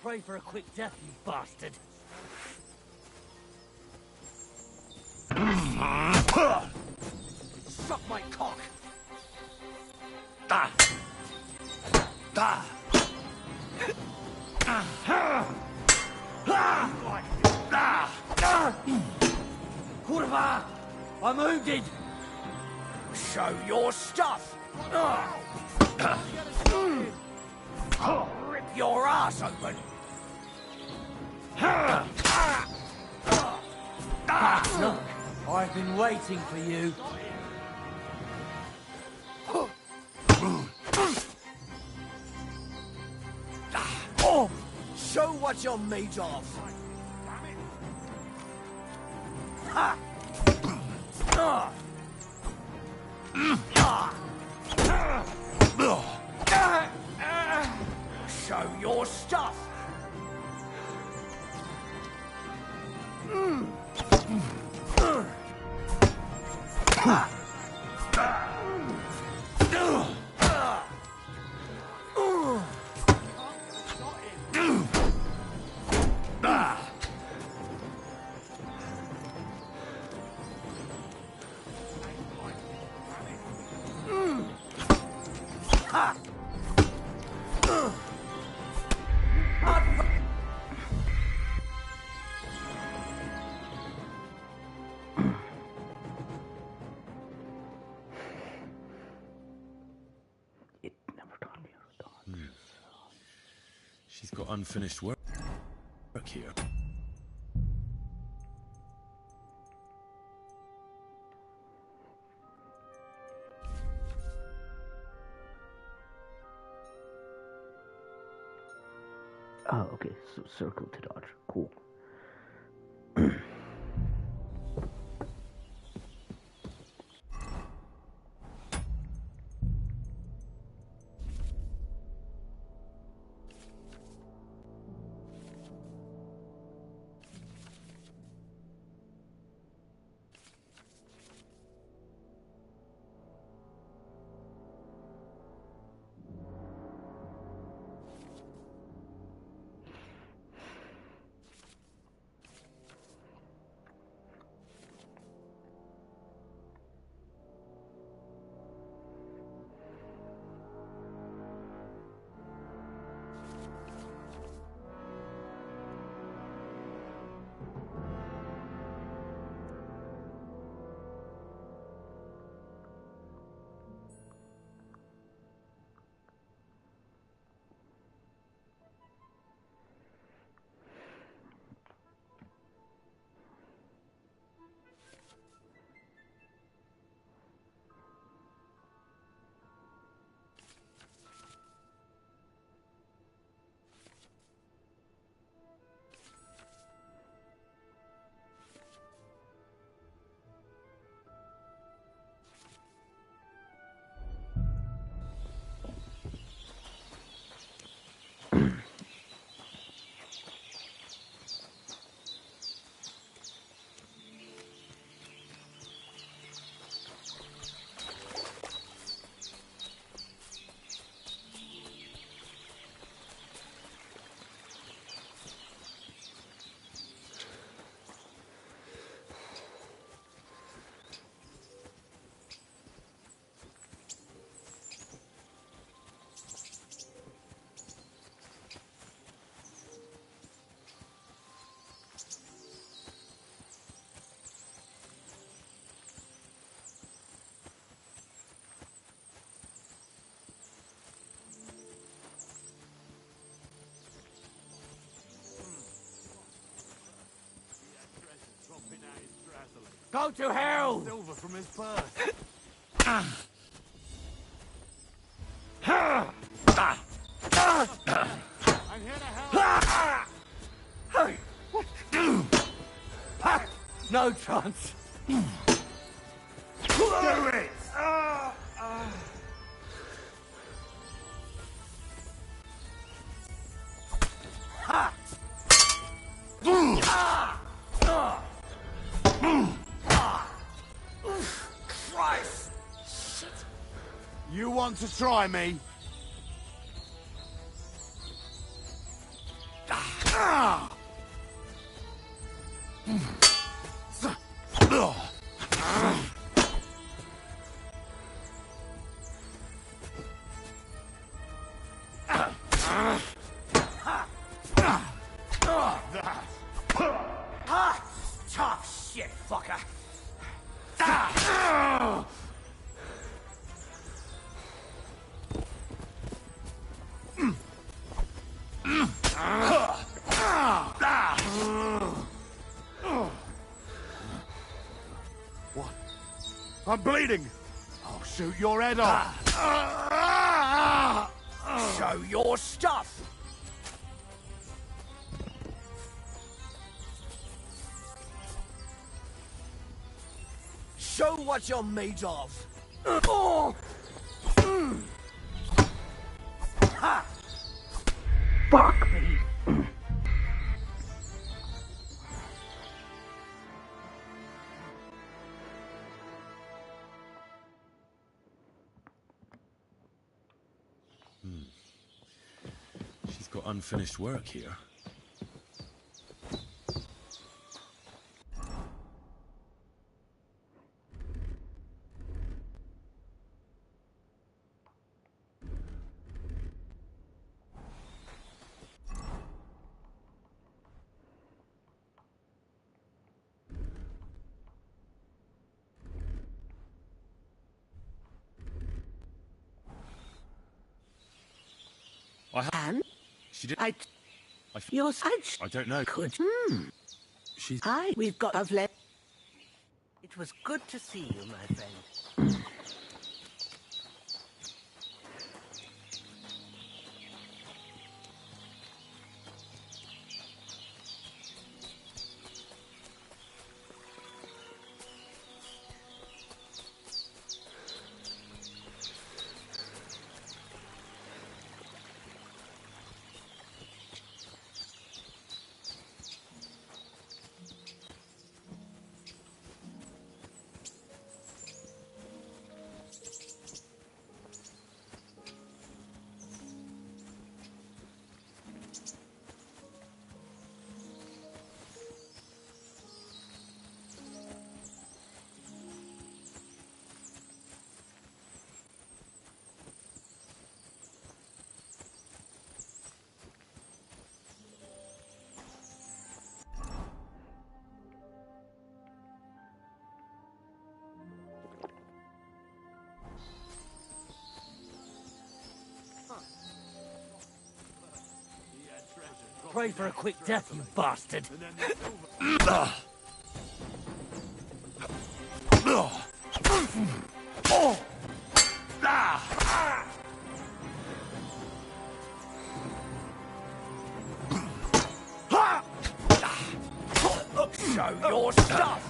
Speaker 22: Pray for a quick death, you bastard.
Speaker 13: Suck my cock!
Speaker 22: Kurva! I'm wounded!
Speaker 13: Show your stuff! Rip your ass open!
Speaker 22: Look, I've been waiting for you.
Speaker 13: Oh, show what you're made of! Ha! Show your stuff!
Speaker 2: She's got unfinished work here.
Speaker 3: Oh, okay. So circle to dodge. Cool.
Speaker 13: Go to hell!
Speaker 10: Silver from his purse. I'm here to help.
Speaker 13: No chance.
Speaker 10: Do it!
Speaker 13: Christ!
Speaker 18: Shit. You want to try me?
Speaker 13: Tough shit, fucker.
Speaker 18: What? I'm bleeding. I'll shoot your head off.
Speaker 13: Show your stuff. Show what you're made of. Ha!
Speaker 5: got unfinished work here. She did.
Speaker 23: Your side.
Speaker 5: I don't know.
Speaker 23: Could.
Speaker 5: She's.
Speaker 23: Hi, we've got a left. It was good to see you, my friend.
Speaker 22: Pray for a quick death, you bastard.
Speaker 9: Show your stuff!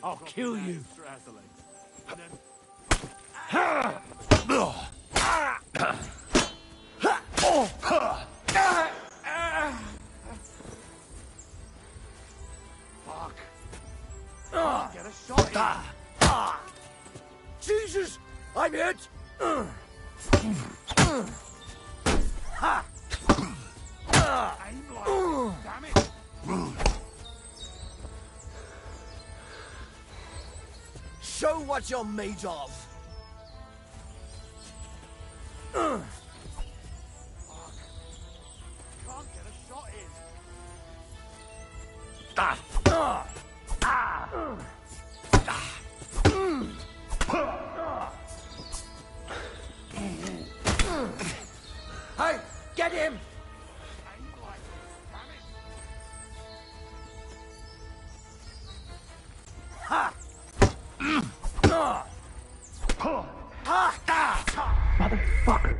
Speaker 22: I'll kill you.
Speaker 13: Get a shot in. Jesus! I'm hit!
Speaker 9: Damn it!
Speaker 13: Show what you're made of!
Speaker 16: Can't get a shot in.
Speaker 13: Hey, get him! Ha!
Speaker 3: Motherfucker.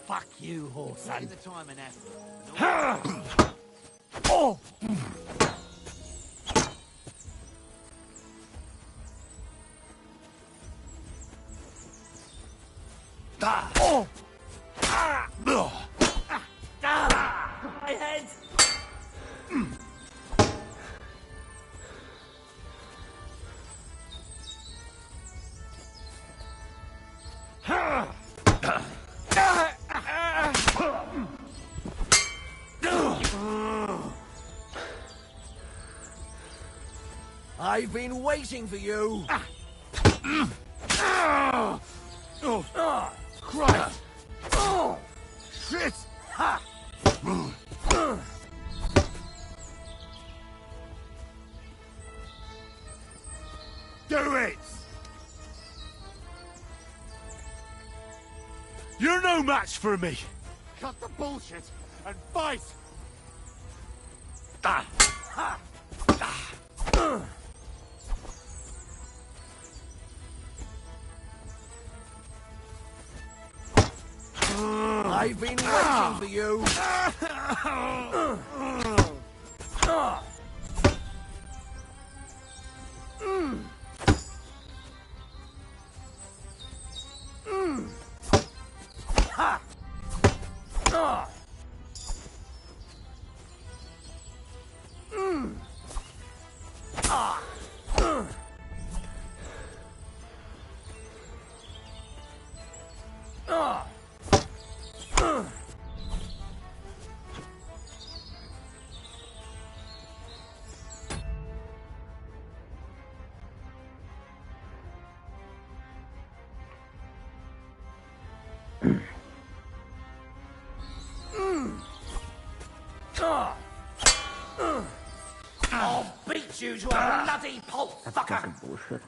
Speaker 22: Fuck you, whoreson.
Speaker 10: The time and effort.
Speaker 22: Oh!
Speaker 9: Oh!
Speaker 22: My head!
Speaker 13: I've been waiting for you!
Speaker 5: Do it! You're no match for me!
Speaker 18: Cut the bullshit and fight!
Speaker 13: I've been waiting for you!
Speaker 9: I'll beat you to a bloody pulp,
Speaker 3: That's
Speaker 9: fucker!
Speaker 3: fucking bullshit.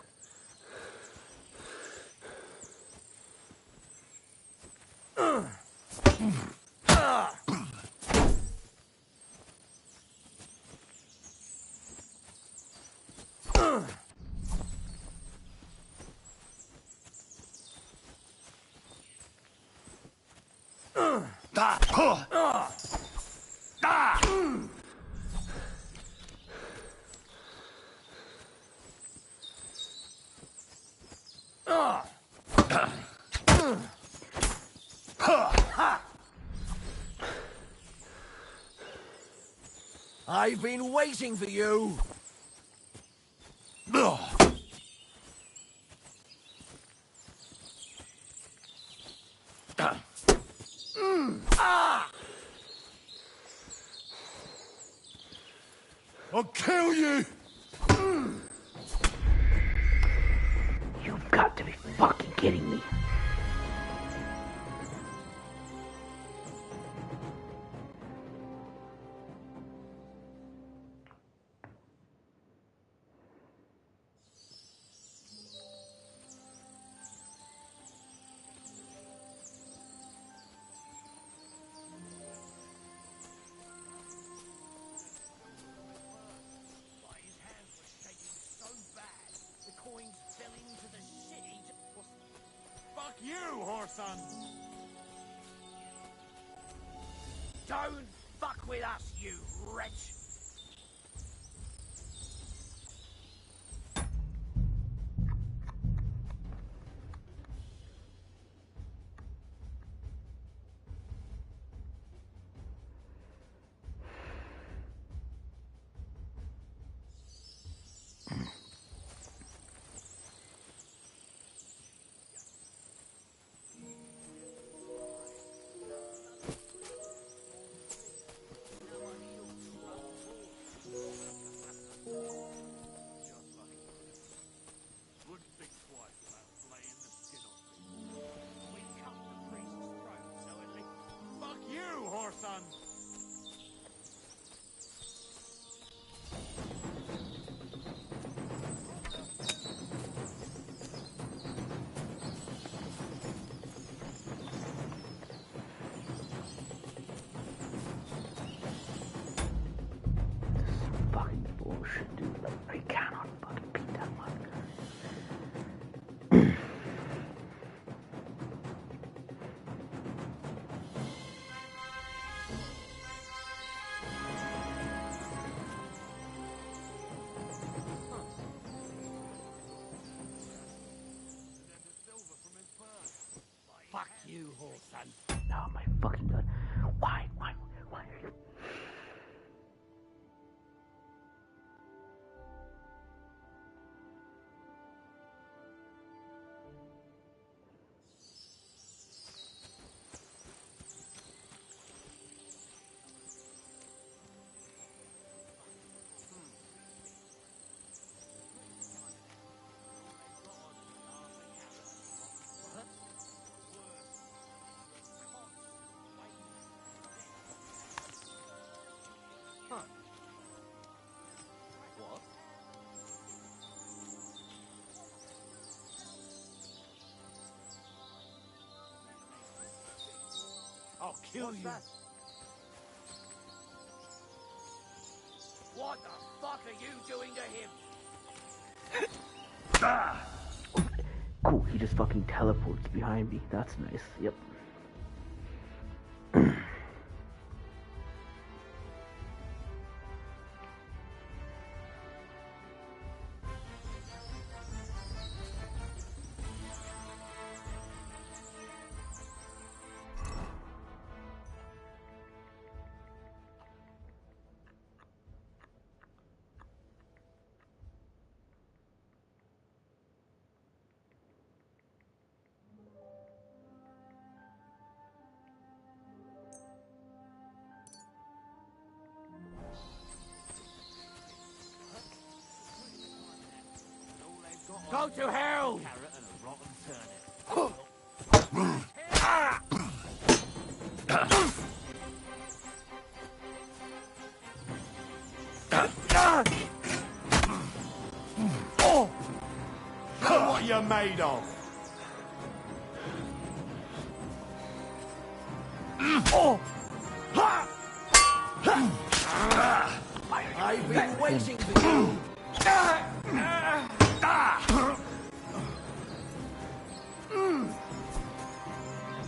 Speaker 13: I've been waiting for you!
Speaker 5: I'll kill you!
Speaker 3: You've got to be fucking kidding me.
Speaker 18: Fuck you, Horson!
Speaker 9: Don't fuck with us, you wretch!
Speaker 18: Fuck you, Horson!
Speaker 3: Fucking bullshit, dude. Like, I cannot fucking beat that one.
Speaker 9: Fuck you, Horson.
Speaker 3: Oh my fucking god. Why are you...
Speaker 9: I'll kill you. What the fuck are you doing to him?
Speaker 3: Cool, he just fucking teleports behind me. That's nice. Yep.
Speaker 9: Go to hell!
Speaker 22: Carrot and a rotten turnip.
Speaker 5: Show what you're made of.
Speaker 13: I've been waiting for you.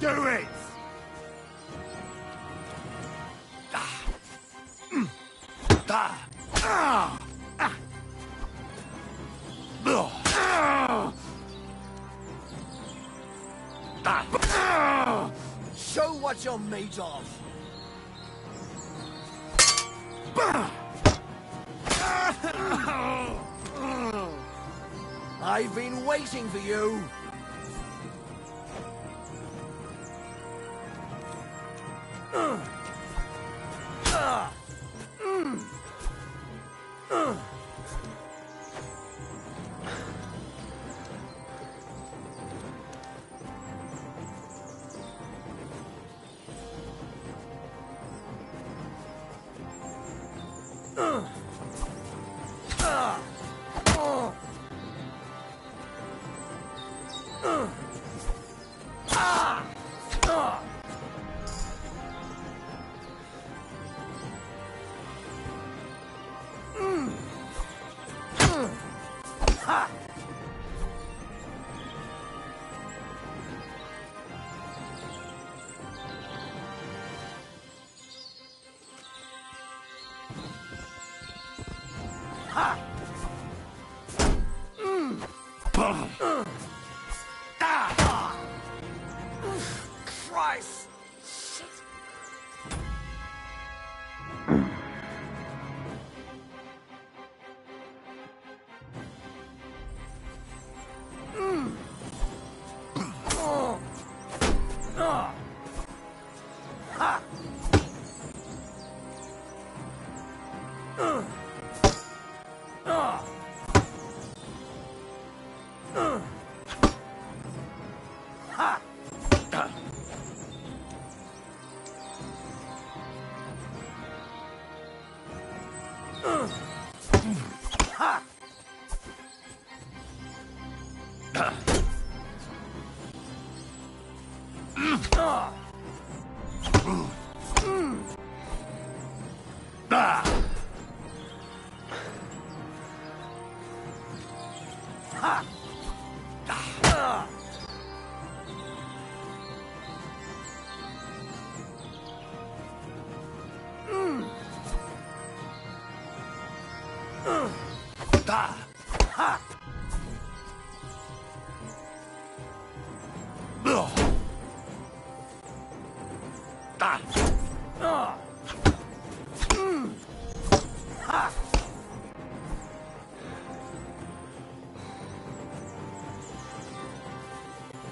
Speaker 5: Do it!
Speaker 13: Show what you're made of. I've been waiting for you.
Speaker 9: Christ!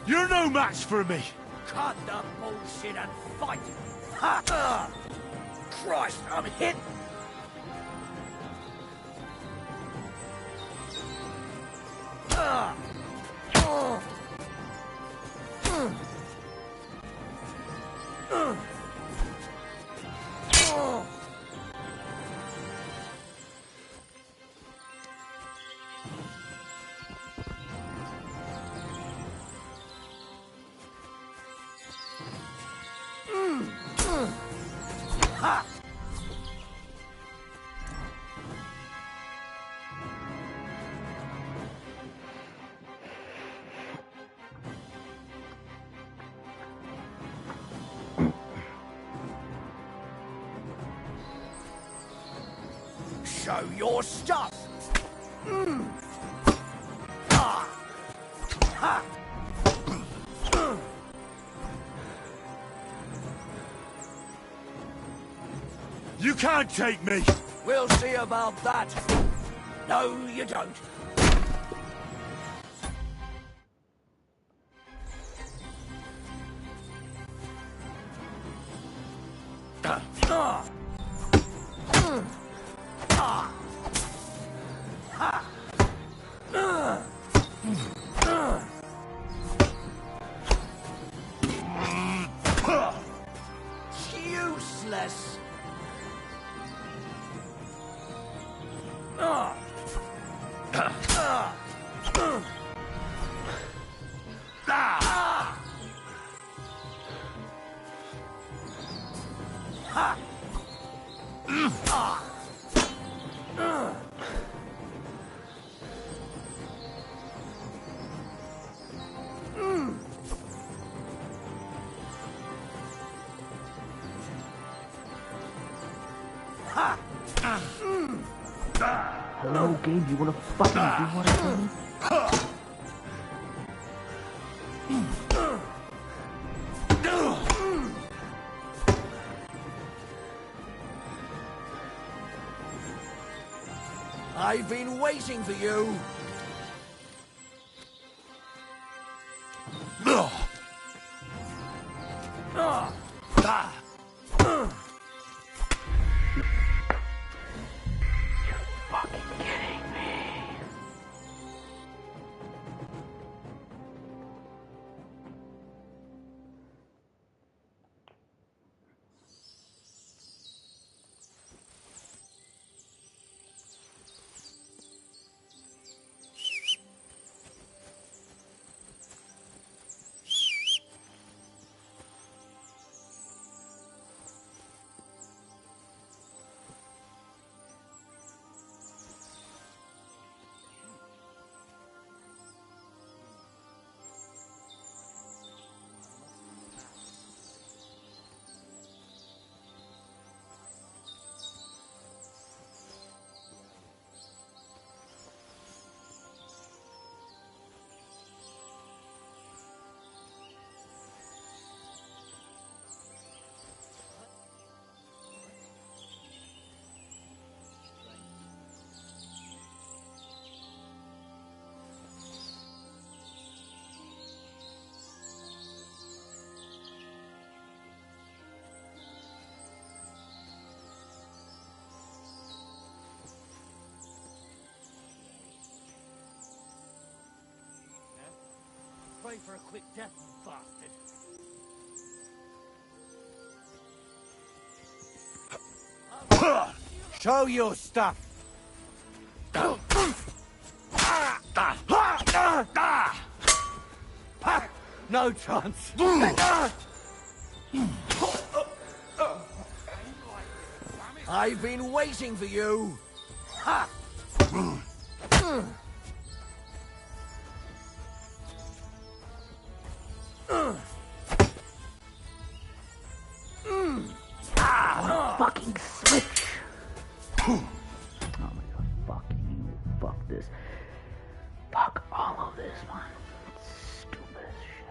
Speaker 5: You're no match for me.
Speaker 9: Cut the bullshit and fight! Ha! Christ, I'm hit!
Speaker 13: Show your stuff!
Speaker 5: You can't take me!
Speaker 13: We'll see about that. No, you don't. Useless.
Speaker 3: Hello, Gabe, you wanna fucking do what I say?
Speaker 13: I've been waiting for you.
Speaker 22: Pray for a quick death, bastard.
Speaker 13: Show your stuff. No chance. I've been waiting for you.
Speaker 3: Fucking switch! Oh my god, fuck you, fuck this. Fuck all of this, man. It's stupid as shit.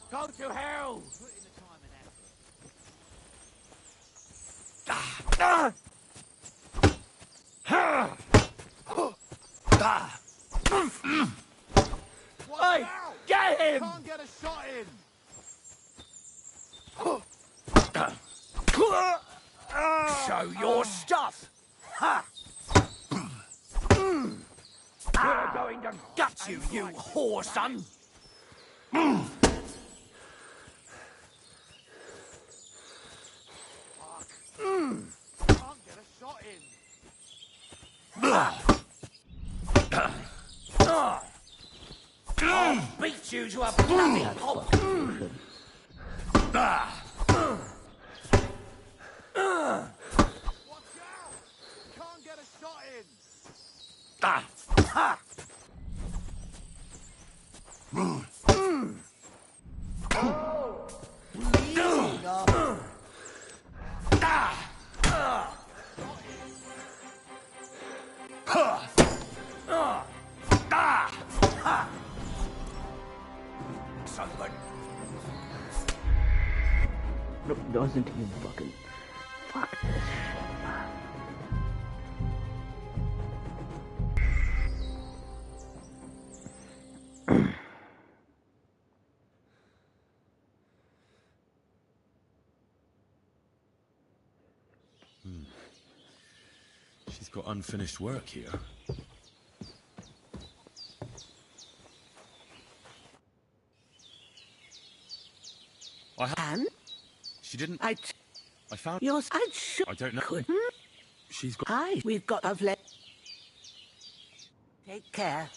Speaker 13: Go to hell! Wait! Get him!
Speaker 16: Can't get a shot in.
Speaker 13: Show your stuff! Ha! We're going to gut you, you whore son!
Speaker 16: Can't get a shot in.
Speaker 13: I'll beat you to a bloody pulp!
Speaker 16: Can't get a shot
Speaker 9: Ah!
Speaker 12: Ha! Easy now.
Speaker 9: Son of a...
Speaker 3: No, doesn't you fucking... Fuck this shit, man.
Speaker 2: She's got unfinished work here.
Speaker 23: And?
Speaker 2: She didn't...
Speaker 23: I
Speaker 2: found...
Speaker 23: Yours, I sure
Speaker 2: I don't know.
Speaker 23: couldn't.
Speaker 2: She's got...
Speaker 23: Aye, we've got of let. Take care.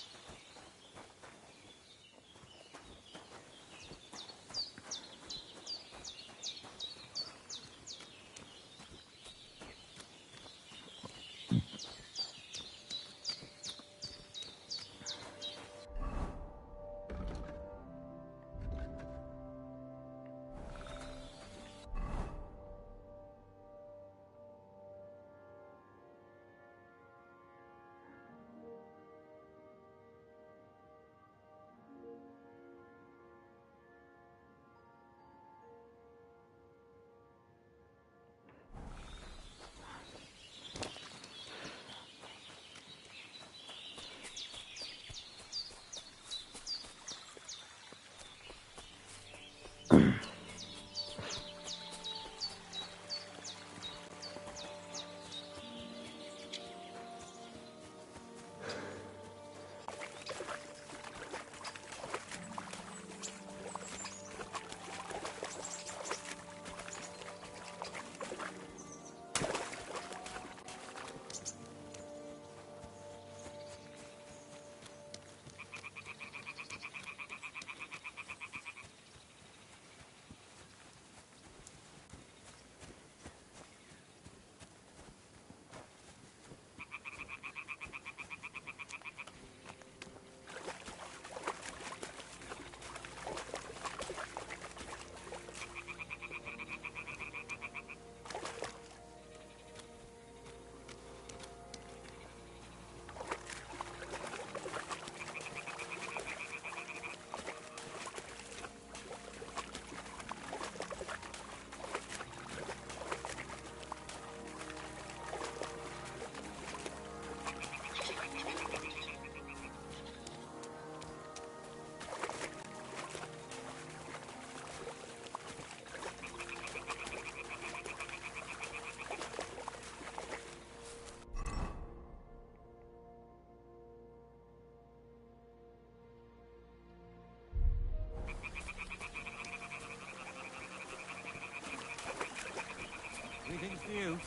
Speaker 22: Greetings to you.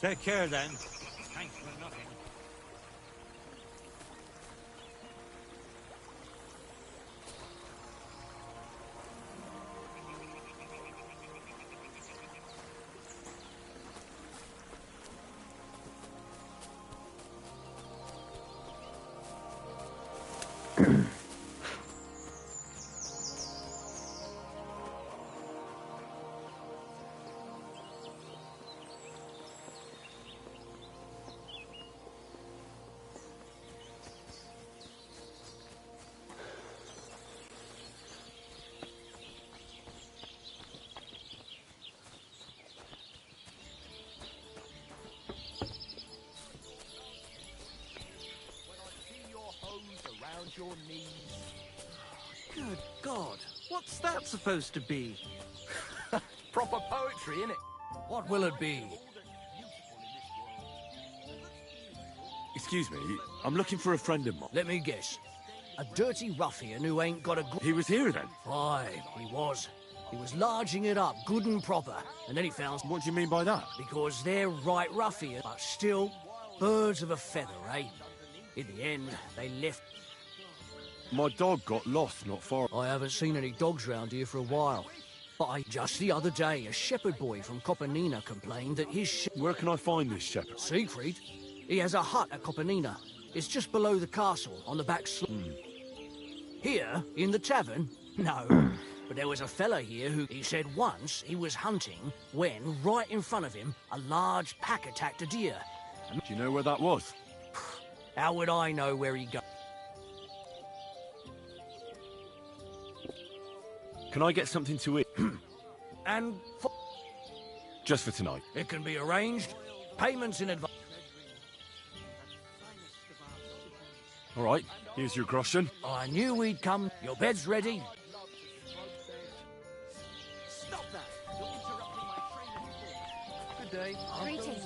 Speaker 22: Take care then. Thanks for nothing.
Speaker 8: your knees.
Speaker 16: Good God, what's that supposed to be?
Speaker 8: Proper poetry, innit?
Speaker 1: What will it be?
Speaker 5: Excuse me, I'm looking for a friend of mine.
Speaker 1: Let me guess. A dirty ruffian who ain't got a...
Speaker 5: He was here then?
Speaker 1: Aye, he was. He was larging it up, good and proper. And then he found...
Speaker 5: What do you mean by that?
Speaker 1: Because they're right ruffian, but still, birds of a feather, eh? In the end, they left...
Speaker 5: My dog got lost not far.
Speaker 1: I haven't seen any dogs round here for a while. But just the other day, a shepherd boy from Copenina complained that his...
Speaker 5: Where can I find this shepherd?
Speaker 1: Siegfried? He has a hut at Copenina. It's just below the castle, on the back slope. Here, in the tavern? No. But there was a fella here who... He said once he was hunting when, right in front of him, a large pack attacked a deer.
Speaker 5: Do you know where that was?
Speaker 1: How would I know where he go?
Speaker 5: Can I get something to eat?
Speaker 1: And...
Speaker 5: Just for tonight.
Speaker 1: It can be arranged. Payments in advance.
Speaker 5: All right, here's your groschen.
Speaker 1: I knew we'd come. Your bed's ready.
Speaker 8: Stop that! You're interrupting my train of thought. Good day.
Speaker 14: Greetings.